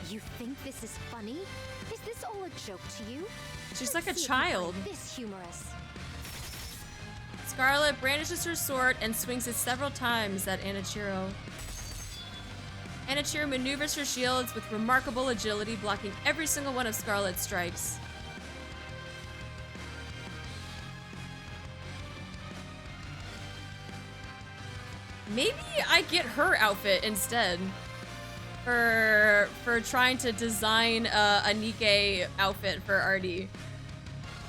You think this is funny? Is this all a joke to you? She's Let's like a see if you find child. This humorous. Scarlet brandishes her sword and swings it several times at Enichiro. Enichiro maneuvers her shields with remarkable agility, blocking every single one of Scarlet's strikes. Maybe I get her outfit instead for trying to design a NIKKE outfit for Artie.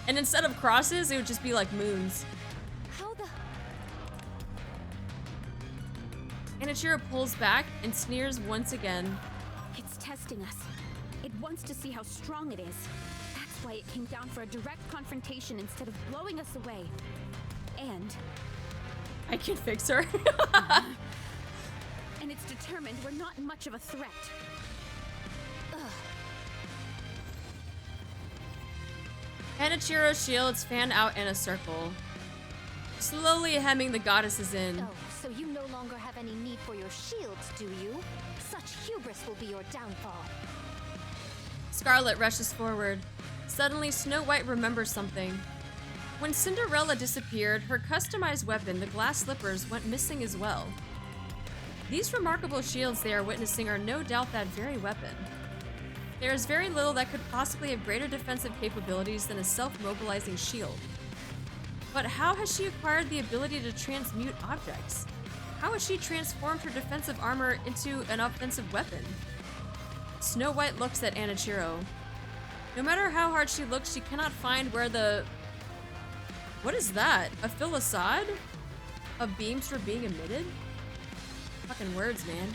And instead of crosses, it would just be like moons. How the... Enichiro pulls back and sneers once again. It's testing us. It wants to see how strong it is. That's why it came down for a direct confrontation instead of blowing us away. And... I can fix her. And it's determined we're not much of a threat. Ugh. Enichiro's shields fan out in a circle, slowly hemming the goddesses in. Oh, so you no longer have any need for your shields, do you? Such hubris will be your downfall. Scarlet rushes forward. Suddenly, Snow White remembers something. When Cinderella disappeared, her customized weapon, the glass slippers, went missing as well. These remarkable shields they are witnessing are no doubt that very weapon. There is very little that could possibly have greater defensive capabilities than a self-mobilizing shield. But how has she acquired the ability to transmute objects? How has she transformed her defensive armor into an offensive weapon? Snow White looks at Enichiro. No matter how hard she looks, she cannot find where the... What is that? A philosophe? Of beams were being emitted? Fucking words, man.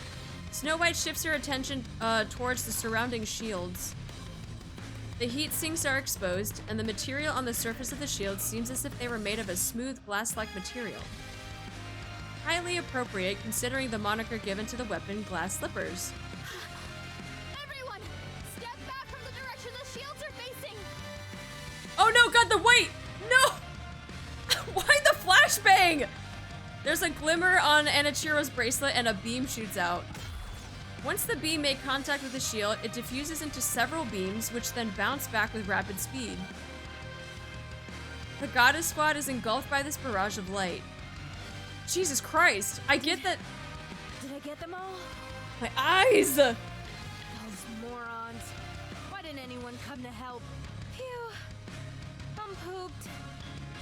Snow White shifts her attention towards the surrounding shields. The heat sinks are exposed, and the material on the surface of the shield seems as if they were made of a smooth glass-like material. Highly appropriate considering the moniker given to the weapon, glass slippers. Everyone, step back from the direction the shields are facing. Oh no, god, the wait! No! Why the flashbang? There's a glimmer on Enichiro's bracelet and a beam shoots out. Once the beam made contact with the shield, it diffuses into several beams, which then bounce back with rapid speed. The goddess squad is engulfed by this barrage of light. Jesus Christ, I get that. Did I get them all? My eyes! Those morons. Why didn't anyone come to help? Phew. I'm pooped.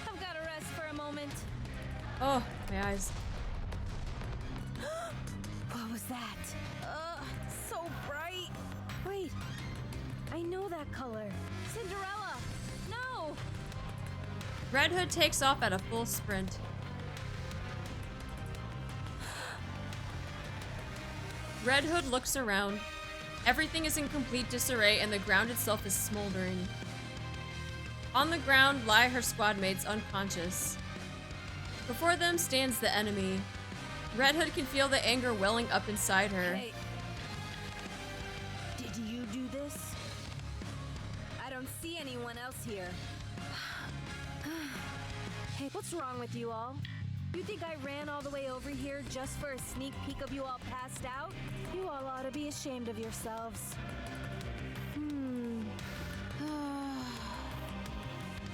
I've got to rest for a moment. Oh, my eyes. What was that? So bright. Wait, I know that color. Cinderella! No! Red Hood takes off at a full sprint. Red Hood looks around. Everything is in complete disarray and the ground itself is smoldering. On the ground lie her squad mates unconscious. Before them stands the enemy. Red Hood can feel the anger welling up inside her. Hey. Did you do this? I don't see anyone else here. Hey, what's wrong with you all? You think I ran all the way over here just for a sneak peek of you all passed out? You all ought to be ashamed of yourselves.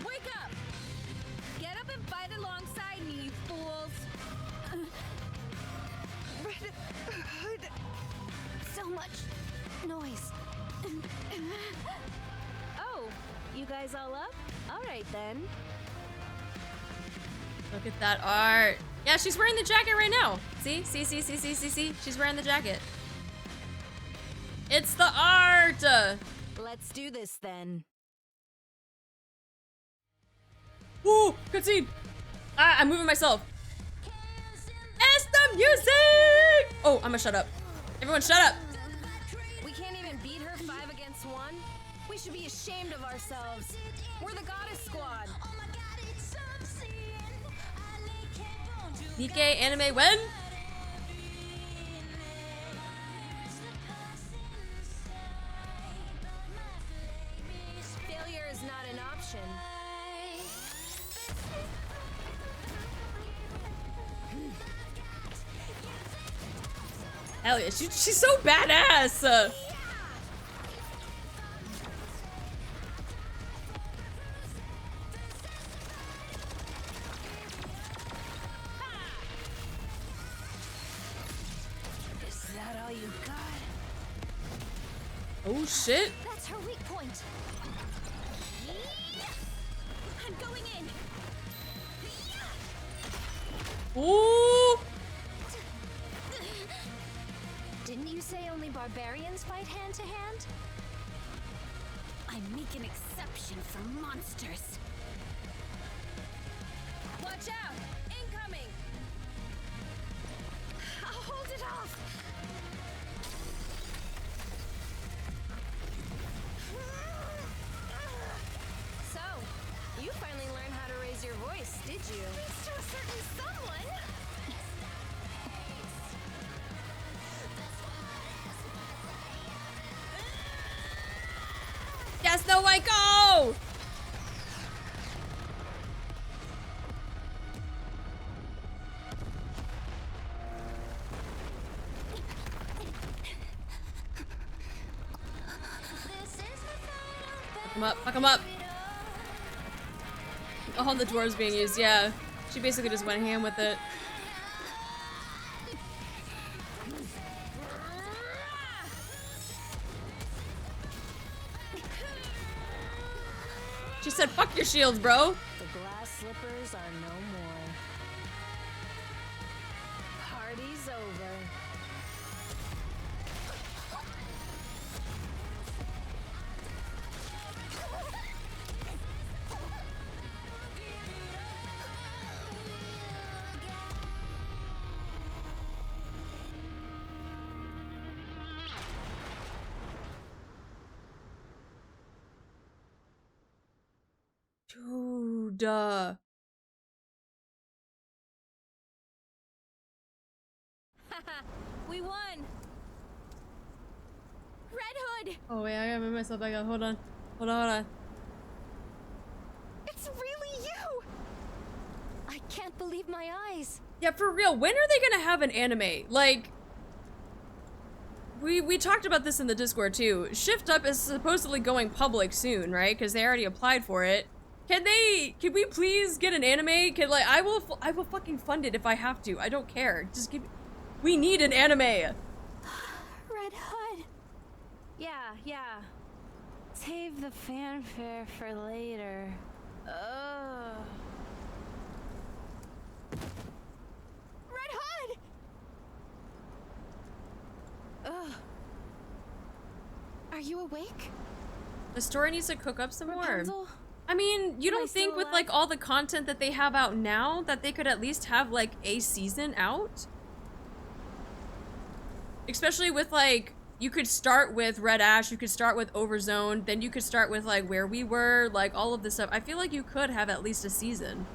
Wake up! Get up and fight alongside me, you fools! Red Hood. So much noise. Oh, you guys all up? All right then. Look at that art. Yeah, she's wearing the jacket right now. See? See? She's wearing the jacket. It's the art! Let's do this then. Ooh, good scene! Ah, I'm moving myself. It's the music! Oh, I'm gonna shut up. Everyone shut up! We can't even beat her 5 against 1? We should be ashamed of ourselves. We're the Goddess Squad. NIKKE anime when? Failure is not an option. Hell yeah, she's so badass! Is that all you got? Oh shit. That's her weak point. I'm going in. Ooh! Didn't you say only barbarians fight hand to hand? I make an exception for monsters. Watch out! Incoming! I'll hold it off. So, you finally learned how to raise your voice, did you? Thanks to a certain someone. Yes, no, I go! Fuck him up, fuck him up. Oh, the dwarves being used, yeah. She basically just went ham with it. She said, fuck your shields, bro. The glass slippers are no more. Party's over. Dude. We won! Red Hood! Oh wait, I gotta move myself back up. Hold on. Hold on, hold on. It's really you! I can't believe my eyes. Yeah, for real, when are they gonna have an anime? Like, we talked about this in the Discord too. Shift Up is supposedly going public soon, right? Because they already applied for it. Can we please get an anime? I will fucking fund it if I have to. I don't care. Just give, we need an anime. Red Hood. Yeah. Save the fanfare for later. Ugh. Red Hood! Ugh. Are you awake? The story needs to cook up some more. Rapunzel? I mean, you Am I don't still think with alive? like all the content that they have out now that they could at least have like a season out? Especially with like, you could start with Red Ash, you could start with Overzone, then you could start with like Where We Were, like all of this stuff. I feel like you could have at least a season.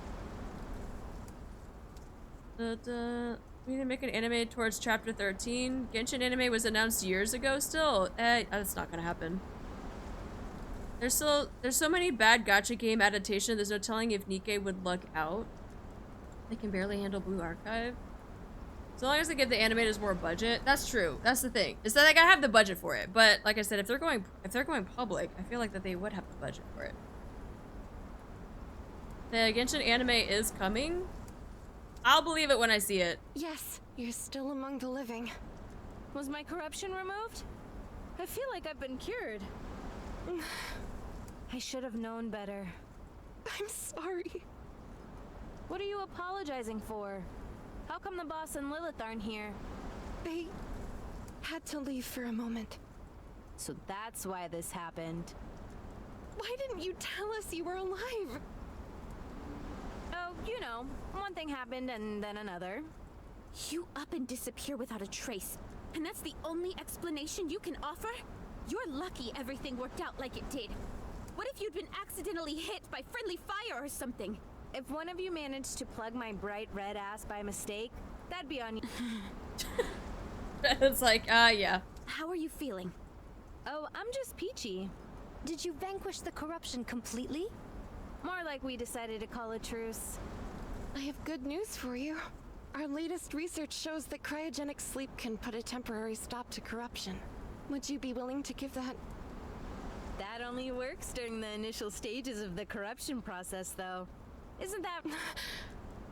We need to make an anime towards chapter 13. Genshin anime was announced years ago still. That's not gonna happen. There's so many bad gacha game adaptations, there's no telling if NIKKE would luck out. They can barely handle Blue Archive. So long as they give the animators more budget, that's true. That's the thing. Is that like I have the budget for it, but like I said, if they're going public, I feel like that they would have the budget for it. The Genshin anime is coming. I'll believe it when I see it. Yes, you're still among the living. Was my corruption removed? I feel like I've been cured. I should have known better. I'm sorry. What are you apologizing for? How come the boss and Lilith aren't here? They had to leave for a moment. So that's why this happened. Why didn't you tell us you were alive? Oh, you know, one thing happened and then another. You up and disappear without a trace, and that's the only explanation you can offer? You're lucky everything worked out like it did. What if you'd been accidentally hit by friendly fire or something? If one of you managed to plug my bright red ass by mistake, that'd be on you. It's like, yeah. How are you feeling? Oh, I'm just peachy. Did you vanquish the corruption completely? More like we decided to call a truce. I have good news for you. Our latest research shows that cryogenic sleep can put a temporary stop to corruption. Would you be willing to give that? That only works during the initial stages of the corruption process, though. Isn't that...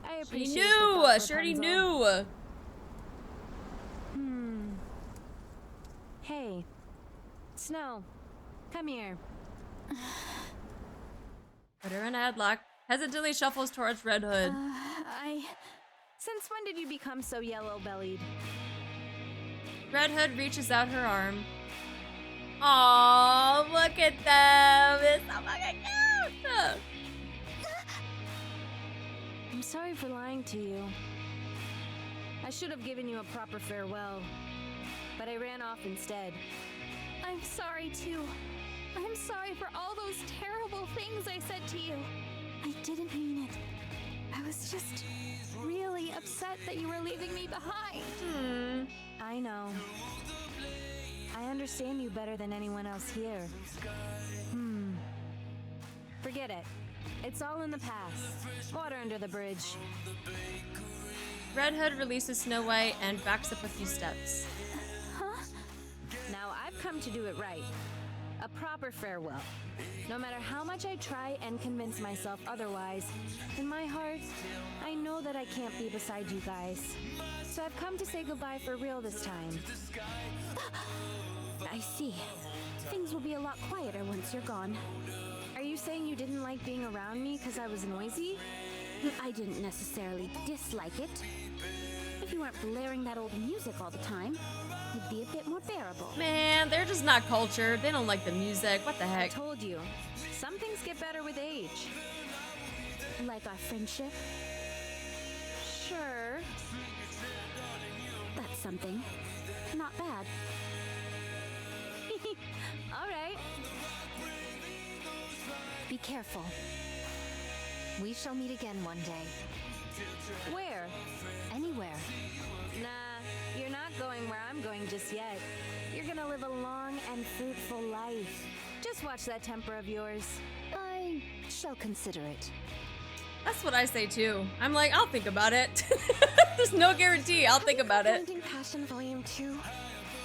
I appreciate She knew! the thought, She already Rapunzel. knew! Hey. Snow. Come here. Put her in a headlock. Hesitantly shuffles towards Red Hood. Since when did you become so yellow-bellied? Red Hood reaches out her arm. Aww, look at them! It's so fucking cute! I'm sorry for lying to you. I should have given you a proper farewell, but I ran off instead. I'm sorry too. I'm sorry for all those terrible things I said to you. I didn't mean it. I was just really upset that you were leaving me behind. I know. I understand you better than anyone else here. Forget it. It's all in the past. Water under the bridge. Red Hood releases Snow White and backs up a few steps. Now I've come to do it right. A proper farewell. No matter how much I try and convince myself otherwise, in my heart, I know that I can't be beside you guys. So I've come to say goodbye for real this time. I see. Things will be a lot quieter once you're gone. Are you saying you didn't like being around me because I was noisy? I didn't necessarily dislike it. If you weren't blaring that old music all the time, it'd be a bit more bearable. Man, they're just not cultured. They don't like the music. What the I heck? told you. Some things get better with age. Like our friendship? Sure. That's something. Not bad. All right. Be careful. We shall meet again one day. Where? Anywhere. Nah, you're not going where I'm going just yet. You're gonna live a long and fruitful life. Just watch that temper of yours. I shall consider it. That's what I say too. I'm like, I'll think about it. There's no guarantee. I'll think about it. Finding Passion Volume 2.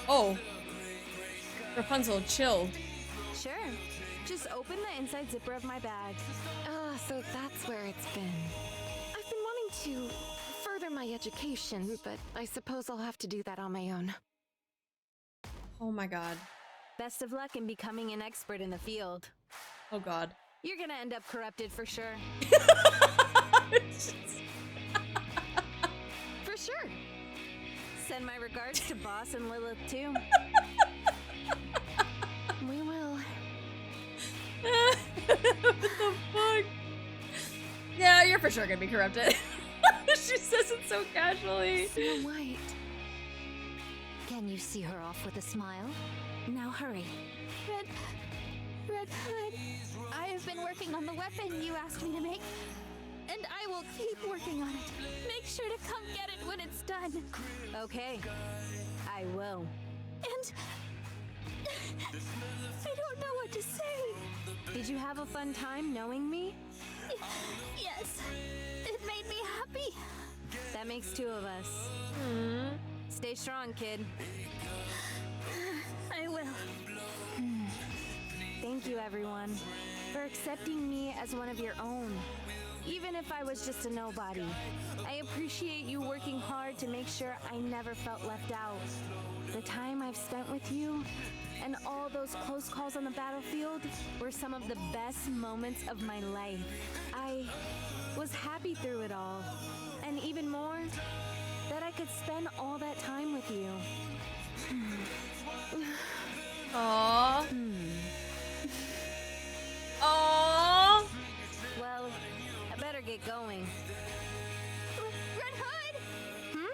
Oh. Rapunzel, chill. Sure. Just open the inside zipper of my bag. Ah, so that's where it's been. I've been wanting to further my education, but I suppose I'll have to do that on my own. Oh my god. Best of luck in becoming an expert in the field. Oh god. You're gonna end up corrupted for sure. For sure. Send my regards to Boss and Lilith too. We will. What the fuck? Yeah, you're for sure gonna be corrupted. She says it so casually. Snow White. Can you see her off with a smile? Now hurry. Red Hood, I have been working on the weapon you asked me to make, and I will keep working on it. Make sure to come get it when it's done. Okay. I will. And I don't know what to say. Did you have a fun time knowing me? Yes, it made me happy. That makes two of us. Stay strong, kid. I will. Thank you, everyone, for accepting me as one of your own. Even if I was just a nobody. I appreciate you working hard to make sure I never felt left out. The time I've spent with you and all those close calls on the battlefield were some of the best moments of my life. I was happy through it all. And even more, that I could spend all that time with you. Aww. Aww. Well, I better get going. Red Hood! Hmm?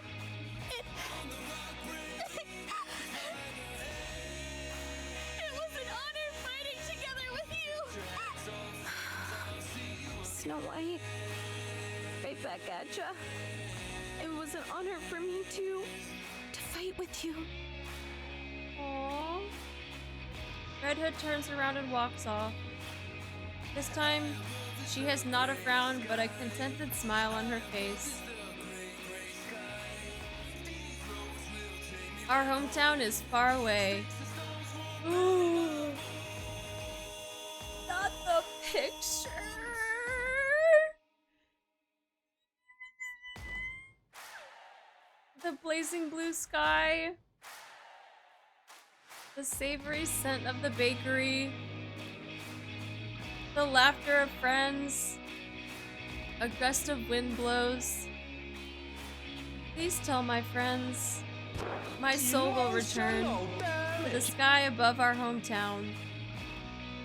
It was an honor fighting together with you! Snow White. Right back at ya. It was an honor for me to fight with you. Aww. Red Hood turns around and walks off. This time, she has not a frown, but a contented smile on her face. Our hometown is far away. Ooh. Not the picture. The blazing blue sky. The savory scent of the bakery. The laughter of friends. A gust of wind blows. Please tell my friends. My soul will return to the sky above our hometown.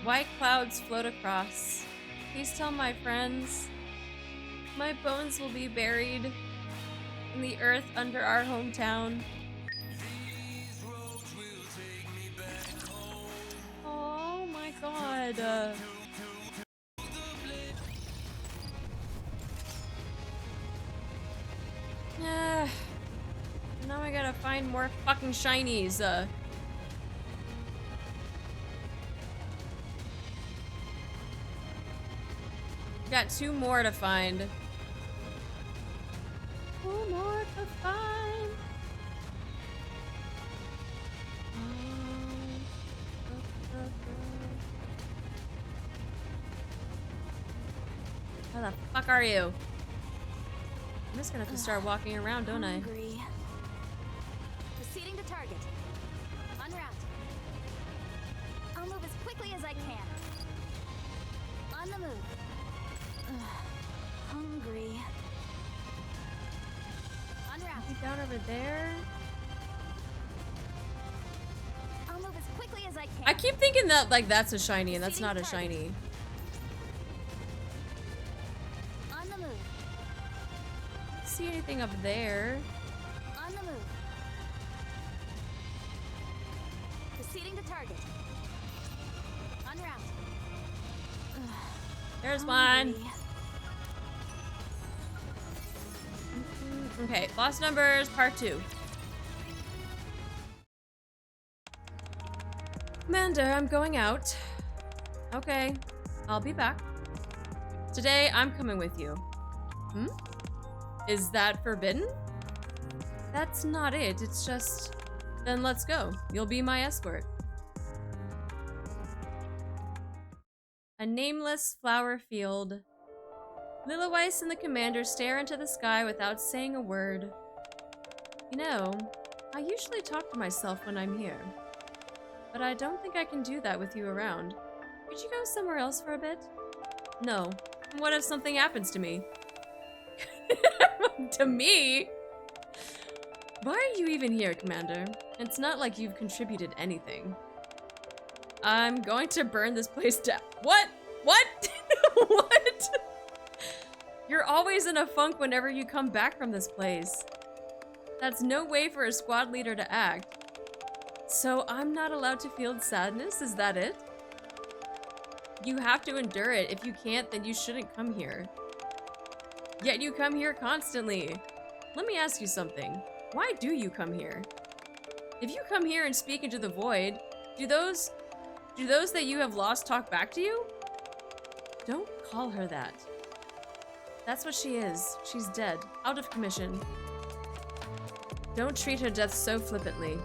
White clouds float across. Please tell my friends. My bones will be buried in the earth under our hometown. Oh my god. Now I gotta find more fucking shinies. Got 2 more to find. 2 more to find. How the fuck are you? I'm just gonna have to start walking around, don't I? Proceeding to target. En route. I'll move as quickly as I can. On the move. Hungry. En route. Is he down over there? I'll move as quickly as I can. I keep thinking that like that's a shiny and that's not a shiny. On the move. See anything up there? On the move. Proceeding to target. En route. There's one. Okay, Lost Numbers Part 2. Amanda, I'm going out. Okay, I'll be back. Today, I'm coming with you. Hmm? Is that forbidden? That's not it, it's just... Then let's go. You'll be my escort. A nameless flower field. Lilyweiss and the commander stare into the sky without saying a word. You know, I usually talk to myself when I'm here. But I don't think I can do that with you around. Could you go somewhere else for a bit? No. What if something happens to me? To me? Why are you even here, Commander? It's not like you've contributed anything. I'm going to burn this place down. What? What? What? You're always in a funk whenever you come back from this place. That's no way for a squad leader to act. So I'm not allowed to feel sadness? Is that it? You have to endure it. If you can't, then you shouldn't come here. Yet you come here constantly. Let me ask you something. Why do you come here? If you come here and speak into the void, do those that you have lost talk back to you? Don't call her that. That's what she is. She's dead. Out of commission. Don't treat her death so flippantly.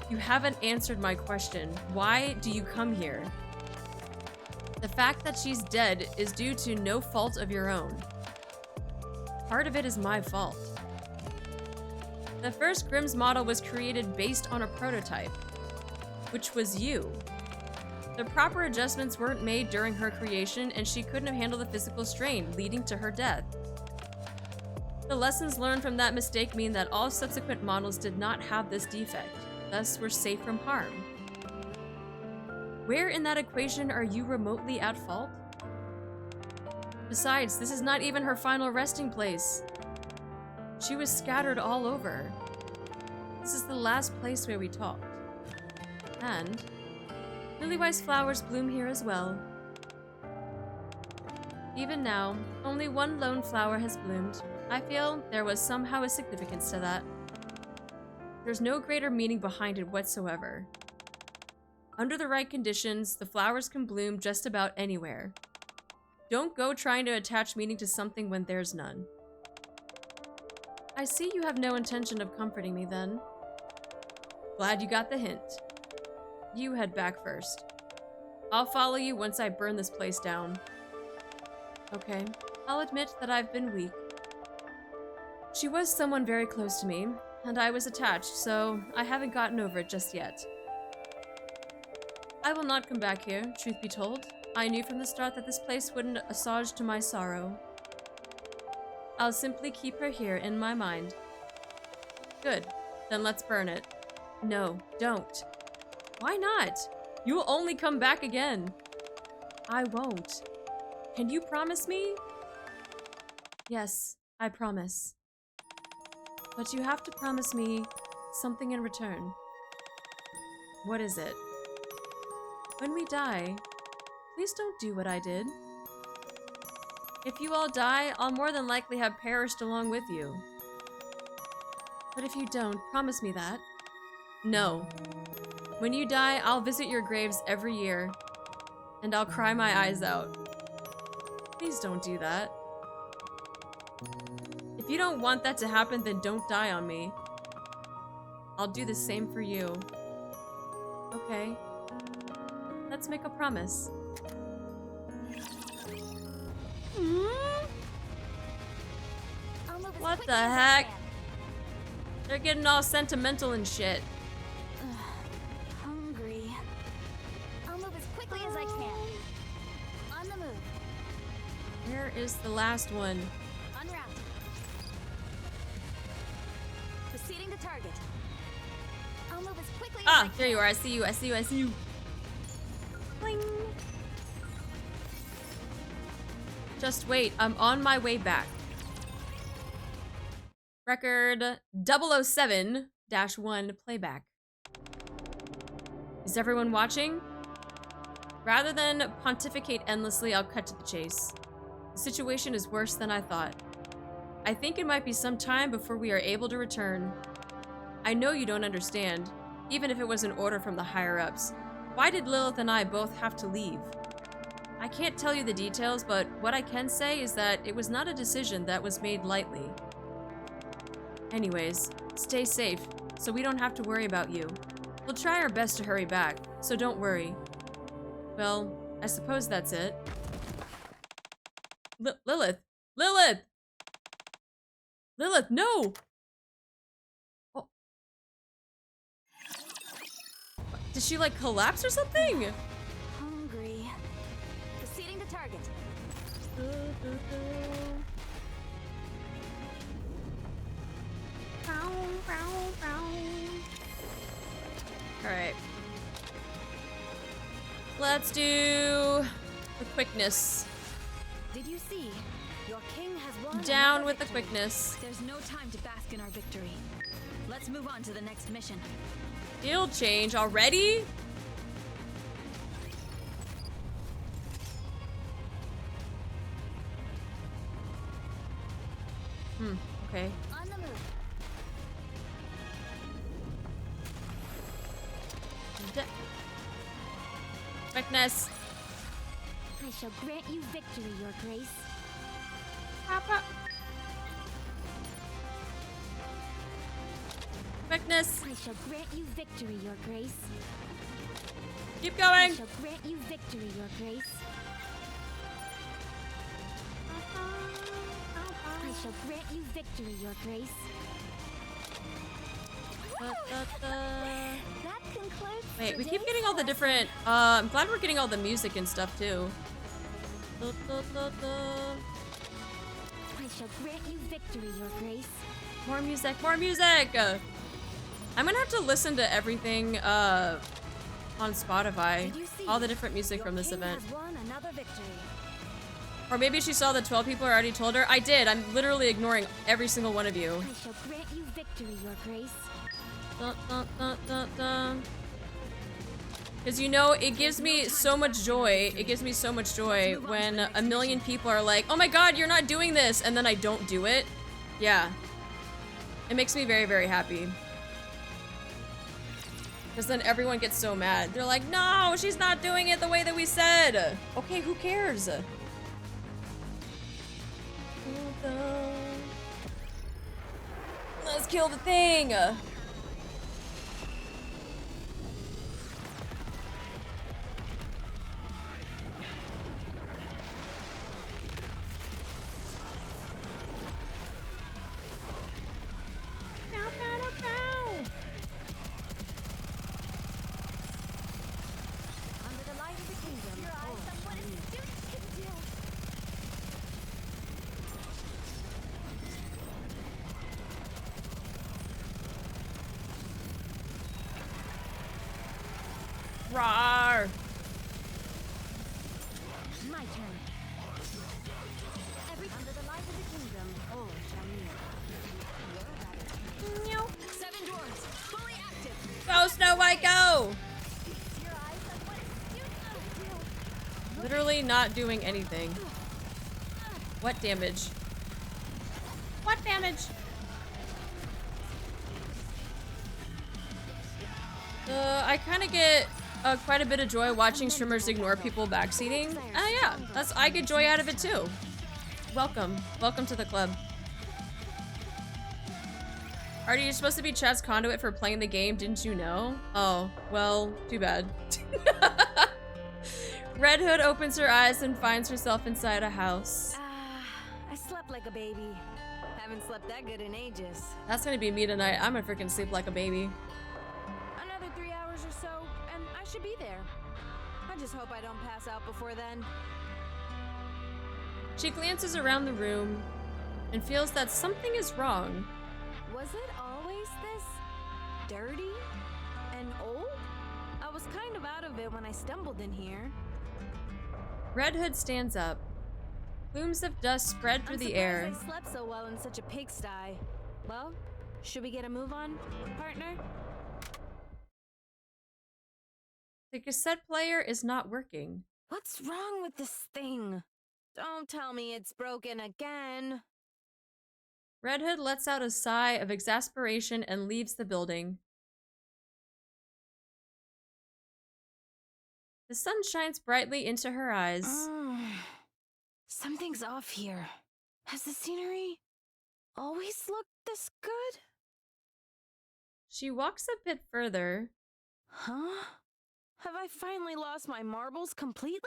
You haven't answered my question. Why do you come here? The fact that she's dead is due to no fault of your own. Part of it is my fault. The first Grimm's model was created based on a prototype, which was you. The proper adjustments weren't made during her creation, and she couldn't have handled the physical strain, leading to her death. The lessons learned from that mistake mean that all subsequent models did not have this defect, thus were safe from harm. Where in that equation are you remotely at fault? Besides, this is not even her final resting place. She was scattered all over. This is the last place where we talked. And lily-wise flowers bloom here as well. Even now, only one lone flower has bloomed. I feel there was somehow a significance to that. There's no greater meaning behind it whatsoever. Under the right conditions, the flowers can bloom just about anywhere. Don't go trying to attach meaning to something when there's none. I see you have no intention of comforting me then. Glad you got the hint. You head back first. I'll follow you once I burn this place down. Okay, I'll admit that I've been weak. She was someone very close to me, and I was attached, so I haven't gotten over it just yet. I will not come back here, truth be told. I knew from the start that this place wouldn't assuage to my sorrow. I'll simply keep her here in my mind. Good, then let's burn it. No, don't. Why not? You'll only come back again. I won't. Can you promise me? Yes, I promise. But you have to promise me something in return. What is it? When we die, please don't do what I did. If you all die, I'll more than likely have perished along with you. But if you don't, promise me that. No. When you die, I'll visit your graves every year, and I'll cry my eyes out. Please don't do that. If you don't want that to happen, then don't die on me. I'll do the same for you. Okay. Let's make a promise. What the heck? They're getting all sentimental and shit. Hungry. I'll move as quickly as I can. On the move. Where is the last one? En route. Proceeding to target. I'll move as quickly as I can. There you are. I see you. I see you. I see you. Bling. Just wait. I'm on my way back. Record 007-1 playback. Is everyone watching? Rather than pontificate endlessly, I'll cut to the chase. The situation is worse than I thought. I think it might be some time before we are able to return. I know you don't understand, even if it was an order from the higher-ups. Why did Lilith and I both have to leave? I can't tell you the details, but what I can say is that it was not a decision that was made lightly. Anyways, stay safe, so we don't have to worry about you. We'll try our best to hurry back, so don't worry. Well, I suppose that's it. Lilith! Lilith! Lilith, no! Oh. Did she, like, collapse or something? Hungry. Proceeding to target. Alright. Let's do the quickness. Did you see? Your king has won. Down with the quickness. There's no time to bask in our victory. Let's move on to the next mission. Field change already? Okay. On the move. Quickness. I shall grant you victory, Your Grace. Papa. Quickness. I shall grant you victory, Your Grace. Keep I going. shall grant you victory, Your Grace. I shall grant you victory, Your Grace. That concludes. Wait, we keep getting all the different. I'm glad we're getting all the music and stuff too. I shall grant you victory, Your Grace. More music, more music! I'm gonna have to listen to everything on Spotify. Did you see? all the different music from this event. Has won another victory. Or maybe she saw the 12 people already told her. I did. I'm literally ignoring every single one of you. I shall grant you victory, Your Grace. Dun, dun, dun, dun, dun. Because you know, it gives me so much joy. It gives me so much joy when a million people are like, oh my god, you're not doing this, and then I don't do it. Yeah. It makes me very, very happy. Because then everyone gets so mad. They're like, no, she's not doing it the way that we said. Okay, who cares? Let's kill the thing. Under the light of the kingdom. Your eyes on what a student can do. Rawr. My turn. Under the light of the kingdom, all shall kneel. 7 dwarves, fully active. Go, Snow White, go! Your eyes on what a student can do. Literally not doing anything. What damage? What damage? I kind of get quite a bit of joy watching streamers ignore people backseating. Yeah, I get joy out of it too. Welcome to the club. Artie, you're supposed to be Chad's conduit for playing the game, didn't you know? Oh, well, too bad. Red Hood opens her eyes and finds herself inside a house. I slept like a baby. Haven't slept that good in ages. That's gonna be me tonight. I'm gonna freaking sleep like a baby. Another 3 hours or so, and I should be there. I just hope I don't pass out before then. She glances around the room and feels that something is wrong. Was it always this dirty and old? I was kind of out of it when I stumbled in here. Red Hood stands up. Plumes of dust spread through the air. I slept so well in such a pigsty. Well, should we get a move on, partner? The cassette player is not working. What's wrong with this thing? Don't tell me it's broken again. Red Hood lets out a sigh of exasperation and leaves the building. The sun shines brightly into her eyes. Something's off here. Has the scenery always looked this good? She walks a bit further. Huh? Have I finally lost my marbles completely?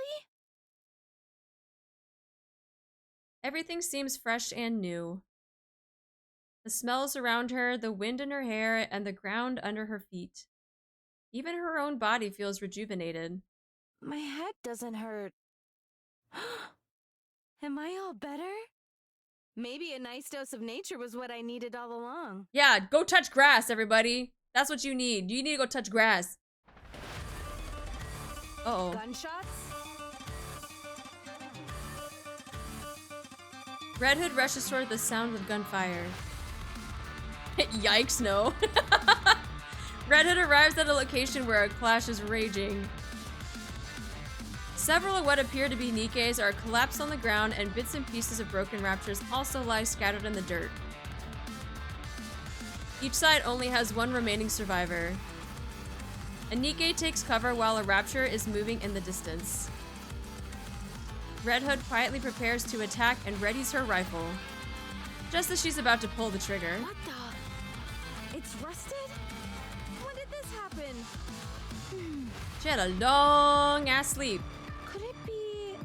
Everything seems fresh and new. The smells around her, the wind in her hair, and the ground under her feet. Even her own body feels rejuvenated. My head doesn't hurt. Am I all better? Maybe a nice dose of nature was what I needed all along. Yeah, go touch grass, everybody. That's what you need. You need to go touch grass. Uh-oh. Gunshots? Red Hood rushes toward the sound of gunfire. Yikes, no. Red Hood arrives at a location where a clash is raging. Several of what appear to be NIKKEs are collapsed on the ground, and bits and pieces of broken raptors also lie scattered in the dirt. Each side only has one remaining survivor. A NIKKE takes cover while a rapture is moving in the distance. Red Hood quietly prepares to attack and readies her rifle. Just as she's about to pull the trigger. What the? It's rusted? When did this happen? She had a long ass sleep. Could it be...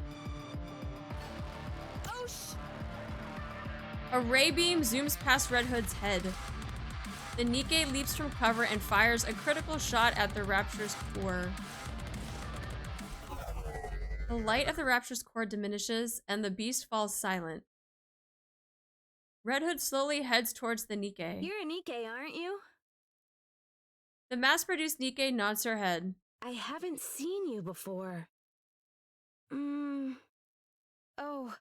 Oh, A ray beam zooms past Red Hood's head. The NIKKE leaps from cover and fires a critical shot at the Rapture's core. The light of the Rapture's core diminishes, and the beast falls silent. Red Hood slowly heads towards the NIKKE. You're a NIKKE, aren't you? The mass-produced NIKKE nods her head. I haven't seen you before. Oh,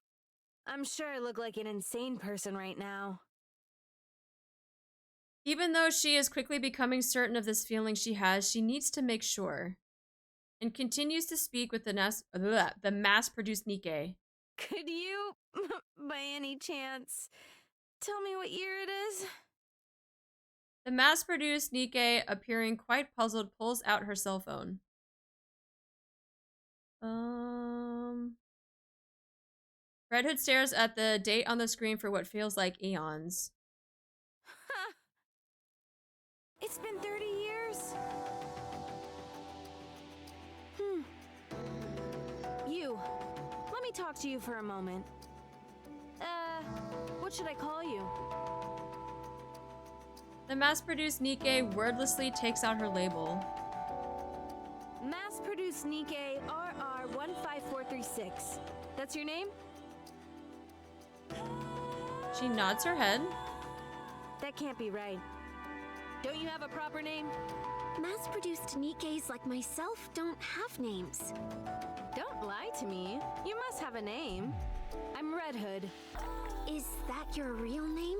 I'm sure I look like an insane person right now. Even though she is quickly becoming certain of this feeling she has, she needs to make sure. And continues to speak with the mass-produced NIKKE. Could you, by any chance, tell me what year it is? The mass-produced NIKKE, appearing quite puzzled, pulls out her cell phone. Red Hood stares at the date on the screen for what feels like eons. Huh. It's been 30 years. You. Let me talk to you for a moment. What should I call you? The mass-produced NIKKE wordlessly takes out her label. Mass-produced NIKKE RR15436. That's your name? She nods her head. That can't be right. Don't you have a proper name? Mass-produced NIKKEs like myself don't have names. Don't lie to me. You must have a name. I'm Red Hood. Is that your real name?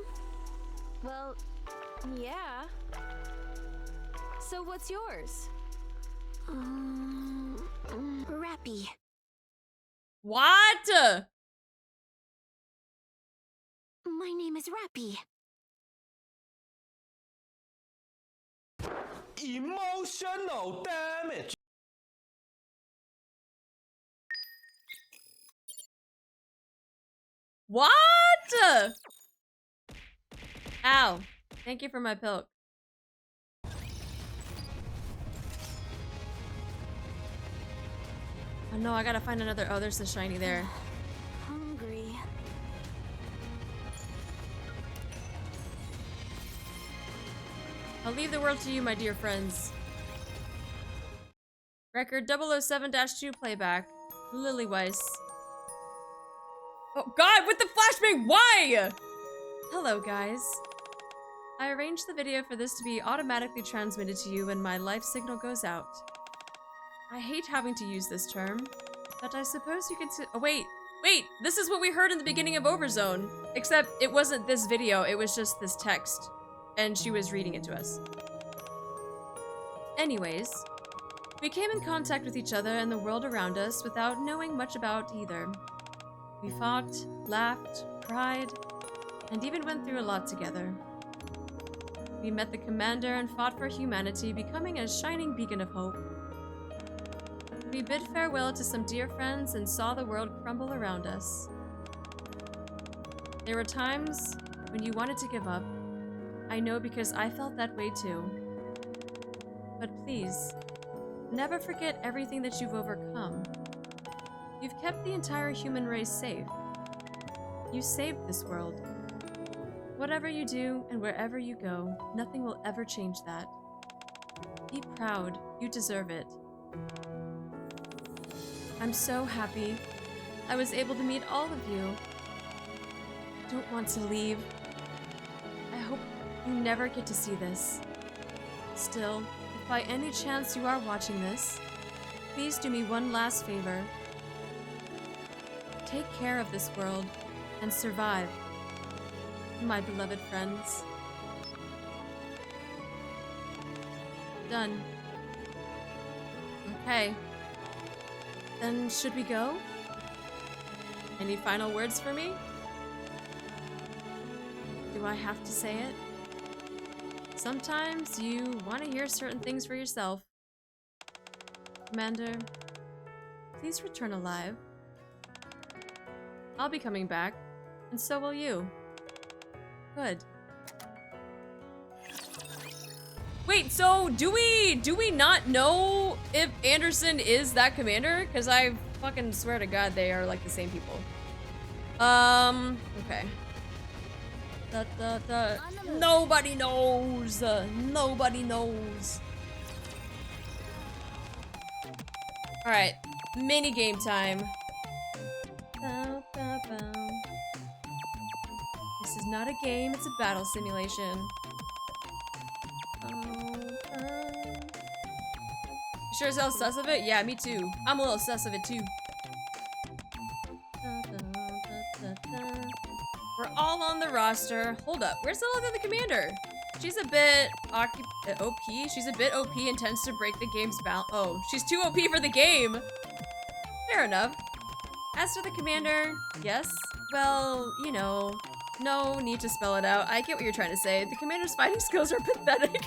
Well, yeah. So what's yours? Rappy. What? My name is Rappy. Emotional damage. What? Ow. Thank you for my pilk. Oh no, I gotta find another. Oh, there's the shiny there. Hungry. I'll leave the world to you, my dear friends. Record 007-2 playback. Lily Weiss. Oh god, with the flashbang, why? Hello, guys. I arranged the video for this to be automatically transmitted to you when my life signal goes out. I hate having to use this term, but I suppose you could oh, wait, this is what we heard in the beginning of Overzone. Except it wasn't this video, it was just this text. And she was reading it to us. Anyways, we came in contact with each other and the world around us without knowing much about either. We fought, laughed, cried, and even went through a lot together. We met the commander and fought for humanity, becoming a shining beacon of hope. We bid farewell to some dear friends and saw the world crumble around us. There were times when you wanted to give up. I know because I felt that way too. But please, never forget everything that you've overcome. You've kept the entire human race safe. You saved this world. Whatever you do and wherever you go, nothing will ever change that. Be proud. You deserve it. I'm so happy I was able to meet all of you. Don't want to leave. I hope you never get to see this. Still, if by any chance you are watching this, please do me one last favor. Take care of this world and survive, my beloved friends. Done. Okay. Then should we go? Any final words for me? Do I have to say it? Sometimes you want to hear certain things for yourself. Commander, please return alive. I'll be coming back, and so will you. Good. Wait, so do we not know if Anderson is that commander? Because I fucking swear to God they are like the same people. Okay. Nobody knows. Nobody knows. Alright, mini game time. This is not a game, it's a battle simulation. sure as hell sus of it? Yeah, me too. I'm a little sus of it too. We're all on the roster. Hold up, where's the other commander? She's a bit OP. She's a bit OP and tends to break the game's balance. Oh, she's too OP for the game. Fair enough. As for the commander, yes. Well, you know, no need to spell it out. I get what you're trying to say. The commander's fighting skills are pathetic.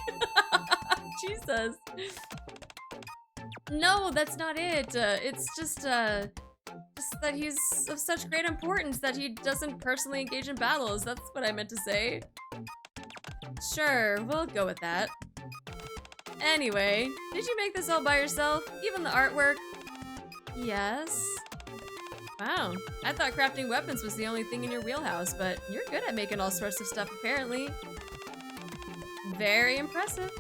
Jesus. No, that's not it. It's just that he's of such great importance that he doesn't personally engage in battles. That's what I meant to say. Sure, we'll go with that. Anyway, did you make this all by yourself? Even the artwork? Yes. Wow, I thought crafting weapons was the only thing in your wheelhouse, but you're good at making all sorts of stuff apparently. Very impressive.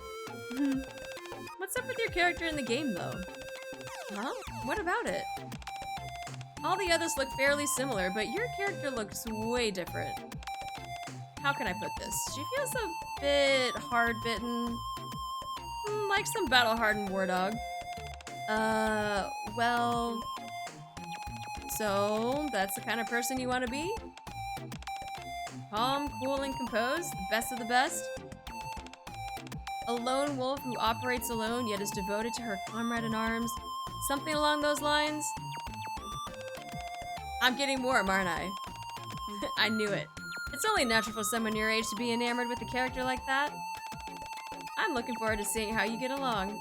What's up with your character in the game though? Huh? What about it? All the others look fairly similar, but your character looks way different. How can I put this? She feels a bit hard-bitten. Like some battle-hardened war dog. Well... So, that's the kind of person you want to be? Calm, cool, and composed, the best of the best? A lone wolf who operates alone yet is devoted to her comrade in arms? Something along those lines? I'm getting warm, aren't I? I knew it. It's only natural for someone your age to be enamored with a character like that. I'm looking forward to seeing how you get along.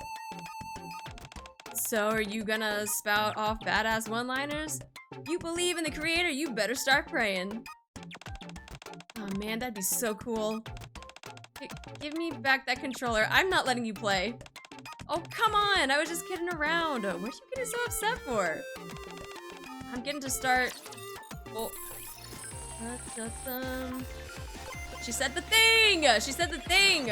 So, are you gonna spout off badass one-liners? You believe in the creator, you better start praying. Oh man, that'd be so cool. Give me back that controller. I'm not letting you play. Oh, come on! I was just kidding around. What are you getting so upset for? I'm getting to start... Oh. She said the thing! She said the thing!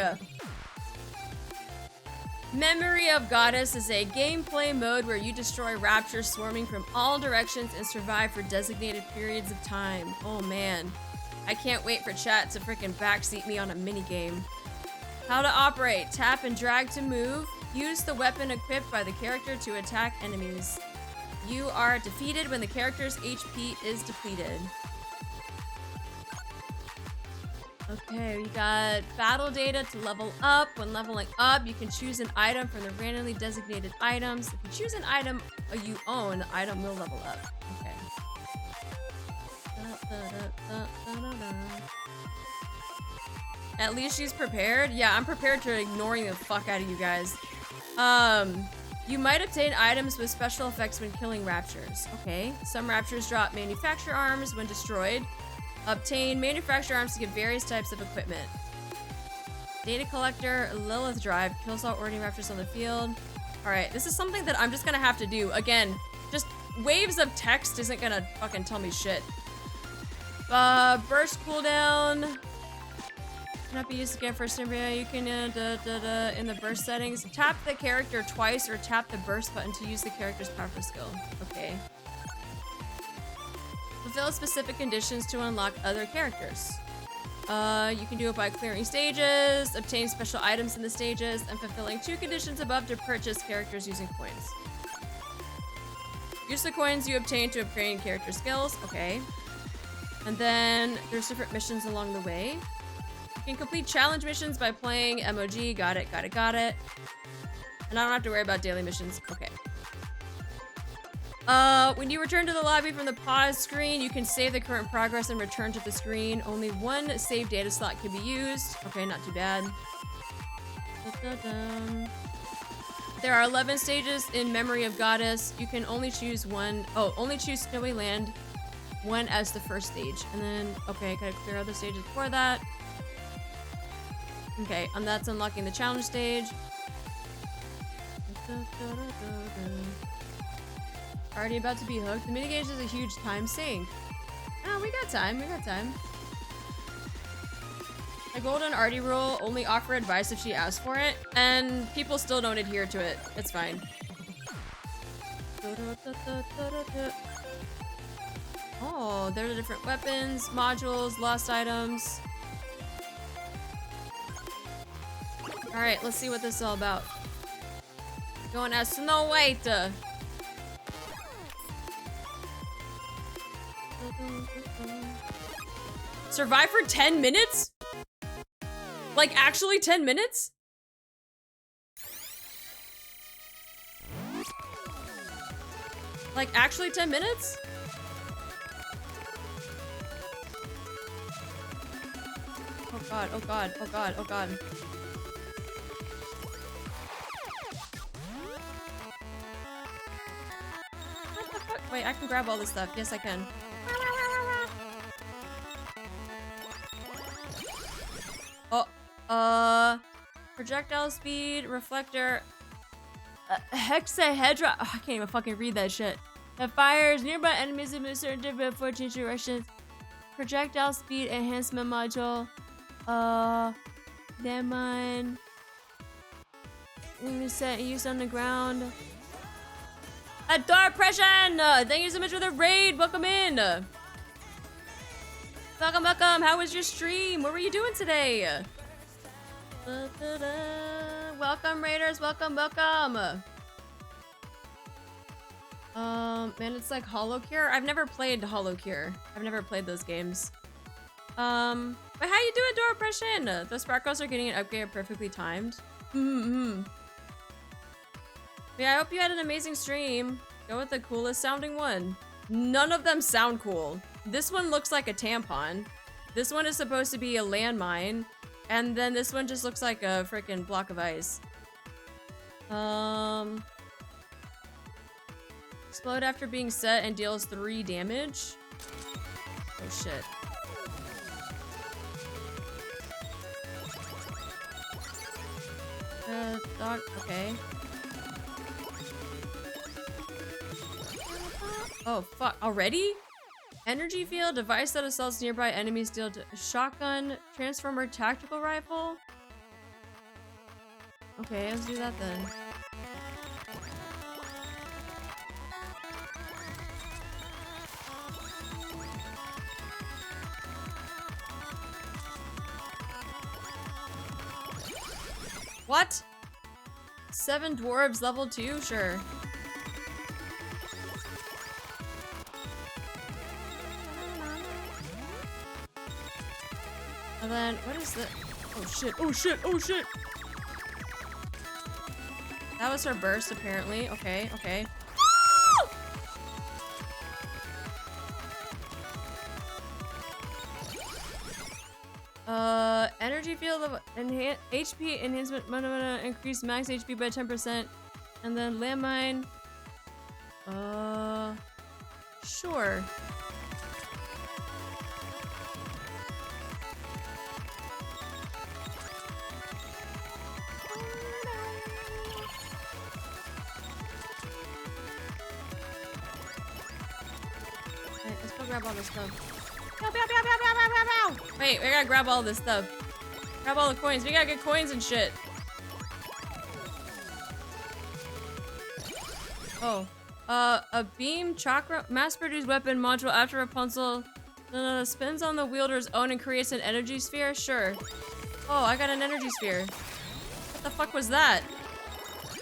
Memory of Goddess is a gameplay mode where you destroy raptors swarming from all directions and survive for designated periods of time. Oh man. I can't wait for chat to frickin' backseat me on a minigame. How to operate. Tap and drag to move. Use the weapon equipped by the character to attack enemies. You are defeated when the character's HP is depleted. Okay, we got battle data to level up. When leveling up, you can choose an item from the randomly designated items. If you choose an item you own, the item will level up. Okay. At least she's prepared. Yeah, I'm prepared to ignoring the fuck out of you guys. You might obtain items with special effects when killing raptures. Okay, some raptures drop manufacture arms when destroyed. Obtain manufacture arms to get various types of equipment. Data collector, Lilith drive, kills all ordinary raptors on the field. Alright, this is something that I'm just gonna have to do. Again, just waves of text isn't gonna fucking tell me shit. Burst cooldown. Cannot be used again for Symbia. You can, in the burst settings, tap the character twice or tap the burst button to use the character's powerful skill. Okay. Fulfill specific conditions to unlock other characters. You can do it by clearing stages, obtain special items in the stages, and fulfilling 2 conditions above to purchase characters using coins. Use the coins you obtain to upgrade character skills. Okay. And then there's different missions along the way. You can complete challenge missions by playing MOG. Got it, got it, got it. And I don't have to worry about daily missions. Okay. When you return to the lobby from the pause screen, you can save the current progress and return to the screen. Only 1 save data slot can be used. Okay, not too bad. There are 11 stages in Memory of Goddess. You can only choose one. Oh, only choose Snowy Land 1 as the first stage. And then, okay, gotta clear other stages before that. Okay, and that's unlocking the challenge stage. Already about to be hooked. The minigame is a huge time sink. Oh, we got time. We got time. The golden arty rule only offer advice if she asks for it, and people still don't adhere to it. It's fine. Oh, there are different weapons, modules, lost items. Alright, let's see what this is all about. Going as Snow White. Survive for 10 minutes? Like, actually 10 minutes? Like, actually 10 minutes? Oh god, oh god, oh god, oh god. What the fuck? Wait, I can grab all this stuff. Yes, I can. Oh, projectile speed, reflector, hexahedra. Oh, I can't even fucking read that shit. That fires nearby enemies in a certain different 14 directions. Projectile speed enhancement module. Landmine. Set used on the ground. Adore Pression! Thank you so much for the raid. Welcome in. Welcome, welcome. How was your stream? What were you doing today? Welcome, raiders. Welcome, welcome. Man, it's like Hollow Cure. I've never played Hollow Cure. I've never played those games. But how you doing, Door Oppression? The sparkles are getting an upgrade perfectly timed. Yeah, I hope you had an amazing stream. Go with the coolest sounding one. None of them sound cool. This one looks like a tampon. This one is supposed to be a landmine. And then this one just looks like a freaking block of ice. Explode after being set and deals 3 damage. Oh shit. Dog, okay. Oh fuck, already? Energy field, device that assaults nearby enemies, deal to shotgun, transformer, tactical rifle. Okay, let's do that then. What? 7 dwarves level 2? Sure. And then, what is that? Oh shit, oh shit, oh shit! That was her burst, apparently. Okay, okay. Energy field of HP enhancement, increase max HP by 10%. And then landmine. Sure. Okay, let's go grab all this stuff. Wait, we gotta grab all this stuff. Grab all the coins. We gotta get coins and shit. Oh. A beam chakra mass-produced weapon module after Rapunzel spins on the wielder's own and creates an energy sphere? Sure. Oh, I got an energy sphere. What the fuck was that?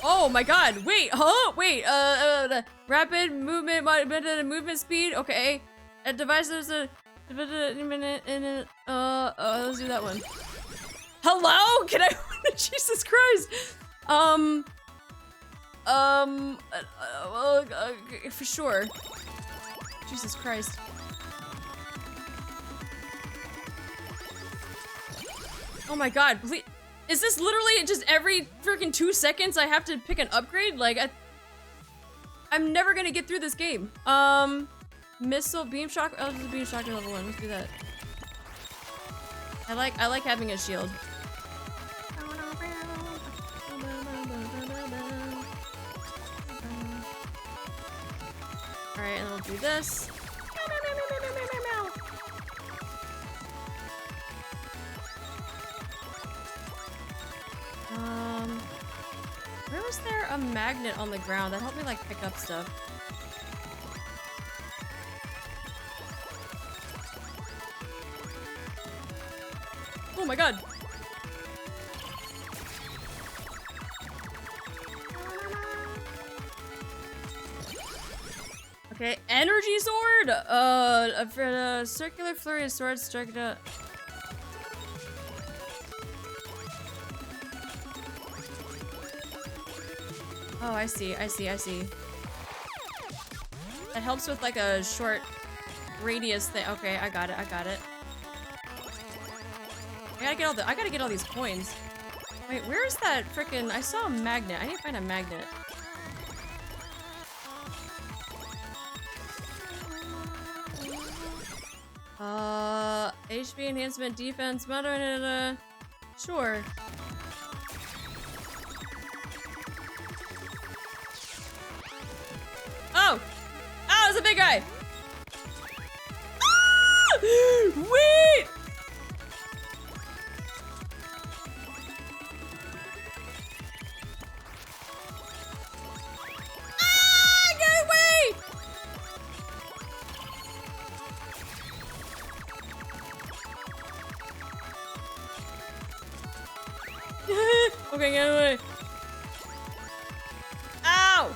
Oh my god, wait, huh? Wait, rapid movement, movement speed, okay. A device is a let's do that one. Hello? Can I? Jesus Christ. For sure. Jesus Christ. Oh my god, please. Is this literally just every freaking 2 seconds I have to pick an upgrade? Like, I'm never gonna get through this game. Missile, beam shock. Oh, this is beam shock level 1. Let's do that. I like having a shield. Alright, and we'll do this. Where was there a magnet on the ground that helped me like pick up stuff? Oh my god. Okay, energy sword. For the circular flurry of swords, strike the. Oh, I see. That helps with like a short radius thing. Okay, I got it. I gotta get all these coins. Wait, where's that frickin'? I saw a magnet. I need to find a magnet. HP enhancement, defense, sure. Oh! Oh, it's a big guy! Ah! Wait! Ah! Get away! Okay, get away. Ow!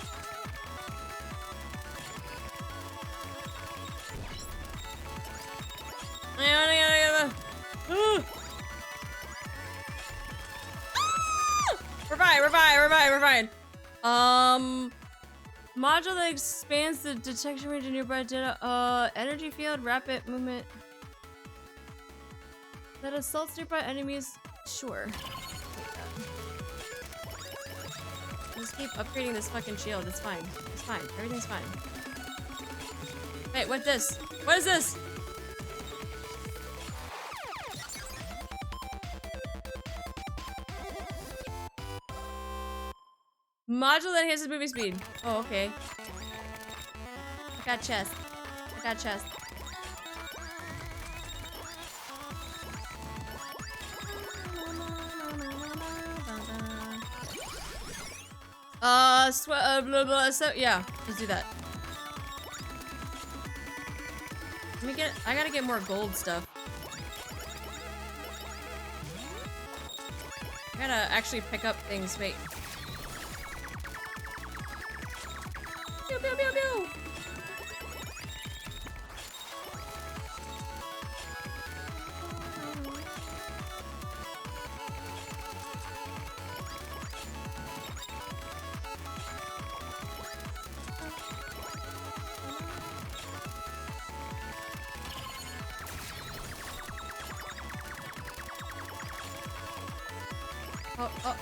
We're fine. Module that expands the detection range of nearby data. Energy field, rapid movement. That assaults nearby enemies. Sure. Just keep upgrading this fucking shield. It's fine. It's fine. Everything's fine. Hey, what's this? What is this? Module that enhances moving speed. Oh, okay. I got chest. Blah, blah, so, yeah, let's do that. I gotta get more gold stuff. I gotta actually pick up things, wait. Pew, pew, pew, pew.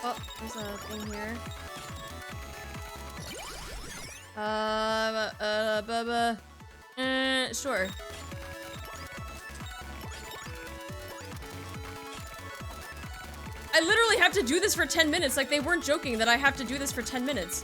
Oh, there's a thing here. Sure. I literally have to do this for 10 minutes. Like, they weren't joking that I have to do this for 10 minutes.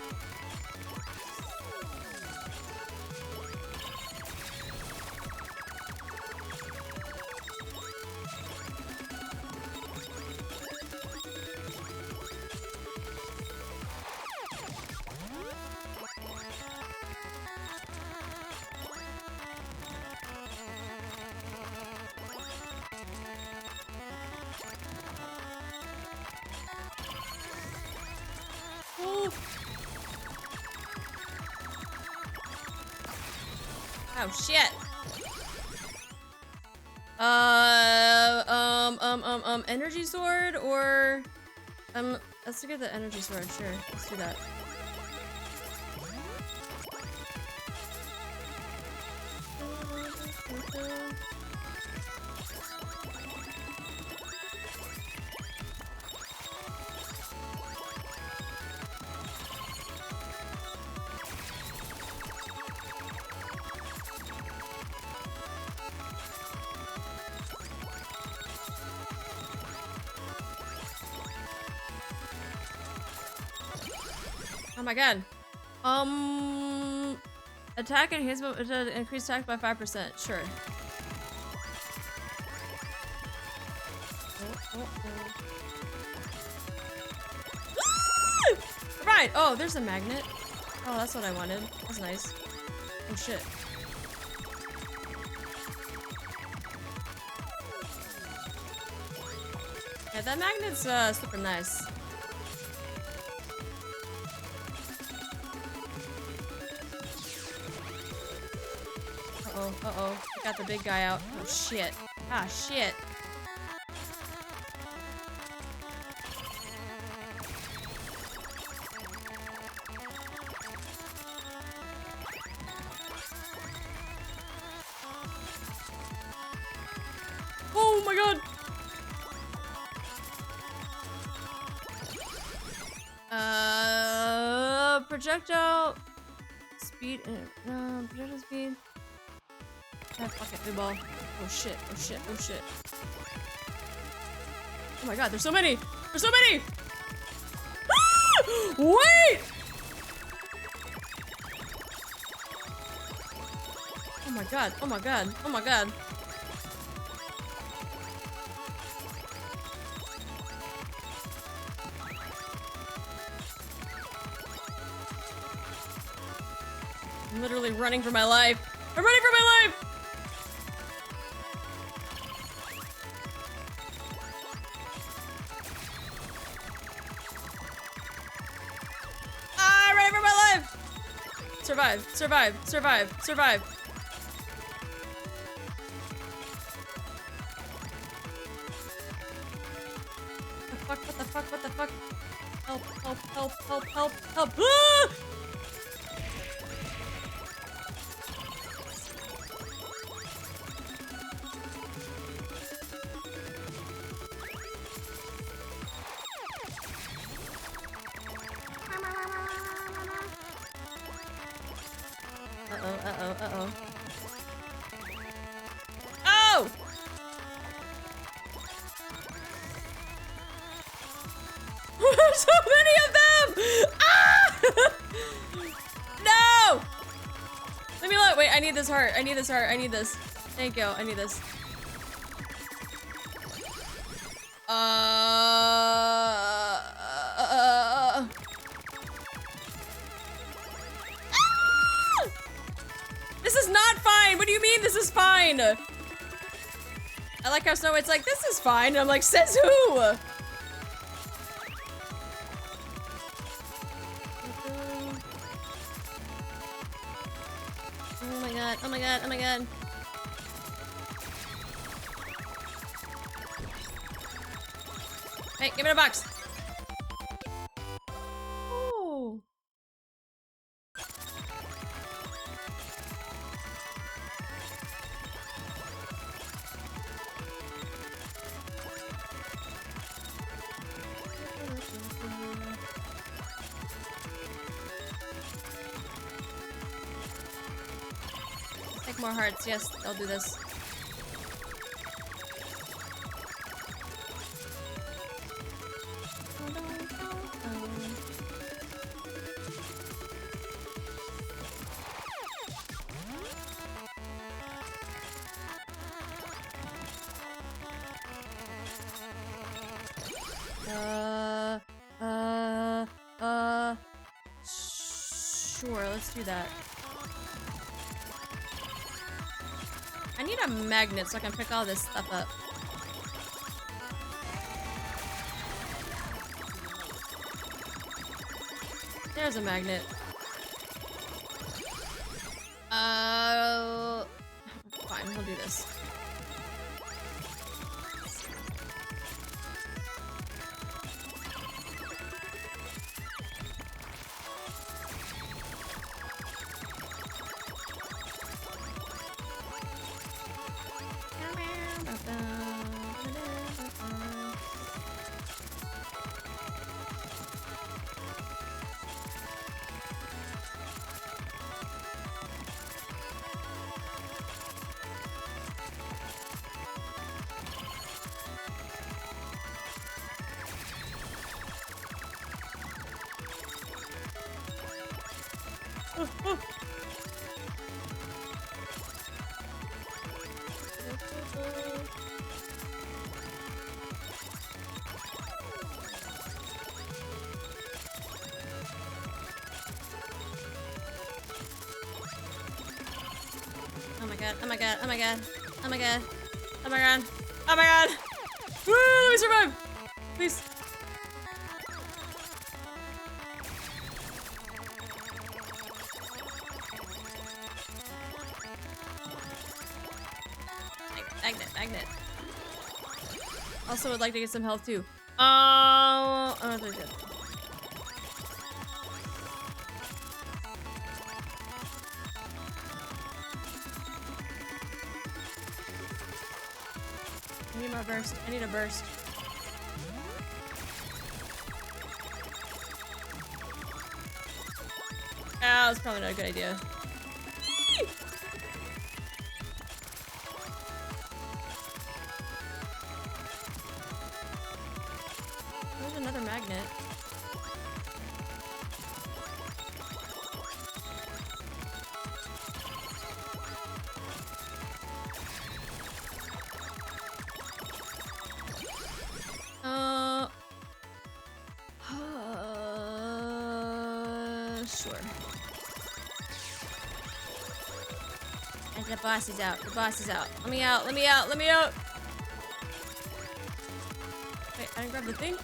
Oh shit. Energy sword or let's look at the energy sword, sure. Let's do that. Oh my god. Attack enhancement, increase attack by 5%. Sure. Right. Oh, there's a magnet. Oh, that's what I wanted. That's nice. Oh shit. Yeah, that magnet's super nice. uh-oh. I got the big guy out. Oh, shit. Ah, shit. Oh my god! Projectile speed, projectile speed. Ah, fuck it, new ball. Oh shit, oh shit, oh shit. Oh my god, there's so many! There's so many! Ah! Wait! Oh my god, oh my god, oh my god. I'm literally running for my life. I'm running for my life! Ah, I'm running for my life! Survive, survive, survive, survive. What the fuck, what the fuck, what the fuck? Help, help, help, help, help, help. Ah! Uh-oh. Oh! There's so many of them! Ah! No! Let me look. Wait, I need this heart. I need this heart. I need this. Thank you. I need this. This is not fine. What do you mean this is fine? I like how Snow White's like, this is fine. And I'm like, says who? Oh my god. Oh my god. Oh my god. Hey, give me a box. Oh. Take more hearts. Yes, I'll do this. Sure, let's do that. I need a magnet so I can pick all this stuff up. There's a magnet. Fine, we'll do this. Oh my god, oh my god, oh my god, oh my god, oh my god, oh my god! Woo, let me survive! Please. Also would like to get some health too. They're good. I need my burst. I need a burst. Ah, that's probably not a good idea. There's another magnet. Sure. And the boss is out. The boss is out. Let me out. Let me out. Let me out. Wait, I didn't grab the thing.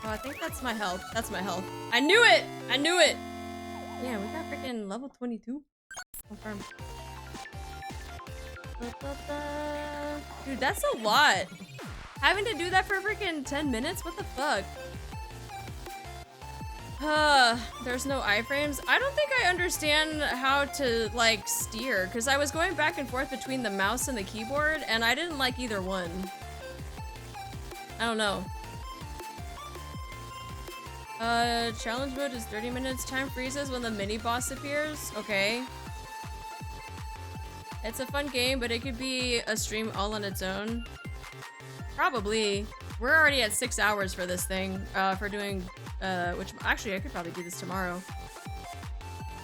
Oh, I think that's my health. That's my health. I knew it! I knew it! Yeah, we got freaking level 22. Confirmed. Dude, that's a lot. Having to do that for freaking 10 minutes? What the fuck? There's no iframes. I don't think I understand how to, like, steer, because I was going back and forth between the mouse and the keyboard, and I didn't like either one. I don't know. Challenge mode is 30 minutes. Time freezes when the mini boss appears. Okay. It's a fun game, but it could be a stream all on its own. Probably. We're already at 6 hours for this thing, for doing, which actually I could probably do this tomorrow.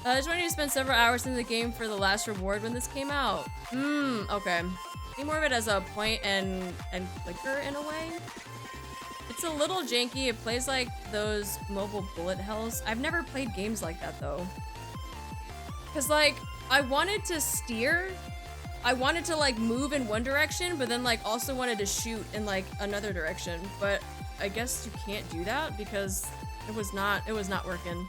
I just wanted to spend several hours in the game for the last reward when this came out. Okay. Think more of it as a point and clicker in a way. It's a little janky. It plays like those mobile bullet hells. I've never played games like that though. Cause like, I wanted to steer. I wanted to like move in one direction, but then like also wanted to shoot in like another direction. But I guess you can't do that because it was not working.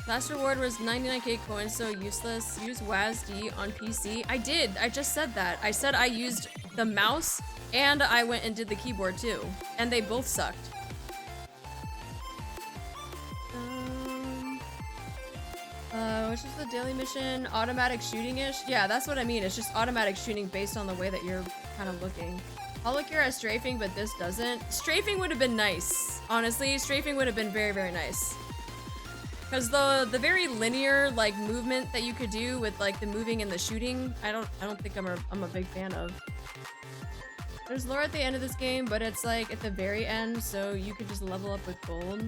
Last reward was 99k coins, so useless. Use WASD on PC. I did. I just said that. I said I used the mouse and I went and did the keyboard too, and they both sucked. Which is the daily mission? Automatic shooting-ish? Yeah, that's what I mean. It's just automatic shooting based on the way that you're kind of looking. Holocure has strafing, but this doesn't. Strafing would have been nice. Honestly, strafing would have been very, very nice. Because the very linear like movement that you could do with like the moving and the shooting, I don't think I'm a big fan of. There's lore at the end of this game, but it's like at the very end, so you could just level up with gold.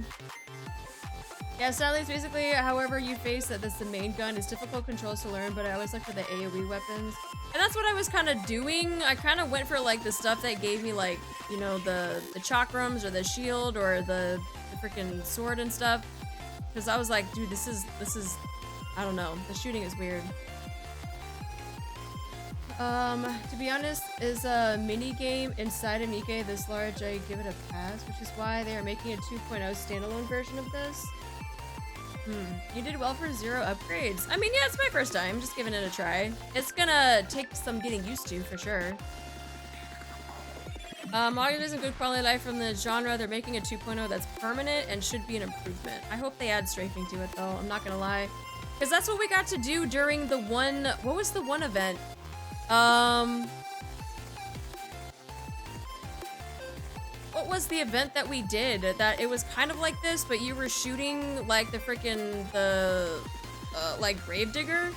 Yeah, sadly, it's basically however you face that that's the main gun. It's difficult controls to learn, but I always look for the AoE weapons. And that's what I was kind of doing. I kind of went for like the stuff that gave me like, you know, the chakrams or the shield or the freaking sword and stuff. Because I was like, dude, this is, I don't know. The shooting is weird. To be honest, is a mini game inside of NIKKE this large, I give it a pass, which is why they are making a 2.0 standalone version of this. You did well for 0 upgrades. I mean, yeah, it's my first time, just giving it a try. It's gonna take some getting used to, for sure. MOG is a good quality of life from the genre. They're making a 2.0 that's permanent and should be an improvement. I hope they add strafing to it, though. I'm not gonna lie. Because that's what we got to do during the one... What was the one event? What was the event that we did? That it was kind of like this, but you were shooting like the freaking like gravedigger.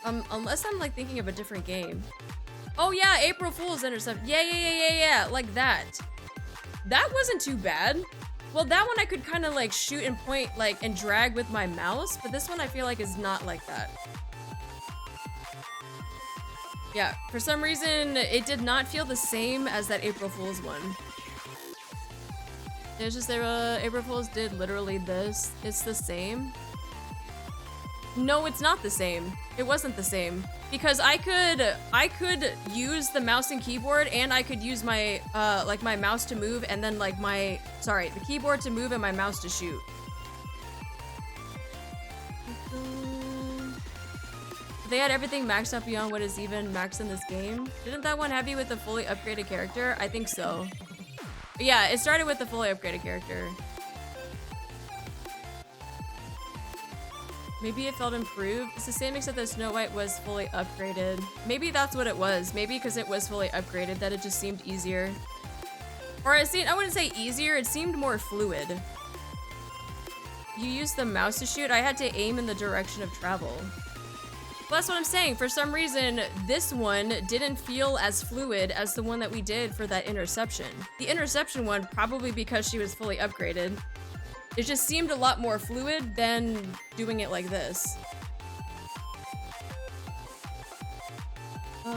Unless I'm like thinking of a different game. Oh yeah, April Fool's Intercept. Yeah, like that. That wasn't too bad. Well, that one I could kind of like shoot and point like and drag with my mouse, but this one I feel like is not like that. Yeah, for some reason, it did not feel the same as that April Fool's one. It's just that April Fool's did literally this. It's the same. No, it's not the same. It wasn't the same. Because I could use the mouse and keyboard, and I could use my, like my mouse to move, and then like the keyboard to move and my mouse to shoot. They had everything maxed up beyond what is even maxed in this game. Didn't that one have you with a fully upgraded character? I think so. But yeah, it started with the fully upgraded character. Maybe it felt improved. It's the same except that Snow White was fully upgraded. Maybe that's what it was. Maybe because it was fully upgraded that it just seemed easier. Or it seemed, I wouldn't say easier, it seemed more fluid. You used the mouse to shoot? I had to aim in the direction of travel. Well, that's what I'm saying. For some reason, this one didn't feel as fluid as the one that we did for that interception. The interception one, probably because she was fully upgraded. It just seemed a lot more fluid than doing it like this. I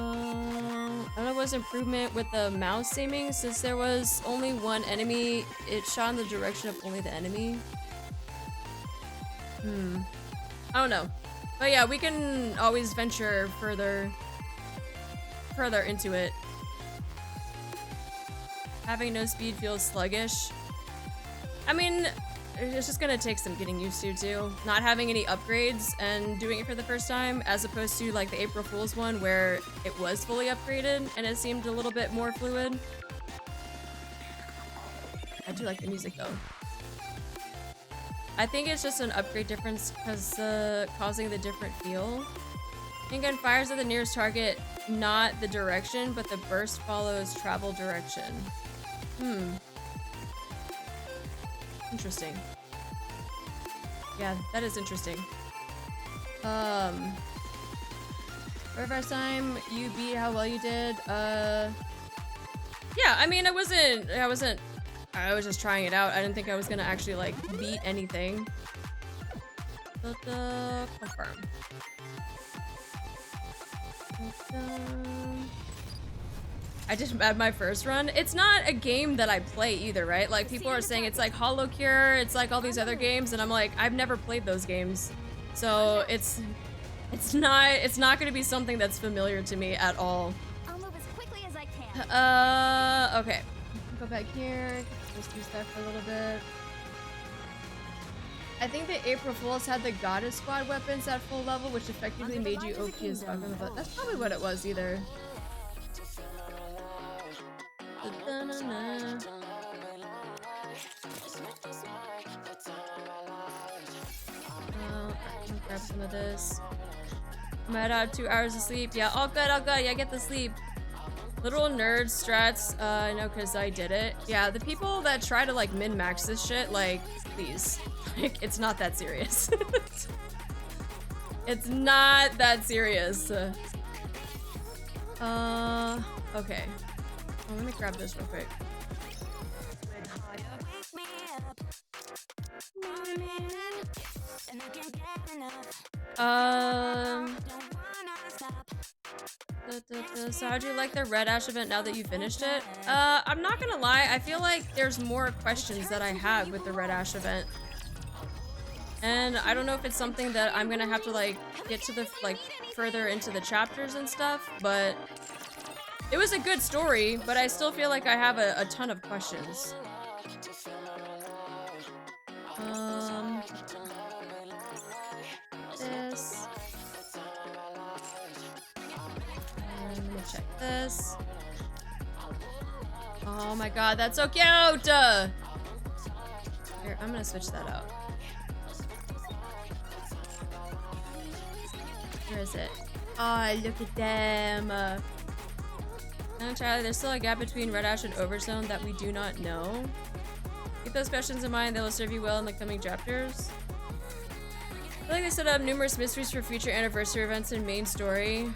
don't know, was improvement with the mouse aiming? Since there was only one enemy, it shot in the direction of only the enemy. I don't know. But yeah, we can always venture further into it. Having no speed feels sluggish. I mean, it's just gonna take some getting used to too. Not having any upgrades and doing it for the first time, as opposed to like the April Fool's one where it was fully upgraded and it seemed a little bit more fluid. I do like the music though. I think it's just an upgrade difference because causing the different feel. Handgun fires at the nearest target, not the direction, but the burst follows travel direction. Interesting. Yeah, that is interesting. For the first time you beat how well you did, yeah, I mean, I was just trying it out. I didn't think I was gonna actually like beat anything. Confirm. I just had my first run. It's not a game that I play either, right? Like people are saying it's like Hollow Cure, it's like all these other games, and I'm like, I've never played those games. So it's not gonna be something that's familiar to me at all. I'll move as quickly as I can. Okay. Go back here. Just use that for a little bit. I think the April Fools had the Goddess Squad weapons at full level, which effectively made you OP as fuck on the butt. That's probably what it was either. Grab some of this. I might have 2 hours of sleep. Yeah, all good, all good. Yeah, get the sleep. Literal nerd strats, I know because I did it. Yeah, the people that try to like min-max this shit, like, please. Like, it's not that serious. It's not that serious. Okay. Oh, let me grab this real quick. So how'd you like the Red Ash event now that you finished it? I'm not gonna lie, I feel like there's more questions that I have with the Red Ash event. And I don't know if it's something that I'm gonna have to like get to the like further into the chapters and stuff, but it was a good story, but I still feel like I have a ton of questions. This. And let me check this. Oh my god, that's so cute! Here, I'm gonna switch that out. Where is it? Oh, look at them. No, Charlie, there's still a gap between Red Ash and Overzone that we do not know. Keep those questions in mind, they will serve you well in the coming chapters. I feel like they set up numerous mysteries for future anniversary events and main story.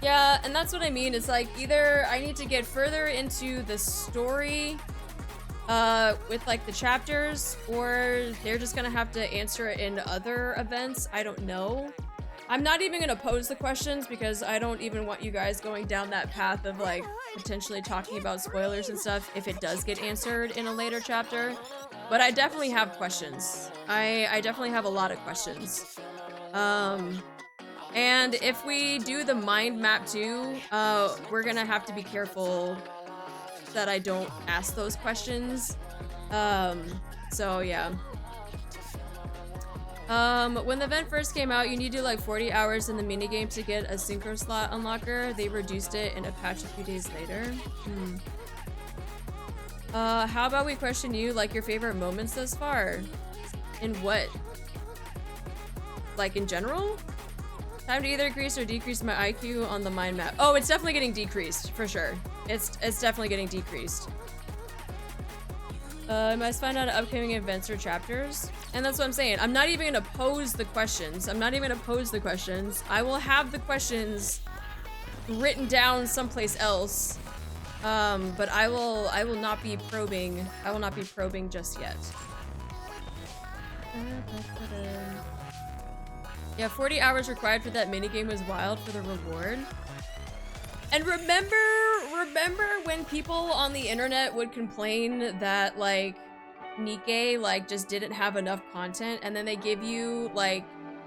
Yeah, and that's what I mean. It's like either I need to get further into the story with like the chapters, or they're just gonna have to answer it in other events. I don't know. I'm not even gonna pose the questions because I don't even want you guys going down that path of like potentially talking about spoilers and stuff if it does get answered in a later chapter. But I definitely have questions. I definitely have a lot of questions. And if we do the mind map too, we're gonna have to be careful that I don't ask those questions. So yeah. When the event first came out, you need to do like 40 hours in the minigame to get a synchro slot unlocker. They reduced it in a patch a few days later. How about we question you, like, your favorite moments thus far? In what? Like, in general? Time to either increase or decrease my IQ on the mind map. Oh, it's definitely getting decreased, for sure. It's definitely getting decreased. I must find out upcoming events or chapters. And that's what I'm saying. I'm not even gonna pose the questions. I'm not even gonna pose the questions. I will have the questions written down someplace else. But I will not be probing. I will not be probing just yet. Yeah, 40 hours required for that minigame was wild for the reward. And remember when people on the internet would complain that, like, NIKKE, like, just didn't have enough content, and then they give you, like,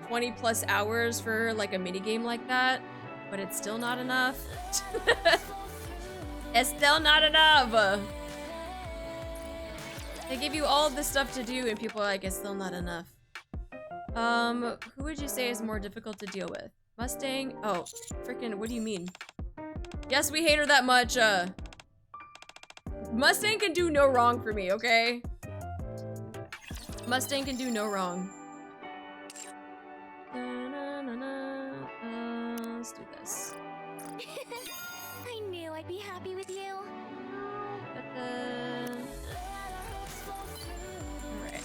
20 plus hours for, like, a minigame like that, but it's still not enough. It's still not enough! They give you all this stuff to do, and people are like, it's still not enough. Who would you say is more difficult to deal with? Mustang? Oh, freaking, what do you mean? Yes, we hate her that much, Mustang can do no wrong for me, okay? Mustang can do no wrong. Let's do this. I knew I'd be happy with you. Alright.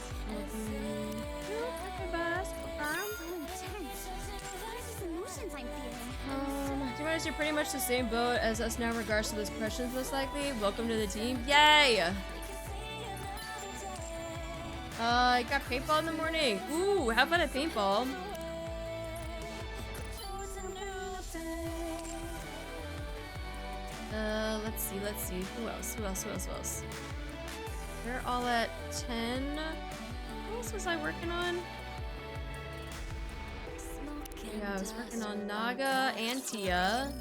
Do you notice you're pretty much the same boat as us now in regards to those questions, most likely? Welcome to the team. Yay! I got paintball in the morning. Ooh, how about a paintball? Let's see. Who else? They're all at 10. What else was I working on? Yeah, I was working on Naga and Tia.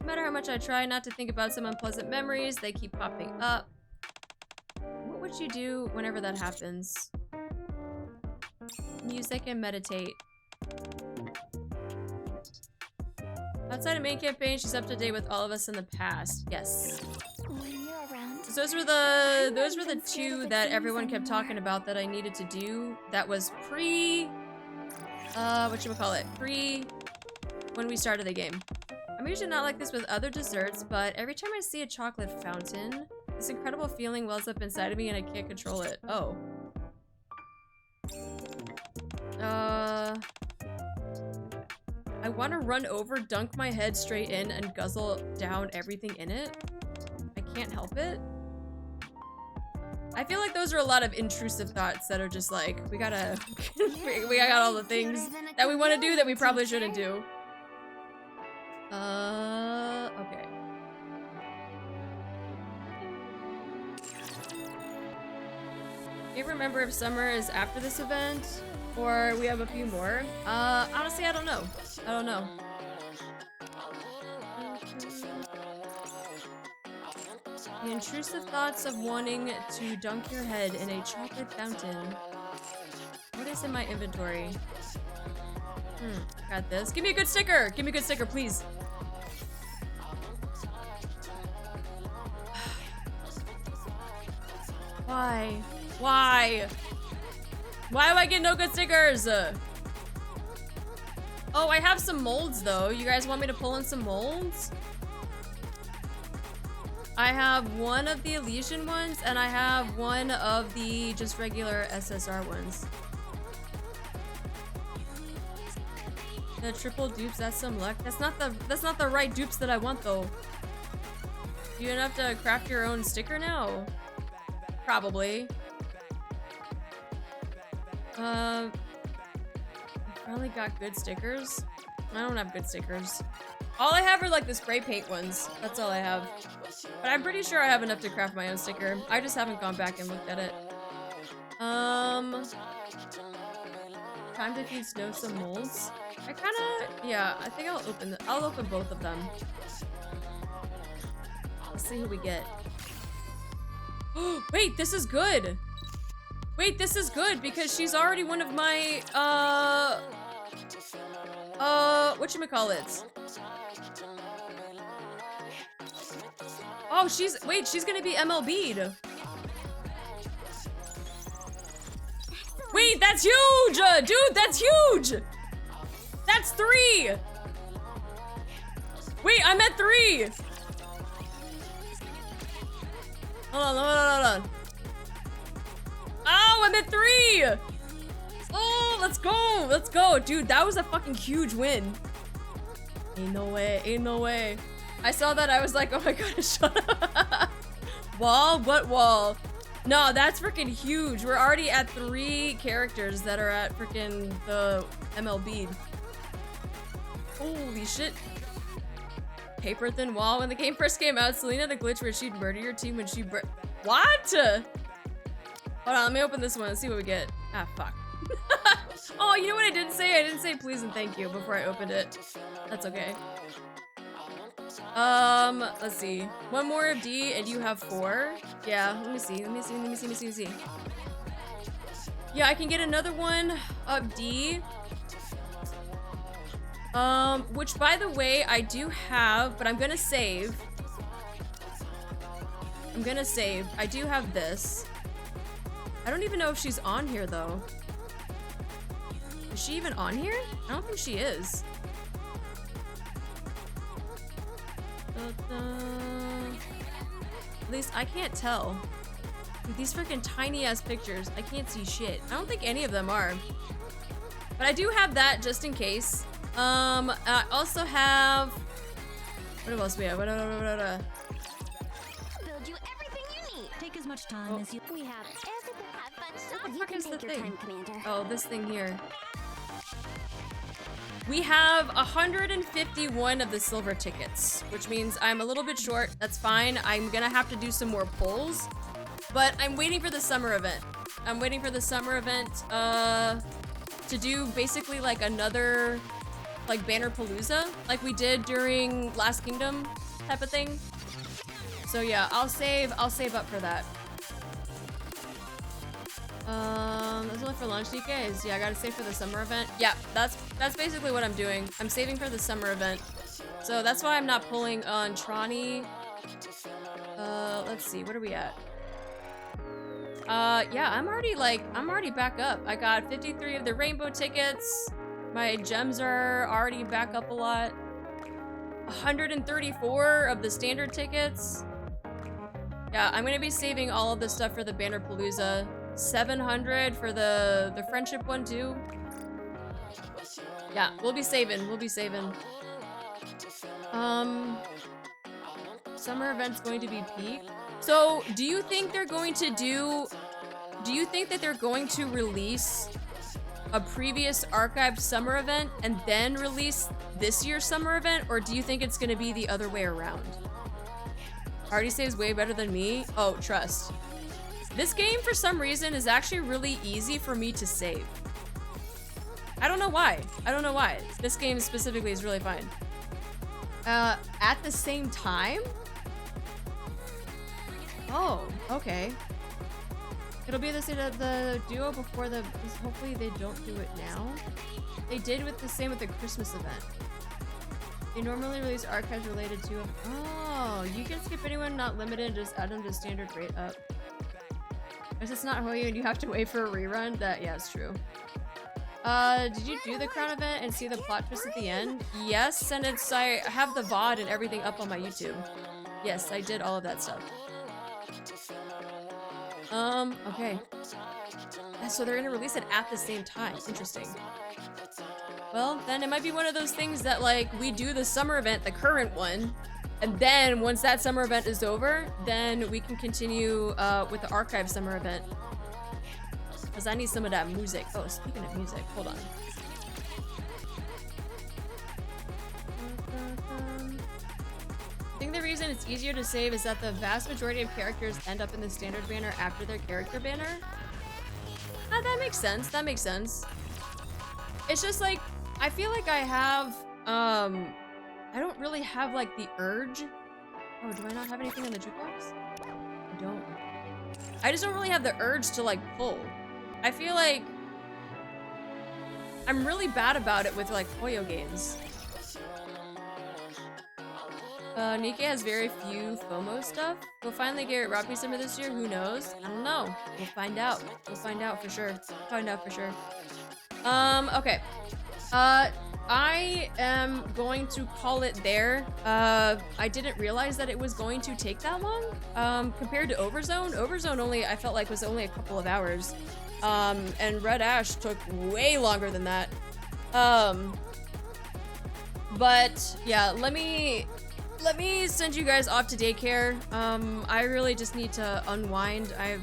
No matter how much I try not to think about some unpleasant memories, they keep popping up. What would you do whenever that happens? Music and meditate. Outside of main campaign, she's up to date with all of us in the past. Yes. So those were the two that everyone kept talking about that I needed to do. That was pre when we started the game. I'm usually not like this with other desserts, but every time I see a chocolate fountain, this incredible feeling wells up inside of me and I can't control it. Oh. I want to run over, dunk my head straight in, and guzzle down everything in it. I can't help it. I feel like those are a lot of intrusive thoughts that are just like, we gotta, we got all the things that we want to do that we probably shouldn't do. Okay. Do you remember if summer is after this event? Or we have a few more? Honestly, I don't know. The intrusive thoughts of wanting to dunk your head in a chocolate fountain. What is in my inventory? Got this. Give me a good sticker! Give me a good sticker, please. Why? Why? Why do I get no good stickers? Oh, I have some molds though. You guys want me to pull in some molds? I have one of the Elysian ones and I have one of the just regular SSR ones. The triple dupes, that's some luck. That's not the right dupes that I want though. You don't have to craft your own sticker now? Probably. I finally got good stickers. I don't have good stickers. All I have are like the spray paint ones. That's all I have. But I'm pretty sure I have enough to craft my own sticker. I just haven't gone back and looked at it. Time to feed Snow some molds. I kinda, yeah, I think I'll open both of them. Let's see who we get. Wait, this is good. Wait, this is good because she's already one of my, whatchamacallit? Oh, she's gonna be MLB'd. Wait, that's huge! Dude, that's huge! That's 3! Wait, I'm at 3! Hold on. Oh, I'm at 3! Oh, let's go! Dude, that was a fucking huge win. Ain't no way. I saw that, I was like, oh my god, shut up. Wall? What wall? No, that's freaking huge. We're already at 3 characters that are at freaking the MLB. Holy shit. Paper thin wall. When the game first came out, Selena had a glitch where she'd murder your team when she What? Hold on, let me open this one and see what we get. Ah, fuck. Oh, you know what I didn't say? I didn't say please and thank you before I opened it. That's okay. Let's see. 1 more of D and you have 4. Yeah, let me see. Yeah, I can get another one of D. Which by the way, I do have, but I'm gonna save. I do have this. I don't even know if she's on here though. Is she even on here? I don't think she is. At least I can't tell. Dude, these freaking tiny ass pictures, I can't see shit. I don't think any of them are. But I do have that just in case. I also have. What else we have? Build you everything you need. Take as much time as you. We have everything. Have fun What the shop. fuck is the thing? Time, Commander. Oh, this thing here. We have 151 of the silver tickets, which means I'm a little bit short. That's fine. I'm gonna have to do some more polls, but I'm waiting for the summer event. To do basically like another like Banner Palooza, like we did during Last Kingdom type of thing. So yeah, I'll save up for that. That's only for launch DKs. Yeah, I gotta save for the summer event. Yeah, that's basically what I'm doing. I'm saving for the summer event. So that's why I'm not pulling on Trani. Let's see, what are we at? Yeah, I'm already back up. I got 53 of the rainbow tickets. My gems are already back up a lot. 134 of the standard tickets. Yeah, I'm gonna be saving all of this stuff for the Banner Palooza. 700 for the friendship one too. Yeah, we'll be saving. Summer event's going to be peak. So, do you think that they're going to release a previous archived summer event and then release this year's summer event, or do you think it's gonna be the other way around? Already saves way better than me. Oh, trust. This game, for some reason, is actually really easy for me to save. I don't know why. This game specifically is really fine. At the same time? Oh, okay. It'll be the duo before the... Hopefully they don't do it now. They did with the same with the Christmas event. They normally release archives related to... Oh, you can skip anyone not limited and just add them to standard rate up. If it's not Hoyu and you have to wait for a rerun, yeah, it's true. Did you do the crown event and see the plot twist at the end? Yes, and I have the VOD and everything up on my YouTube. Yes, I did all of that stuff. Okay. So they're gonna release it at the same time. Interesting. Well, then it might be one of those things that, like, we do the summer event, the current one, and then once that summer event is over, then we can continue with the archive summer event. Because I need some of that music. Oh, speaking of music, hold on. I think the reason it's easier to save is that the vast majority of characters end up in the standard banner after their character banner. That makes sense. It's just like, I feel like I have, I don't really have like the urge. Oh, do I not have anything in the jukebox? I don't. I just don't really have the urge to like pull. I feel like I'm really bad about it with like Koyo games. NIKKE has very few FOMO stuff. We'll finally get Roppy Summer this year. Who knows? I don't know. We'll find out. We'll find out for sure. Find out for sure. Okay. I am going to call it there. I didn't realize that it was going to take that long. Compared to Overzone. Overzone only, I felt like, was only a couple of hours. And Red Ash took way longer than that. But yeah, let me send you guys off to daycare. I really just need to unwind. I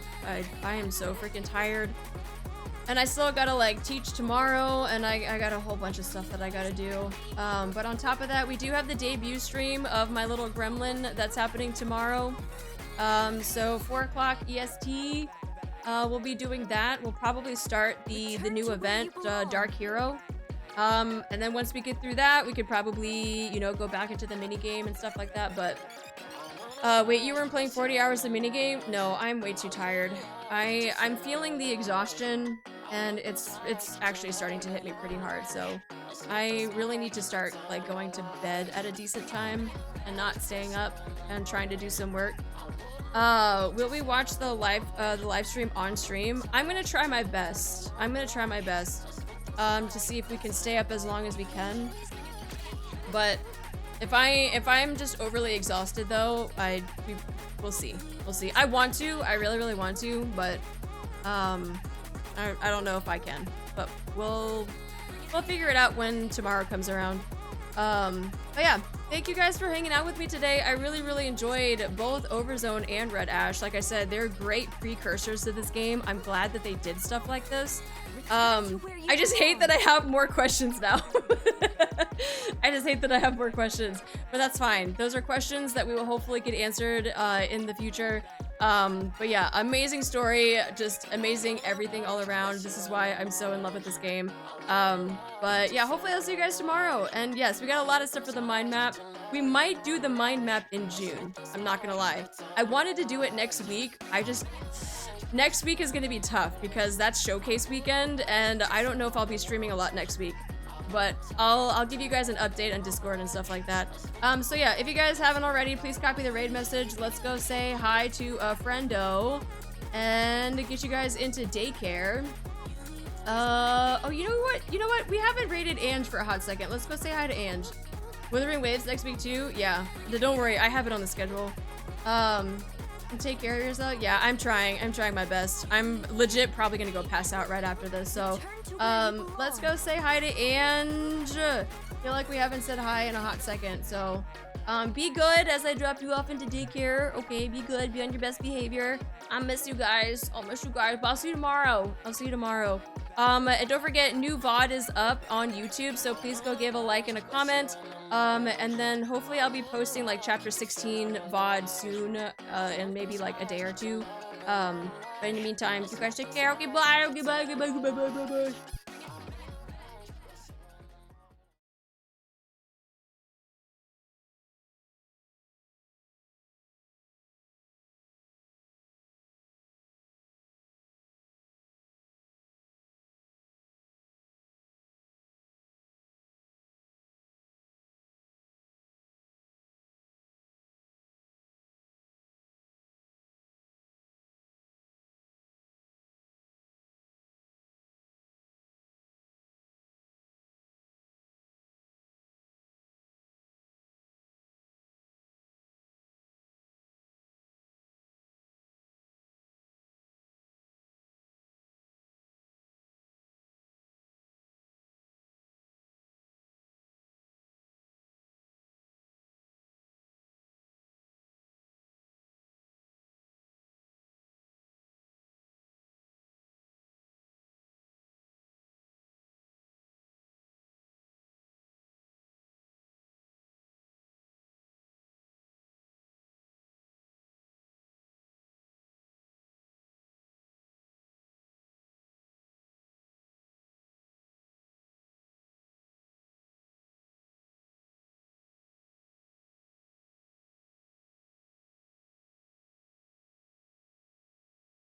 am so freaking tired. And I still gotta like teach tomorrow, and I got a whole bunch of stuff that I gotta do. But on top of that, we do have the debut stream of my little gremlin that's happening tomorrow. So 4 o'clock EST, we'll be doing that. We'll probably start the new event, Dark Hero. And then once we get through that, we could probably, you know, go back into the minigame and stuff like that, but... wait, you weren't playing 40 hours of minigame? No, I'm way too tired. I'm feeling the exhaustion, and it's actually starting to hit me pretty hard, so... I really need to start, like, going to bed at a decent time, and not staying up, and trying to do some work. Will we watch the live stream on stream? I'm gonna try my best. To see if we can stay up as long as we can. But if I'm just overly exhausted though, we'll see. I want to, I really want to, but I don't know if I can. But we'll figure it out when tomorrow comes around. But yeah, thank you guys for hanging out with me today. I really enjoyed both Overzone and Red Ash. Like I said, they're great precursors to this game. I'm glad that they did stuff like this. I just hate that I have more questions now. I just hate that I have more questions, but that's fine. Those are questions that we will hopefully get answered in the future. But yeah, amazing story, just amazing everything all around. This is why I'm so in love with this game. But yeah, hopefully I'll see you guys tomorrow. And yes, we got a lot of stuff for the mind map. We might do the mind map in June. I'm not gonna lie. I wanted to do it next week. Next week is gonna be tough because that's showcase weekend, and I don't know if I'll be streaming a lot next week. But I'll give you guys an update on Discord and stuff like that. So yeah, if you guys haven't already, please copy the raid message. Let's go say hi to a friendo and get you guys into daycare. Oh, you know what? We haven't raided Ange for a hot second. Let's go say hi to Ange. Withering Waves next week too? Yeah. Don't worry, I have it on the schedule. And take care of yourself. Yeah, I'm trying my best. I'm legit probably gonna go pass out right after this. So, let's go say hi to Ange. Feel like we haven't said hi in a hot second. So, be good as I drop you off into daycare. Okay, be good. Be on your best behavior. I miss you guys. I'll miss you guys. But I'll see you tomorrow. And don't forget, new VOD is up on YouTube. So please go give a like and a comment. And then hopefully I'll be posting like chapter 16 VOD soon, in maybe like a day or two. But in the meantime, you guys take care. Okay, bye. Okay, bye.